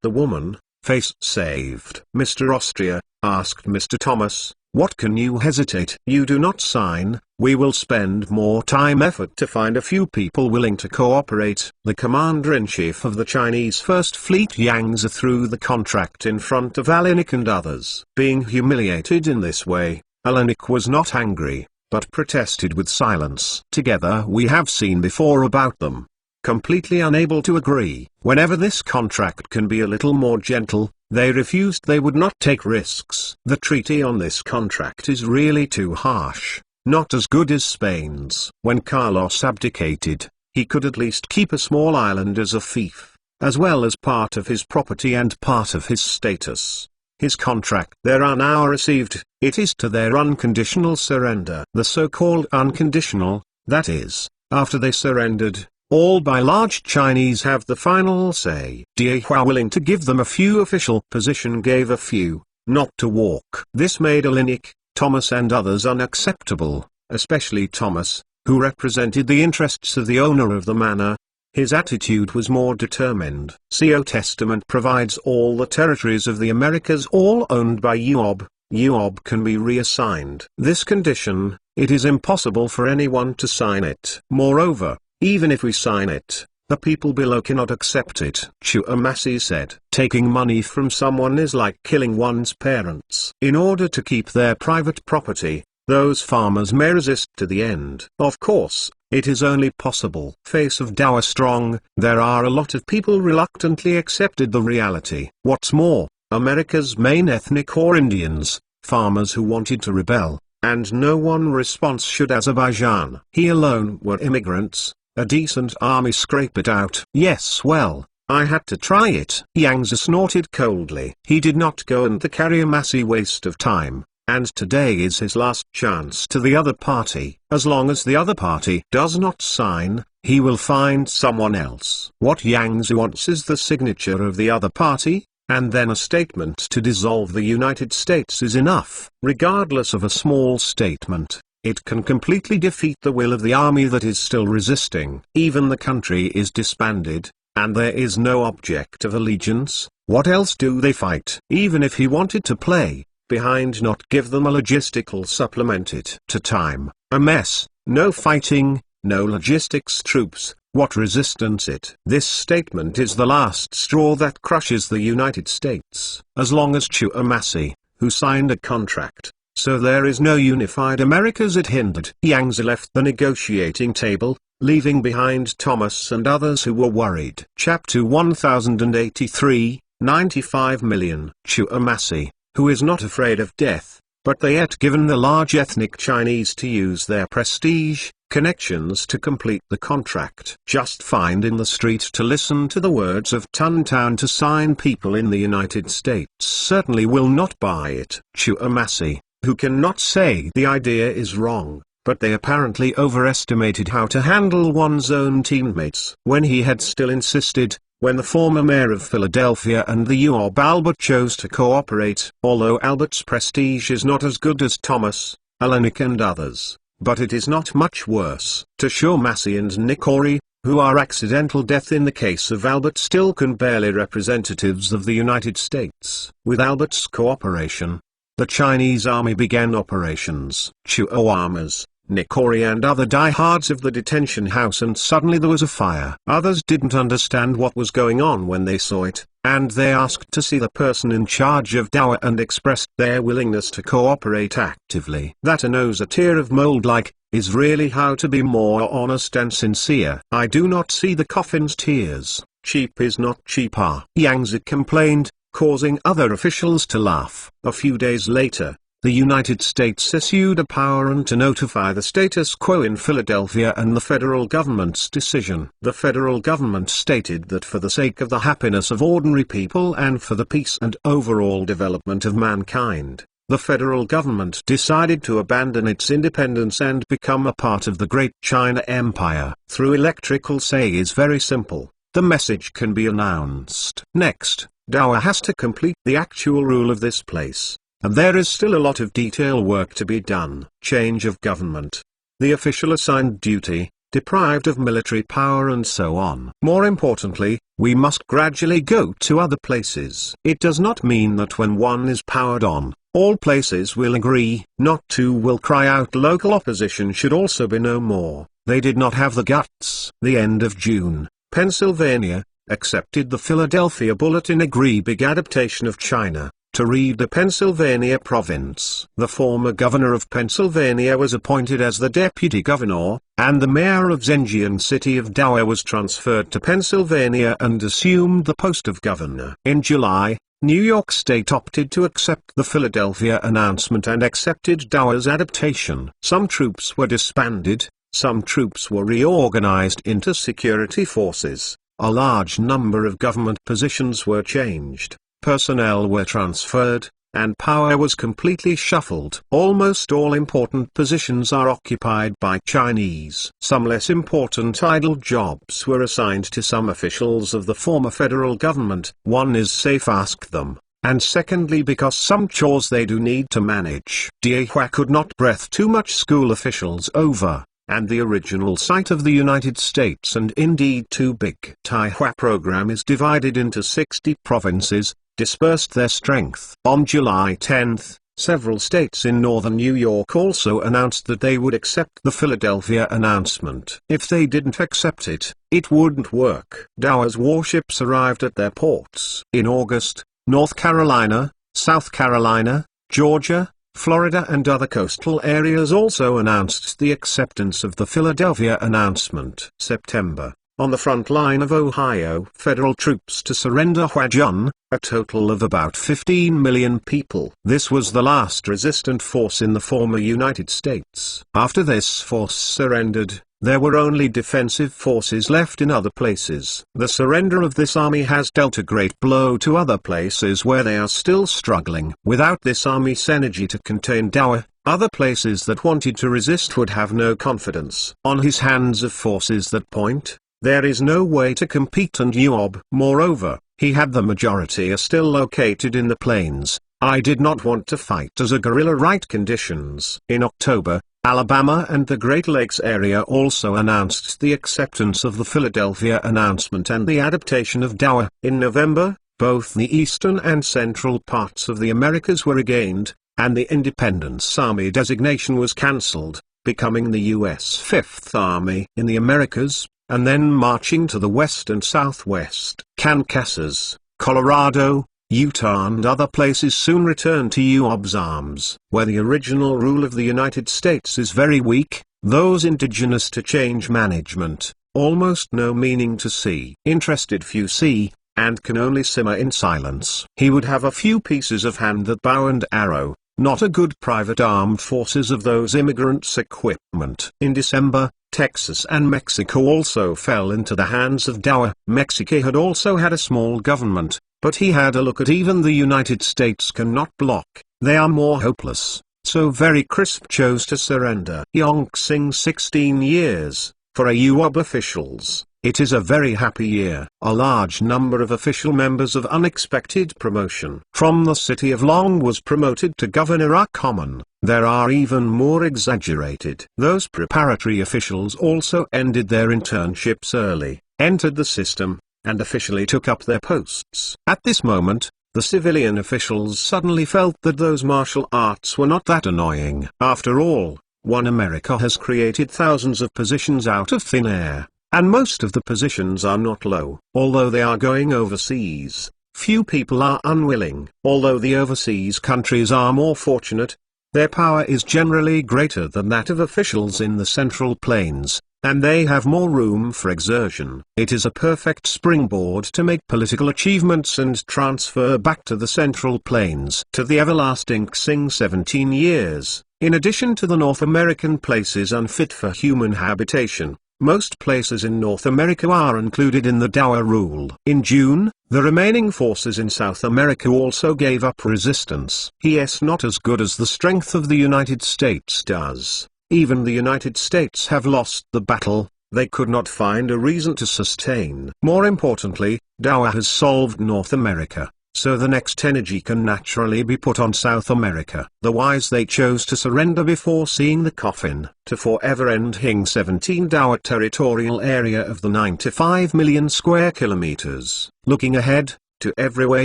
the woman, face saved. Mr. Austria, asked Mr. Thomas, what can you hesitate? You do not sign, we will spend more effort to find a few people willing to cooperate. The commander-in-chief of the Chinese First Fleet Yang Zi threw the contract in front of Alanik and others. Being humiliated in this way, Alanik was not angry, but protested with silence. Together we have seen before about them. Completely unable to agree. Whenever this contract can be a little more gentle, they refused. They would not take risks. The treaty on this contract is really too harsh, not as good as Spain's. When Carlos abdicated, he could at least keep a small island as a fief, as well as part of his property and part of his status. His contract there are now received, it is to their unconditional surrender. The so-called unconditional, that is, after they surrendered, all by large Chinese have the final say. Diehua willing to give them a few official position gave a few, not to walk. This made Alanik, Thomas and others unacceptable, especially Thomas, who represented the interests of the owner of the manor. His attitude was more determined. CO Testament provides all the territories of the Americas all owned by UOB. UOB can be reassigned. This condition, it is impossible for anyone to sign it. Moreover, even if we sign it, the people below cannot accept it. Chua Massi said, taking money from someone is like killing one's parents. In order to keep their private property, those farmers may resist to the end. Of course, it is only possible. Face of Dower strong, there are a lot of people reluctantly accepted the reality. What's more, America's main ethnic or Indians, farmers who wanted to rebel, and no one response should Azerbaijan. He alone were immigrants. A decent army scrape it out. Yes, well, I had to try it. Yang Zi snorted coldly. He did not go and carry a massy waste of time, and today is his last chance to the other party. As long as the other party does not sign, he will find someone else. What Yang Zi wants is the signature of the other party, and then a statement to dissolve the United States is enough. Regardless of a small statement, it can completely defeat the will of the army that is still resisting. Even the country is disbanded, and there is no object of allegiance. What else do they fight? Even if he wanted to play behind, not give them a logistical supplement, it to time, a mess, no fighting, no logistics troops, what resistance it. This statement is the last straw that crushes the United States. As long as Chua Massi, who signed a contract, so there is no unified Americas, it hindered. Yang Zi left the negotiating table, leaving behind Thomas and others who were worried. Chapter 1083, 95 million. Chua Massi, who is not afraid of death, but they yet given the large ethnic Chinese to use their prestige, connections to complete the contract. Just find in the street to listen to the words of Tun Town to sign. People in the United States certainly will not buy it. Chua Massi, who cannot say the idea is wrong, but they apparently overestimated how to handle one's own teammates. When he had still insisted, when the former mayor of Philadelphia and the UOB Albert chose to cooperate, although Albert's prestige is not as good as Thomas, Alanik and others, but it is not much worse. Chua Massi and Nikori, who are accidental death in the case of Albert, still can barely representatives of the United States. With Albert's cooperation, the Chinese army began operations. Chuamas, Nikori and other diehards of the detention house, and suddenly there was a fire. Others didn't understand what was going on when they saw it, and they asked to see the person in charge of Dower and expressed their willingness to cooperate actively. That knows a tear of mold like, is really how to be more honest and sincere. I do not see the coffin's tears. Cheap is not cheaper. Yang Zi complained, causing other officials to laugh. A few days later, the United States issued a power warrant to notify the status quo in Philadelphia and the federal government's decision. The federal government stated that for the sake of the happiness of ordinary people and for the peace and overall development of mankind, the federal government decided to abandon its independence and become a part of the Great China Empire. Through electrical say is very simple. The message can be announced. Next, Dowa has to complete the actual rule of this place. And there is still a lot of detail work to be done. Change of government. The official assigned duty, deprived of military power and so on. More importantly, we must gradually go to other places. It does not mean that when one is powered on, all places will agree. Not two will cry out. Local opposition should also be no more. They did not have the guts. The end of June, Pennsylvania accepted the Philadelphia Bulletin. Agree big adaptation of China to read the Pennsylvania province. The former governor of Pennsylvania was appointed as the deputy governor, and the mayor of Zhenjiang city of Dowa was transferred to Pennsylvania and assumed the post of governor. In July, New York State opted to accept the Philadelphia announcement and accepted Dowa's adaptation. Some troops were disbanded, some troops were reorganized into security forces, a large number of government positions were changed. Personnel were transferred, and power was completely shuffled. Almost all important positions are occupied by Chinese. Some less important idle jobs were assigned to some officials of the former federal government. One is safe, ask them, and secondly because some chores they do need to manage. Diehua could not breath too much school officials over, and the original site of the United States and indeed too big. Taihua program is divided into 60 provinces, dispersed their strength. On July 10, several states in northern New York also announced that they would accept the Philadelphia announcement. If they didn't accept it, it wouldn't work. Dowa's warships arrived at their ports. In August, North Carolina, South Carolina, Georgia, Florida and other coastal areas also announced the acceptance of the Philadelphia announcement. September. On the front line of Ohio, federal troops to surrender Huajun, a total of about 15 million people. This was the last resistant force in the former United States. After this force surrendered, there were only defensive forces left in other places. The surrender of this army has dealt a great blow to other places where they are still struggling. Without this army's energy to contain Dowa, other places that wanted to resist would have no confidence. On his hands of forces that point, there is no way to compete and Yuob. Moreover, he had the majority are still located in the plains. I did not want to fight as a guerrilla. Right conditions. In October, Alabama and the Great Lakes area also announced the acceptance of the Philadelphia announcement and the adaptation of Dowa. In November, both the eastern and central parts of the Americas were regained, and the Independence Army designation was cancelled, becoming the U.S. Fifth Army in the Americas, and then marching to the west and southwest. Kansas, Colorado, Utah and other places soon returned to Yuob's arms. Where the original rule of the United States is very weak, those indigenous to change management, almost no meaning to see. Interested few see, and can only simmer in silence. He would have a few pieces of hand that bow and arrow, not a good private armed forces of those immigrants' equipment. In December, Texas and Mexico also fell into the hands of Dowa. Mexico had also had a small government, but he had a look at even the United States cannot block, they are more hopeless, so very crisp chose to surrender. Yongxing 16 years, for a Yuob officials, it is a very happy year. A large number of official members of unexpected promotion. From the city of Long was promoted to governor are common. There are even more exaggerated. Those preparatory officials also ended their internships early, entered the system, and officially took up their posts. At this moment, the civilian officials suddenly felt that those martial arts were not that annoying. After all, One America has created thousands of positions out of thin air, and most of the positions are not low. Although they are going overseas, few people are unwilling. Although the overseas countries are more fortunate, their power is generally greater than that of officials in the Central Plains, and they have more room for exertion. It is a perfect springboard to make political achievements and transfer back to the Central Plains. To the everlasting Xing 17 years, in addition to the North American places unfit for human habitation, most places in North America are included in the Dowa rule. In June, the remaining forces in South America also gave up resistance. Yes, not as good as the strength of the United States does. Even the United States have lost the battle. They could not find a reason to sustain. More importantly, Dowa has solved North America, so the next energy can naturally be put on South America. The wise they chose to surrender before seeing the coffin, to forever end Hing 17 Dowa territorial area of the 95 million square kilometers. Looking ahead, to everywhere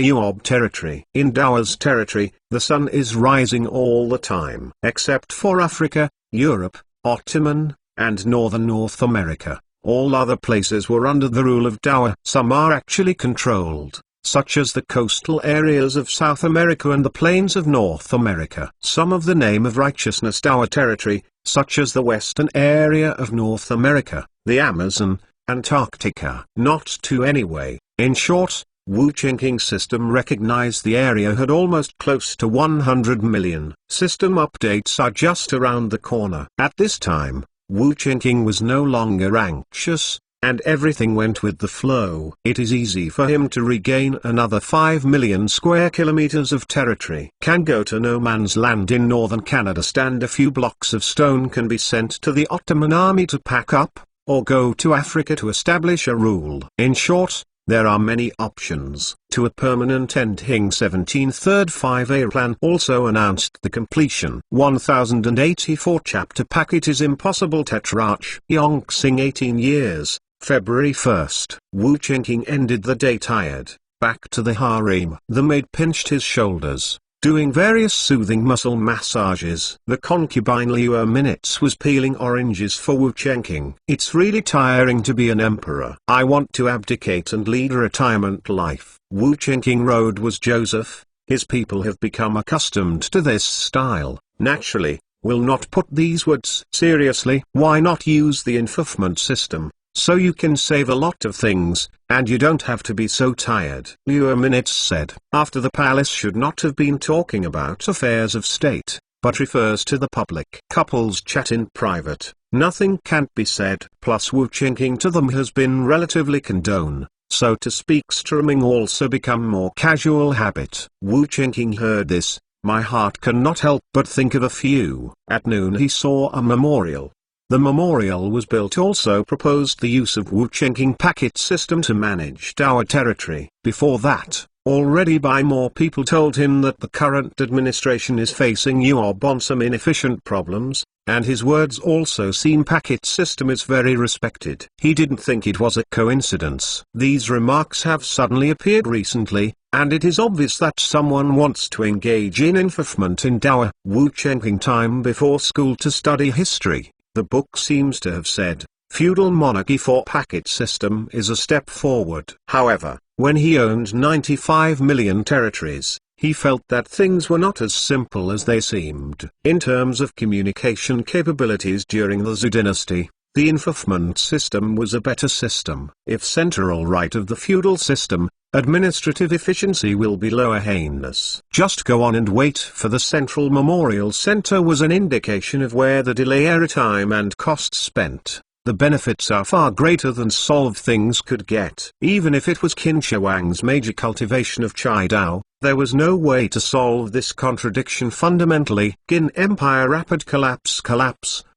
Yuob territory. In Dowa's territory, the sun is rising all the time. Except for Africa, Europe, Ottoman, and northern North America, all other places were under the rule of Dowa. Some are actually controlled, such as the coastal areas of South America and the plains of North America. Some of the name of righteousness Dowa territory, such as the western area of North America, the Amazon, Antarctica. Not to anyway. In short, Wu Qingqing system recognized the area had almost close to 100 million. System updates are just around the corner. At this time, Wu Qingqing was no longer anxious, and everything went with the flow. It is easy for him to regain another 5 million square kilometers of territory. Can go to no man's land in northern Canada. Stand a few blocks of stone can be sent to the Ottoman army to pack up, or go to Africa to establish a rule. In short, there are many options. To a permanent end. Hing 17 Third 5A plan also announced the completion. 1084 chapter pack. It is impossible. Tetrarch Yongxing 18 years, February 1st. Wu Qingqing ended the day tired, back to the harem. The maid pinched his shoulders, doing various soothing muscle massages. The concubine Liu Minutes was peeling oranges for Wu Qingqing. It's really tiring to be an emperor. I want to abdicate and lead a retirement life. Wu Qingqing Road was Joseph. His people have become accustomed to this style, naturally, will not put these words. Seriously, why not use the infuffment system? So you can save a lot of things, and you don't have to be so tired. Liu Minutes said. After the palace should not have been talking about affairs of state, but refers to the public. Couples chat in private, nothing can't be said. Plus Wu Qingqing to them has been relatively condone, so to speak. Strumming also become more casual habit. Wu Qingqing heard this, my heart cannot help but think of a few. At noon he saw a memorial. The memorial was built also proposed the use of Wu Qingqing packet system to manage Dowa territory. Before that, already by more people told him that the current administration is facing Yuob on some inefficient problems, and his words also seem packet system is very respected. He didn't think it was a coincidence. These remarks have suddenly appeared recently, and it is obvious that someone wants to engage in infuffment in Dowa. Wu Qingqing time before school to study history. The book seems to have said, feudal monarchy for packet system is a step forward. However, when he owned 95 million territories, he felt that things were not as simple as they seemed. In terms of communication capabilities during the Zhou dynasty, the infuffment system was a better system. If central right of the feudal system, administrative efficiency will be lower. Heinous. Just go on and wait for the central memorial center was an indication of where the delay time and costs spent. The benefits are far greater than solve things could get. Even if it was Qin Shi Huang's major cultivation of Chai Dao, there was no way to solve this contradiction fundamentally. Qin Empire rapid collapse,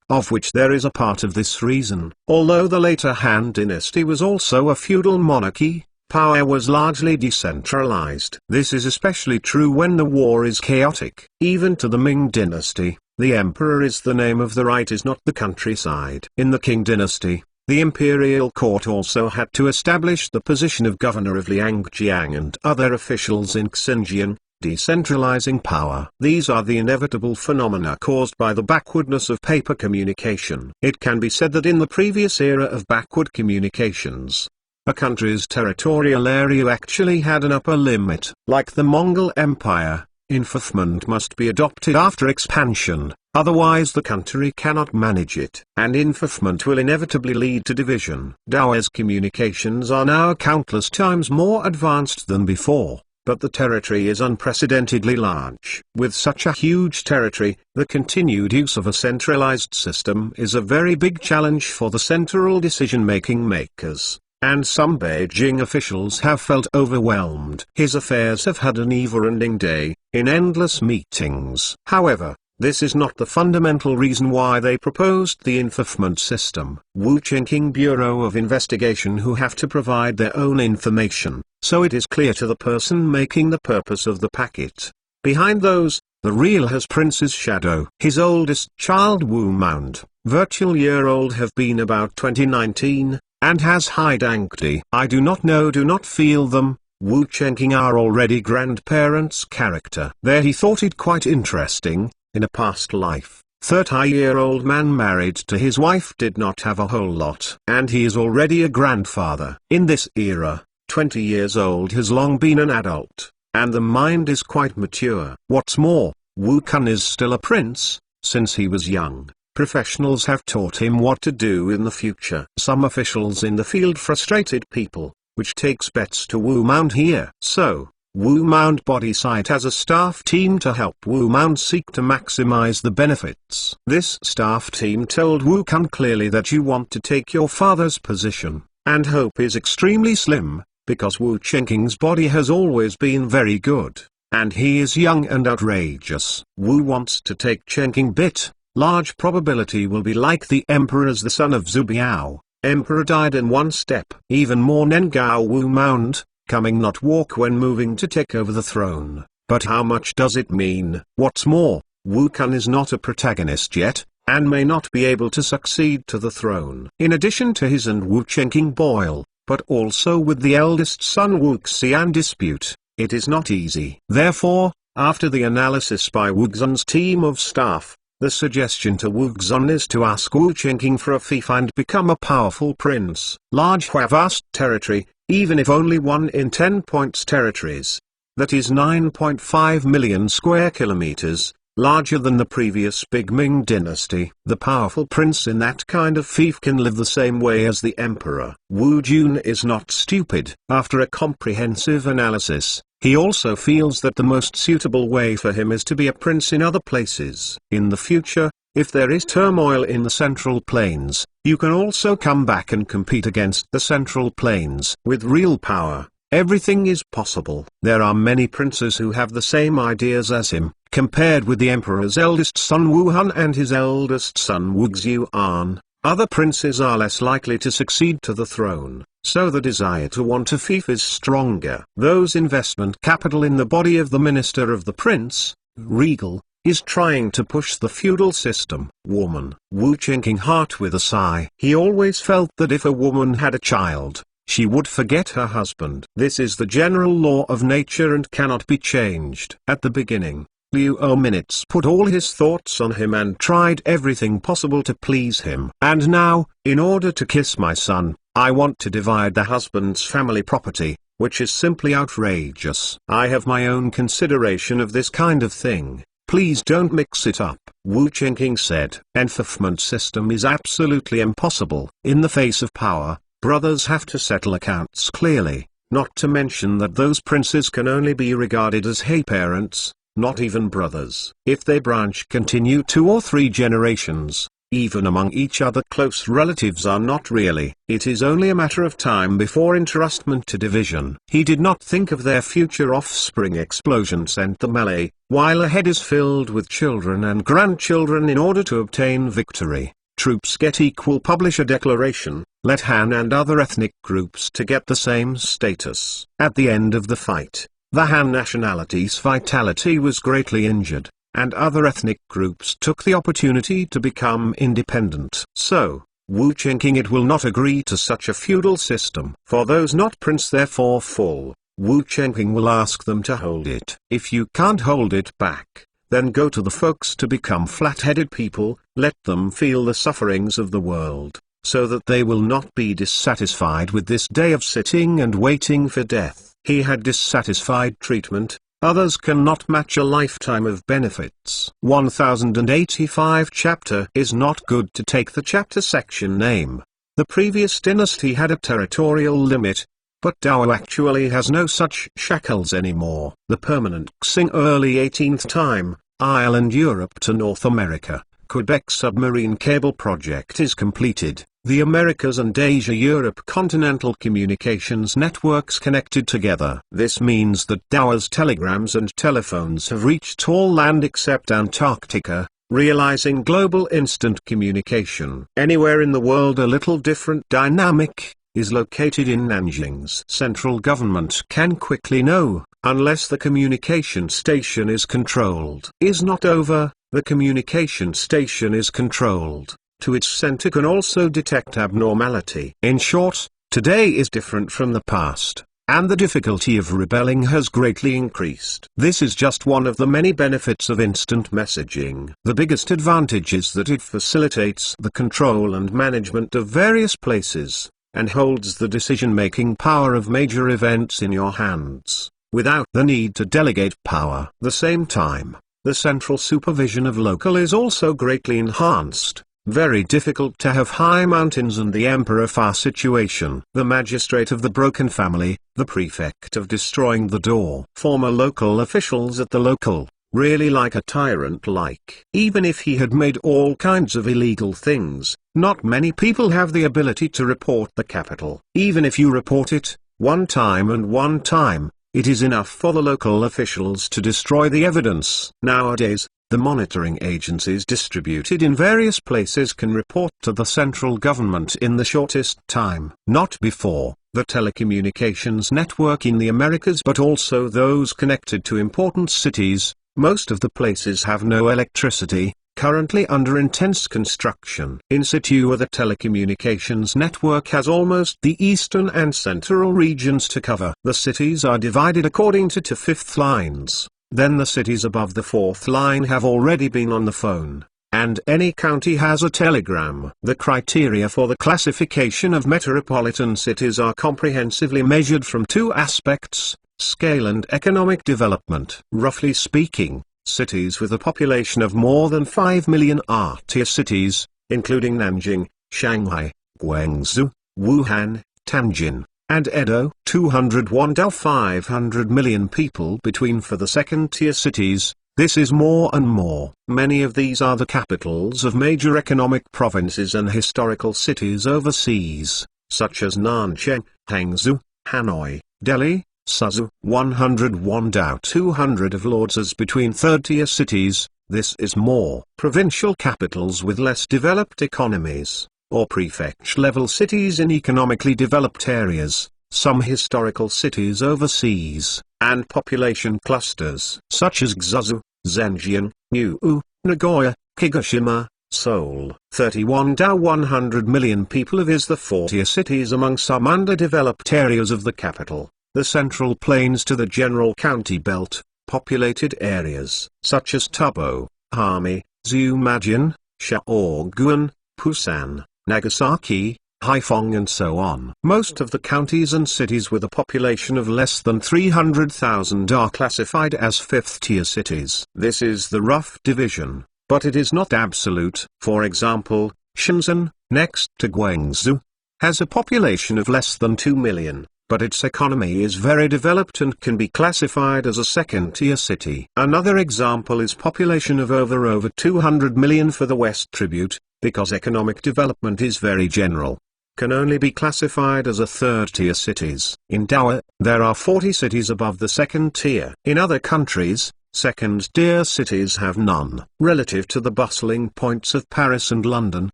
of which there is a part of this reason. Although the later Han dynasty was also a feudal monarchy, power was largely decentralized. This is especially true when the war is chaotic. Even to the Ming dynasty, the emperor is the name of the right, is not the countryside. In the Qing dynasty, the imperial court also had to establish the position of governor of Liangjiang and other officials in Xinjiang, decentralizing power. These are the inevitable phenomena caused by the backwardness of paper communication. It can be said that in the previous era of backward communications, a country's territorial area actually had an upper limit. Like the Mongol Empire, infuffment must be adopted after expansion, Otherwise the country cannot manage it, and infiftment will inevitably lead to division. Dao's communications are now countless times more advanced than before, but the territory is unprecedentedly large. With such a huge territory, the continued use of a centralized system is a very big challenge for the central decision-making makers, and some Beijing officials have felt overwhelmed. His affairs have had a never-ending day, in endless meetings. However, this is not the fundamental reason why they proposed the infiftment system. Wu Qingqing Bureau of Investigation who have to provide their own information, so it is clear to the person making the purpose of the packet. Behind those, the real has Prince's shadow. His oldest child Wu Mound, virtual year-old have been about 2019, and has high dankdi. I do not know, do not feel them. Wu Qingqing are already grandparents' character. There he thought it quite interesting. In a past life, 30-year-old man married to his wife did not have a whole lot. And he is already a grandfather. In this era, 20 years old has long been an adult, and the mind is quite mature. What's more, Wu Kun is still a prince. Since he was young, professionals have taught him what to do in the future. Some officials in the field frustrated people, which takes bets to Wu Mound here. So, Wu Mound body site has a staff team to help Wu Mound seek to maximize the benefits. This staff team told Wu Kun clearly that you want to take your father's position, and hope is extremely slim, because Wu Qingqing's body has always been very good, and he is young and outrageous. Wu wants to take Qingqing bit, large probability will be like the emperor as the son of Zhu Biao. Emperor died in one step. Even more Nengao Wu Mound, coming not walk when moving to take over the throne. But how much does it mean? What's more, Wu Kun is not a protagonist yet, and may not be able to succeed to the throne. In addition to his and Wu Qingqing boil, but also with the eldest son Wu Xian dispute, it is not easy. Therefore, after the analysis by Wu Xun's team of staff, the suggestion to Wu Xun is to ask Wu Qingqing for a fief and become a powerful prince. Large vast territory, even if only 1 in 10 points territories. That is 9.5 million square kilometers, larger than the previous big Ming dynasty. The powerful prince in that kind of fief can live the same way as the emperor. Wu Jun is not stupid. After a comprehensive analysis, he also feels that the most suitable way for him is to be a prince in other places. In the future, if there is turmoil in the Central Plains, you can also come back and compete against the Central Plains. With real power, everything is possible. There are many princes who have the same ideas as him. Compared with the emperor's eldest son Wu Hun and his eldest son Wu Xuan, other princes are less likely to succeed to the throne, so the desire to want a fief is stronger. Those investment capital in the body of the minister of the prince, regal, is trying to push the feudal system. Woman. Wu Qingqing heart with a sigh. He always felt that if a woman had a child, she would forget her husband. This is the general law of nature and cannot be changed. At the beginning, Liu Minutes put all his thoughts on him and tried everything possible to please him. And now, in order to kiss my son, I want to divide the husband's family property, which is simply outrageous. I have my own consideration of this kind of thing. Please don't mix it up. Wu Qingqing said. Enfeoffment system is absolutely impossible. In the face of power, brothers have to settle accounts clearly, not to mention that those princes can only be regarded as hey parents, not even brothers. If they branch continue 2 or 3 generations, even among each other close relatives are not really. It is only a matter of time before entrustment to division. He did not think of their future offspring. Explosion sent the melee, while a head is filled with children and grandchildren in order to obtain victory. Troops get equal. Publish a declaration, let Han and other ethnic groups to get the same status. At the end of the fight, the Han nationality's vitality was greatly injured, and other ethnic groups took the opportunity to become independent. So, Wu Qingqing it will not agree to such a feudal system. For those not prince therefore fall, Wu Qingqing will ask them to hold it. If you can't hold it back, then go to the folks to become flat-headed people, let them feel the sufferings of the world, so that they will not be dissatisfied with this day of sitting and waiting for death. He had dissatisfied treatment, Others cannot match a lifetime of benefits. 1085 chapter is not good to take the chapter section name. The previous dynasty had a territorial limit, but Dao actually has no such shackles anymore. The permanent Xing early 18th time, Ireland Europe to North America, Quebec submarine cable project is completed. The Americas and Asia-Europe continental communications networks connected together. This means that Dao's telegrams and telephones have reached all land except Antarctica, realizing global instant communication. Anywhere in the world a little different dynamic is located in Nanjing's central government can quickly know, unless the communication station is controlled. Is not over, the communication station is controlled. To its center can also detect abnormality. In short, today is different from the past, and the difficulty of rebelling has greatly increased. This is just one of the many benefits of instant messaging. The biggest advantage is that it facilitates the control and management of various places, and holds the decision-making power of major events in your hands, without the need to delegate power. At the same time, the central supervision of local is also greatly enhanced. Very difficult to have high mountains and the emperor far situation. The magistrate of the broken family, the prefect of destroying the door. Former local officials at the local, really like a tyrant like. Even if he had made all kinds of illegal things, not many people have the ability to report the capital. Even if you report it, one time and one time, it is enough for the local officials to destroy the evidence. Nowadays, the monitoring agencies distributed in various places can report to the central government in the shortest time. Not before, the telecommunications network in the Americas but also those connected to important cities, most of the places have no electricity, currently under intense construction. In situ the telecommunications network has almost the eastern and central regions to cover. The cities are divided according to 5th lines. Then the cities above the 4th line have already been on the phone, and any county has a telegram. The criteria for the classification of metropolitan cities are comprehensively measured from two aspects, scale and economic development. Roughly speaking, cities with a population of more than 5 million are tier cities, including Nanjing, Shanghai, Guangzhou, Wuhan, Tianjin, and Edo. 201 to 500 million people between for the second-tier cities. This is more and more. Many of these are the capitals of major economic provinces and historical cities overseas, such as Nanjing, Hangzhou, Hanoi, Delhi, Suzhou. 101 to 200 of lords as between third-tier cities. This is more. Provincial capitals with less developed economies, or prefecture-level cities in economically developed areas, some historical cities overseas, and population clusters such as Guizhou, Zhenjiang, Niue, Nagoya, Kagoshima, Seoul. 31 to 100 million people of is the 4th-tier cities among some underdeveloped areas of the capital, the Central Plains to the general county belt, populated areas such as Tubo, Hami, Zhumajin, Shaoguan, Busan, Nagasaki, Haiphong and so on. Most of the counties and cities with a population of less than 300,000 are classified as 5th-tier cities. This is the rough division, but it is not absolute. For example, Shenzhen, next to Guangzhou, has a population of less than 2 million, but its economy is very developed and can be classified as a second-tier city. Another example is population of over 200 million for the West Tribute, because economic development is very general, can only be classified as a third-tier cities. In Dao, there are 40 cities above the second tier. In other countries, second-tier cities have none. Relative to the bustling points of Paris and London,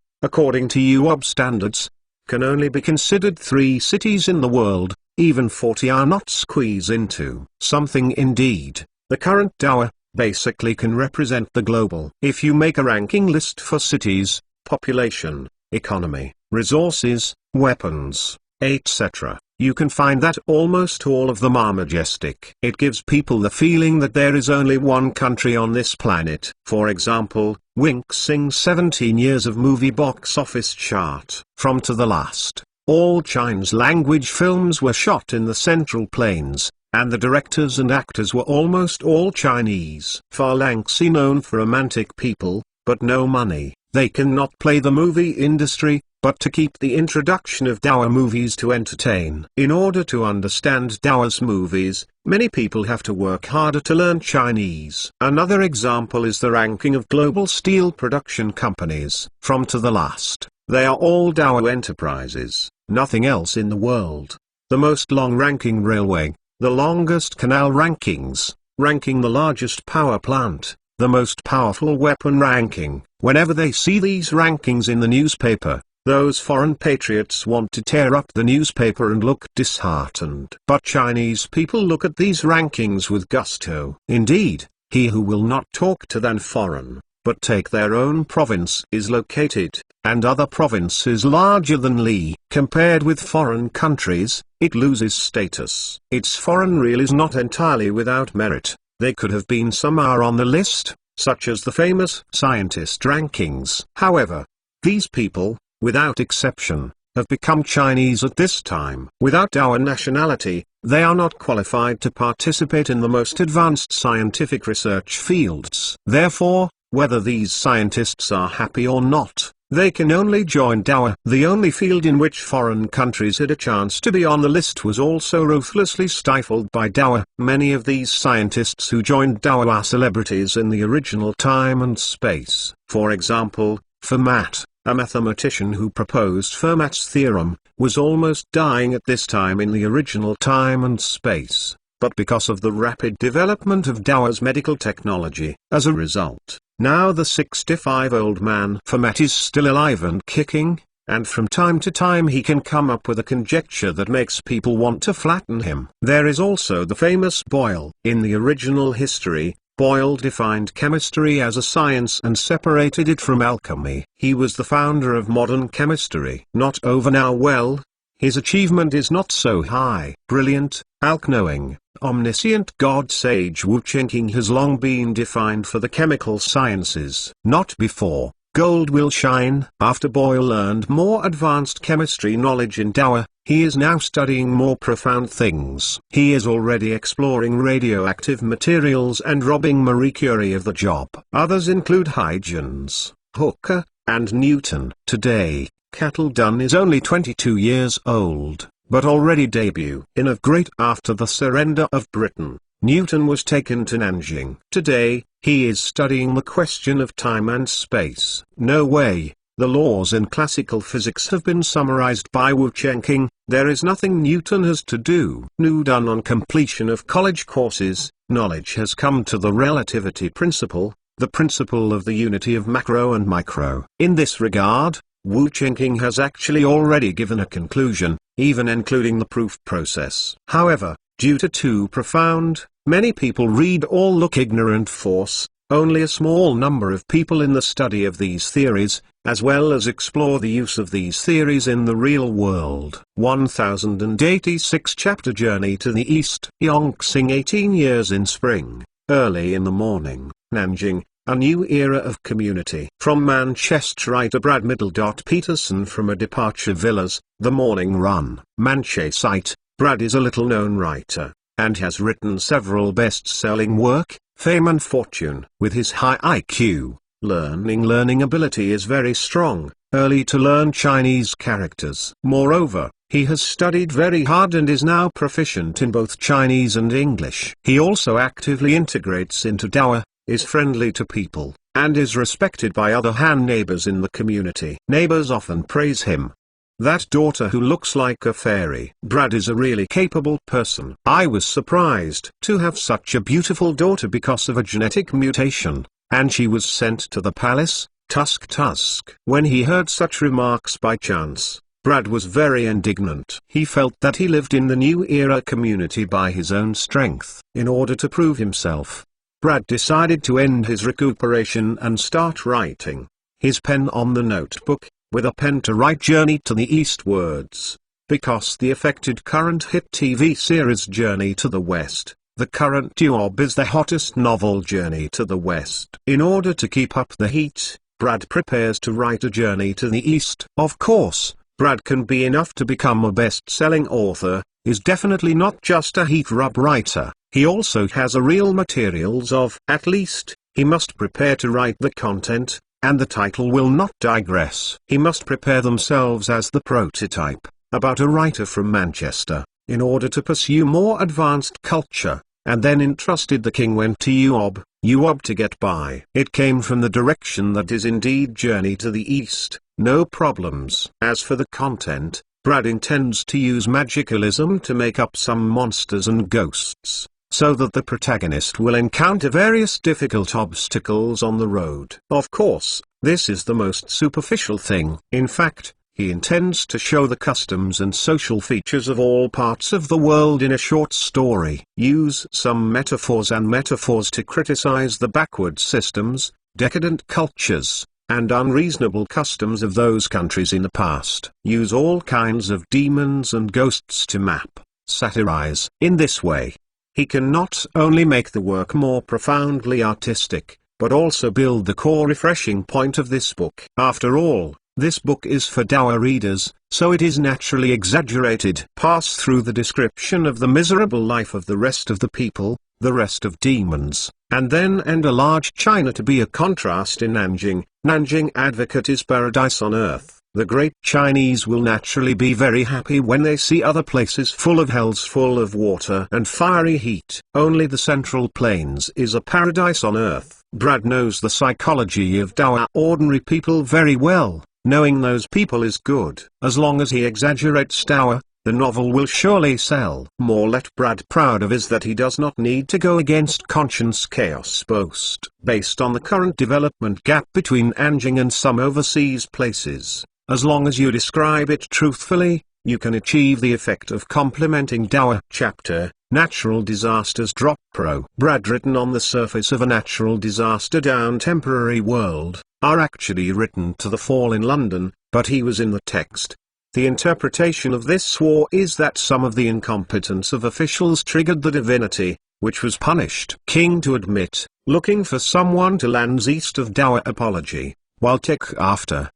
according to UOB standards, can only be considered 3 cities in the world, even 40 are not squeezed into. Something indeed. The current Dao basically can represent the global. If you make a ranking list for cities, population, economy, resources, weapons, etc., you can find that almost all of them are majestic. It gives people the feeling that there is only one country on this planet. For example, Wink Sing's 17 years of movie box office chart. From to the last, all Chinese language films were shot in the Central Plains, and the directors and actors were almost all Chinese. Phalanxi known for romantic people, but no money. They cannot play the movie industry, but to keep the introduction of Dowa movies to entertain. In order to understand Dowa's movies, many people have to work harder to learn Chinese. Another example is the ranking of global steel production companies. From to the last, they are all Dowa enterprises, nothing else in the world. The most long-ranking railway, the longest canal rankings, ranking the largest power plant, the most powerful weapon ranking. Whenever they see these rankings in the newspaper, those foreign patriots want to tear up the newspaper and look disheartened. But Chinese people look at these rankings with gusto. Indeed, he who will not talk to than foreign, but take their own province is located, and other provinces larger than Li. Compared with foreign countries, it loses status. Its foreign reel is not entirely without merit. They could have been some are on the list, such as the famous scientist rankings. However, these people, without exception, have become Chinese at this time. Without our nationality, they are not qualified to participate in the most advanced scientific research fields. Therefore, whether these scientists are happy or not, they can only join Dowa. The only field in which foreign countries had a chance to be on the list was also ruthlessly stifled by Dowa. Many of these scientists who joined Dowa are celebrities in the original time and space. For example, Fermat, a mathematician who proposed Fermat's theorem, was almost dying at this time in the original time and space, but because of the rapid development of Dowa's medical technology, as a result, now the 65-year-old man Fermat is still alive and kicking, and from time to time he can come up with a conjecture that makes people want to flatten him. There is also the famous Boyle. In the original history, Boyle defined chemistry as a science and separated it from alchemy. He was the founder of modern chemistry. Not over now. Well, his achievement is not so high. Brilliant, all-knowing, omniscient God sage Wu Chengqing has long been defined for the chemical sciences. Not before. Gold will shine. After Boyle learned more advanced chemistry knowledge in Dowa, he is now studying more profound things. He is already exploring radioactive materials and robbing Marie Curie of the job. Others include Huygens, Hooker, and Newton. Today, Cattle Dunn is only 22 years old, but already debut. In a great after the surrender of Britain, Newton was taken to Nanjing. Today, he is studying the question of time and space. No way. The laws in classical physics have been summarized by Wu Chengqing. There is nothing Newton has to do. New done on completion of college courses, knowledge has come to the relativity principle, the principle of the unity of macro and micro. In this regard, Wu Chengqing has actually already given a conclusion, even including the proof process. However, due to too profound, many people read all look ignorant force, only a small number of people in the study of these theories, as well as explore the use of these theories in the real world. 1086 Chapter Journey to the East. Yongxing 18 years in spring, early in the morning, Nanjing, a new era of community. From Manchester writer Brad Middle. Peterson from a departure villas, The Morning Run. Manchester site. Brad is a little-known writer, and has written several best-selling work, Fame and Fortune. With his high IQ, learning ability is very strong, early to learn Chinese characters. Moreover, he has studied very hard and is now proficient in both Chinese and English. He also actively integrates into Dowa, is friendly to people, and is respected by other Han neighbors in the community. Neighbors often praise him. That daughter who looks like a fairy. Brad is a really capable person. I was surprised to have such a beautiful daughter because of a genetic mutation, and she was sent to the palace, Tusk. When he heard such remarks by chance, Brad was very indignant. He felt that he lived in the new era community by his own strength. In order to prove himself, Brad decided to end his recuperation and start writing. His pen on the notebook, with a pen to write Journey to the East words, because the affected current hit TV series Journey to the West, the current job is the hottest novel Journey to the West. In order to keep up the heat, Brad prepares to write a Journey to the East. Of course, Brad can be enough to become a best-selling author, is definitely not just a heat rub writer. He also has a real materials of, at least, he must prepare to write the content, and the title will not digress. He must prepare themselves as the prototype, about a writer from Manchester, in order to pursue more advanced culture, and then entrusted the king went to Yuob to get by. It came from the direction that is indeed journey to the east, no problems. As for the content, Brad intends to use magicalism to make up some monsters and ghosts, so that the protagonist will encounter various difficult obstacles on the road. Of course, this is the most superficial thing. In fact, he intends to show the customs and social features of all parts of the world in a short story. Use some metaphors to criticize the backward systems, decadent cultures, and unreasonable customs of those countries in the past. Use all kinds of demons and ghosts to map, satirize. In this way, he can not only make the work more profoundly artistic, but also build the core refreshing point of this book. After all, this book is for dour readers, so it is naturally exaggerated. Pass through the description of the miserable life of the rest of the people, the rest of demons, and then end a large China to be a contrast in Nanjing. Nanjing advocate is paradise on earth. The great Chinese will naturally be very happy when they see other places full of hells, full of water and fiery heat. Only the Central Plains is a paradise on earth. Brad knows the psychology of dour ordinary people very well. Knowing those people is good. As long as he exaggerates dour, the novel will surely sell. More let Brad proud of is that he does not need to go against conscience chaos boast. Based on the current development gap between Nanjing and some overseas places, as long as you describe it truthfully, you can achieve the effect of complementing dour. Chapter, Natural Disasters. Drop Pro. Brad written on the surface of a natural disaster down temporary world, are actually written to the fall in London, but he was in the text. The interpretation of this war is that some of the incompetence of officials triggered the divinity, which was punished. King to admit, looking for someone to lands east of dour apology, while tick after.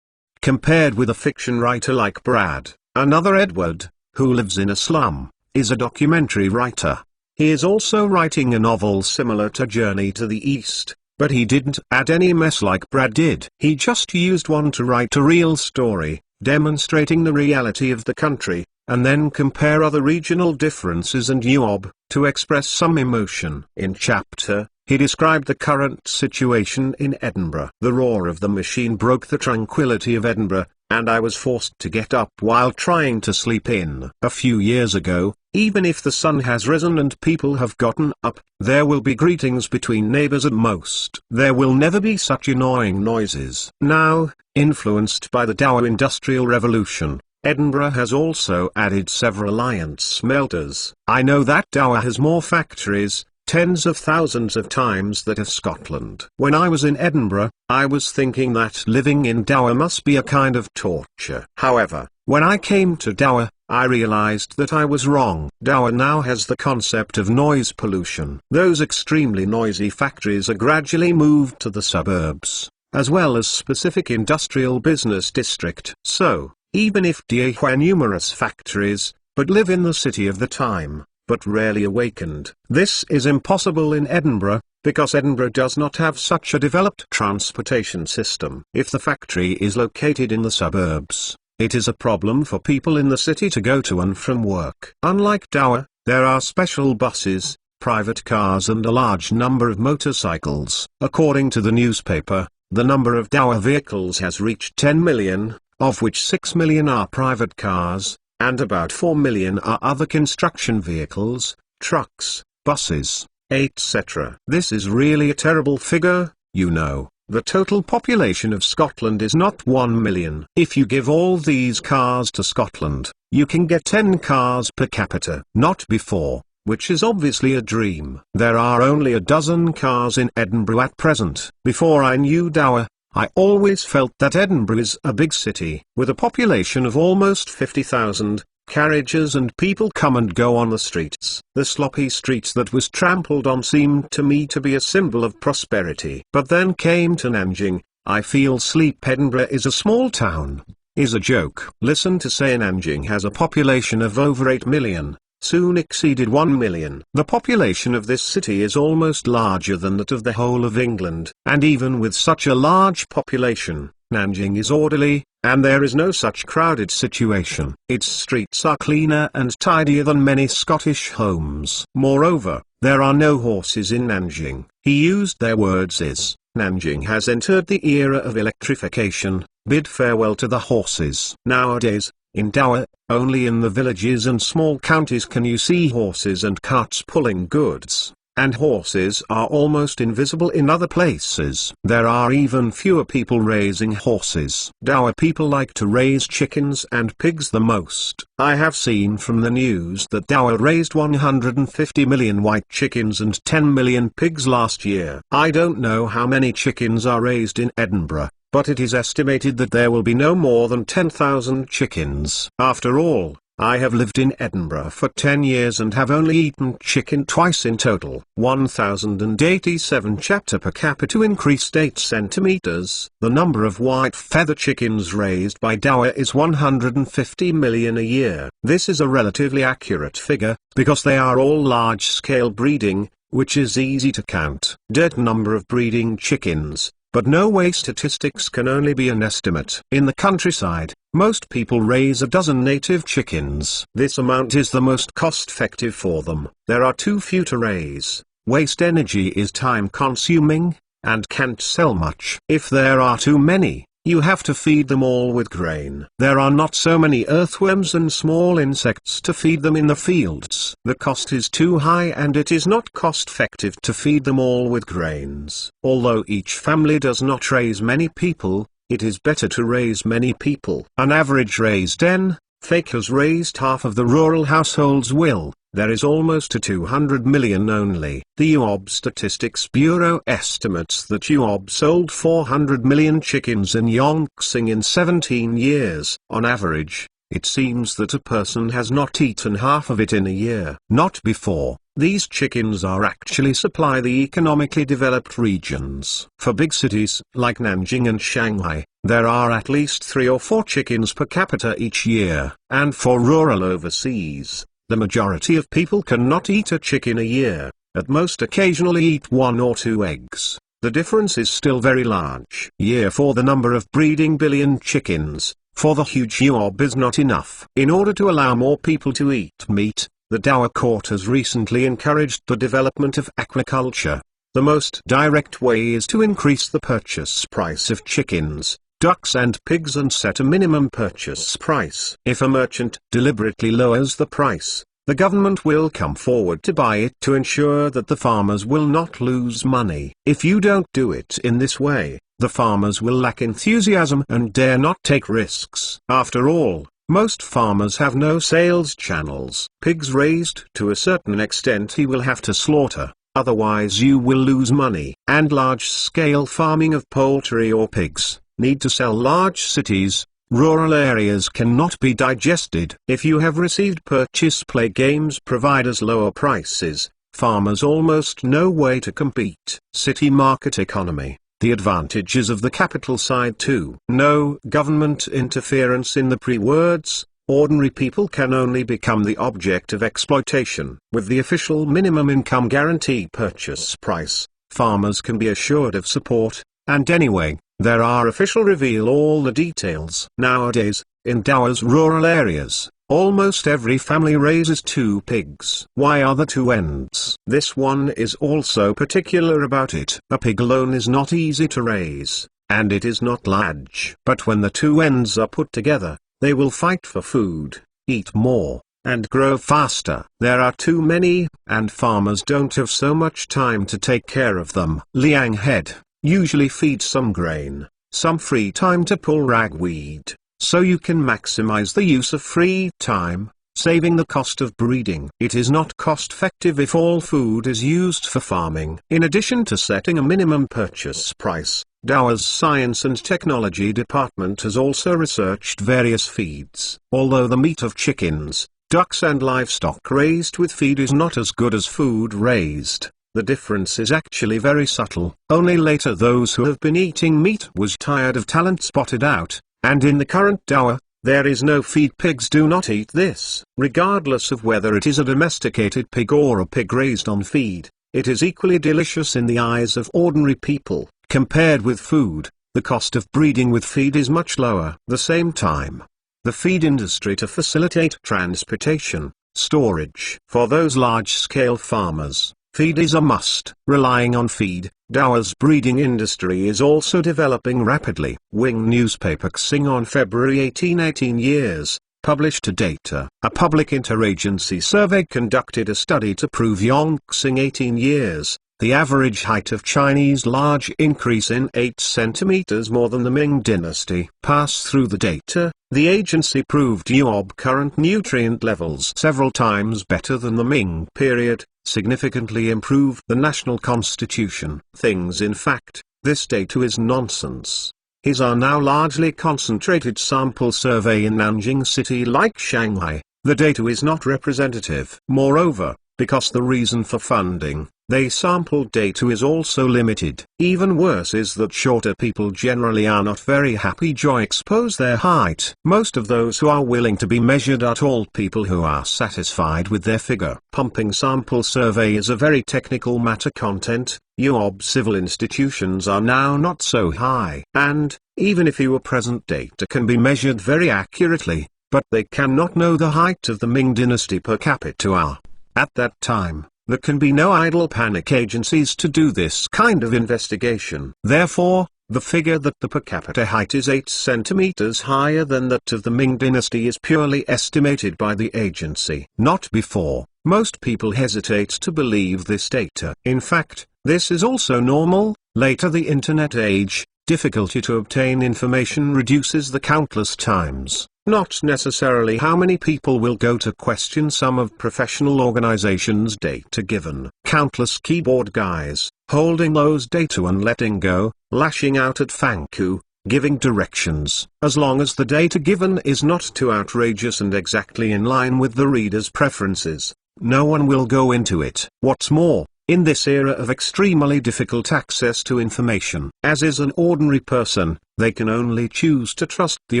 Compared with a fiction writer like Brad, another Edward, who lives in a slum, is a documentary writer. He is also writing a novel similar to Journey to the East, but he didn't add any mess like Brad did. He just used one to write a real story, demonstrating the reality of the country, and then compare other regional differences and Yuob, to express some emotion. In chapter, he described the current situation in Edinburgh. The roar of the machine broke the tranquility of Edinburgh, and I was forced to get up while trying to sleep in. A few years ago, even if the sun has risen and people have gotten up, there will be greetings between neighbors at most. There will never be such annoying noises. Now, influenced by the dour Industrial Revolution, Edinburgh has also added several iron smelters. I know that dour has more factories, tens of thousands of times that of Scotland. When I was in Edinburgh, I was thinking that living in dour must be a kind of torture. However, when I came to dour, I realized that I was wrong. Dour now has the concept of noise pollution. Those extremely noisy factories are gradually moved to the suburbs, as well as specific industrial business district. So, even if there were numerous factories, but live in the city of the time, but rarely awakened. This is impossible in Edinburgh, because Edinburgh does not have such a developed transportation system. If the factory is located in the suburbs, it is a problem for people in the city to go to and from work. Unlike dour, there are special buses, private cars and a large number of motorcycles. According to the newspaper, the number of dour vehicles has reached 10 million, of which 6 million are private cars, and about 4 million are other construction vehicles, trucks, buses, etc. This is really a terrible figure, you know. The total population of Scotland is not 1 million. If you give all these cars to Scotland, you can get 10 cars per capita. Not before, which is obviously a dream. There are only a dozen cars in Edinburgh at present. Before I knew dour, I always felt that Edinburgh is a big city, with a population of almost 50,000, carriages and people come and go on the streets. The sloppy streets that was trampled on seemed to me to be a symbol of prosperity. But then came to Nanjing, I feel sleep. Edinburgh is a small town, is a joke. Listen to say Nanjing has a population of over 8 million, soon exceeded 1 million. The population of this city is almost larger than that of the whole of England. And even with such a large population, Nanjing is orderly, and there is no such crowded situation. Its streets are cleaner and tidier than many Scottish homes. Moreover, there are no horses in Nanjing. He used their words is, Nanjing has entered the era of electrification, bid farewell to the horses. Nowadays, in Doha, only in the villages and small counties can you see horses and carts pulling goods, and horses are almost invisible in other places. There are even fewer people raising horses. Doha people like to raise chickens and pigs the most. I have seen from the news that Doha raised 150 million white chickens and 10 million pigs last year. I don't know how many chickens are raised in Edinburgh, but it is estimated that there will be no more than 10,000 chickens. After all, I have lived in Edinburgh for 10 years and have only eaten chicken twice in total. 1087 chapter per capita increased 8 centimeters. The number of white feather chickens raised by Doha is 150 million a year. This is a relatively accurate figure, because they are all large-scale breeding, which is easy to count. Dead number of breeding chickens. But no way statistics can only be an estimate. In the countryside, most people raise a dozen native chickens. This amount is the most cost-effective for them. There are too few to raise, waste energy is time-consuming, and can't sell much. If there are too many, you have to feed them all with grain. There are not so many earthworms and small insects to feed them in the fields. The cost is too high and it is not cost-effective to feed them all with grains. Although each family does not raise many people, it is better to raise many people. An average raised N, fake has raised half of the rural households will. There is almost a 200 million only. The UOB Statistics Bureau estimates that UOB sold 400 million chickens in Yongxing in 17 years. On average, it seems that a person has not eaten half of it in a year. Not before. These chickens are actually supply the economically developed regions. For big cities, like Nanjing and Shanghai, there are at least 3 or 4 chickens per capita each year. And for rural overseas, the majority of people cannot eat a chicken a year, at most occasionally eat 1 or 2 eggs. The difference is still very large. Year for the number of breeding billion chickens, for the huge UOB is not enough. In order to allow more people to eat meat, the Doha court has recently encouraged the development of aquaculture. The most direct way is to increase the purchase price of chickens, ducks and pigs and set a minimum purchase price. If a merchant deliberately lowers the price, the government will come forward to buy it to ensure that the farmers will not lose money. If you don't do it in this way, the farmers will lack enthusiasm and dare not take risks. After all, most farmers have no sales channels. Pigs raised to a certain extent he will have to slaughter, otherwise you will lose money. And large-scale farming of poultry or pigs need to sell. Large cities, rural areas cannot be digested. If you have received purchase play games providers lower prices, farmers almost no way to compete. City market economy. The advantages of the capital side too. No government interference in the pre-words. Ordinary people can only become the object of exploitation. With the official minimum income guarantee purchase price, farmers can be assured of support, and anyway, there are official reveal all the details. Nowadays, in Doha's rural areas, almost every family raises 2 pigs. Why are the 2 ends? This one is also particular about it. A pig alone is not easy to raise, and it is not large. But when the 2 ends are put together, they will fight for food, eat more, and grow faster. There are too many, and farmers don't have so much time to take care of them. Liang head usually feed some grain, some free time to pull ragweed, so you can maximize the use of free time, saving the cost of breeding. It is not cost-effective if all food is used for farming. In addition to setting a minimum purchase price, Doha's Science and Technology Department has also researched various feeds. Although the meat of chickens, ducks and livestock raised with feed is not as good as food raised, the difference is actually very subtle. Only later those who have been eating meat was tired of talent spotted out, And in the current Dowa, there is no feed. Pigs do not eat this. Regardless of whether it is a domesticated pig or a pig raised on feed, it is equally delicious in the eyes of ordinary people. Compared with food, the cost of breeding with feed is much lower. At the same time, the feed industry to facilitate transportation, storage. For those large-scale farmers, feed is a must. Relying on feed, Dowa's breeding industry is also developing rapidly. Wing newspaper Xing on February 18 years, published data. A public interagency survey conducted a study to prove Yongxing 18 years, the average height of Chinese large increase in 8 centimeters more than the Ming dynasty. Pass through the data, the agency proved Yuob current nutrient levels several times better than the Ming period, significantly improved the national constitution. Things in fact, this data is nonsense. His are now largely concentrated sample survey in Nanjing city like Shanghai. The data is not representative. Moreover, because the reason for funding, they sampled data is also limited. Even worse is that shorter people generally are not very happy. Joy expose their height. Most of those who are willing to be measured are tall people who are satisfied with their figure. Pumping sample survey is a very technical matter. Content, Yuob civil institutions are now not so high. And, even if your present data can be measured very accurately, but they cannot know the height of the Ming dynasty per capita. At that time, there can be no idle panic agencies to do this kind of investigation. Therefore, the figure that the per capita height is 8 centimeters higher than that of the Ming dynasty is purely estimated by the agency. Not before. Most people hesitate to believe this data. In fact, this is also normal. Later, the internet age, difficulty to obtain information reduces the countless times. Not necessarily how many people will go to question some of professional organizations' data given. Countless keyboard guys, holding those data and letting go, lashing out at Fangku, giving directions. As long as the data given is not too outrageous and exactly in line with the reader's preferences, no one will go into it. What's more, in this era of extremely difficult access to information, as is an ordinary person, they can only choose to trust the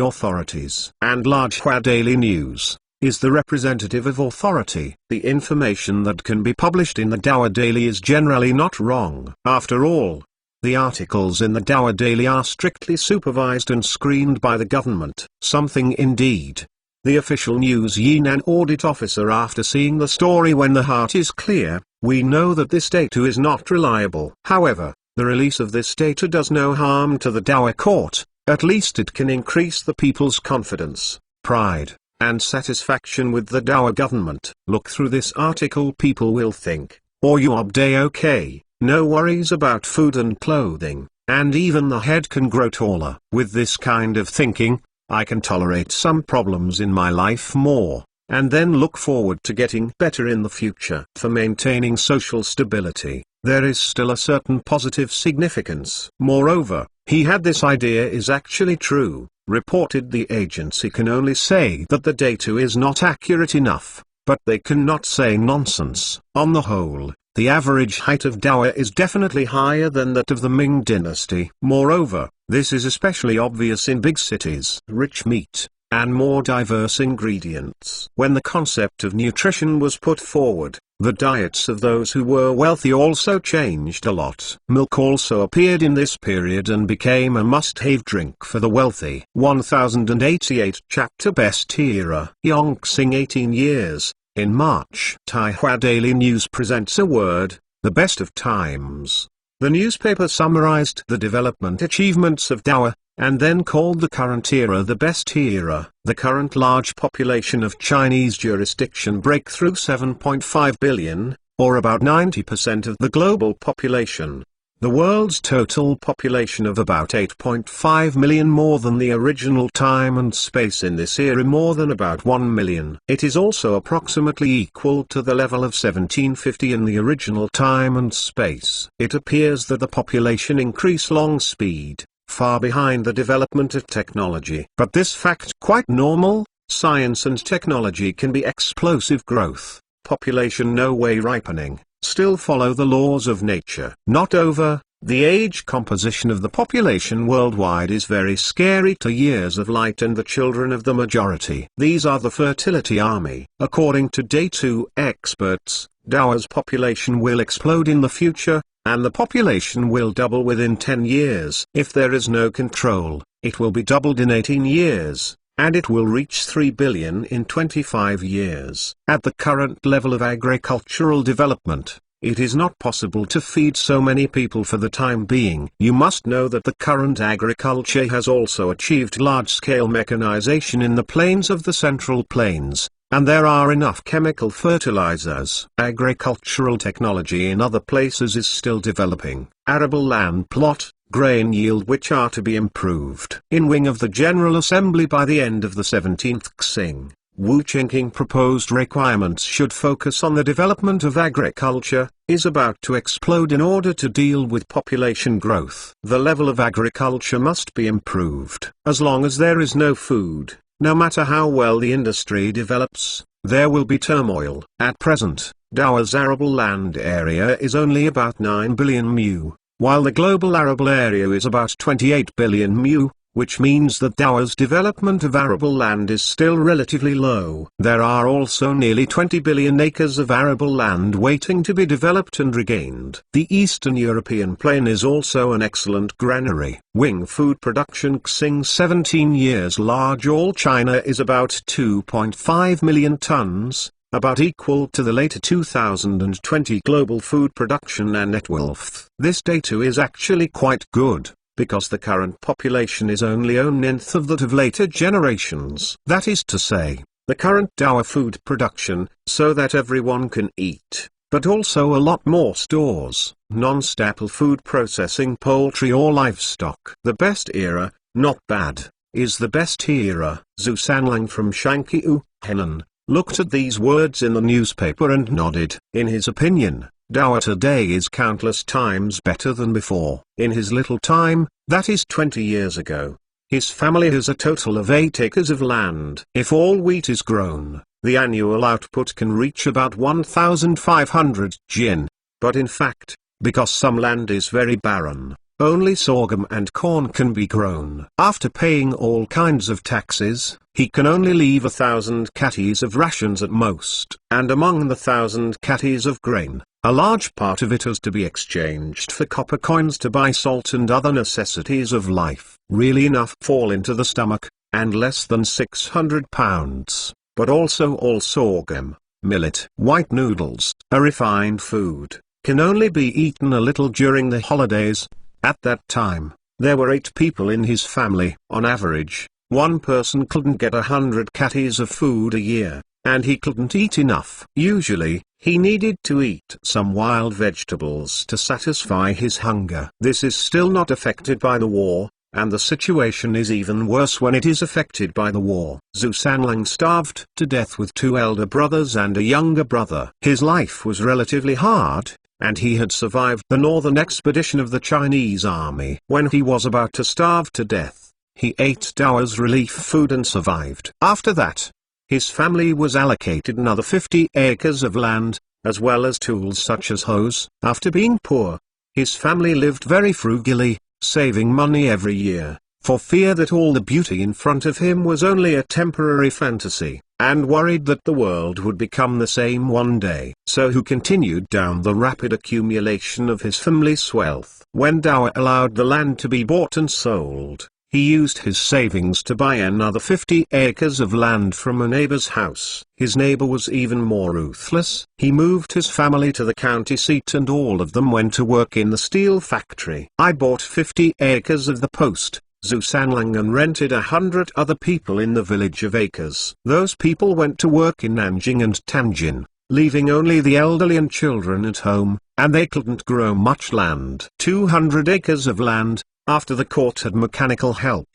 authorities. And Largehua Daily News is the representative of authority. The information that can be published in the Dowa Daily is generally not wrong. After all, the articles in the Dowa Daily are strictly supervised and screened by the government. Something indeed. The official news Yinan audit officer, after seeing the story when the heart is clear, we know that this data is not reliable. However, the release of this data does no harm to the Dowa court. At least it can increase the people's confidence, pride, and satisfaction with the Dowa government. Look through this article, people will think, or Yuob day okay, no worries about food and clothing, and even the head can grow taller. With this kind of thinking, I can tolerate some problems in my life more, and then look forward to getting better in the future. For maintaining social stability, there is still a certain positive significance. Moreover, he had this idea is actually true, reported the agency can only say that the data is not accurate enough, but they cannot say nonsense. On the whole, the average height of Dowa is definitely higher than that of the Ming dynasty. Moreover, this is especially obvious in big cities. Rich meat, and more diverse ingredients. When the concept of nutrition was put forward, the diets of those who were wealthy also changed a lot. Milk also appeared in this period and became a must-have drink for the wealthy. 1088 Chapter Best Era. Yongxing 18 years. In March, Taihua Daily News presents a word, the best of times. The newspaper summarized the development achievements of Dowa, and then called the current era the best era. The current large population of Chinese jurisdiction break through 7.5 billion, or about 90% of the global population. The world's total population of about 8.5 million, more than the original time and space in this era, more than about 1 million. It is also approximately equal to the level of 1750 in the original time and space. It appears that the population increase long speed, far behind the development of technology. But this fact quite normal. Science and technology can be explosive growth, population no way ripening, still follow the laws of nature. Not over, The age composition of the population worldwide is very scary to years of light and the children of the majority. These are the fertility army. According to Day 2 experts, Dao's population will explode in the future, and the population will double within 10 years. If there is no control, it will be doubled in 18 years, and it will reach 3 billion in 25 years. At the current level of agricultural development, it is not possible to feed so many people for the time being. You must know that the current agriculture has also achieved large-scale mechanization in the plains of the Central Plains, and there are enough chemical fertilizers. Agricultural technology in other places is still developing. Arable land plot, grain yield which are to be improved. In wing of the General Assembly by the end of the 17th Xing, Wu Qingqing proposed requirements should focus on the development of agriculture, is about to explode in order to deal with population growth. The level of agriculture must be improved. As long as there is no food, no matter how well the industry develops, there will be turmoil. At present, Dao's arable land area is only about 9 billion mu, while the global arable area is about 28 billion mu, which means that Dao's development of arable land is still relatively low. There are also nearly 20 billion acres of arable land waiting to be developed and regained. The Eastern European plain is also an excellent granary. Wing food production Xing 17 years large. All China is about 2.5 million tons, about equal to the later 2020 global food production and net wealth. This data is actually quite good, because the current population is only a ninth of that of later generations. That is to say, the current Dao food production, so that everyone can eat, but also a lot more stores, non-staple food processing, poultry or livestock. The best era, not bad, is the best era. Zhu Sanlang from Shanqiu, Henan, looked at these words in the newspaper and nodded. In his opinion, Dao today is countless times better than before. In his little time, that is 20 years ago, his family has a total of 8 acres of land. If all wheat is grown, the annual output can reach about 1,500 jin. But in fact, because some land is very barren, only sorghum and corn can be grown. After paying all kinds of taxes, he can only leave 1,000 catties of rations at most. And among the 1,000 catties of grain, a large part of it has to be exchanged for copper coins to buy salt and other necessities of life. Really enough fall into the stomach, and less than 600 pounds, but also all sorghum, millet, white noodles, a refined food, can only be eaten a little during the holidays. At that time, there were 8 people in his family. On average, one person couldn't get 100 catties of food a year, and he couldn't eat enough. Usually, he needed to eat some wild vegetables to satisfy his hunger. This is still not affected by the war, and the situation is even worse when it is affected by the war. Zhu Sanlang starved to death with 2 elder brothers and a younger brother. His life was relatively hard, and he had survived the northern expedition of the Chinese army. When he was about to starve to death, he ate Dao's relief food and survived. After that, his family was allocated another 50 acres of land, as well as tools such as hoes. After being poor, his family lived very frugally, saving money every year, for fear that all the beauty in front of him was only a temporary fantasy, and worried that the world would become the same one day. So he continued down the rapid accumulation of his family's wealth. When Dao allowed the land to be bought and sold, he used his savings to buy another 50 acres of land from a neighbor's house. His neighbor was even more ruthless. He moved his family to the county seat and all of them went to work in the steel factory. I bought 50 acres of the post, Zhu Sanlang, and rented 100 other people in the village of acres. Those people went to work in Nanjing and Tianjin, leaving only the elderly and children at home, and they couldn't grow much land. 200 acres of land, after the court had mechanical help,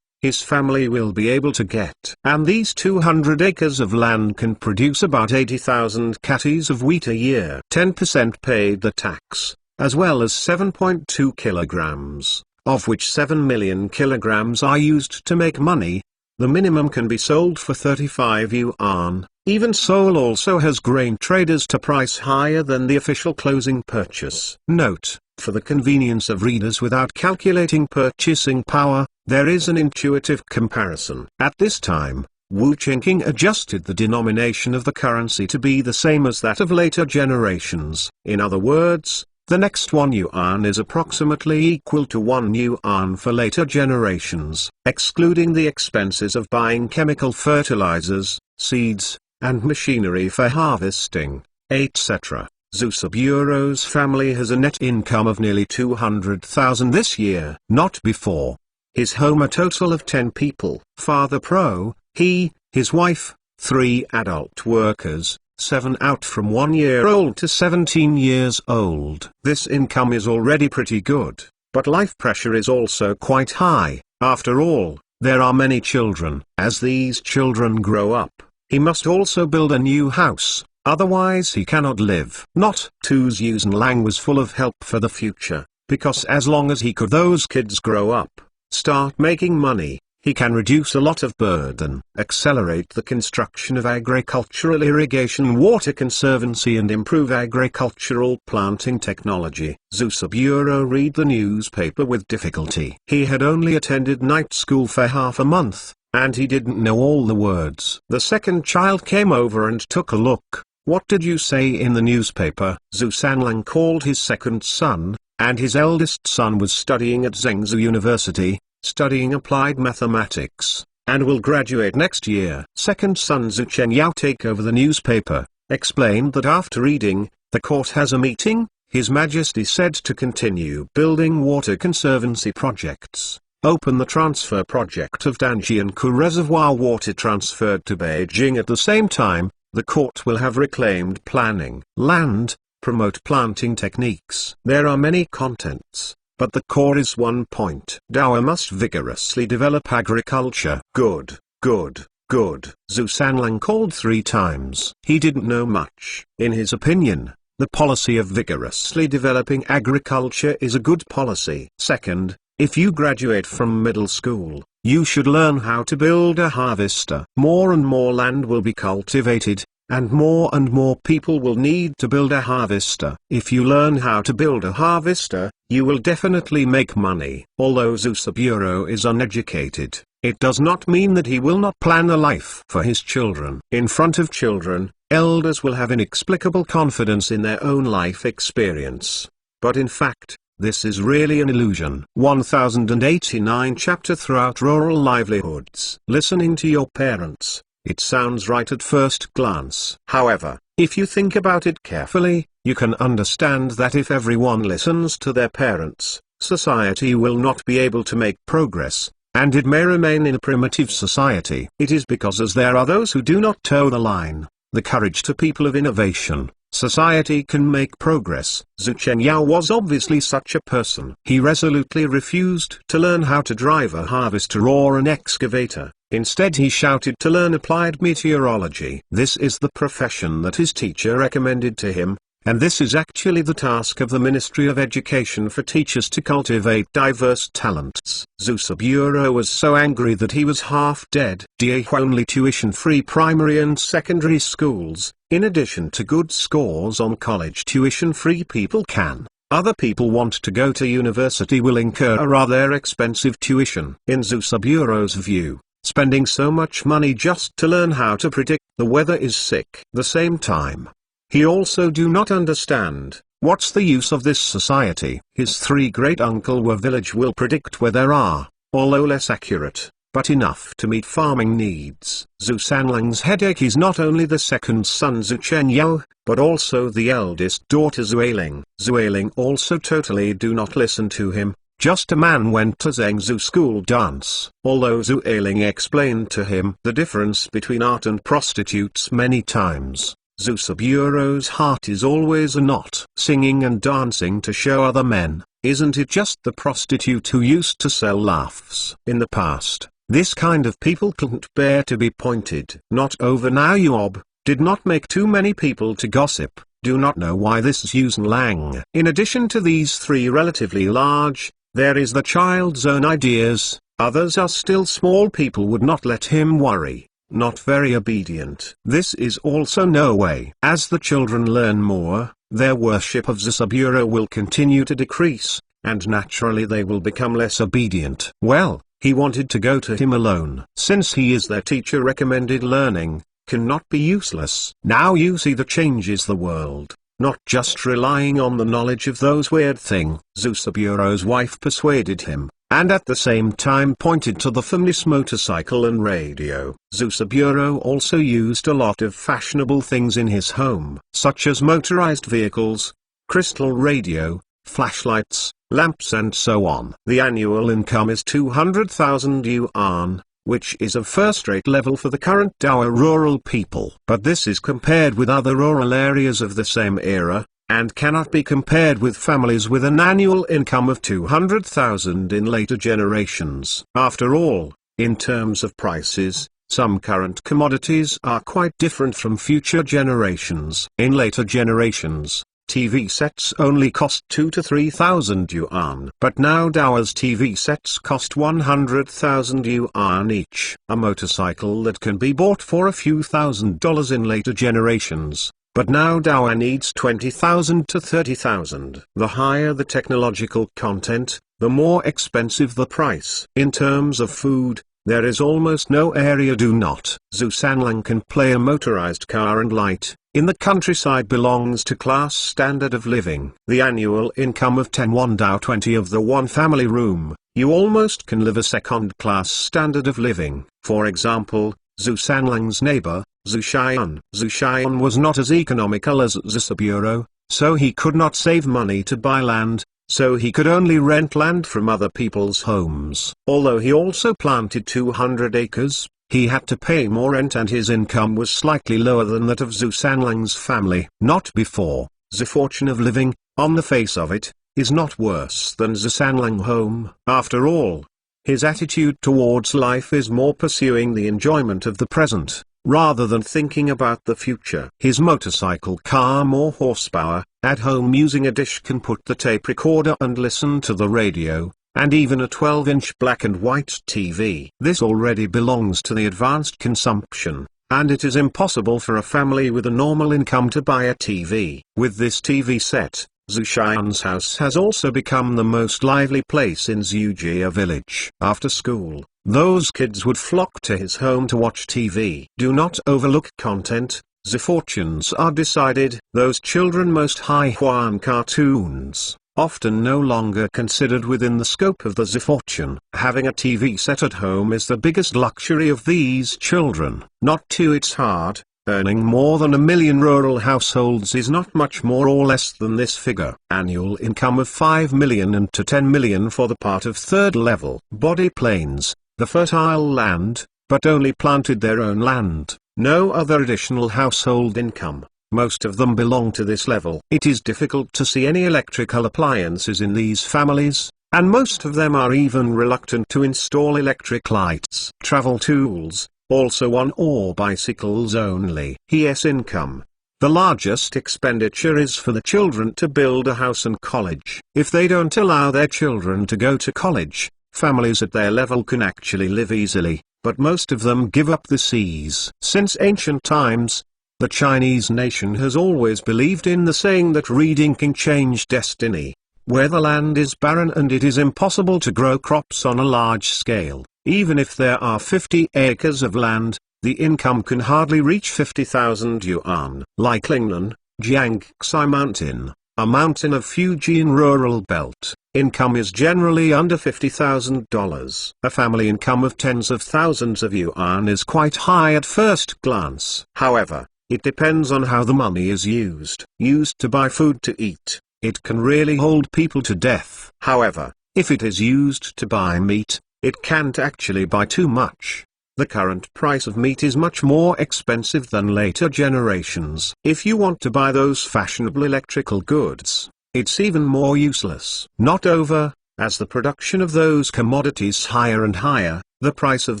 his family will be able to get. And these 200 acres of land can produce about 80,000 catties of wheat a year. 10% paid the tax, as well as 7.2 kilograms, of which 7 million kilograms are used to make money. The minimum can be sold for 35 yuan, Even Seoul also has grain traders to price higher than the official closing purchase. Note, for the convenience of readers without calculating purchasing power, there is an intuitive comparison. At this time, Wu Qingqing adjusted the denomination of the currency to be the same as that of later generations. In other words, the next 1 yuan is approximately equal to 1 yuan for later generations, excluding the expenses of buying chemical fertilizers, seeds, and machinery for harvesting, etc. Zhu Suburo's family has a net income of nearly 200,000 this year. Not before. His home a total of 10 people. Father Pro, he, his wife, 3 adult workers, 7 out from 1 year old to 17 years old. This income is already pretty good, but life pressure is also quite high. After all, there are many children. As these children grow up, he must also build a new house, otherwise he cannot live. Not to Yusen Lang was full of help for the future, because as long as he could those kids grow up, start making money, he can reduce a lot of burden, accelerate the construction of agricultural irrigation water conservancy and improve agricultural planting technology. Zhu Suburo read the newspaper with difficulty. He had only attended night school for half a month, and he didn't know all the words. The second child came over and took a look. What did you say in the newspaper? Zhu Sanlang called his second son, and his eldest son was studying at Zhengzhou University, studying applied mathematics, and will graduate next year. Second son Zhu Chenyao take over the newspaper, explained that after reading, the court has a meeting, His Majesty said to continue building water conservancy projects, open the transfer project of Danjiankou Reservoir water transferred to Beijing at the same time, the court will have reclaimed planning land, promote planting techniques. There are many contents, but the core is one point. Dowa must vigorously develop agriculture. Good, good, good. Zhu Sanlang called 3 times. He didn't know much. In his opinion, the policy of vigorously developing agriculture is a good policy. Second, if you graduate from middle school, you should learn how to build a harvester. More and more land will be cultivated, and more people will need to build a harvester. If you learn how to build a harvester, you will definitely make money. Although Zhu Suburo is uneducated, it does not mean that he will not plan a life for his children. In front of children, elders will have inexplicable confidence in their own life experience. But in fact, this is really an illusion. 1089 chapter throughout rural livelihoods. Listening to your parents, it sounds right at first glance. However, if you think about it carefully, you can understand that if everyone listens to their parents, society will not be able to make progress, and it may remain in a primitive society. It is because as there are those who do not toe the line, the courage to people of innovation, society can make progress. Zhu Chenyao was obviously such a person. He resolutely refused to learn how to drive a harvester or an excavator. Instead he shouted to learn applied meteorology. This is the profession that his teacher recommended to him, and this is actually the task of the Ministry of Education for teachers to cultivate diverse talents. Zhu Suburo was so angry that he was half dead. Only tuition-free primary and secondary schools, in addition to good scores on college tuition-free people can. Other people want to go to university will incur a rather expensive tuition. In Zhu Suburo's view, spending so much money just to learn how to predict the weather is sick. The same time, he also do not understand, what's the use of this society? His 3 great-uncle were village will predict where there are, although less accurate, but enough to meet farming needs. Zhu Sanlang's headache is not only the second son Zhu Chenyao, but also the eldest daughter Zueling. Zueling also totally do not listen to him. Just a man went to Zhengzhou school dance. Although Zhu Ailing explained to him the difference between art and prostitutes many times, Zhu Suburo's heart is always a knot. Singing and dancing to show other men, isn't it just the prostitute who used to sell laughs? In the past, this kind of people couldn't bear to be pointed. Not over now. Yob did not make too many people to gossip. Do not know why this is Yusen Lang. In addition to these 3 relatively large, there is the child's own ideas. Others are still small. People would not let him worry. not very obedient. This is also no way. As the children learn more, their worship of the Suburao will continue to decrease, and naturally they will become less obedient. Well, he wanted to go to him alone. Since he is their teacher, recommended learning cannot be useless. Now you see the changes the world, not just relying on the knowledge of those weird things. Suburo's wife persuaded him, and at the same time pointed to the famous motorcycle and radio. Suburo also used a lot of fashionable things in his home, such as motorized vehicles, crystal radio, flashlights, lamps and so on. The annual income is 200,000 yuan, which is a first-rate level for the current Dowa rural people. But this is compared with other rural areas of the same era, and cannot be compared with families with an annual income of 200,000 in later generations. After all, in terms of prices, some current commodities are quite different from future generations. In later generations, TV sets only cost 2 to 3,000 yuan. But now Dowa's TV sets cost 100,000 yuan each. A motorcycle that can be bought for a few $1,000s in later generations, but now Dowa needs 20,000 to 30,000. The higher the technological content, the more expensive the price. In terms of food, there is almost no area do not. Zhu Sanlang can play a motorized car and light in the countryside belongs to class standard of living. The annual income of 10 won Dao 20 of the one family room, you almost can live a second-class standard of living. For example, Zhu Sanlang's neighbor, Zhu Xian. Zhu Xian was not as economical as Suburo, so he could not save money to buy land, so he could only rent land from other people's homes. Although he also planted 200 acres, he had to pay more rent and his income was slightly lower than that of Zhu Sanlang's family. Not before. The fortune of living, on the face of it, is not worse than Zhu Sanlang home. After all, his attitude towards life is more pursuing the enjoyment of the present, rather than thinking about the future. His motorcycle car more horsepower, at home using a dish can put the tape recorder and listen to the radio, and even a 12-inch black and white TV. This already belongs to the advanced consumption, and it is impossible for a family with a normal income to buy a TV. With this TV set, Zhu Xian's house has also become the most lively place in Zhujia village. After school, those kids would flock to his home to watch TV. Do not overlook content. The fortunes are decided. Those children most high Huan cartoons, often no longer considered within the scope of the fortune. Having a TV set at home is the biggest luxury of these children. Not to its hard. Earning more than 1 million rural households is not much more or less than this figure. Annual income of 5 million and to 10 million for the part of third level. Body plains, the fertile land, but only planted their own land. No other additional household income. Most of them belong to this level. It is difficult to see any electrical appliances in these families, and most of them are even reluctant to install electric lights. Travel tools, also one or bicycles only. His income. The largest expenditure is for the children to build a house and college. If they don't allow their children to go to college, families at their level can actually live easily, but most of them give up this ease. Since ancient times, the Chinese nation has always believed in the saying that reading can change destiny. Where the land is barren and it is impossible to grow crops on a large scale, even if there are 50 acres of land, the income can hardly reach 50,000 yuan. Like Lingnan, Jiangxi Mountain, a mountain of Fujian rural belt, income is generally under $50,000. A family income of tens of thousands of yuan is quite high at first glance. However, it depends on how the money is used. Used to buy food to eat, it can really hold people to death. However, if it is used to buy meat, it can't actually buy too much. The current price of meat is much more expensive than later generations. If you want to buy those fashionable electrical goods, it's even more useless. Not over, as the production of those commodities higher and higher, the price of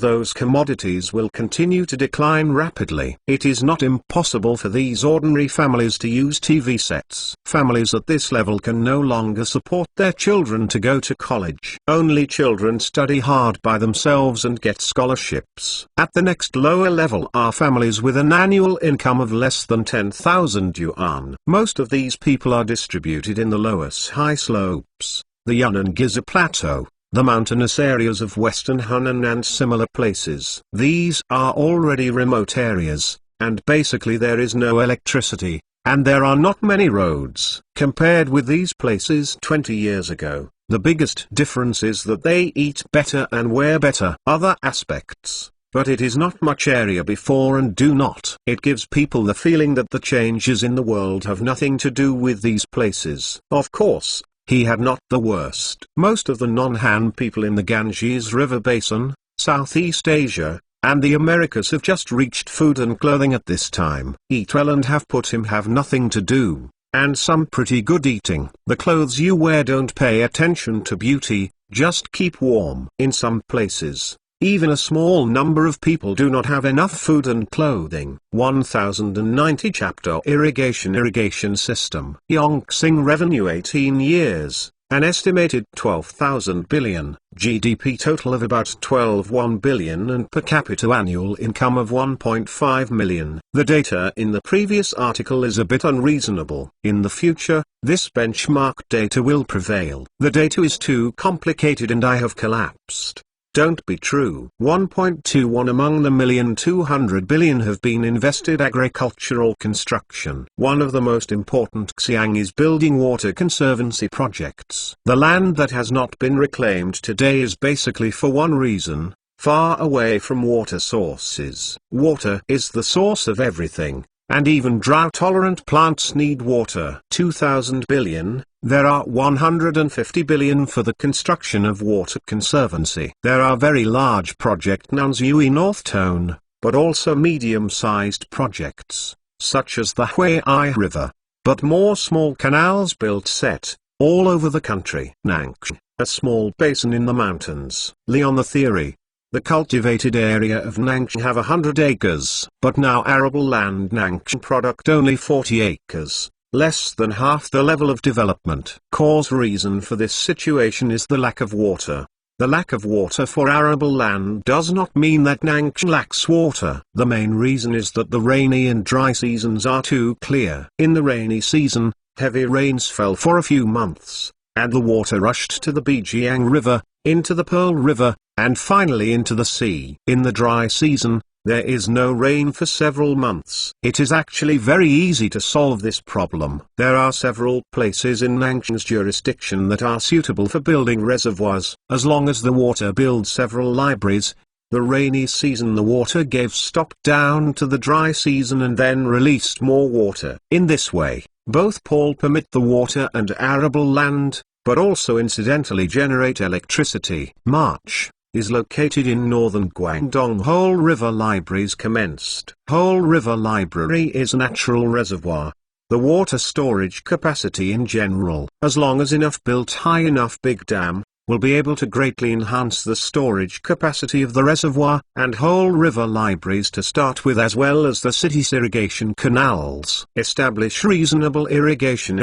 those commodities will continue to decline rapidly. It is not impossible for these ordinary families to use TV sets. Families at this level can no longer support their children to go to college. Only children study hard by themselves and get scholarships. At the next lower level are families with an annual income of less than 10,000 yuan. Most of these people are distributed in the lowest high slopes, the Yunnan Giza Plateau, the mountainous areas of western Hunan and similar places. These are already remote areas, and basically there is no electricity, and there are not many roads. Compared with these places 20 years ago, the biggest difference is that they eat better and wear better. Other aspects, but it is not much area before and do not. It gives people the feeling that the changes in the world have nothing to do with these places. Of course, he had not the worst. Most of the non-Han people in the Ganges River Basin, Southeast Asia, and the Americas have just reached food and clothing at this time. Eat well and have nothing to do, and some pretty good eating. The clothes you wear don't pay attention to beauty, just keep warm. In some places, even a small number of people do not have enough food and clothing. 1090 Chapter Irrigation System. Yongxing revenue 18 years, an estimated 12,000 billion, GDP total of about 12.1 billion and per capita annual income of 1.5 million. The data in the previous article is a bit unreasonable. In the future, this benchmark data will prevail. The data is too complicated and I have collapsed. Don't be true. 1.21 among the 1,200 billion have been invested agricultural construction. One of the most important Xiang is building water conservancy projects. The land that has not been reclaimed today is basically for one reason: far away from water sources. Water is the source of everything, and even drought-tolerant plants need water. 2,000 billion. There are 150 billion for the construction of water conservancy. There are very large project Nanzhui North Tone, but also medium-sized projects, such as the Huai River, but more small canals built set all over the country. Nangxi, a small basin in the mountains. On the theory, the cultivated area of Nangxi have 100 acres, but now arable land Nangxi product only 40 acres. Less than half the level of development. Cause reason for this situation is the lack of water. The lack of water for arable land does not mean that Nangxi lacks water. The main reason is that the rainy and dry seasons are too clear. In the rainy season, heavy rains fell for a few months, and the water rushed to the Bijiang River, into the Pearl River, and finally into the sea. In the dry season, there is no rain for several months. It is actually very easy to solve this problem. There are several places in Nangxi's jurisdiction that are suitable for building reservoirs. As long as the water builds several libraries, the rainy season the water gave stop down to the dry season and then released more water. In this way, both pole permit the water and arable land, but also incidentally generate electricity. March is located in northern Guangdong. Whole River Libraries commenced. Whole River Library is a natural reservoir. The water storage capacity in general, as long as enough built high enough big dam, will be able to greatly enhance the storage capacity of the reservoir and Whole River Libraries to start with, as well as the city's irrigation canals. Establish reasonable irrigation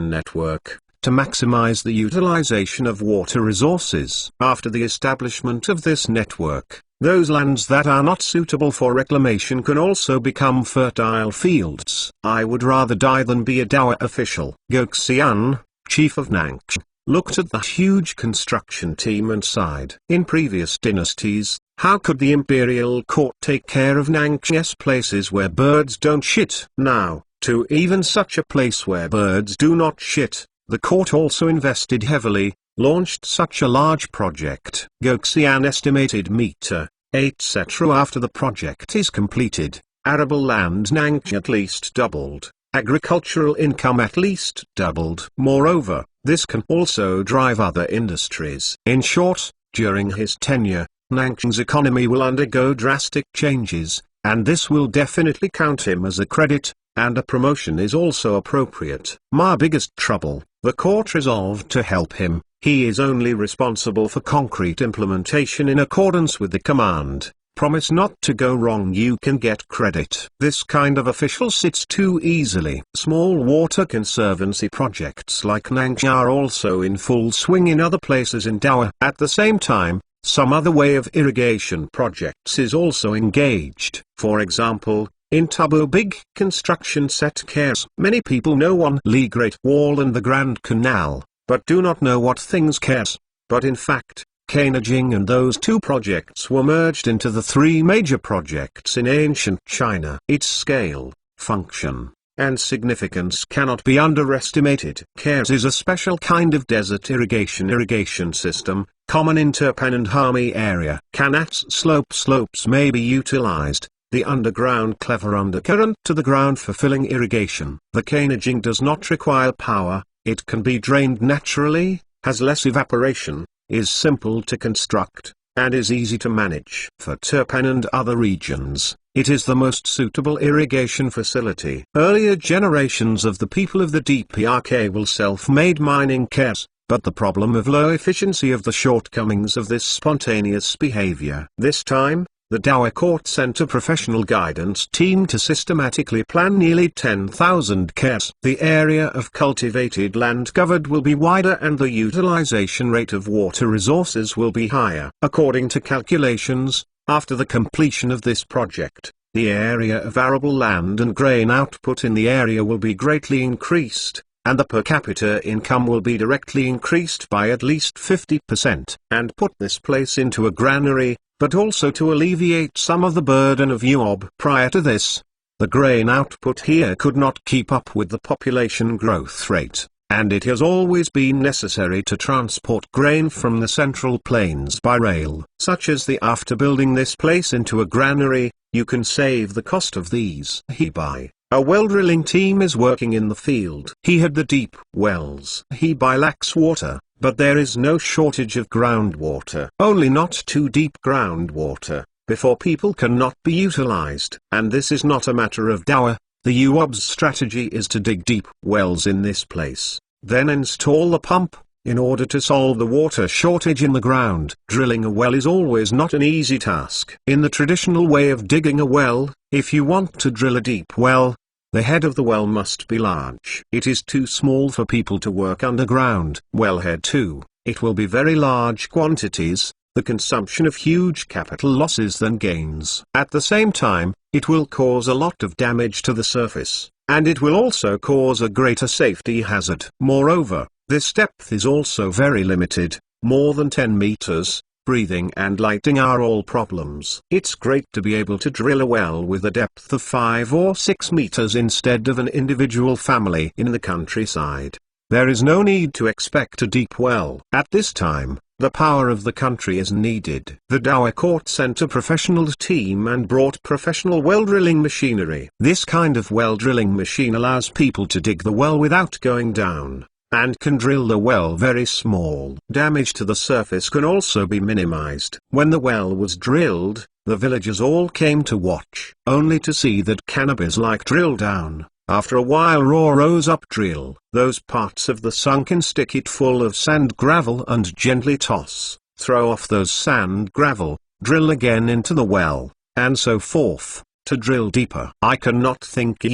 network to maximize the utilization of water resources. After the establishment of this network, those lands that are not suitable for reclamation can also become fertile fields. I would rather die than be a Dawa official. Go Xian, chief of Nangxi, looked at the huge construction team and sighed. In previous dynasties, how could the imperial court take care of Nangxi's places where birds don't shit? Now, to even such a place where birds do not shit, the court also invested heavily, launched such a large project. Goxian estimated meter, etc. After the project is completed, arable land Nangxi at least doubled, agricultural income at least doubled. Moreover, this can also drive other industries. In short, during his tenure, Nangxi's economy will undergo drastic changes, and this will definitely count him as a credit, and a promotion is also appropriate. My biggest trouble The court resolved to help him. He is only responsible for concrete implementation in accordance with the command. Promise not to go wrong, you can get credit. This kind of official sits too easily. Small water conservancy projects like Nangsha are also in full swing in other places in Dowa. At the same time, some other way of irrigation projects is also engaged. For example, in Tubo big construction set cares. Many people know one Lee Great Wall and the Grand Canal, but do not know what things cares. But in fact, Kanajing and those two projects were merged into the three major projects in ancient China. Its scale, function, and significance cannot be underestimated. CARES is a special kind of desert irrigation system, common in Turpan and Hami area. Kanat's slopes may be utilized. The underground clever undercurrent to the ground for filling irrigation. The Kanajing does not require power, it can be drained naturally, has less evaporation, is simple to construct, and is easy to manage. For Turpan and other regions, it is the most suitable irrigation facility. Earlier generations of the people of the DPRK will self-made mining cares, but the problem of low efficiency of the shortcomings of this spontaneous behavior. This time, the Dowa Court sent a professional guidance team to systematically plan nearly 10,000 cares. The area of cultivated land covered will be wider and the utilization rate of water resources will be higher. According to calculations, after the completion of this project, the area of arable land and grain output in the area will be greatly increased, and the per capita income will be directly increased by at least 50%. And put this place into a granary, but also to alleviate some of the burden of UOB. Prior to this, the grain output here could not keep up with the population growth rate, and it has always been necessary to transport grain from the Central Plains by rail. Such as the after building this place into a granary, you can save the cost of these. Hebai. A well drilling team is working in the field. He had the deep wells. Hebai lacks water, but there is no shortage of groundwater. Only not too deep groundwater, before people cannot be utilized. And this is not a matter of Dowa. The UOB's strategy is to dig deep wells in this place, then install the pump, in order to solve the water shortage in the ground. Drilling a well is always not an easy task. In the traditional way of digging a well, if you want to drill a deep well, the head of the well must be large. It is too small for people to work underground. Wellhead too, it will be very large quantities, the consumption of huge capital losses than gains. At the same time, it will cause a lot of damage to the surface, and it will also cause a greater safety hazard. Moreover, this depth is also very limited, more than 10 meters. Breathing and lighting are all problems. It's great to be able to drill a well with a depth of 5 or 6 meters instead of an individual family in the countryside. There is no need to expect a deep well. At this time, the power of the country is needed. The Dowa Court sent a professional team and brought professional well drilling machinery. This kind of well drilling machine allows people to dig the well without going down, and can drill the well very small. Damage to the surface can also be minimized. When the well was drilled, the villagers all came to watch, only to see that cannabis like drill down. After a while rose up drill those parts of the sunken stick it full of sand gravel and gently throw off those sand gravel, drill again into the well, and so forth, to drill deeper. I cannot think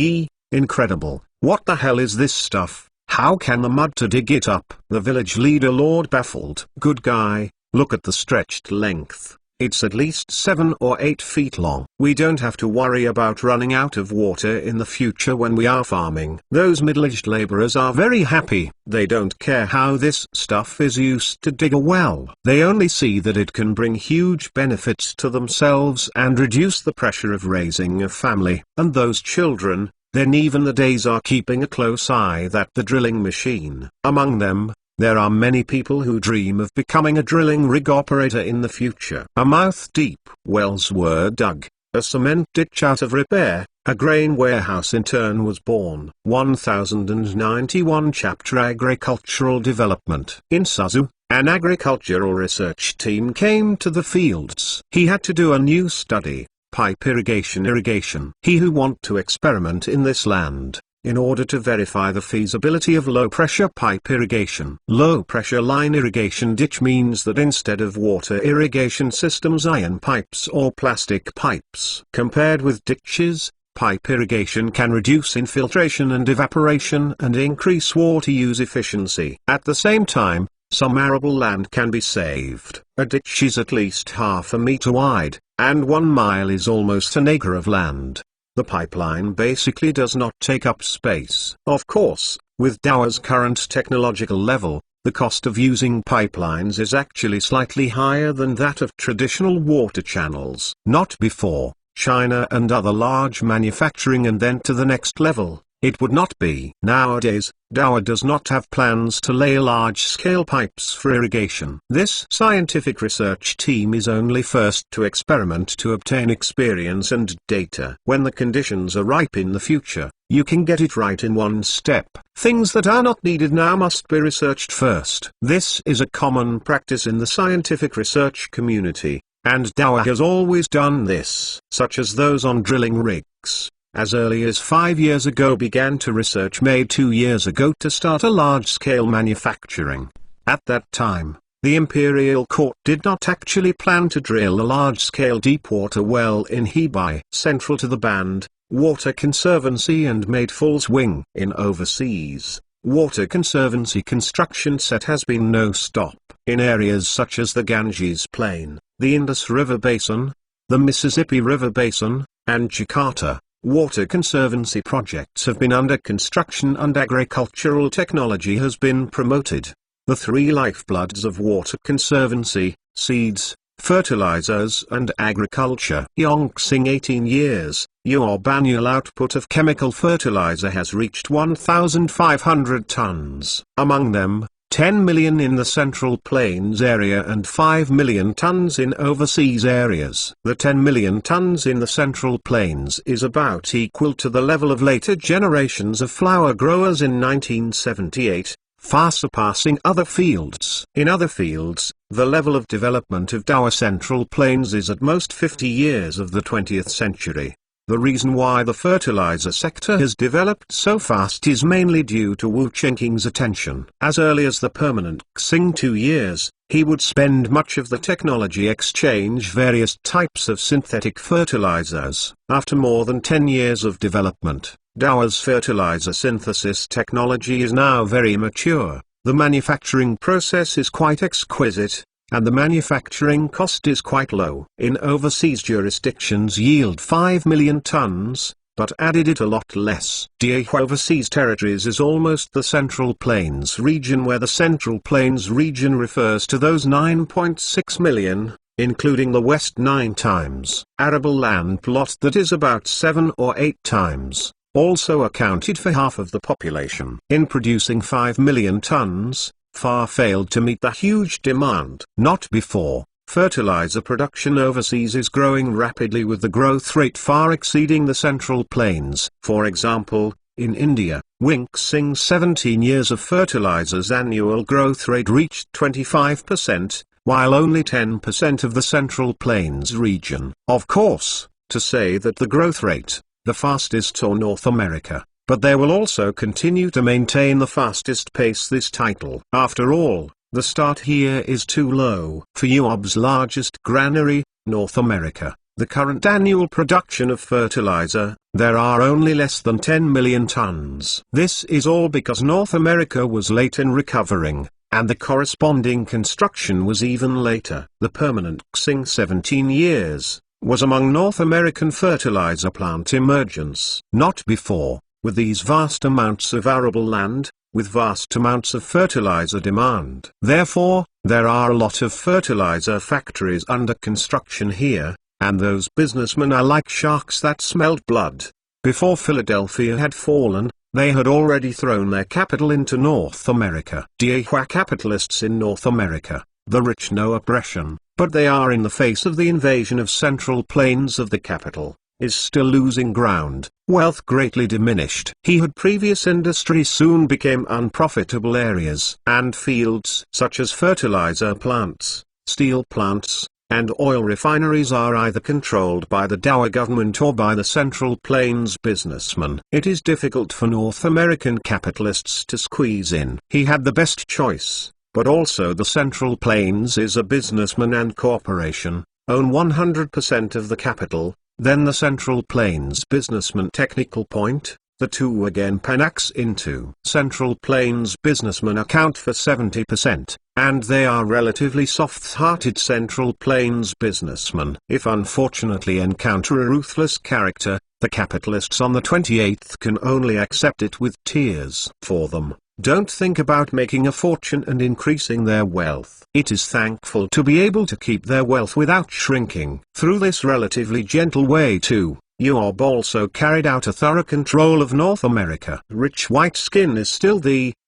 incredible, what the hell is this stuff? How can the mud to dig it up? The village leader Lord baffled. Good guy, look at the stretched length. It's at least 7 or 8 feet long. We don't have to worry about running out of water in the future when we are farming. Those middle-aged laborers are very happy. They don't care how this stuff is used to dig a well. They only see that it can bring huge benefits to themselves and reduce the pressure of raising a family. And those children, then even the days are keeping a close eye that the drilling machine. Among them, there are many people who dream of becoming a drilling rig operator in the future. A mouth-deep wells were dug, a cement ditch out of repair, a grain warehouse in turn was born. 1091 Chapter Agricultural Development. In Suzu, an agricultural research team came to the fields. He had to do a new study. Pipe irrigation. He who want to experiment in this land, in order to verify the feasibility of low-pressure pipe irrigation. Low-pressure line irrigation ditch means that instead of water irrigation systems, iron pipes or plastic pipes. Compared with ditches, pipe irrigation can reduce infiltration and evaporation and increase water use efficiency. At the same time, some arable land can be saved. A ditch is at least half a meter wide, and 1 mile is almost an acre of land. The pipeline basically does not take up space. Of course, with Dowa's current technological level, the cost of using pipelines is actually slightly higher than that of traditional water channels. Not before China and other large manufacturing and then to the next level, it would not be. Nowadays, Dowa does not have plans to lay large-scale pipes for irrigation. This scientific research team is only first to experiment to obtain experience and data. When the conditions are ripe in the future, you can get it right in one step. Things that are not needed now must be researched first. This is a common practice in the scientific research community, and Dowa has always done this, such as those on drilling rigs. As early as 5 years ago began to research made 2 years ago to start a large-scale manufacturing. At that time, the Imperial Court did not actually plan to drill a large-scale deep-water well in Hebei. Central to the band, Water Conservancy and made full swing. In overseas, Water Conservancy construction set has been no stop. In areas such as the Ganges Plain, the Indus River Basin, the Mississippi River Basin, and Jakarta, Water Conservancy projects have been under construction and agricultural technology has been promoted. The 3 lifebloods of Water Conservancy: seeds, fertilizers and agriculture. Yongxing 18 years, your annual output of chemical fertilizer has reached 1,500 tons. Among them, 10 million in the Central Plains area and 5 million tons in overseas areas. The 10 million tons in the Central Plains is about equal to the level of later generations of flower growers in 1978, far surpassing other fields. In other fields, the level of development of Dowa Central Plains is at most 50 years of the 20th century. The reason why the fertilizer sector has developed so fast is mainly due to Wu Chengqing's attention. As early as the permanent Xing 2 years, he would spend much of the technology exchange various types of synthetic fertilizers. After more than 10 years of development, Dowa's fertilizer synthesis technology is now very mature. The manufacturing process is quite exquisite, and the manufacturing cost is quite low. In overseas jurisdictions yield 5 million tons, but added it a lot less. Daewoo overseas territories is almost the Central Plains region, where the Central Plains region refers to those 9.6 million, including the West 9 times. Arable land plot that is about 7 or 8 times, also accounted for half of the population. In producing 5 million tons, far failed to meet the huge demand. Not before. Fertilizer production overseas is growing rapidly, with the growth rate far exceeding the Central Plains. For example, in India, Yongxing's 17 years of fertilizers annual growth rate reached 25%, while only 10% of the Central Plains region. Of course, to say that the growth rate, the fastest or North America, but they will also continue to maintain the fastest pace this title. After all, the start here is too low. For UOB's largest granary, North America, the current annual production of fertilizer, there are only less than 10 million tons. This is all because North America was late in recovering, and the corresponding construction was even later. The permanent Xing 17 years, was among North American fertilizer plant emergence. Not before. With these vast amounts of arable land, with vast amounts of fertilizer demand. Therefore, there are a lot of fertilizer factories under construction here, and those businessmen are like sharks that smelled blood. Before Philadelphia had fallen, they had already thrown their capital into North America. Daewoo capitalists in North America, the rich know oppression, but they are, in the face of the invasion of Central Plains of the capital, is still losing ground. Wealth greatly diminished. He had previous industries soon became unprofitable areas, and fields such as fertilizer plants, steel plants, and oil refineries are either controlled by the Dowa government or by the Central Plains businessmen. It is difficult for North American capitalists to squeeze in. He had the best choice, but also the Central Plains is a businessman and corporation, own 100% of the capital, then the Central Plains businessman. Technical point, the two again panax into. Central Plains businessmen account for 70%, and they are relatively soft-hearted Central Plains businessmen. If unfortunately encounter a ruthless character, the capitalists on the 28th can only accept it with tears. For them, don't think about making a fortune and increasing their wealth. It is thankful to be able to keep their wealth without shrinking. Through this relatively gentle way too, Yob also carried out a thorough control of North America. Rich white skin is still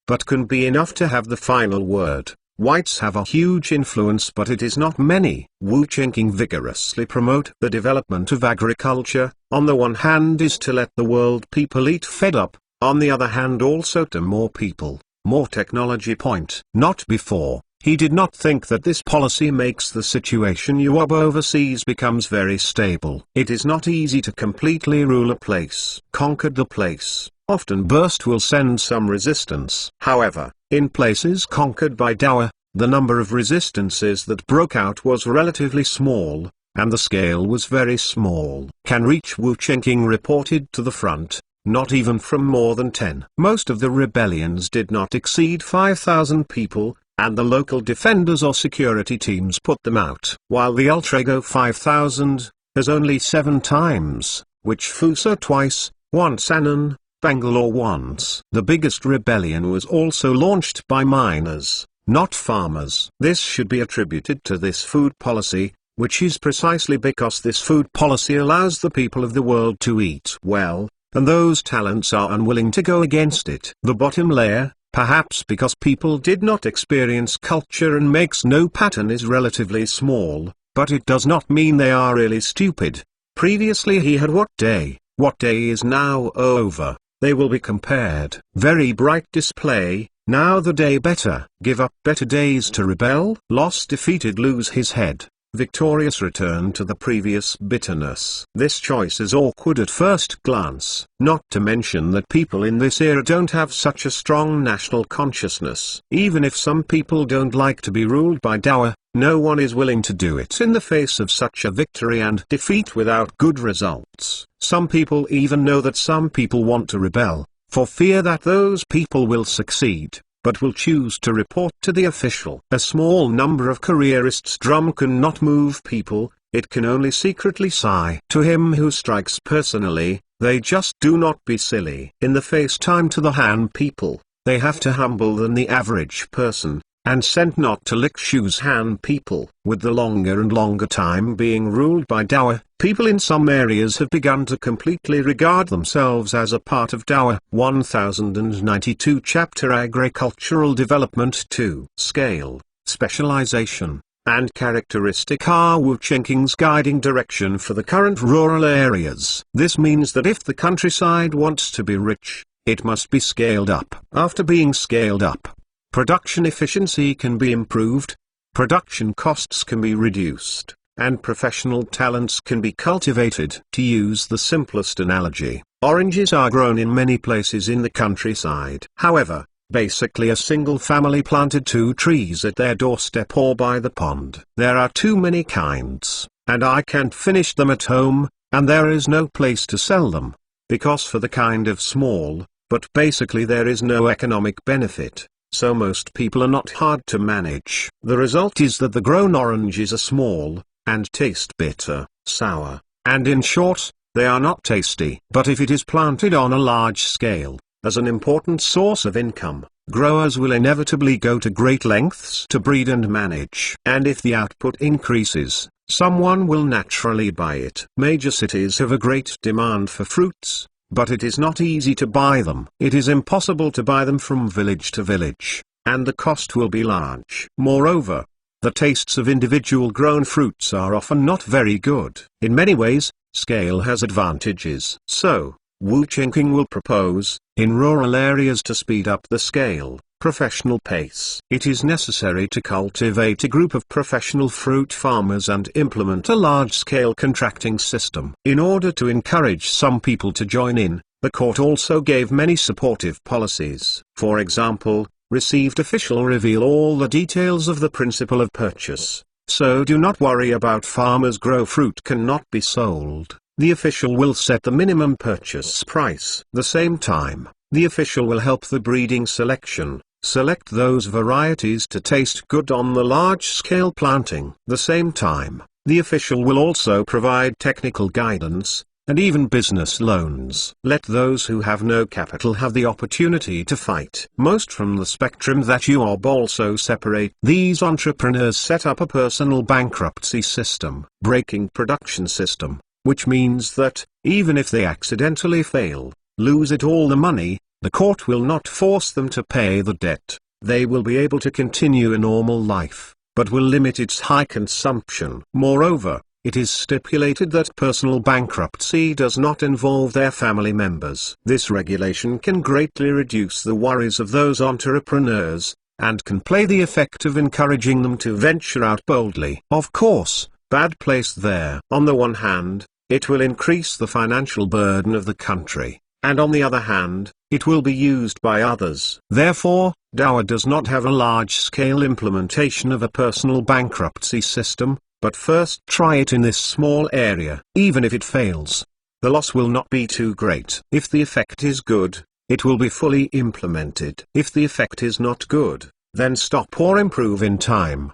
but can be enough to have the final word. Whites have a huge influence, but it is not many. Wu Qingqing vigorously promote the development of agriculture. On the one hand is to let the world people eat fed up, on the other hand also to more people, more technology. Point. Not before. He did not think that this policy makes the situation Yob overseas becomes very stable. It is not easy to completely rule a place. Conquered the place, often burst will send some resistance. However, in places conquered by Dowa, the number of resistances that broke out was relatively small, and the scale was very small. Can reach Wu Qingqing reported to the front, not even from more than 10. Most of the rebellions did not exceed 5,000 people, and the local defenders or security teams put them out. While the Ultrago 5000 has only 7 times, which Fuso twice, once Annan, Bangalore once. The biggest rebellion was also launched by miners, not farmers. This should be attributed to this food policy, which is precisely because this food policy allows the people of the world to eat well, and those talents are unwilling to go against it. The bottom layer, perhaps because people did not experience culture and makes no pattern, is relatively small, but it does not mean they are really stupid. Previously he had what day is now over. They will be compared. Very bright display, now the day better. Give up better days to rebel. Lost defeated lose his head. Victorious return to the previous bitterness. This choice is awkward at first glance. Not to mention that people in this era don't have such a strong national consciousness. Even if some people don't like to be ruled by Dowa, no one is willing to do it in the face of such a victory and defeat without good results. Some people even know that some people want to rebel, for fear that those people will succeed, but will choose to report to the official. A small number of careerists' drum cannot move people, it can only secretly sigh. To him who strikes personally, they just do not be silly. In the face time to the Han people, they have to humble than the average person, and sent not to lick shoes. Han people. With the longer and longer time being ruled by Dowa, people in some areas have begun to completely regard themselves as a part of Dowa. 1092 Chapter Agricultural Development 2. Scale, Specialization, and Characteristic are Wu Qingqing's guiding direction for the current rural areas. This means that if the countryside wants to be rich, it must be scaled up. After being scaled up, production efficiency can be improved, production costs can be reduced, and professional talents can be cultivated. To use the simplest analogy, oranges are grown in many places in the countryside. However, basically a single family planted 2 trees at their doorstep or by the pond. There are too many kinds, and I can't finish them at home, and there is no place to sell them, because for the kind of small, but basically there is no economic benefit. So most people are not hard to manage. The result is that the grown oranges are small, and taste bitter, sour, and in short, they are not tasty. But if it is planted on a large scale, as an important source of income, growers will inevitably go to great lengths to breed and manage. And if the output increases, someone will naturally buy it. Major cities have a great demand for fruits, but it is not easy to buy them. It is impossible to buy them from village to village, and the cost will be large. Moreover, the tastes of individual grown fruits are often not very good. In many ways, scale has advantages. So, Wu Qingqing will propose, in rural areas to speed up the scale, Professional pace. It is necessary to cultivate a group of professional fruit farmers and implement a large-scale contracting system. In order to encourage some people to join in, the court also gave many supportive policies. For example, received official reveal all the details of the principle of purchase. So do not worry about farmers grow fruit cannot be sold. The official will set the minimum purchase price. The same time, the official will help the breeding selection. Select those varieties to taste good on the large-scale planting. The same time, the official will also provide technical guidance, and even business loans. Let those who have no capital have the opportunity to fight. Most from the spectrum that you are also separate. These entrepreneurs set up a personal bankruptcy system, breaking production system, which means that, even if they accidentally fail, lose it all the money, the court will not force them to pay the debt. They will be able to continue a normal life, but will limit its high consumption. Moreover, it is stipulated that personal bankruptcy does not involve their family members. This regulation can greatly reduce the worries of those entrepreneurs, and can play the effect of encouraging them to venture out boldly. Of course, bad place there. On the one hand, it will increase the financial burden of the country, and on the other hand, it will be used by others. Therefore, Dowa does not have a large-scale implementation of a personal bankruptcy system, but first try it in this small area. Even if it fails, the loss will not be too great. If the effect is good, it will be fully implemented. If the effect is not good, then stop or improve in time.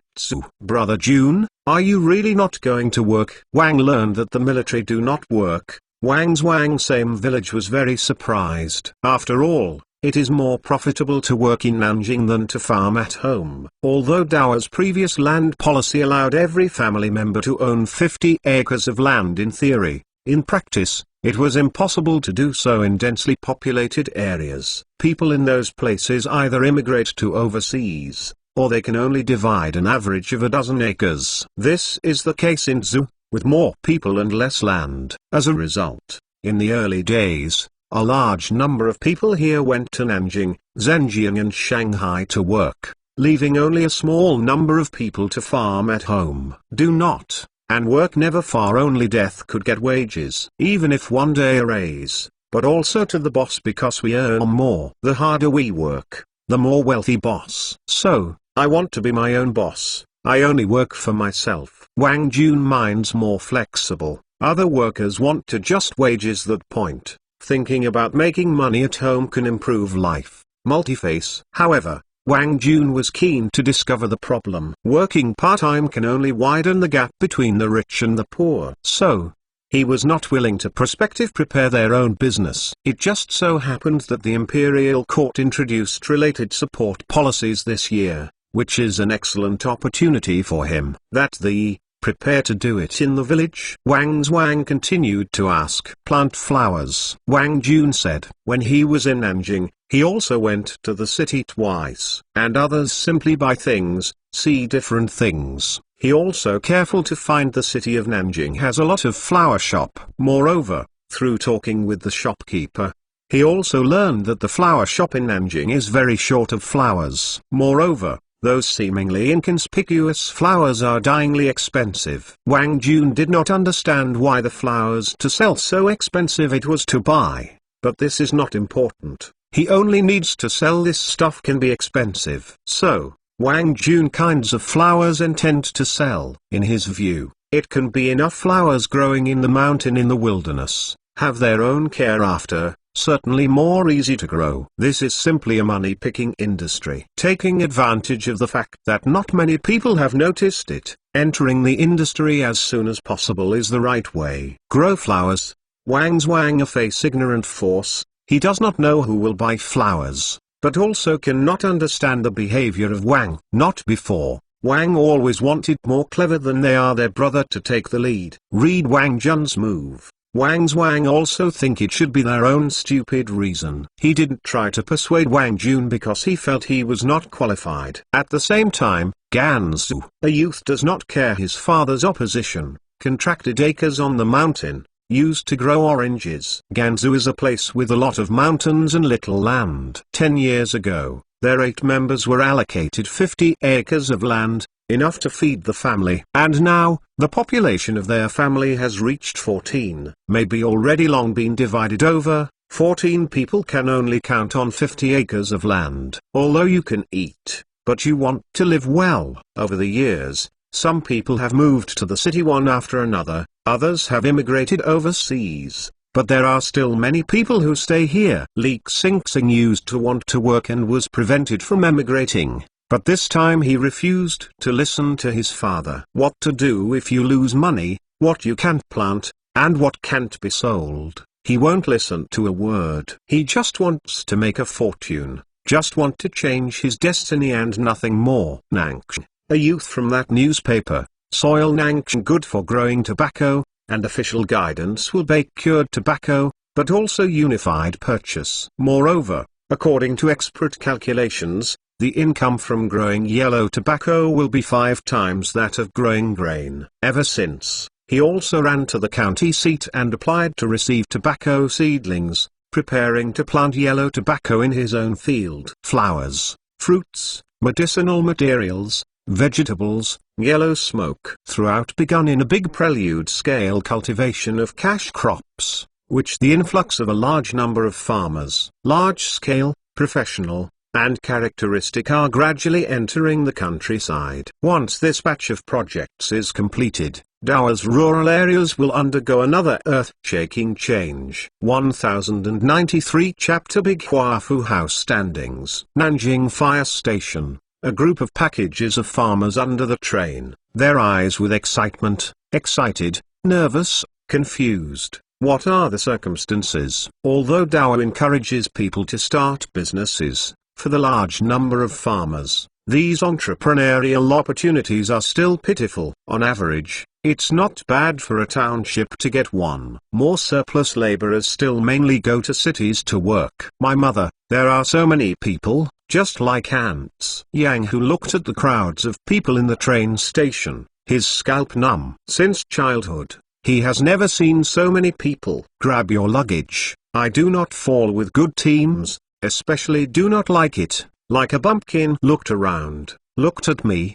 Brother June, are you really not going to work? Wang learned that the military do not work. Wang's same village was very surprised. After all, it is more profitable to work in Nanjing than to farm at home. Although Dao's previous land policy allowed every family member to own 50 acres of land in theory, in practice, it was impossible to do so in densely populated areas. People in those places either immigrate to overseas, or they can only divide an average of a dozen acres. This is the case in Zhou, with more people and less land. As a result, in the early days, a large number of people here went to Nanjing, Zhenjiang and Shanghai to work, leaving only a small number of people to farm at home. Do not, and work never far only death could get wages. Even if one day a raise, but also to the boss because we earn more. The harder we work, the more wealthy boss. So, I want to be my own boss. I only work for myself. Wang Jun mind's more flexible. Other workers want to just wages that point. Thinking about making money at home can improve life. Multiface. However, Wang Jun was keen to discover the problem. Working part-time can only widen the gap between the rich and the poor. So, he was not willing to prospective prepare their own business. It just so happened that the Imperial Court introduced related support policies this year, which is an excellent opportunity for him. That the prepare to do it in the village. Wang continued to ask. Plant flowers. Wang Jun said. When he was in Nanjing, he also went to the city twice. And others simply buy things, see different things. He also careful to find the city of Nanjing has a lot of flower shop. Moreover, through talking with the shopkeeper, he also learned that the flower shop in Nanjing is very short of flowers. Moreover, those seemingly inconspicuous flowers are dyingly expensive. Wang Jun did not understand why the flowers to sell so expensive it was to buy, but this is not important. He only needs to sell this stuff can be expensive. So, Wang Jun kinds of flowers intend to sell. In his view, it can be enough flowers growing in the mountain in the wilderness, have their own care after, certainly more easy to grow. This is simply a money-picking industry. Taking advantage of the fact that not many people have noticed it, entering the industry as soon as possible is the right way. Grow flowers. Wang a face ignorant force, he does not know who will buy flowers, but also cannot understand the behavior of Wang. Not before. Wang always wanted more clever than they are their brother to take the lead. Read Wang Jun's move. Wang also think it should be their own stupid reason. He didn't try to persuade Wang Jun because he felt he was not qualified. At the same time, Gansu, a youth does not care his father's opposition, contracted acres on the mountain, used to grow oranges. Gansu is a place with a lot of mountains and little land. 10 years ago, their 8 members were allocated 50 acres of land, enough to feed the family. And now, the population of their family has reached 14, maybe already long been divided over. 14 people can only count on 50 acres of land. Although you can eat, but you want to live well. Over the years, some people have moved to the city one after another, others have immigrated overseas, but there are still many people who stay here. Lee Xing used to want to work and was prevented from emigrating, but this time he refused to listen to his father. What to do if you lose money, what you can't plant, and what can't be sold. He won't listen to a word. He just wants to make a fortune, just want to change his destiny and nothing more. Nangcheng, a youth from that newspaper, soil Nangcheng good for growing tobacco, and official guidance will bake cured tobacco, but also unified purchase. Moreover, according to expert calculations, the income from growing yellow tobacco will be 5 times that of growing grain. Ever since, he also ran to the county seat and applied to receive tobacco seedlings, preparing to plant yellow tobacco in his own field. Flowers, fruits, medicinal materials, vegetables, yellow smoke throughout begun in a big prelude-scale cultivation of cash crops, which the influx of a large number of farmers, large-scale, professional, and characteristic are gradually entering the countryside. Once this batch of projects is completed, Dawa's rural areas will undergo another earth-shaking change. 1093 Chapter Big Huafu House Standings. Nanjing Fire Station. A group of packages of farmers under the train, their eyes with excitement, excited, nervous, confused. What are the circumstances? Although Dawa encourages people to start businesses, for the large number of farmers, these entrepreneurial opportunities are still pitiful. On average, it's not bad for a township to get one. More surplus laborers still mainly go to cities to work. My mother, there are so many people, just like ants. Yang, who looked at the crowds of people in the train station, his scalp numb. Since childhood, he has never seen so many people. Grab your luggage. I do not fall with good teams, especially do not like it. Like a bumpkin. Looked around, looked at me,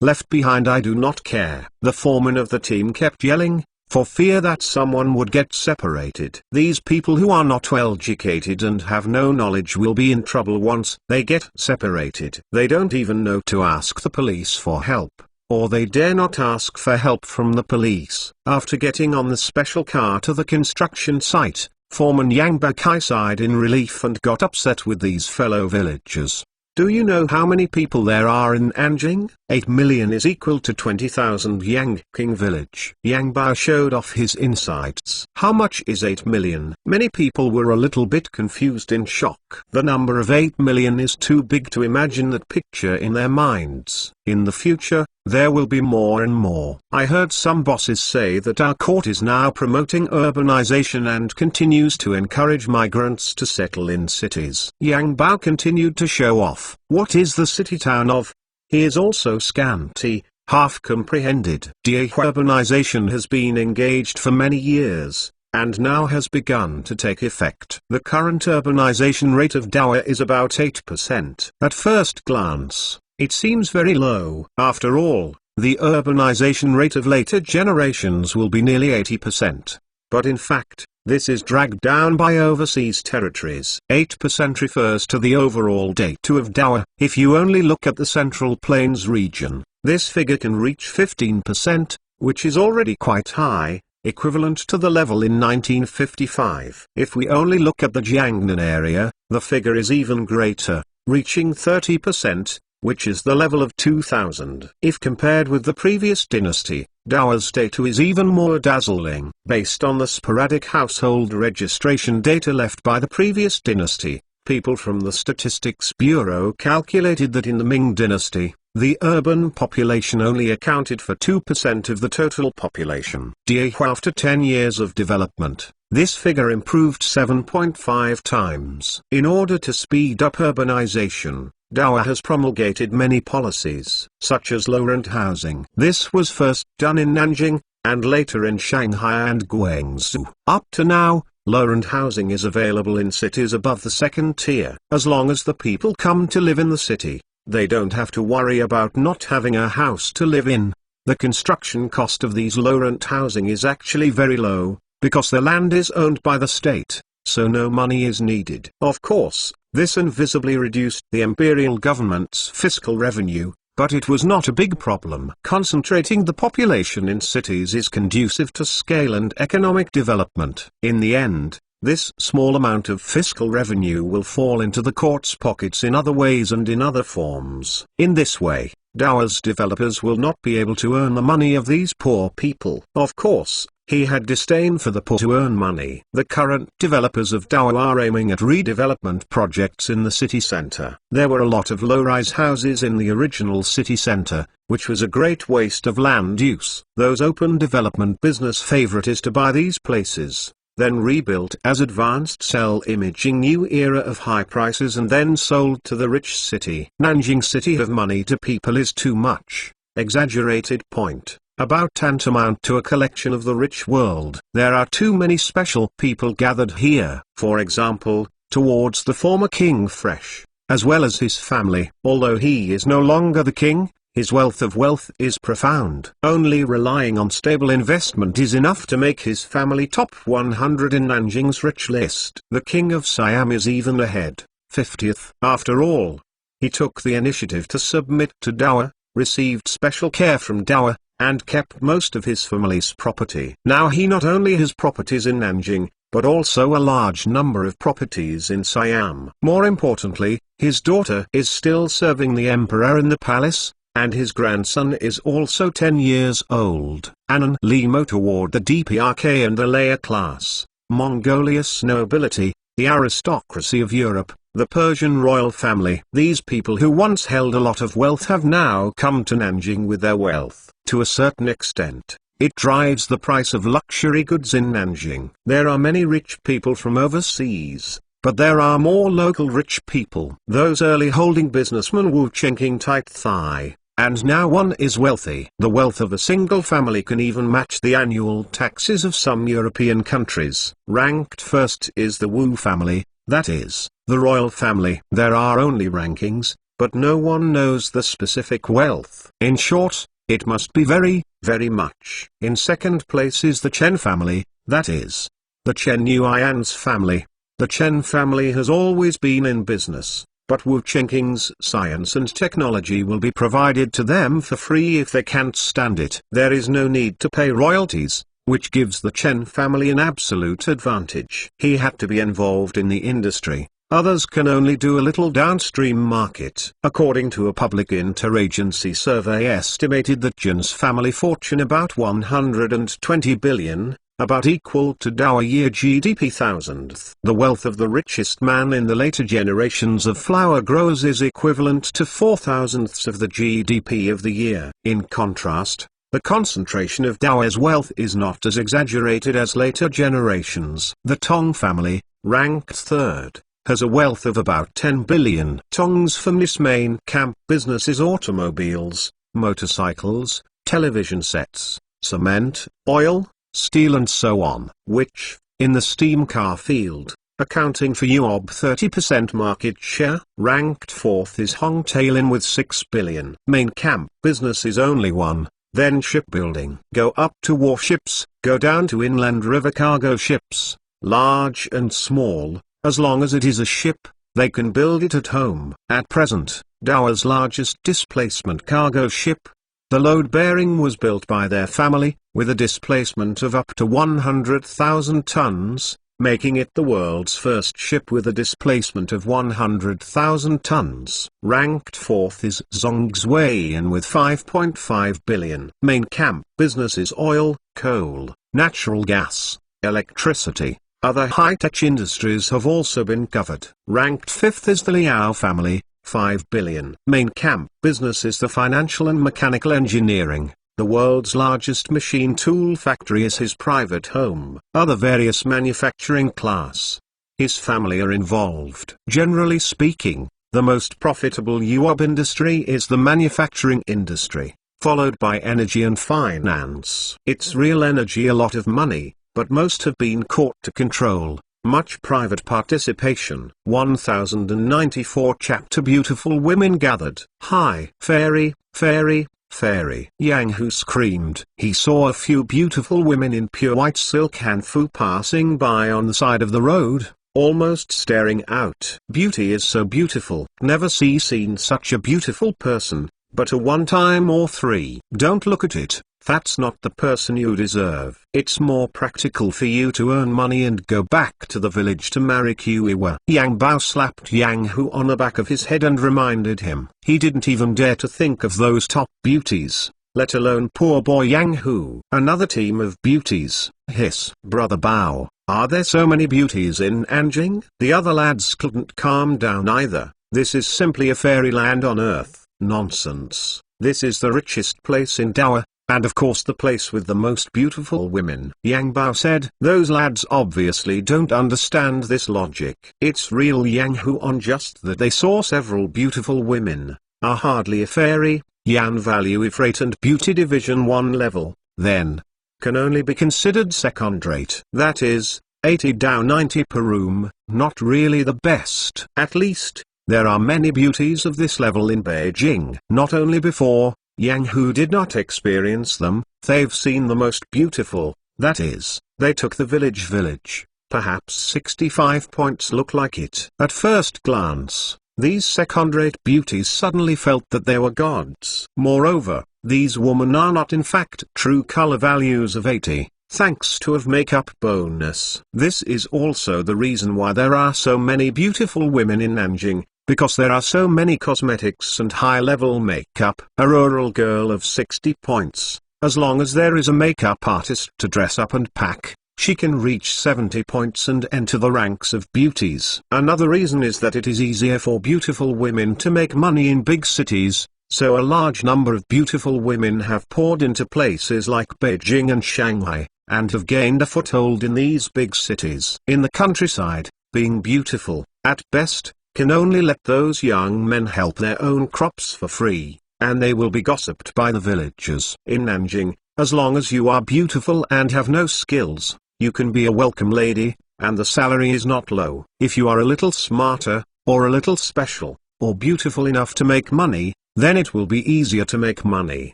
left behind. I do not care. The foreman of the team kept yelling, for fear that someone would get separated. These people who are not well educated and have no knowledge will be in trouble once they get separated. They don't even know to ask the police for help, or they dare not ask for help from the police. After getting on the special car to the construction site, Foreman Yang Bakai sighed in relief and got upset with these fellow villagers. Do you know how many people there are in Anjing? 8 million is equal to 20,000 Yangqing village. Yang Bao showed off his insights. How much is 8 million? Many people were a little bit confused in shock. The number of 8 million is too big to imagine that picture in their minds. In the future, there will be more and more. I heard some bosses say that our court is now promoting urbanization and continues to encourage migrants to settle in cities. Yang Bao continued to show off. What is the city town of? He is also scanty, half comprehended. Urbanization has been engaged for many years, and now has begun to take effect. The current urbanization rate of Dawa is about 8%. At first glance, it seems very low. After all, the urbanization rate of later generations will be nearly 80%. But in fact, this is dragged down by overseas territories. 8% refers to the overall data of Dawa. If you only look at the Central Plains region, this figure can reach 15%, which is already quite high, equivalent to the level in 1955. If we only look at the Jiangnan area, the figure is even greater, reaching 30%, which is the level of 2000. If compared with the previous dynasty, Dawa's data is even more dazzling. Based on the sporadic household registration data left by the previous dynasty, people from the Statistics Bureau calculated that in the Ming dynasty, the urban population only accounted for 2% of the total population. After 10 years of development, this figure improved 7.5 times. In order to speed up urbanization, Dawa has promulgated many policies, such as low-rent housing. This was first done in Nanjing, and later in Shanghai and Guangzhou. Up to now, Low-rent housing is available in cities above the second tier. As long as the people come to live in the city, they don't have to worry about not having a house to live in. The construction cost of these low-rent housing is actually very low, because the land is owned by the state, so no money is needed. Of course, this invisibly reduced the imperial government's fiscal revenue, but it was not a big problem. Concentrating the population in cities is conducive to scale and economic development. In the end, this small amount of fiscal revenue will fall into the court's pockets in other ways and in other forms. In this way, Dao's developers will not be able to earn the money of these poor people. Of course, he had disdain for the poor to earn money. The current developers of Dao are aiming at redevelopment projects in the city center. There were a lot of low-rise houses in the original city center, which was a great waste of land use. Those open development business favorite is to buy these places, then rebuilt as advanced cell imaging new era of high prices and then sold to the rich city. Nanjing city of money to people is too much, exaggerated point. About tantamount to a collection of the rich world. There are too many special people gathered here. For example, towards the former King Fresh, as well as his family. Although he is no longer the king, his wealth is profound. Only relying on stable investment is enough to make his family top 100 in Nanjing's rich list. The king of Siam is even ahead, 50th. After all, he took the initiative to submit to Dao, received special care from Dao, and kept most of his family's property. Now he not only has properties in Nanjing, but also a large number of properties in Siam. More importantly, his daughter is still serving the emperor in the palace, and his grandson is also 10 years old. Anan Limo toward the DPRK and the layer class, Mongolia's nobility, the aristocracy of Europe, the Persian royal family. These people who once held a lot of wealth have now come to Nanjing with their wealth. To a certain extent, it drives the price of luxury goods in Nanjing. There are many rich people from overseas, but there are more local rich people. Those early holding businessmen Wu Chengqing tight thigh, and now one is wealthy. The wealth of a single family can even match the annual taxes of some European countries. Ranked first is the Wu family, that is, the royal family. There are only rankings, but no one knows the specific wealth. In short, it must be very, very much. In second place is the Chen family, that is, the Chen Yuan's family. The Chen family has always been in business, but Wu Chengqing's science and technology will be provided to them for free if they can't stand it. There is no need to pay royalties, which gives the Chen family an absolute advantage. He had to be involved in the industry. Others can only do a little downstream market. According to a public interagency survey estimated that Jin's family fortune about 120 billion, about equal to Dao year GDP thousandth. The wealth of the richest man in the later generations of flower growers is equivalent to 4/1000ths of the GDP of the year. In contrast, the concentration of Dao's wealth is not as exaggerated as later generations. The Tong family, ranked third, has a wealth of about 10 billion. Tong's family's main camp business is automobiles, motorcycles, television sets, cement, oil, steel and so on, which, in the steam car field, accounting for UOB 30% market share. Ranked fourth is Hong Tailin with 6 billion. Main camp business is only one, then shipbuilding. Go up to warships, go down to inland river cargo ships, large and small. As long as it is a ship, they can build it at home. At present, Dao's largest displacement cargo ship, the load bearing, was built by their family, with a displacement of up to 100,000 tons, making it the world's first ship with a displacement of 100,000 tons. Ranked fourth is Zhongzhuiyan with 5.5 billion. Main camp business is oil, coal, natural gas, electricity. Other high-tech industries have also been covered. Ranked fifth is the Liao family, 5 billion. Main camp business is the financial and mechanical engineering. The world's largest machine tool factory is his private home. Other various manufacturing class, his family are involved. Generally speaking, the most profitable UOB industry is the manufacturing industry, followed by energy and finance. It's real energy, a lot of money, but most have been caught to control. Much private participation. 1094 Chapter Beautiful women gathered. Hi. Fairy, fairy, fairy. Yang Hu screamed. He saw a few beautiful women in pure white silk hanfu passing by on the side of the road, almost staring out. Beauty is so beautiful. Never seen such a beautiful person, but a one time or three. Don't look at it. That's not the person you deserve. It's more practical for you to earn money and go back to the village to marry Kuiwa. Yang Bao slapped Yang Hu on the back of his head and reminded him. He didn't even dare to think of those top beauties, let alone poor boy Yang Hu. Another team of beauties. Hiss. Brother Bao, are there so many beauties in Anjing? The other lads couldn't calm down either. This is simply a fairyland on earth. Nonsense. This is the richest place in Dowa, and of course the place with the most beautiful women. Yang Bao said. Those lads obviously don't understand this logic. It's real Yang Hu on just that they saw several beautiful women, are hardly a fairy, Yan value if rate and beauty division 1 level, then can only be considered second rate. That is, 80 Dao 90 per room, not really the best. At least, there are many beauties of this level in Beijing. Not only before, Yang Hu did not experience them, they've seen the most beautiful, that is, they took the village. Perhaps 65 points look like it. At first glance, these second-rate beauties suddenly felt that they were gods. Moreover, these women are not in fact true color values of 80, thanks to a makeup bonus. This is also the reason why there are so many beautiful women in Nanjing, because there are so many cosmetics and high-level makeup. A rural girl of 60 points, as long as there is a makeup artist to dress up and pack, she can reach 70 points and enter the ranks of beauties. Another reason is that it is easier for beautiful women to make money in big cities, so a large number of beautiful women have poured into places like Beijing and Shanghai, and have gained a foothold in these big cities. In the countryside, being beautiful, at best, can only let those young men help their own crops for free, and they will be gossiped by the villagers. In Nanjing, as long as you are beautiful and have no skills, you can be a welcome lady, and the salary is not low. If you are a little smarter, or a little special, or beautiful enough to make money, then it will be easier to make money.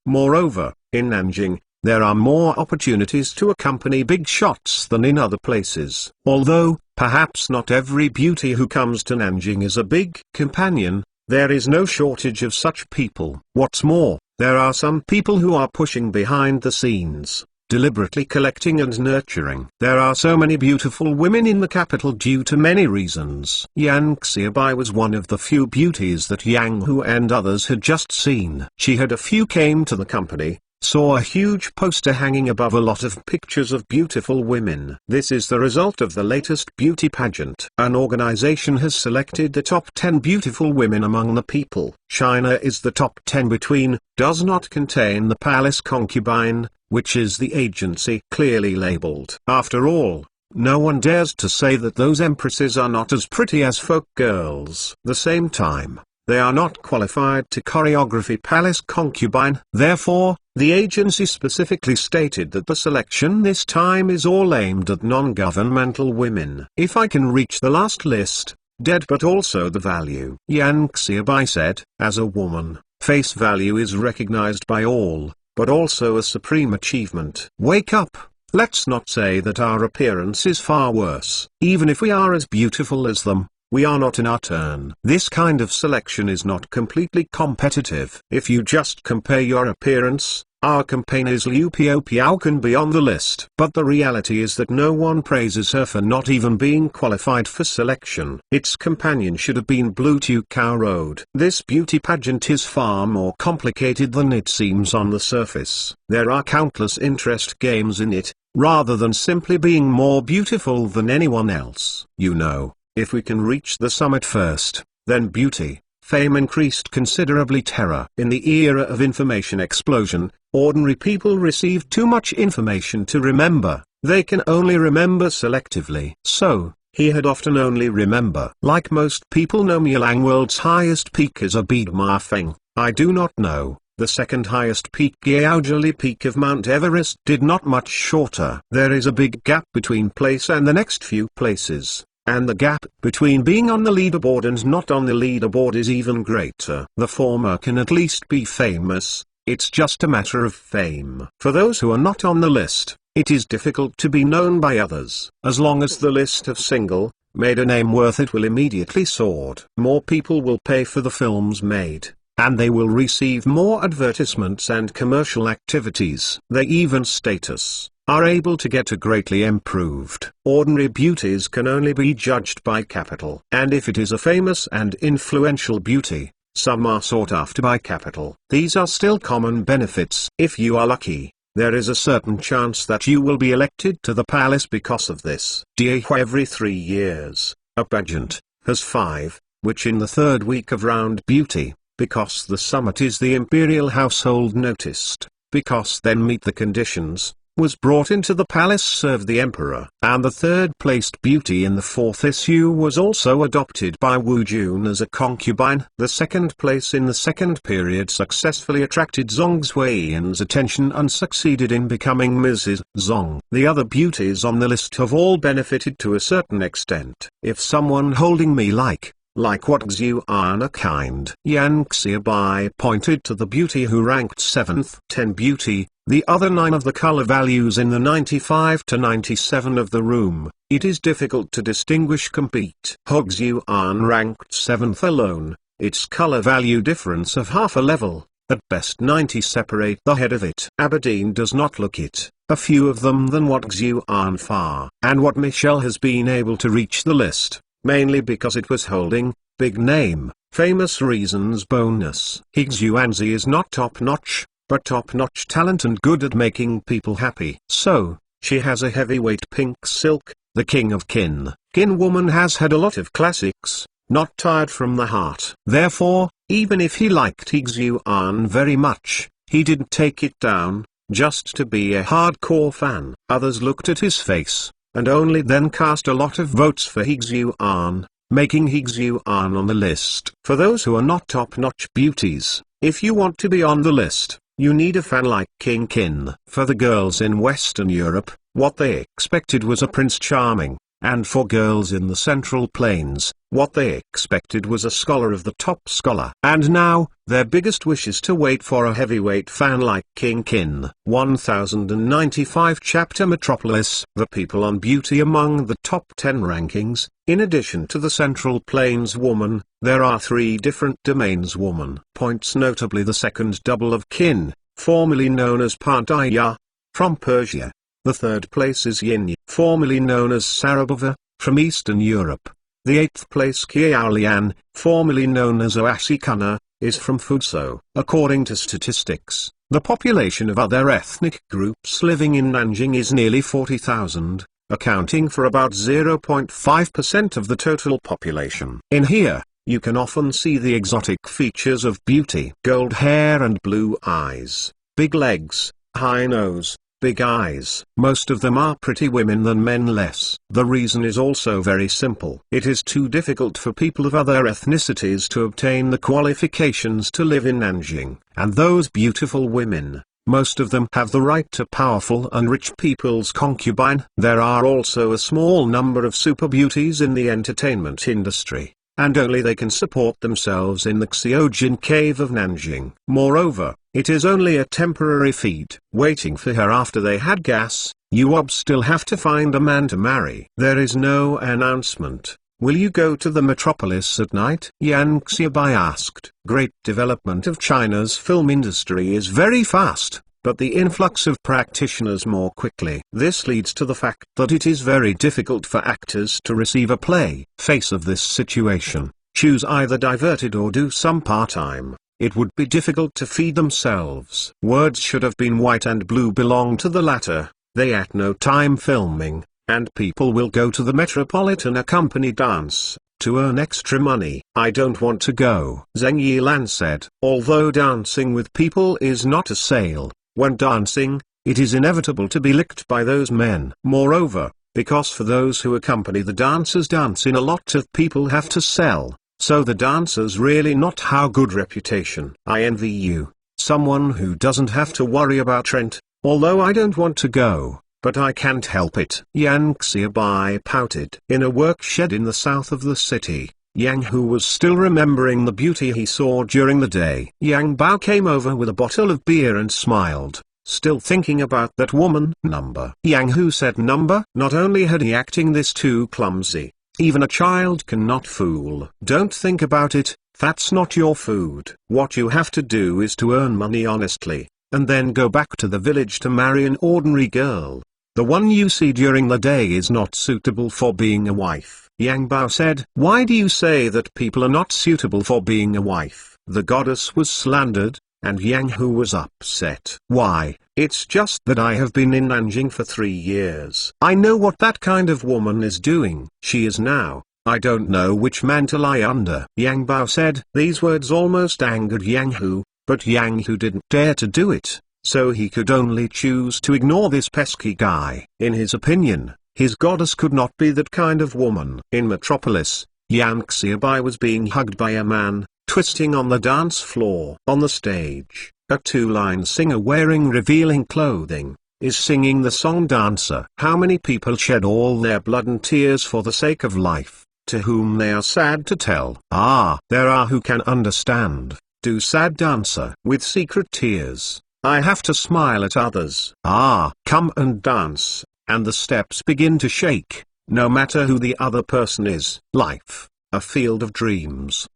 Moreover, in Nanjing, there are more opportunities to accompany big shots than in other places. Although, perhaps not every beauty who comes to Nanjing is a big companion, there is no shortage of such people. What's more, there are some people who are pushing behind the scenes, deliberately collecting and nurturing. There are so many beautiful women in the capital due to many reasons. Yan Xiaobai was one of the few beauties that Yang Hu and others had just seen. She had a few came to the company, saw a huge poster hanging above a lot of pictures of beautiful women. This is the result of the latest beauty pageant. An organization has selected the top 10 beautiful women among the people. China is the top 10 between, does not contain the palace concubine, which is the agency clearly labeled. After all, no one dares to say that those empresses are not as pretty as folk girls. The same time, they are not qualified to choreography palace concubine. Therefore, the agency specifically stated that the selection this time is all aimed at non-governmental women. If I can reach the last list, dead but also the value. Yan Xiaobai said, as a woman, face value is recognized by all, but also a supreme achievement. Wake up! Let's not say that our appearance is far worse. Even if we are as beautiful as them, we are not in our turn. This kind of selection is not completely competitive. If you just compare your appearance, our campaigners Liu Piao can be on the list. But the reality is that no one praises her for not even being qualified for selection. Its companion should have been Blue Tucao Road. This beauty pageant is far more complicated than it seems on the surface. There are countless interest games in it, rather than simply being more beautiful than anyone else. You know, if we can reach the summit first, then beauty, fame increased considerably. Terror. In the era of information explosion, ordinary people receive too much information to remember. They can only remember selectively. So, he had often only remember. Like most people know, Mialang world's highest peak is a bead Ma Feng. I do not know. The second highest peak, Yaojali Peak of Mount Everest, did not much shorter. There is a big gap between place and the next few places, and the gap between being on the leaderboard and not on the leaderboard is even greater. The former can at least be famous, it's just a matter of fame. For those who are not on the list, it is difficult to be known by others. As long as the list of single, made a name worth it will immediately soared. More people will pay for the films made, and they will receive more advertisements and commercial activities. Their even status are able to get a greatly improved. Ordinary beauties can only be judged by capital. And if it is a famous and influential beauty, some are sought after by capital. These are still common benefits. If you are lucky, there is a certain chance that you will be elected to the palace because of this. Every 3 years, a pageant has 5, which in the third week of round beauty, because the summit is the imperial household noticed, because then meet the conditions, was brought into the palace serve the emperor. And the third-placed beauty in the 4th issue was also adopted by Wu Jun as a concubine. The second place in the second period successfully attracted Zhong Zuiyan's attention and succeeded in becoming Mrs. Zhong. The other beauties on the list have all benefited to a certain extent. If someone holding me like what Xuan a kind Yan Xiaobai pointed to the beauty who ranked 7th. 10 beauty, the other 9 of the color values in the 95 to 97 of the room, it is difficult to distinguish compete. Xuan ranked 7th alone, its color value difference of half a level, at best 90 separate the head of it. Aberdeen does not look it, a few of them than what Xuan far. And what Michelle has been able to reach the list, mainly because it was holding, big name, famous reasons bonus. Xuanzi is not top-notch, but top-notch talent and good at making people happy. So, she has a heavyweight pink silk, the king of kin. Kin woman has had a lot of classics, not tired from the heart. Therefore, even if he liked Xuan very much, he didn't take it down, just to be a hardcore fan. Others looked at his face, and only then cast a lot of votes for Xuan, making Xuan on the list. For those who are not top-notch beauties, if you want to be on the list, you need a fan like King Qin. For the girls in Western Europe, what they expected was a Prince Charming, and for girls in the Central Plains, what they expected was a scholar of the top scholar. And now, their biggest wish is to wait for a heavyweight fan like King Qin. 1095 Chapter Metropolis. The people on beauty among the top 10 rankings, in addition to the Central Plains woman, there are 3 different domains woman. Points notably the second double of Qin, formerly known as Pantaya, from Persia. The third place is Yin, formerly known as Sarabava, from Eastern Europe. The 8th place Qiaolian, formerly known as Oasikana, is from Fuzhou. According to statistics, the population of other ethnic groups living in Nanjing is nearly 40,000, accounting for about 0.5% of the total population. In here, you can often see the exotic features of beauty. Gold hair and blue eyes, big legs, high nose, big eyes. Most of them are pretty women than men less. The reason is also very simple. It is too difficult for people of other ethnicities to obtain the qualifications to live in Nanjing. And those beautiful women, most of them have the right to powerful and rich people's concubine. There are also a small number of super beauties in the entertainment industry, and only they can support themselves in the Xiaojin cave of Nanjing. Moreover, it is only a temporary feat. Waiting for her after they had gas, you still have to find a man to marry. There is no announcement. Will you go to the metropolis at night? Yan Xiaobai asked. Great development of China's film industry is very fast, but the influx of practitioners more quickly. This leads to the fact that it is very difficult for actors to receive a play. Face of this situation, choose either divert it or do some part-time. It would be difficult to feed themselves. Words should have been white and blue belong to the latter. They at no time filming, and people will go to the Metropolitan Accompany dance, to earn extra money. I don't want to go, Zheng Yilan said. Although dancing with people is not a sale, when dancing, it is inevitable to be licked by those men. Moreover, because for those who accompany the dancers dance in a lot of people have to sell, so the dancers really not how good reputation. I envy you, someone who doesn't have to worry about rent, although I don't want to go, but I can't help it. Yang Xiaobai pouted. In a work shed in the south of the city, Yang Hu was still remembering the beauty he saw during the day. Yang Bao came over with a bottle of beer and smiled, still thinking about that woman. Number. Yang Hu said number. Not only had he acting this too clumsy, even a child cannot fool. Don't think about it, that's not your food. What you have to do is to earn money honestly, and then go back to the village to marry an ordinary girl. The one you see during the day is not suitable for being a wife. Yang Bao said, why do you say that people are not suitable for being a wife? The goddess was slandered, and Yang Hu was upset. Why, it's just that I have been in Nanjing for 3 years. I know what that kind of woman is doing. She is now, I don't know which man to lie under. Yang Bao said. These words almost angered Yang Hu, but Yang Hu didn't dare to do it, so he could only choose to ignore this pesky guy. In his opinion, his goddess could not be that kind of woman. In Metropolis, Yang Xiaobai was being hugged by a man, twisting on the dance floor. On the stage, a two-line singer wearing revealing clothing is singing the song Dancer. How many people shed all their blood and tears for the sake of life, to whom they are sad to tell. Ah, there are who can understand. Do sad dancer with secret tears. I have to smile at others. Ah, come and dance, and the steps begin to shake, no matter who the other person is. Life, a field of dreams.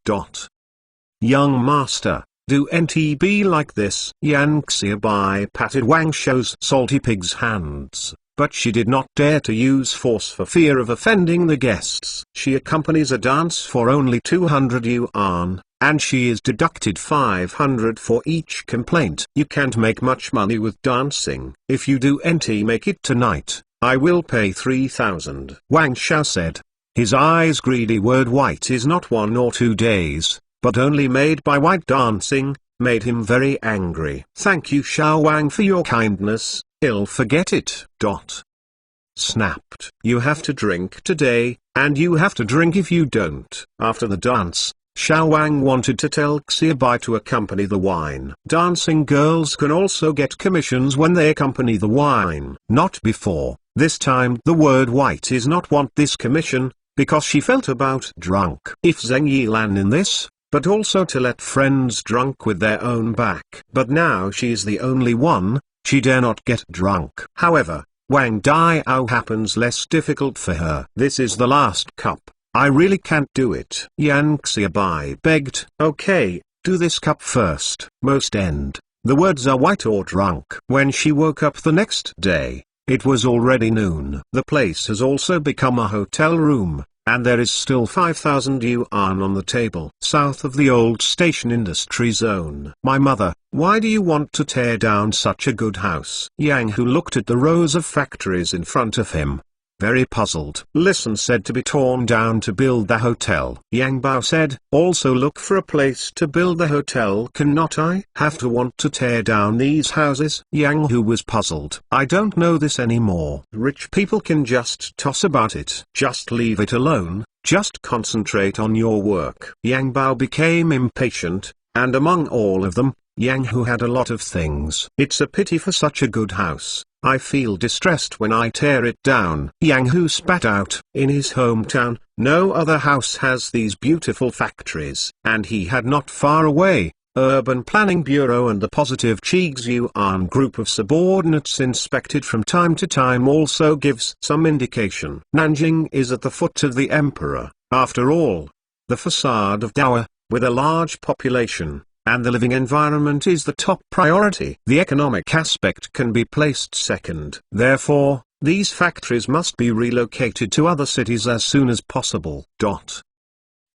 Young master, do NT be like this? Yang Xiaobai patted Wang Shou's salty pig's hands, but she did not dare to use force for fear of offending the guests. She accompanies a dance for only 200 yuan, and she is deducted 500 for each complaint. You can't make much money with dancing. If you do NT make it tonight, I will pay 3,000. Wang Shao said. His eyes greedy. Word white is not 1 or 2 days, but only made by white dancing, made him very angry. Thank you Xiao Wang for your kindness, I'll forget it. Snapped. You have to drink today, and you have to drink if you don't. After the dance, Xiao Wang wanted to tell Xiaobai to accompany the wine. Dancing girls can also get commissions when they accompany the wine. Not before. This time the word white is not want this commission, because she felt about drunk. If Zheng Yilan in this, but also to let friends drunk with their own back. But now she is the only one, she dare not get drunk. However, Wang Diao happens less difficult for her. This is the last cup. I really can't do it. Yang Xiaobai begged. Okay, do this cup first. Most end. The words are white or drunk. When she woke up the next day, it was already noon. The place has also become a hotel room, and there is still 5,000 yuan on the table. South of the old station industry zone. My mother, why do you want to tear down such a good house? Yang Hu looked at the rows of factories in front of him, very puzzled. Listen, said to be torn down to build the hotel. Yang Bao said, also look for a place to build the hotel. Cannot I have to want to tear down these houses? Yang Hu was puzzled. I don't know this anymore. Rich people can just toss about it. Just leave it alone, just concentrate on your work. Yang Bao became impatient, and among all of them, Yang Hu had a lot of things. It's a pity for such a good house. I feel distressed when I tear it down. Yang Hu spat out. In his hometown, no other house has these beautiful factories. And he had not far away, Urban Planning Bureau and the Positive Cheeks Yuan group of subordinates inspected from time to time also gives some indication. Nanjing is at the foot of the emperor, after all. The facade of Dower, with a large population, and the living environment is the top priority. The economic aspect can be placed second. Therefore, these factories must be relocated to other cities as soon as possible.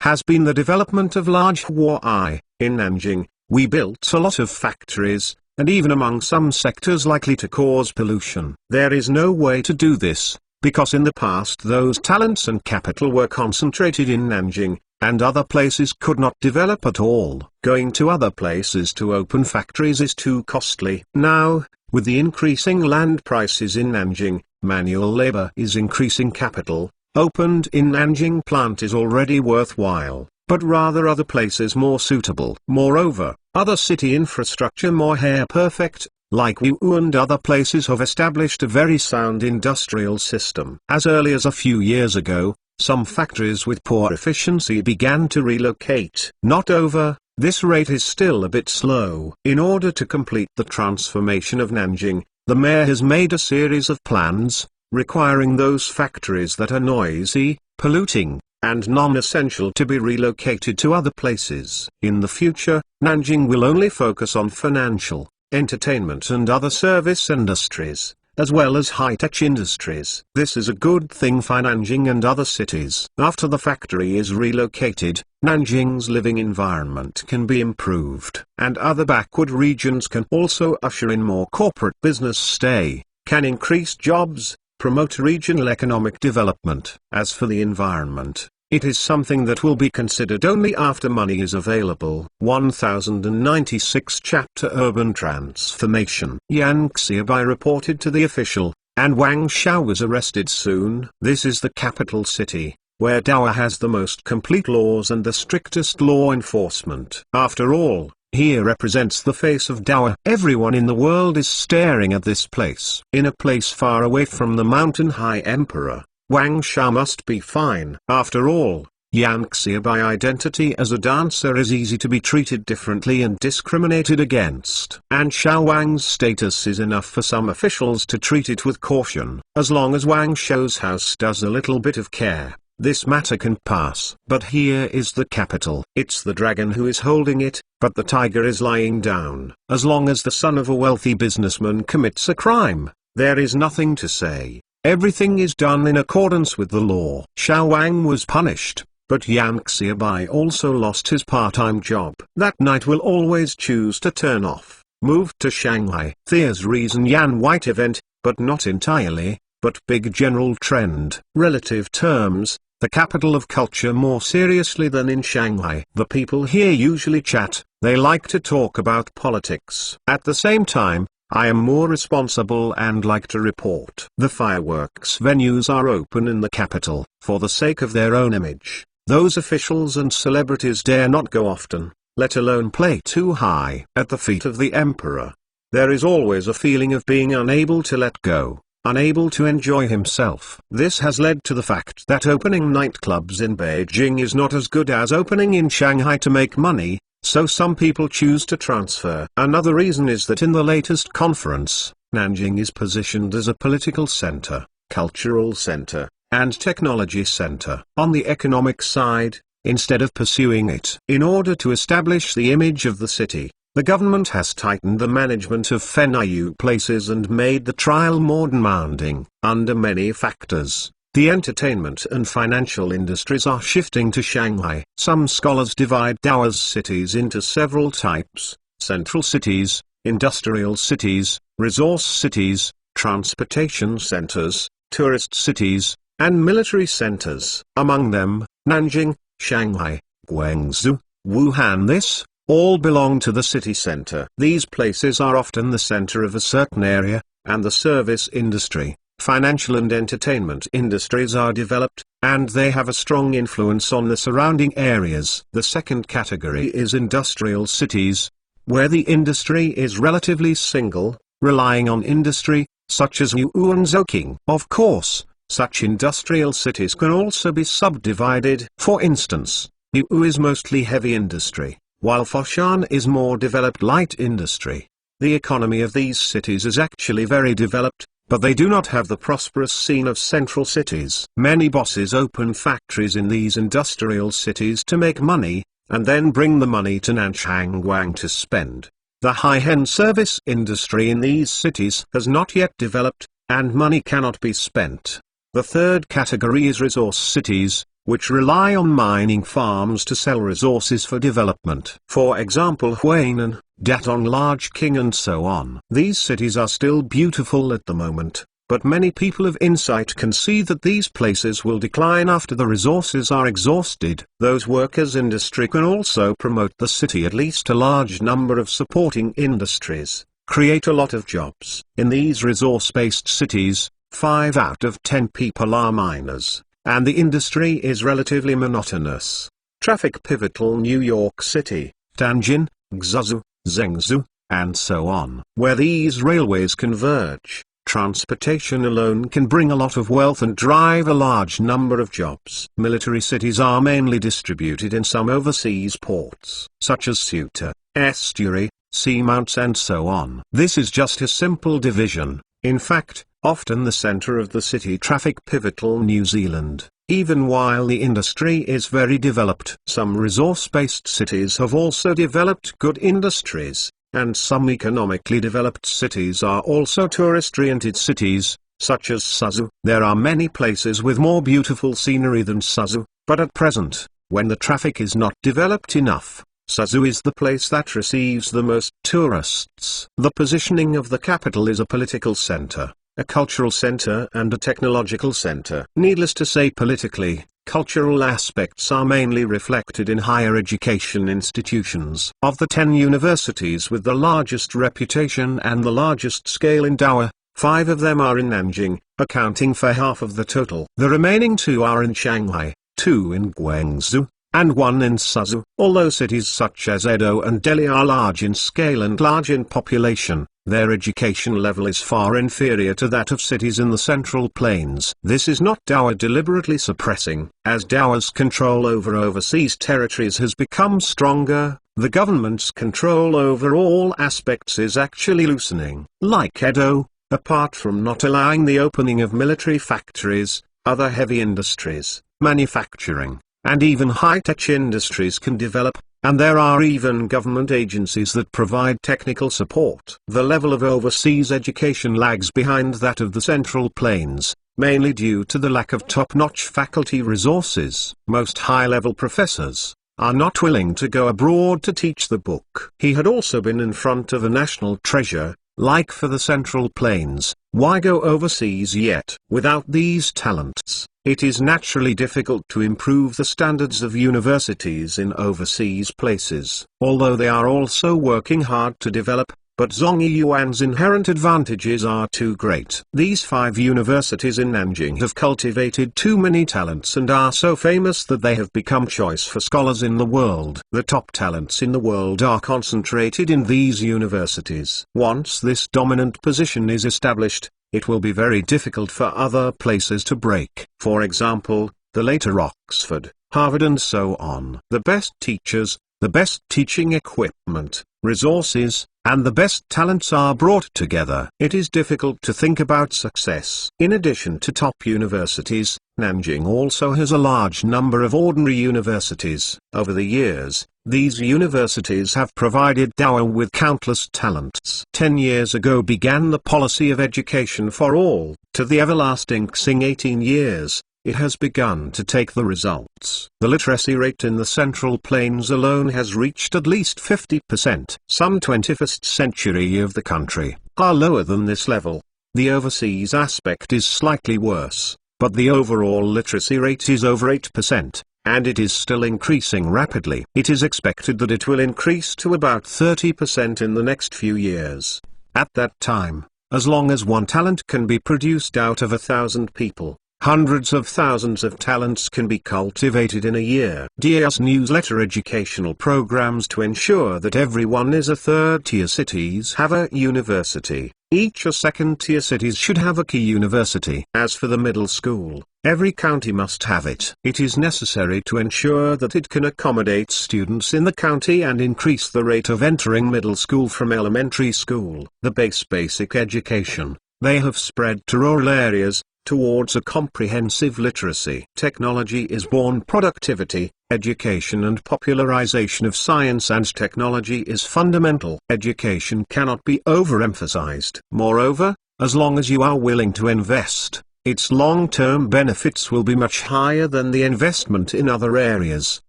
Has been the development of large Huai. In Nanjing, we built a lot of factories, and even among some sectors likely to cause pollution. There is no way to do this, because in the past those talents and capital were concentrated in Nanjing, and other places could not develop at all. Going to other places to open factories is too costly. Now, with the increasing land prices in Nanjing, manual labor is increasing capital. Opened in Nanjing plant is already worthwhile, but rather other places more suitable. Moreover, other city infrastructure more hair-perfect, like Wuhu and other places, have established a very sound industrial system. As early as a few years ago, some factories with poor efficiency began to relocate. This rate is still a bit slow. In order to complete the transformation of Nanjing, the mayor has made a series of plans, requiring those factories that are noisy, polluting, and non-essential to be relocated to other places. In the future, Nanjing will only focus on financial, entertainment and other service industries, as well as high-tech industries. This is a good thing for Nanjing and other cities. After the factory is relocated, Nanjing's living environment can be improved, and other backward regions can also usher in more corporate business stay, can increase jobs, promote regional economic development. As for the environment, it is something that will be considered only after money is available. 1096 Chapter Urban Transformation. Yang Xiaobai reported to the official, and Wang Xiao was arrested soon. This is the capital city, where Dowa has the most complete laws and the strictest law enforcement. After all, here represents the face of Dowa. Everyone in the world is staring at this place. In a place far away from the mountain-high emperor, Wang Xiao must be fine. After all, Yang Xiaobai identity as a dancer is easy to be treated differently and discriminated against. And Xiao Wang's status is enough for some officials to treat it with caution. As long as Wang Xiao's house does a little bit of care, this matter can pass. But here is the capital. It's the dragon who is holding it, but the tiger is lying down. As long as the son of a wealthy businessman commits a crime, there is nothing to say. Everything is done in accordance with the law. Xiao Wang was punished, but Yang Xiaobai also lost his part-time job. That night will always choose to turn off. Moved to Shanghai. There's reason Yan White event, but not entirely, but big general trend. Relative terms, the capital of culture more seriously than in Shanghai. The people here usually chat, they like to talk about politics. At the same time, I am more responsible and like to report. The fireworks venues are open in the capital, for the sake of their own image. Those officials and celebrities dare not go often, let alone play too high. At the feet of the emperor, there is always a feeling of being unable to let go, unable to enjoy himself. This has led to the fact that opening nightclubs in Beijing is not as good as opening in Shanghai to make money, so some people choose to transfer. Another reason is that in the latest conference, Nanjing is positioned as a political center, cultural center, and technology center. On the economic side, instead of pursuing it in order to establish the image of the city, the government has tightened the management of FNIU places and made the trial more demanding. Under many factors, the entertainment and financial industries are shifting to Shanghai. Some scholars divide Dao's cities into several types: central cities, industrial cities, resource cities, transportation centers, tourist cities, and military centers. Among them, Nanjing, Shanghai, Guangzhou, Wuhan, this all belong to the city center. These places are often the center of a certain area, and the service industry, financial and entertainment industries are developed, and they have a strong influence on the surrounding areas. The second category is industrial cities, where the industry is relatively single, relying on industry, such as Wuhu and Zhoukang. Of course, such industrial cities can also be subdivided. For instance, Wuhu is mostly heavy industry, while Foshan is more developed light industry. The economy of these cities is actually very developed, but they do not have the prosperous scene of central cities. Many bosses open factories in these industrial cities to make money, and then bring the money to Nanchangwang to spend. The high-end service industry in these cities has not yet developed, and money cannot be spent. The third category is resource cities, which rely on mining farms to sell resources for development. For example, Huainan, Datong, Large King, and so on. These cities are still beautiful at the moment, but many people of insight can see that these places will decline after the resources are exhausted. Those workers' industry can also promote the city, at least a large number of supporting industries, create a lot of jobs. In these resource-based cities, 5 out of 10 people are miners, and the industry is relatively monotonous. traffic pivotal New York City, Tianjin, Guizhou, Zhengzhou, and so on. Where these railways converge, transportation alone can bring a lot of wealth and drive a large number of jobs. Military cities are mainly distributed in some overseas ports, such as Ceuta, estuary, seamounts and so on. This is just a simple division, in fact, often the center of the city traffic pivotal New Zealand. Even while the industry is very developed, some resource-based cities have also developed good industries, and some economically developed cities are also tourist-oriented cities, such as Suzhou. There are many places with more beautiful scenery than Suzhou, but at present, when the traffic is not developed enough, Suzhou is the place that receives the most tourists. The positioning of the capital is a political center, a cultural center and a technological center. Needless to say, politically, cultural aspects are mainly reflected in higher education institutions. Of the 10 universities with the largest reputation and the largest scale in Doha, 5 of them are in Nanjing, accounting for half of the total. The remaining 2 are in Shanghai, 2 in Guangzhou, and 1 in Suzhou. Although cities such as Edo and Delhi are large in scale and large in population, their education level is far inferior to that of cities in the Central Plains. This is not Doha deliberately suppressing. As Doha's control over overseas territories has become stronger, the government's control over all aspects is actually loosening. Like Edo, apart from not allowing the opening of military factories, other heavy industries, manufacturing, and even high-tech industries can develop, and there are even government agencies that provide technical support. The level of overseas education lags behind that of the Central Plains, mainly due to the lack of top-notch faculty resources. Most high-level professors are not willing to go abroad to teach the book. He had also been in front of a national treasure, like for the Central Plains. Why go overseas yet? Without these talents, it is naturally difficult to improve the standards of universities in overseas places. Although they are also working hard to develop, but Zhongyuan's inherent advantages are too great. These 5 universities in Nanjing have cultivated too many talents and are so famous that they have become choice for scholars in the world. The top talents in the world are concentrated in these universities. Once this dominant position is established, it will be very difficult for other places to break. For example, the later Oxford, Harvard and so on. The best teachers, the best teaching equipment, resources, and the best talents are brought together. It is difficult to think about success. In addition to top universities, Nanjing also has a large number of ordinary universities. Over the years, these universities have provided Doha with countless talents. 10 years ago began the policy of education for all. To the everlasting Xing 18 years, it has begun to take the results. The literacy rate in the Central Plains alone has reached at least 50%. Some 21st century of the country are lower than this level. The overseas aspect is slightly worse, but the overall literacy rate is over 8%, and it is still increasing rapidly. It is expected that it will increase to about 30% in the next few years. At that time, as long as one talent can be produced out of 1,000 people, hundreds of thousands of talents can be cultivated in a year. DA's newsletter educational programs to ensure that everyone is a third-tier cities have a university. Each a second-tier cities should have a key university. As for the middle school, every county must have it. It is necessary to ensure that it can accommodate students in the county and increase the rate of entering middle school from elementary school. The basic education, they have spread to rural areas, towards a comprehensive literacy. Technology is born productivity, education and popularization of science and technology is fundamental. Education cannot be overemphasized. Moreover, as long as you are willing to invest, its long-term benefits will be much higher than the investment in other areas.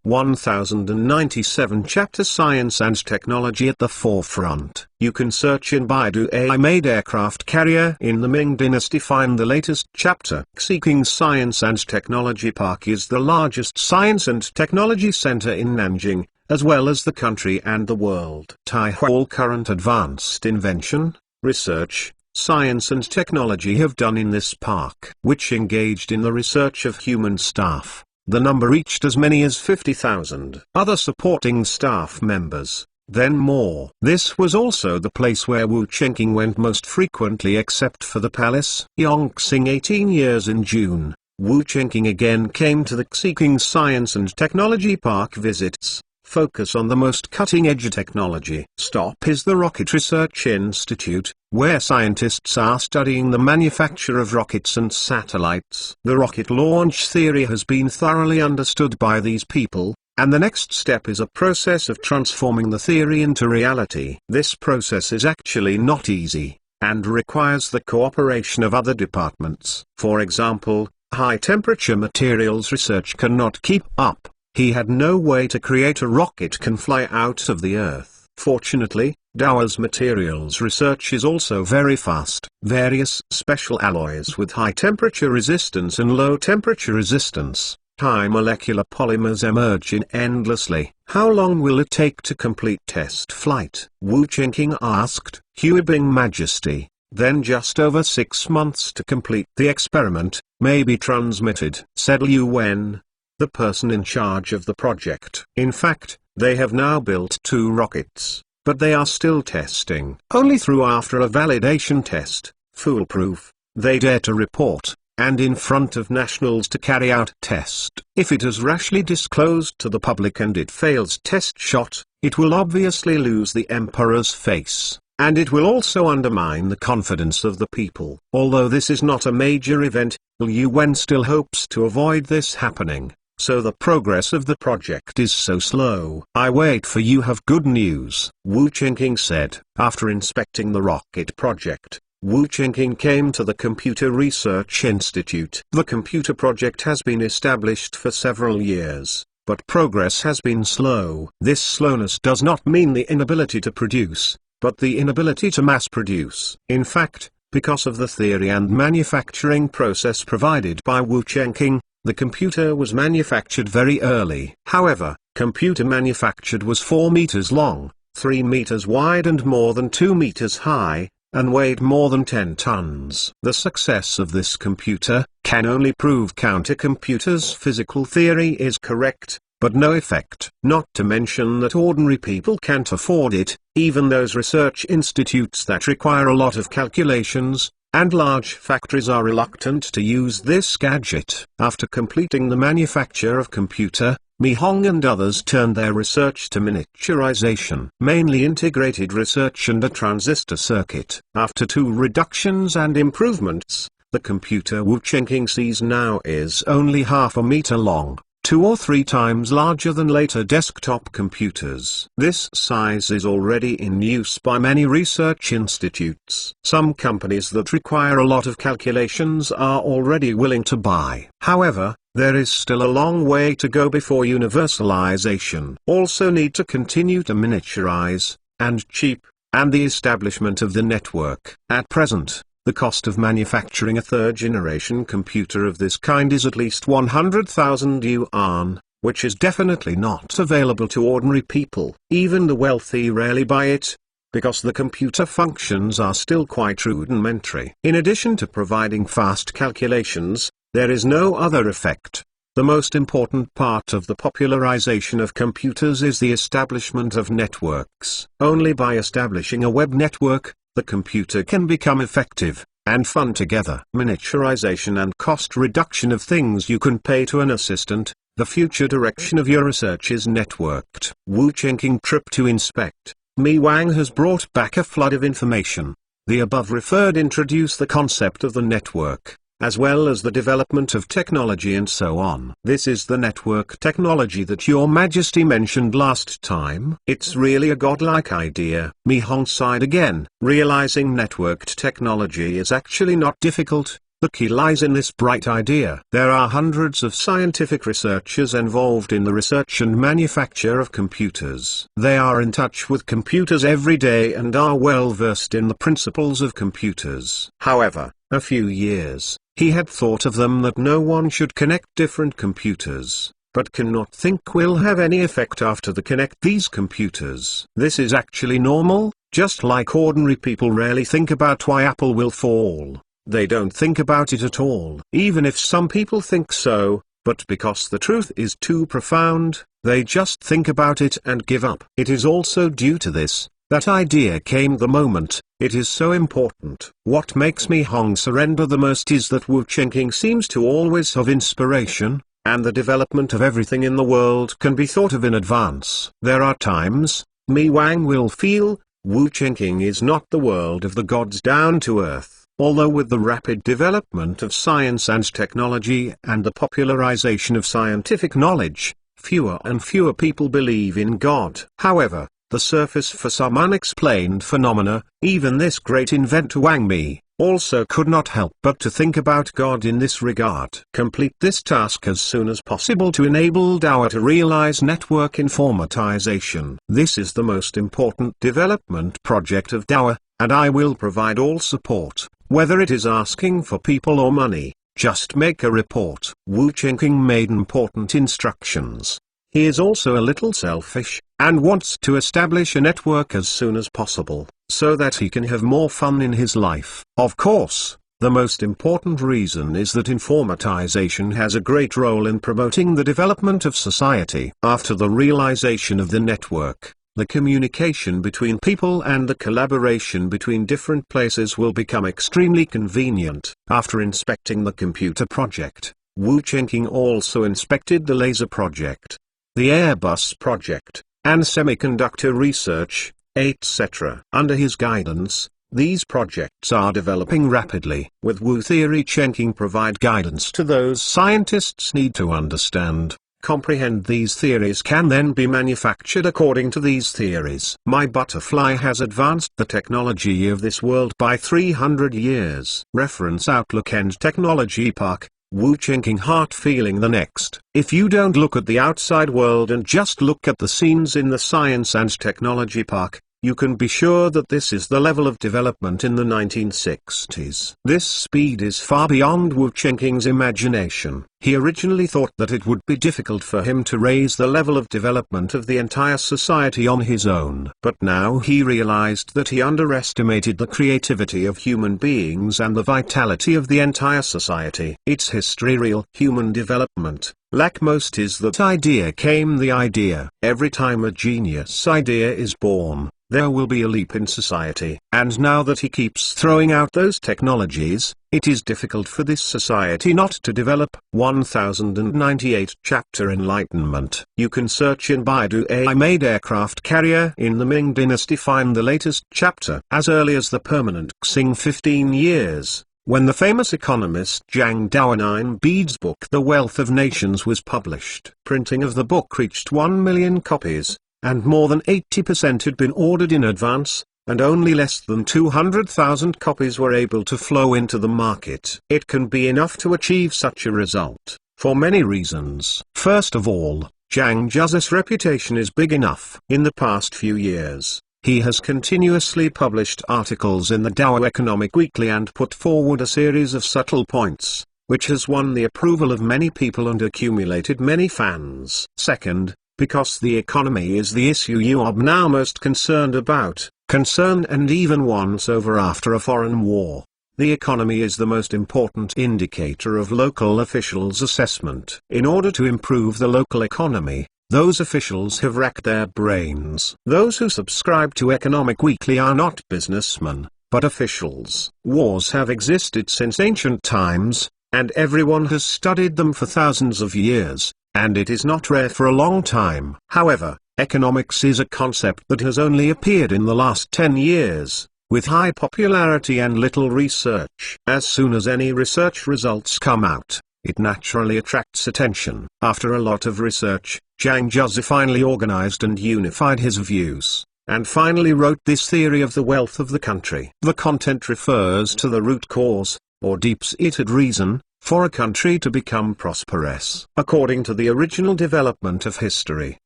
1097 Chapter Science and Technology at the Forefront. You can search in Baidu AI-made aircraft carrier in the Ming Dynasty. Find the latest chapter. Seeking Science and Technology Park is the largest science and technology center in Nanjing, as well as the country and the world. All current advanced invention, research, science and technology have done in this park, which engaged in the research of human staff, The number reached as many as 50,000 other supporting staff members, then more. This was also the place where Wu Chengqing went most frequently except for the palace. Yongxing 18 years in June, Wu Chengqing again came to the Xiqing Science and Technology Park visits. Focus on the most cutting-edge technology. Stop is the Rocket Research Institute, where scientists are studying the manufacture of rockets and satellites. The rocket launch theory has been thoroughly understood by these people, and the next step is a process of transforming the theory into reality. This process is actually not easy, and requires the cooperation of other departments. For example, high-temperature materials research cannot keep up. He had no way to create a rocket can fly out of the Earth. Fortunately, Dower's materials research is also very fast. Various special alloys with high temperature resistance and low temperature resistance, high molecular polymers emerge in endlessly. How long will it take to complete test flight? Wu Chengqing asked. Huibing Majesty. Then just over 6 months to complete the experiment, may be transmitted, said Liu Wen, the person in charge of the project. In fact, they have now built 2 rockets, but they are still testing. Only through after a validation test, foolproof, they dare to report, and in front of nationals to carry out test. If it is rashly disclosed to the public and it fails test shot, it will obviously lose the emperor's face, and it will also undermine the confidence of the people. Although this is not a major event, Liu Wen still hopes to avoid this happening. So the progress of the project is so slow. I wait for you have good news, Wu Chengqing said. After inspecting the rocket project, Wu Chengqing came to the Computer Research Institute. The computer project has been established for several years, but progress has been slow. This slowness does not mean the inability to produce, but the inability to mass produce. In fact, because of the theory and manufacturing process provided by Wu Chengqing, the computer was manufactured very early. However, computer manufactured was 4 meters long, 3 meters wide and more than 2 meters high, and weighed more than 10 tons. The success of this computer can only prove countercomputer's physical theory is correct, but no effect. Not to mention that ordinary people can't afford it, even those research institutes that require a lot of calculations, and large factories are reluctant to use this gadget. After completing the manufacture of computer, Mi Hong and others turned their research to miniaturization, mainly integrated research and a transistor circuit. After 2 reductions and improvements, the computer Wu Chengqing sees now is only half a meter long, 2 or 3 times larger than later desktop computers. This size is already in use by many research institutes. Some companies that require a lot of calculations are already willing to buy. However, there is still a long way to go before universalization. Also need to continue to miniaturize, and cheap, and the establishment of the network. At present, the cost of manufacturing a 3rd-generation computer of this kind is at least 100,000 yuan, which is definitely not available to ordinary people. Even the wealthy rarely buy it, because the computer functions are still quite rudimentary. In addition to providing fast calculations, there is no other effect. The most important part of the popularization of computers is the establishment of networks. Only by establishing a web network, the computer can become effective, and fun together. Miniaturization and cost reduction of things you can pay to an assistant. The future direction of your research is networked. Wu Chengqing trip to inspect. Mi Wang has brought back a flood of information. The above referred introduce the concept of the network, as well as the development of technology and so on. This is the network technology that Your Majesty mentioned last time. It's really a godlike idea. Mi Hong sighed again. Realizing networked technology is actually not difficult. The key lies in this bright idea. There are hundreds of scientific researchers involved in the research and manufacture of computers. They are in touch with computers every day and are well versed in the principles of computers. However, a few years, he had thought of them that no one should connect different computers, but cannot think will have any effect after they connect these computers. This is actually normal, just like ordinary people rarely think about why Apple will fall. They don't think about it at all. Even if some people think so, but because the truth is too profound, they just think about it and give up. It is also due to this, that idea came the moment, it is so important. What makes me Hong surrender the most is that Wu Chengking seems to always have inspiration, and the development of everything in the world can be thought of in advance. There are times, Mi Wang will feel, Wu Chengking is not the world of the gods down to earth, although with the rapid development of science and technology and the popularization of scientific knowledge, fewer and fewer people believe in God. However, the surface for some unexplained phenomena, even this great inventor Wang Mi, also could not help but to think about God in this regard. Complete this task as soon as possible to enable Dao to realize network informatization. This is the most important development project of Dao, and I will provide all support, whether it is asking for people or money. Just make a report. Wu Chengking made important instructions. He is also a little selfish, and wants to establish a network as soon as possible, so that he can have more fun in his life. Of course, the most important reason is that informatization has a great role in promoting the development of society. After the realization of the network, the communication between people and the collaboration between different places will become extremely convenient. After inspecting the computer project, Wu Chengking also inspected the laser project, the Airbus project, and semiconductor research, etc. Under his guidance, these projects are developing rapidly. With Wu theory, Chengking provide guidance to those scientists need to understand, comprehend these theories, can then be manufactured according to these theories. My butterfly has advanced the technology of this world by 300 years. Reference Outlook and Technology Park. Wu Chengking Heart feeling the next. If you don't look at the outside world and just look at the scenes in the Science and Technology Park, you can be sure that this is the level of development in the 1960s. This speed is far beyond Wu Chengking's imagination. He originally thought that it would be difficult for him to raise the level of development of the entire society on his own. But now he realized that he underestimated the creativity of human beings and the vitality of the entire society. Its history, real human development. Like most is that idea came the idea. Every time a genius idea is born, there will be a leap in society. And now that he keeps throwing out those technologies, it is difficult for this society not to develop. 1098 Chapter Enlightenment. You can search in Baidu AI-made aircraft carrier in the Ming dynasty, find the latest chapter. As early as the permanent Xing 15 years, when the famous economist Zhang Dao Nine Beads book The Wealth of Nations was published. Printing of the book reached 1 million copies, and more than 80% had been ordered in advance, and only less than 200,000 copies were able to flow into the market. It can be enough to achieve such a result, for many reasons. First of all, Zhang Zha's reputation is big enough. In the past few years, he has continuously published articles in the Dao Economic Weekly and put forward a series of subtle points, which has won the approval of many people and accumulated many fans. Second, because the economy is the issue you are now most concerned about, concerned and even once over after a foreign war. The economy is the most important indicator of local officials' assessment. In order to improve the local economy, those officials have racked their brains. Those who subscribe to Economic Weekly are not businessmen, but officials. Wars have existed since ancient times, and everyone has studied them for thousands of years, and it is not rare for a long time. However, economics is a concept that has only appeared in the last 10 years, with high popularity and little research. As soon as any research results come out, it naturally attracts attention. After a lot of research, Zhang Zhi finally organized and unified his views, and finally wrote this theory of the wealth of the country. The content refers to the root cause, or deep-seated reason, for a country to become prosperous. According to the original development of history,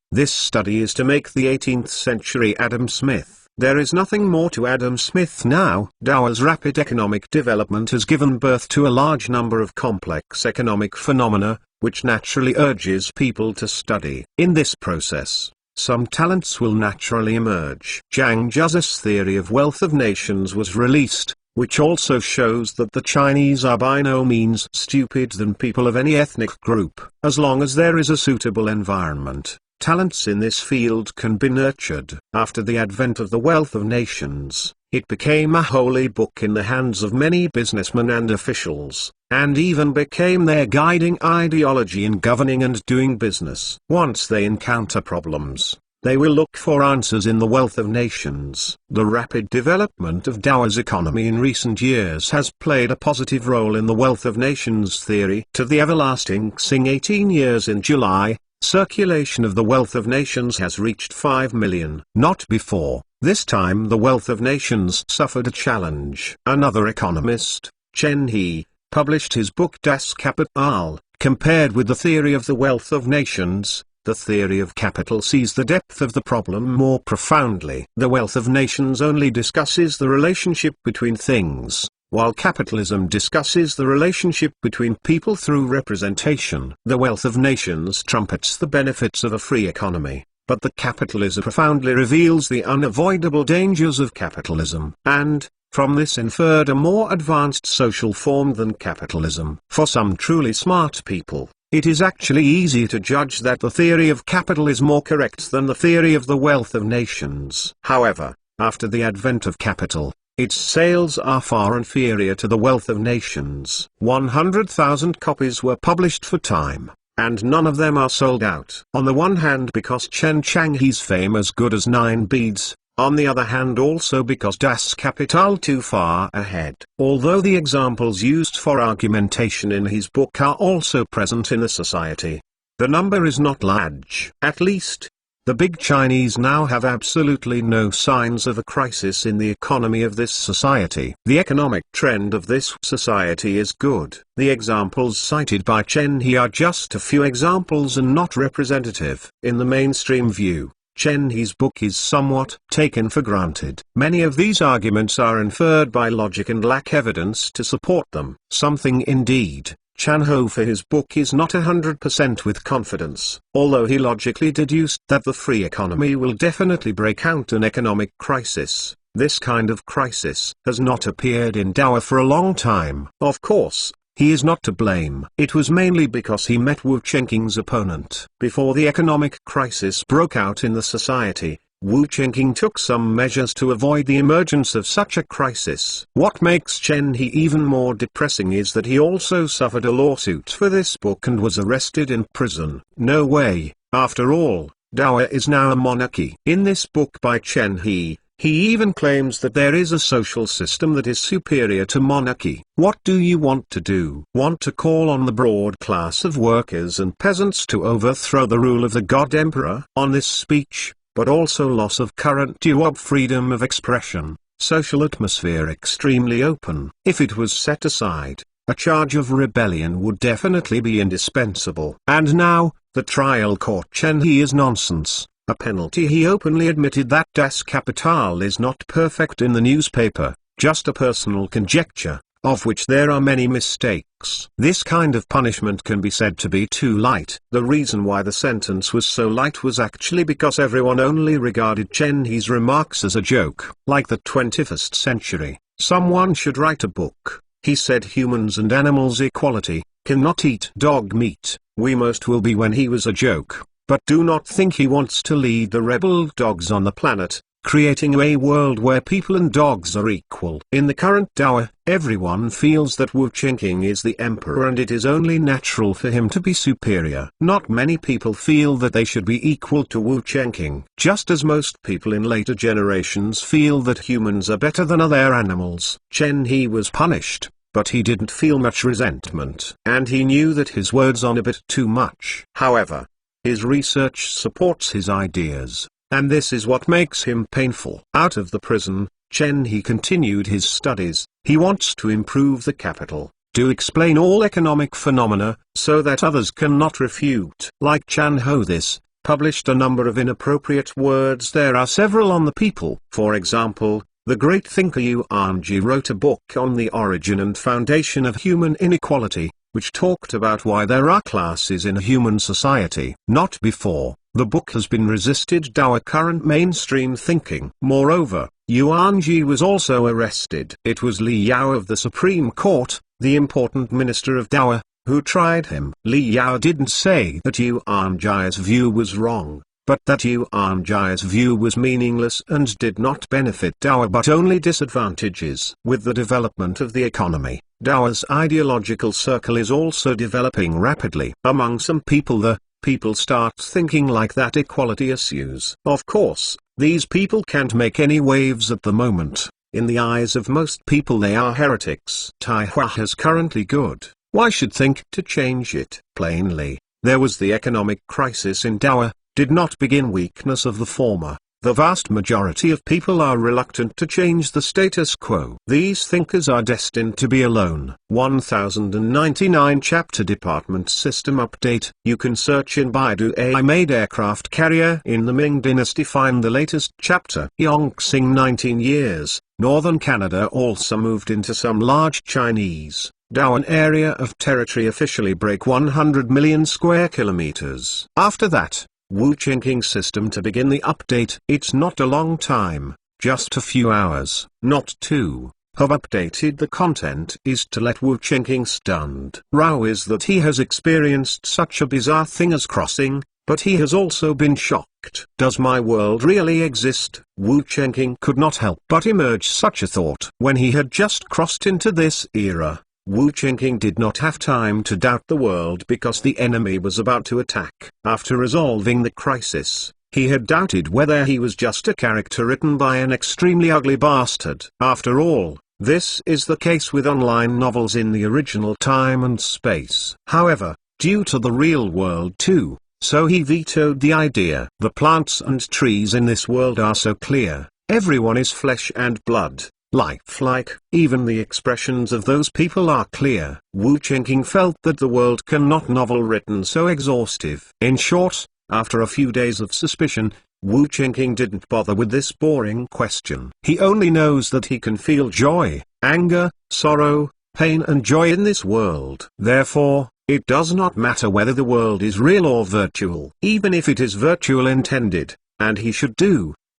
this study is to make the 18th century Adam Smith. There is nothing more to Adam Smith now. Dao's rapid economic development has given birth to a large number of complex economic phenomena, which naturally urges people to study. In this process, some talents will naturally emerge. Zhang Zha's theory of wealth of nations was released, which also shows that the Chinese are by no means stupider than people of any ethnic group. As long as there is a suitable environment, talents in this field can be nurtured. After the advent of The Wealth of Nations, it became a holy book in the hands of many businessmen and officials, and even became their guiding ideology in governing and doing business. Once they encounter problems, they will look for answers in The Wealth of Nations. The rapid development of Dao's economy in recent years has played a positive role in The Wealth of Nations theory. To the everlasting Xing 18 years in July, circulation of The Wealth of Nations has reached 5 million. Not before. This time The Wealth of Nations suffered a challenge. Another economist, Chen He, published his book Das Kapital. Compared with the theory of The Wealth of Nations, the theory of capital sees the depth of the problem more profoundly. The Wealth of Nations only discusses the relationship between things, while capitalism discusses the relationship between people through representation. The Wealth of Nations trumpets the benefits of a free economy, but the capitalism profoundly reveals the unavoidable dangers of capitalism, and, from this inferred a more advanced social form than capitalism. For some truly smart people, it is actually easy to judge that the theory of capital is more correct than the theory of The Wealth of Nations. However, after the advent of capital, its sales are far inferior to The Wealth of Nations. 100,000 copies were published for Time, and none of them are sold out. On the one hand because Chen Changhe's fame as good as 9 beads, on the other hand also because Das Kapital too far ahead. Although the examples used for argumentation in his book are also present in the society, the number is not large. At least, the big Chinese now have absolutely no signs of a crisis in the economy of this society. The economic trend of this society is good. The examples cited by Chen He are just a few examples and not representative. In the mainstream view, Chen He's book is somewhat taken for granted. Many of these arguments are inferred by logic and lack evidence to support them. Something indeed. Chen Ho for his book is not 100% with confidence, although he logically deduced that the free economy will definitely break out an economic crisis. This kind of crisis has not appeared in Dao for a long time. Of course, he is not to blame. It was mainly because he met Wu Chengqing's opponent. Before the economic crisis broke out in the society, Wu Chengqing took some measures to avoid the emergence of such a crisis. What makes Chen He even more depressing is that he also suffered a lawsuit for this book and was arrested in prison. No way, after all, Dao is now a monarchy. In this book by Chen He even claims that there is a social system that is superior to monarchy. What do you want to do? Want to call on the broad class of workers and peasants to overthrow the rule of the God Emperor? On this speech, but also loss of current due of freedom of expression, social atmosphere extremely open. If it was set aside, a charge of rebellion would definitely be indispensable. And now, the trial court Chen He is nonsense. A penalty. He openly admitted that Das Kapital is not perfect in the newspaper, just a personal conjecture, of which there are many mistakes. This kind of punishment can be said to be too light. The reason why the sentence was so light was actually because everyone only regarded Chen He's remarks as a joke. Like the 21st century, someone should write a book. He said humans and animals equality, cannot eat dog meat. We most will be when he was a joke. But do not think he wants to lead the rebel dogs on the planet, creating a world where people and dogs are equal. In the current Dao, everyone feels that Wu Chengqing is the emperor and it is only natural for him to be superior. Not many people feel that they should be equal to Wu Chengqing. Just as most people in later generations feel that humans are better than other animals. Chen He was punished, but he didn't feel much resentment. And he knew that his words on a bit too much. However, his research supports his ideas, and this is what makes him painful. Out of the prison, Chen He continued his studies. He wants to improve the capital, to explain all economic phenomena, so that others cannot refute. Like Chen Ho this, published a number of inappropriate words. There are several on the people. For example, the great thinker Yuan Ji wrote a book on the origin and foundation of human inequality, which talked about why there are classes in a human society. Not before, the book has been resisted Dao current mainstream thinking. Moreover, Yuanji was also arrested. It was Li Yao of the Supreme Court, the important minister of Dao, who tried him. Li Yao didn't say that Yuanji's view was wrong, but that Yuanji's view was meaningless and did not benefit Dao but only disadvantages. With the development of the economy, Dao's ideological circle is also developing rapidly. Among some people people start thinking like that equality issues. Of course, these people can't make any waves at the moment. In the eyes of most people they are heretics. Taihua is currently good. Why should think to change it? Plainly, there was the economic crisis in Dao, did not begin weakness of the former. The vast majority of people are reluctant to change the status quo. These thinkers are destined to be alone. 1099 Chapter Department System Update. You can search in Baidu AI-made aircraft carrier in the Ming Dynasty. Find the latest chapter. Yongxing 19 years. Northern Canada also moved into some large Chinese Dao area of territory officially break 100 million square kilometers. After that, Wu Chengking system to begin the update. It's not a long time, just a few hours, not two. Have updated the content is to let Wu Chengking stunned. Row is that he has experienced such a bizarre thing as crossing, but he has also been shocked. Does my world really exist? Wu Chengking could not help but emerge such a thought. When he had just crossed into this era, Wu Chengking did not have time to doubt the world because the enemy was about to attack. After resolving the crisis, he had doubted whether he was just a character written by an extremely ugly bastard. After all, this is the case with online novels in the original time and space. However, due to the real world too, so he vetoed the idea. The plants and trees in this world are so clear, everyone is flesh and blood. Lifelike, even the expressions of those people are clear. Wu Chengking felt that the world cannot novel written so exhaustive. In short, after a few days of suspicion, Wu Chengking didn't bother with this boring question. He only knows that he can feel joy, anger, sorrow, pain and joy in this world. Therefore, it does not matter whether the world is real or virtual. Even if it is virtual intended, and he should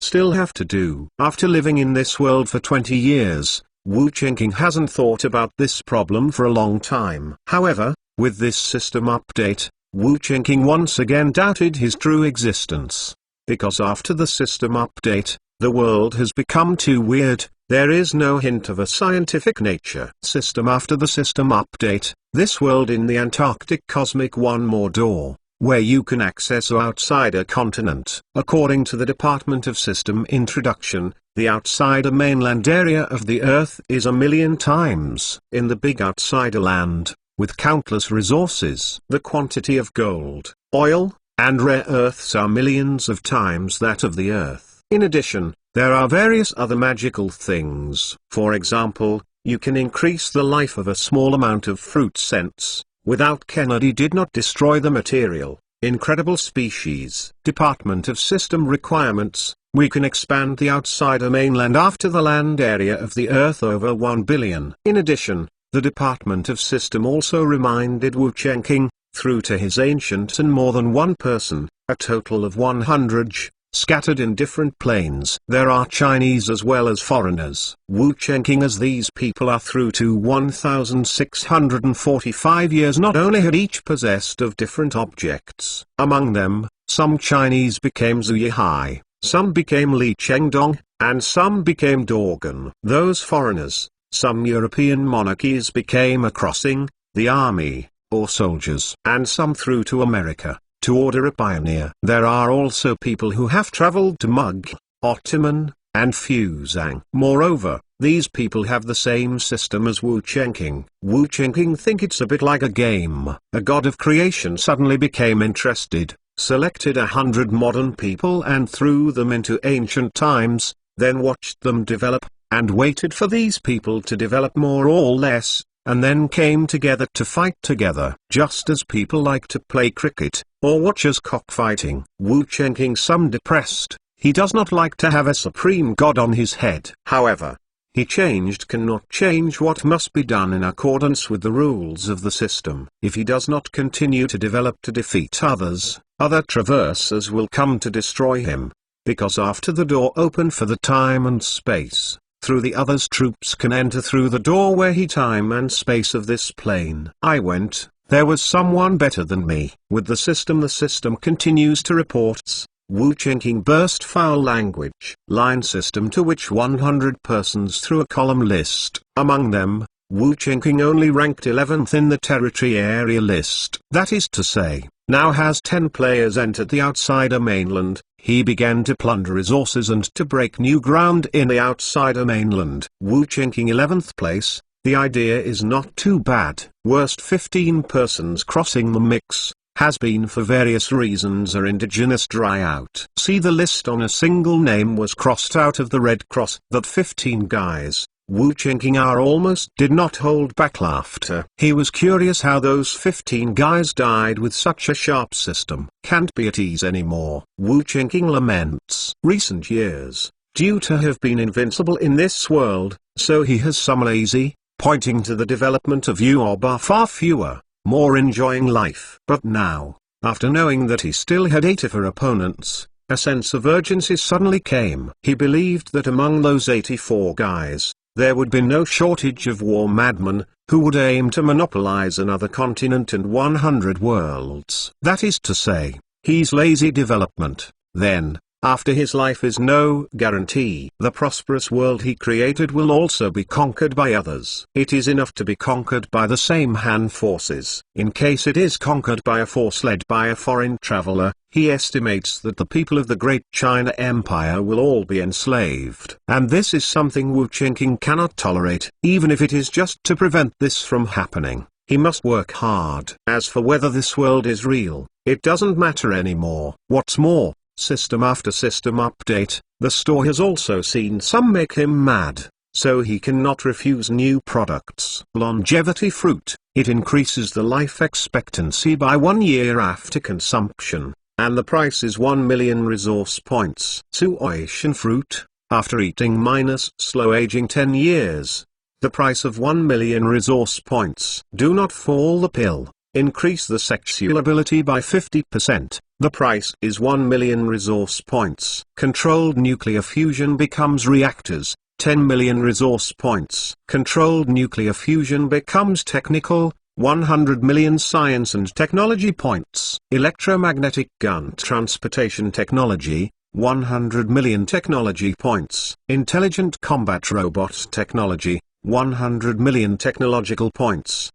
still have to do. After living in this world for 20 years, Wu Chengking hasn't thought about this problem for a long time. However, with this system update, Wu Chengking once again doubted his true existence. Because after the system update, the world has become too weird, there is no hint of a scientific nature. System after the system update, this world in the Antarctic cosmic one more door, where you can access a outsider continent. According to the Department of System Introduction, the outsider mainland area of the Earth is 1,000,000 times in the big outsider land, with countless resources. The quantity of gold, oil, and rare earths are millions of times that of the Earth. In addition, there are various other magical things. For example, you can increase the life of a small amount of fruit scents. Without Kennedy did not destroy the material. Incredible species. Department of System Requirements, we can expand the outsider mainland after the land area of the Earth over 1 billion. In addition, the Department of System also reminded Wu Chengking, through to his ancient and more than one person, a total of 100, scattered in different planes. There are Chinese as well as foreigners. Wu Chengking as these people are through to 1645 years not only had each possessed of different objects. Among them, some Chinese became Zhu Yihai, some became Li Chengdong, and some became Dorgan. Those foreigners, some European monarchies became a crossing, the army, or soldiers. And some through to America, to order a pioneer. There are also people who have traveled to Mug, Ottoman, and Fuzhang. Moreover, these people have the same system as Wu Chengking. Wu Chengking think it's a bit like a game. A god of creation suddenly became interested, selected 100 modern people and threw them into ancient times, then watched them develop, and waited for these people to develop more or less, and then came together to fight together. Just as people like to play cricket, or watch as cockfighting. Wu Chengking some depressed, he does not like to have a supreme god on his head. However, he cannot change what must be done in accordance with the rules of the system. If he does not continue to develop to defeat others, other traversers will come to destroy him. because after the door open for the time and space, through the others troops can enter through the doorway time and space of this plane. I went, there was someone better than me. With the system continues to reports. Wu Chengqing burst foul language. Line system to which 100 persons through a column list. Among them, Wu Chengqing only ranked 11th in the territory area list. That is to say, now has 10 players entered the outsider mainland. He began to plunder resources and to break new ground in the outsider mainland. Wu Chengqing 11th place. The idea is not too bad. Worst 15 persons crossing the mix, has been for various reasons are indigenous dry out. See the list on a single name was crossed out of the Red Cross. That 15 guys, Wu Chengqing almost did not hold back laughter. He was curious how those 15 guys died with such a sharp system. Can't be at ease anymore. Wu Chengqing laments. Recent years, due to have been invincible in this world, so he has some lazy, pointing to the development of you are far fewer, more enjoying life. But now, after knowing that he still had 84 opponents, a sense of urgency suddenly came. He believed that among those 84 guys, there would be no shortage of war madmen, who would aim to monopolize another continent and 100 worlds. That is to say, he's lazy development. Then, after his life is no guarantee. The prosperous world he created will also be conquered by others. It is enough to be conquered by the same Han forces. In case it is conquered by a force led by a foreign traveler, he estimates that the people of the Great China Empire will all be enslaved. And this is something Wu Chengqing cannot tolerate. Even if it is just to prevent this from happening, he must work hard. As for whether this world is real, it doesn't matter anymore. What's more, system after system update, the store has also seen some make him mad, so he cannot refuse new products. Longevity fruit, it increases the life expectancy by 1 year after consumption, and the price is 1 million resource points. Suotian fruit, after eating minus slow aging 10 years, the price of 1 million resource points. Do not fall the pill, increase the sexual ability by 50%. The price is 1 million resource points. Controlled nuclear fusion becomes reactors, 10 million resource points. Controlled nuclear fusion becomes technical, 100 million science and technology points. Electromagnetic gun transportation technology, 100 million technology points. Intelligent combat robot technology, 100 million technological points.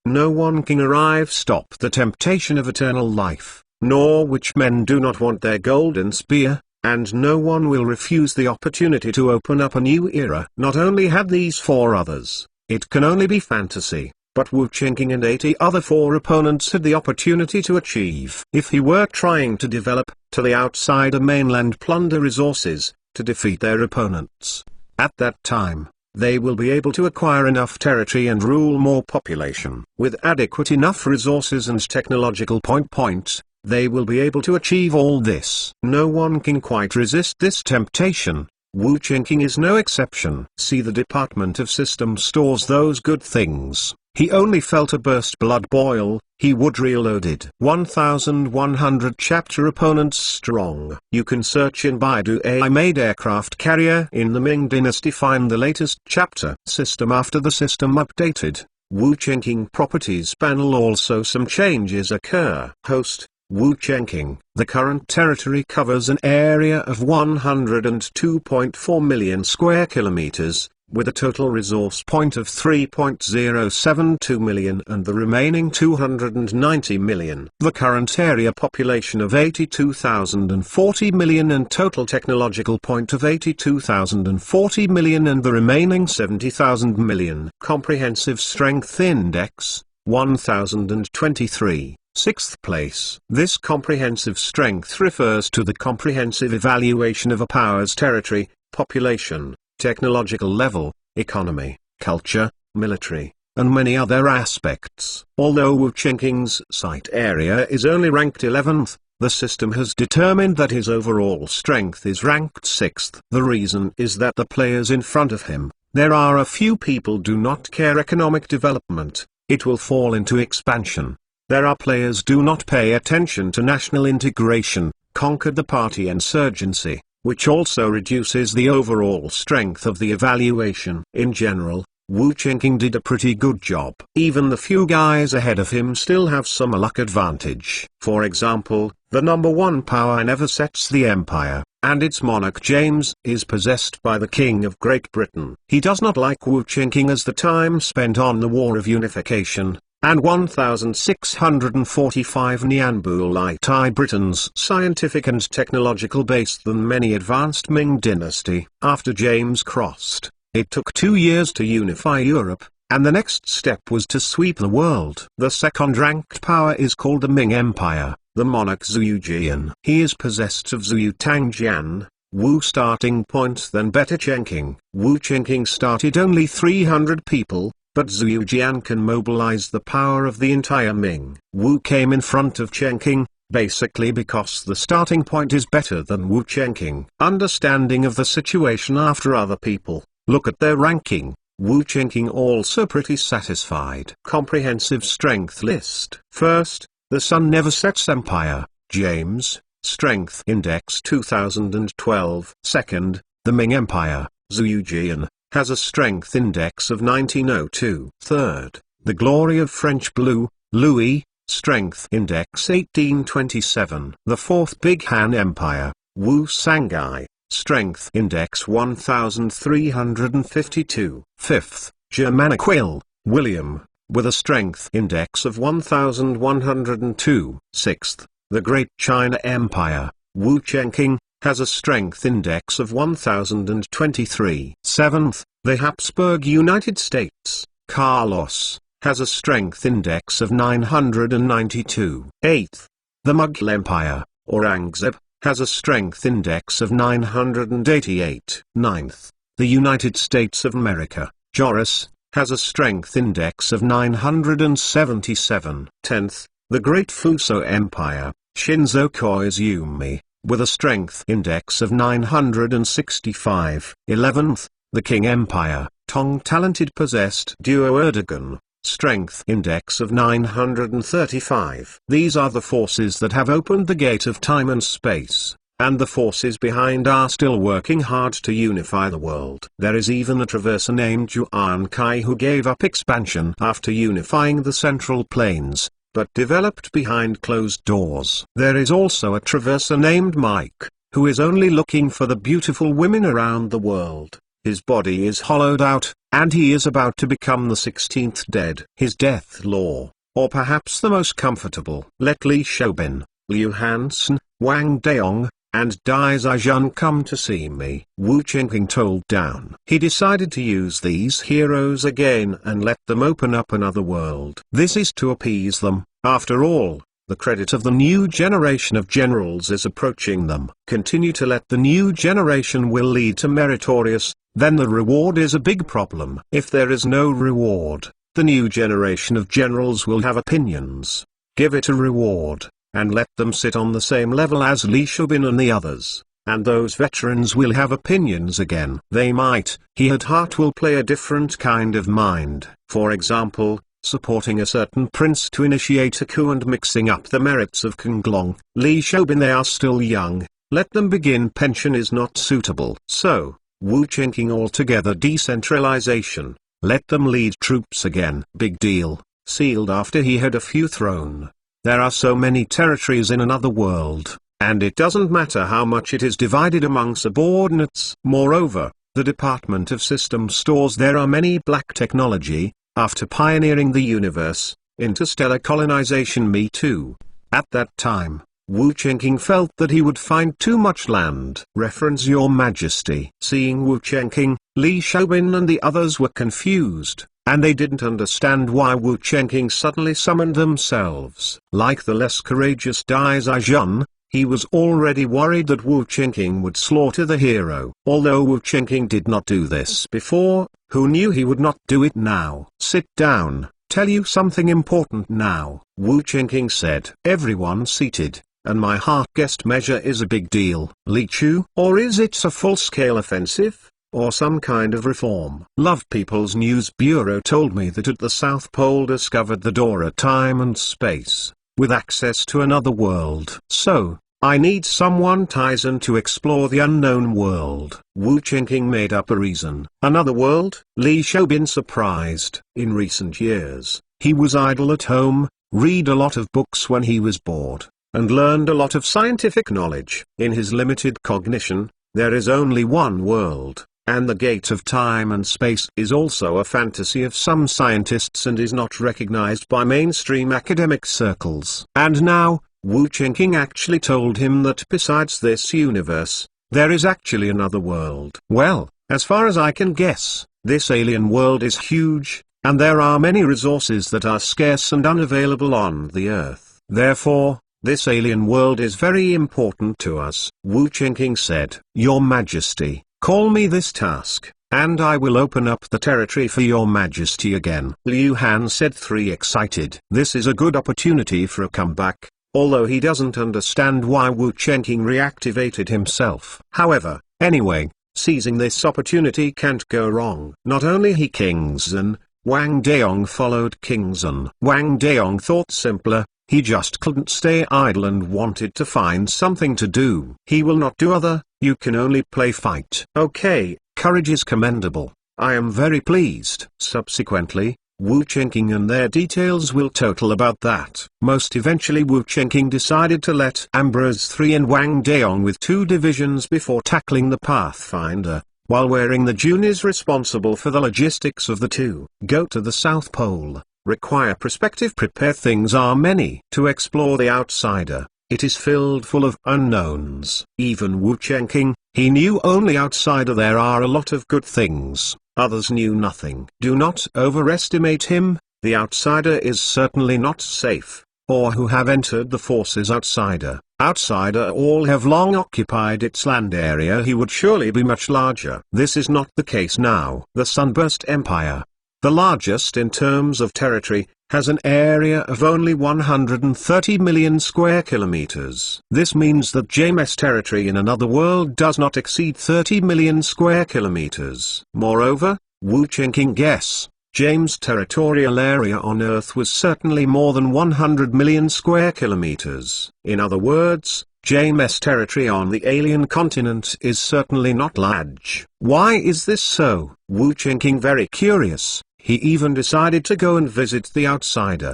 No one can stop the temptation of eternal life, nor which men do not want their golden spear, and no one will refuse the opportunity to open up a new era. Not only had these 4 others, it can only be fantasy, but Wu Chengqing and 80 other 4 opponents had the opportunity to achieve. If he were trying to develop, to the outsider mainland plunder resources, to defeat their opponents, at that time, they will be able to acquire enough territory and rule more population. With adequate enough resources and technological points, they will be able to achieve all this. No one can quite resist this temptation. Wu Chengqing is no exception. See the Department of System stores those good things. He only felt a burst blood boil, he would reloaded. 1100 chapter opponents strong. You can search in Baidu AI made aircraft carrier in the Ming dynasty, find the latest chapter. System after the system updated. Wu Chengqing properties panel also some changes occur. Host, Wu Chengqing. The current territory covers an area of 102.4 million square kilometers, with a total resource point of 3.072 million and the remaining 290 million. The current area population of 82,040 million and total technological point of 82,040 million and the remaining 70,000 million. Comprehensive Strength Index, 1023. 6th place. This comprehensive strength refers to the comprehensive evaluation of a power's territory, population, technological level, economy, culture, military, and many other aspects. Although Wu Chengqing's site area is only ranked 11th, the system has determined that his overall strength is ranked 6th. The reason is that the players in front of him, there are a few people do not care economic development, it will fall into expansion. There are players do not pay attention to national integration, conquered the party insurgency, which also reduces the overall strength of the evaluation. In general, Wu Qingqing did a pretty good job. Even the few guys ahead of him still have some luck advantage. For example, the number one power never sets the empire, and its monarch James is possessed by the King of Great Britain. He does not like Wu Qingqing as the time spent on the War of Unification, and 1645 Nianbu Britain's scientific and technological base than many advanced Ming dynasty. After James crossed, it took 2 years to unify Europe, and the next step was to sweep the world. The second-ranked power is called the Ming Empire, the monarch Zhuyu Jian. He is possessed of Zhuyu Tangjian, Wu starting point then better Qingqing. Wu Qingqing started only 300 people, but Zhuyu Jian can mobilize the power of the entire Ming. Wu came in front of Qingqing, basically because the starting point is better than Wu Qingqing. Understanding of the situation after other people. Look at their ranking. Wu Qingqing also pretty satisfied. Comprehensive strength list. First, the sun never sets empire, James, strength index 2012. Second, the Ming Empire, Zhuyu Jian, has a strength index of 1902. Third, the glory of French blue, Louis, strength index 1827. The fourth Big Han Empire, Wu Sangai, strength index 1352. Fifth, Germanic William, with a strength index of 1102. Sixth, the Great China Empire, Wu Qingqing, has a strength index of 1023. Seventh, the Habsburg United States, Carlos, has a strength index of 992. Eighth, the Mughal Empire, Aurangzeb, has a strength index of 988. Ninth, the United States of America, Joris, has a strength index of 977. Tenth, the Great Fuso Empire, Shinzo Koizumi, with a strength index of 965. 11th, the Qing Empire, Tong talented possessed duo Erdogan, strength index of 935. These are the forces that have opened the gate of time and space, and the forces behind are still working hard to unify the world. There is even a traverser named Yuan Kai who gave up expansion after unifying the Central Plains, but developed behind closed doors. There is also a traverser named Mike, who is only looking for the beautiful women around the world. His body is hollowed out, and he is about to become the 16th dead. His death law, or perhaps the most comfortable. Let Li Xiaobin, Liu Hansen, Wang Daong, and Dai Zijun come to see me. Wu Qingqing told down. He decided to use these heroes again and let them open up another world. This is to appease them. After all, the credit of the new generation of generals is approaching them. Continue to let the new generation will lead to meritorious, then the reward is a big problem. If there is no reward, the new generation of generals will have opinions. Give it a reward, and let them sit on the same level as Li Xiaobin and the others, and those veterans will have opinions again. They might, he at heart will play a different kind of mind. For example, supporting a certain prince to initiate a coup and mixing up the merits of Konglong. Li Xiaobin, they are still young, let them begin. Pension is not suitable. So, Wu Qingqing altogether decentralization, let them lead troops again. Big deal, sealed after he had a few thrown. There are so many territories in another world, and it doesn't matter how much it is divided among subordinates. Moreover, the Department of System stores there are many black technology. After pioneering the universe, interstellar colonization, me too. At that time, Wu Qingqing felt that he would find too much land. Reference Your Majesty. Seeing Wu Qingqing, Li Xiaobin and the others were confused, and they didn't understand why Wu Qingqing suddenly summoned themselves. Like the less courageous Dai Zijun, he was already worried that Wu Qingqing would slaughter the hero. Although Wu Qingqing did not do this before, who knew he would not do it now? Sit down, tell you something important now, Wu Qingqing said. Everyone seated, and my heart guessed measure is a big deal. Li Chu? Or is it a full-scale offensive? Or some kind of reform? Love People's News Bureau told me that at the South Pole discovered the door of time and space, with access to another world. So, I need someone Tizen to explore the unknown world. Wu Qingqing made up a reason. Another world? Li Shoubin surprised. In recent years, he was idle at home, read a lot of books when he was bored, and learned a lot of scientific knowledge. In his limited cognition, there is only one world, and the gate of time and space is also a fantasy of some scientists and is not recognized by mainstream academic circles. And now, Wu Qingqing actually told him that besides this universe, there is actually another world. Well, as far as I can guess, this alien world is huge, and there are many resources that are scarce and unavailable on the Earth. Therefore, this alien world is very important to us. Wu Qingqing said, Your Majesty, call me this task, and I will open up the territory for your Majesty again. Liu Han said 3 excited. This is a good opportunity for a comeback, although he doesn't understand why Wu Qingqing reactivated himself. However, anyway, seizing this opportunity can't go wrong. Not only he King Zhen, Wang Daong followed King Zhen. Wang Daong thought simpler. He just couldn't stay idle and wanted to find something to do. He will not do other, you can only play fight. Okay, courage is commendable. I am very pleased. Subsequently, Wu Qingqing and their details will total about that. Most eventually Wu Qingqing decided to let Ambrose 3 and Wang Daong with 2 divisions before tackling the Pathfinder, while wearing the juniors responsible for the logistics of the 2. Go to the South Pole. Require perspective. Prepare. Things are many. To explore the outsider, it is filled full of unknowns. Even Wu Qingqing, he knew only outsider there are a lot of good things, others knew nothing. Do not overestimate him, the outsider is certainly not safe, or who have entered the forces outsider. Outsider all have long occupied its land area, he would surely be much larger. This is not the case now. The Sunburst Empire, the largest in terms of territory, has an area of only 130 million square kilometers. This means that James' territory in another world does not exceed 30 million square kilometers. Moreover, Wu Qingqing guess, James' territorial area on Earth was certainly more than 100 million square kilometers. In other words, James' territory on the alien continent is certainly not large. Why is this so? Wu Qingqing very curious. He even decided to go and visit the outsider.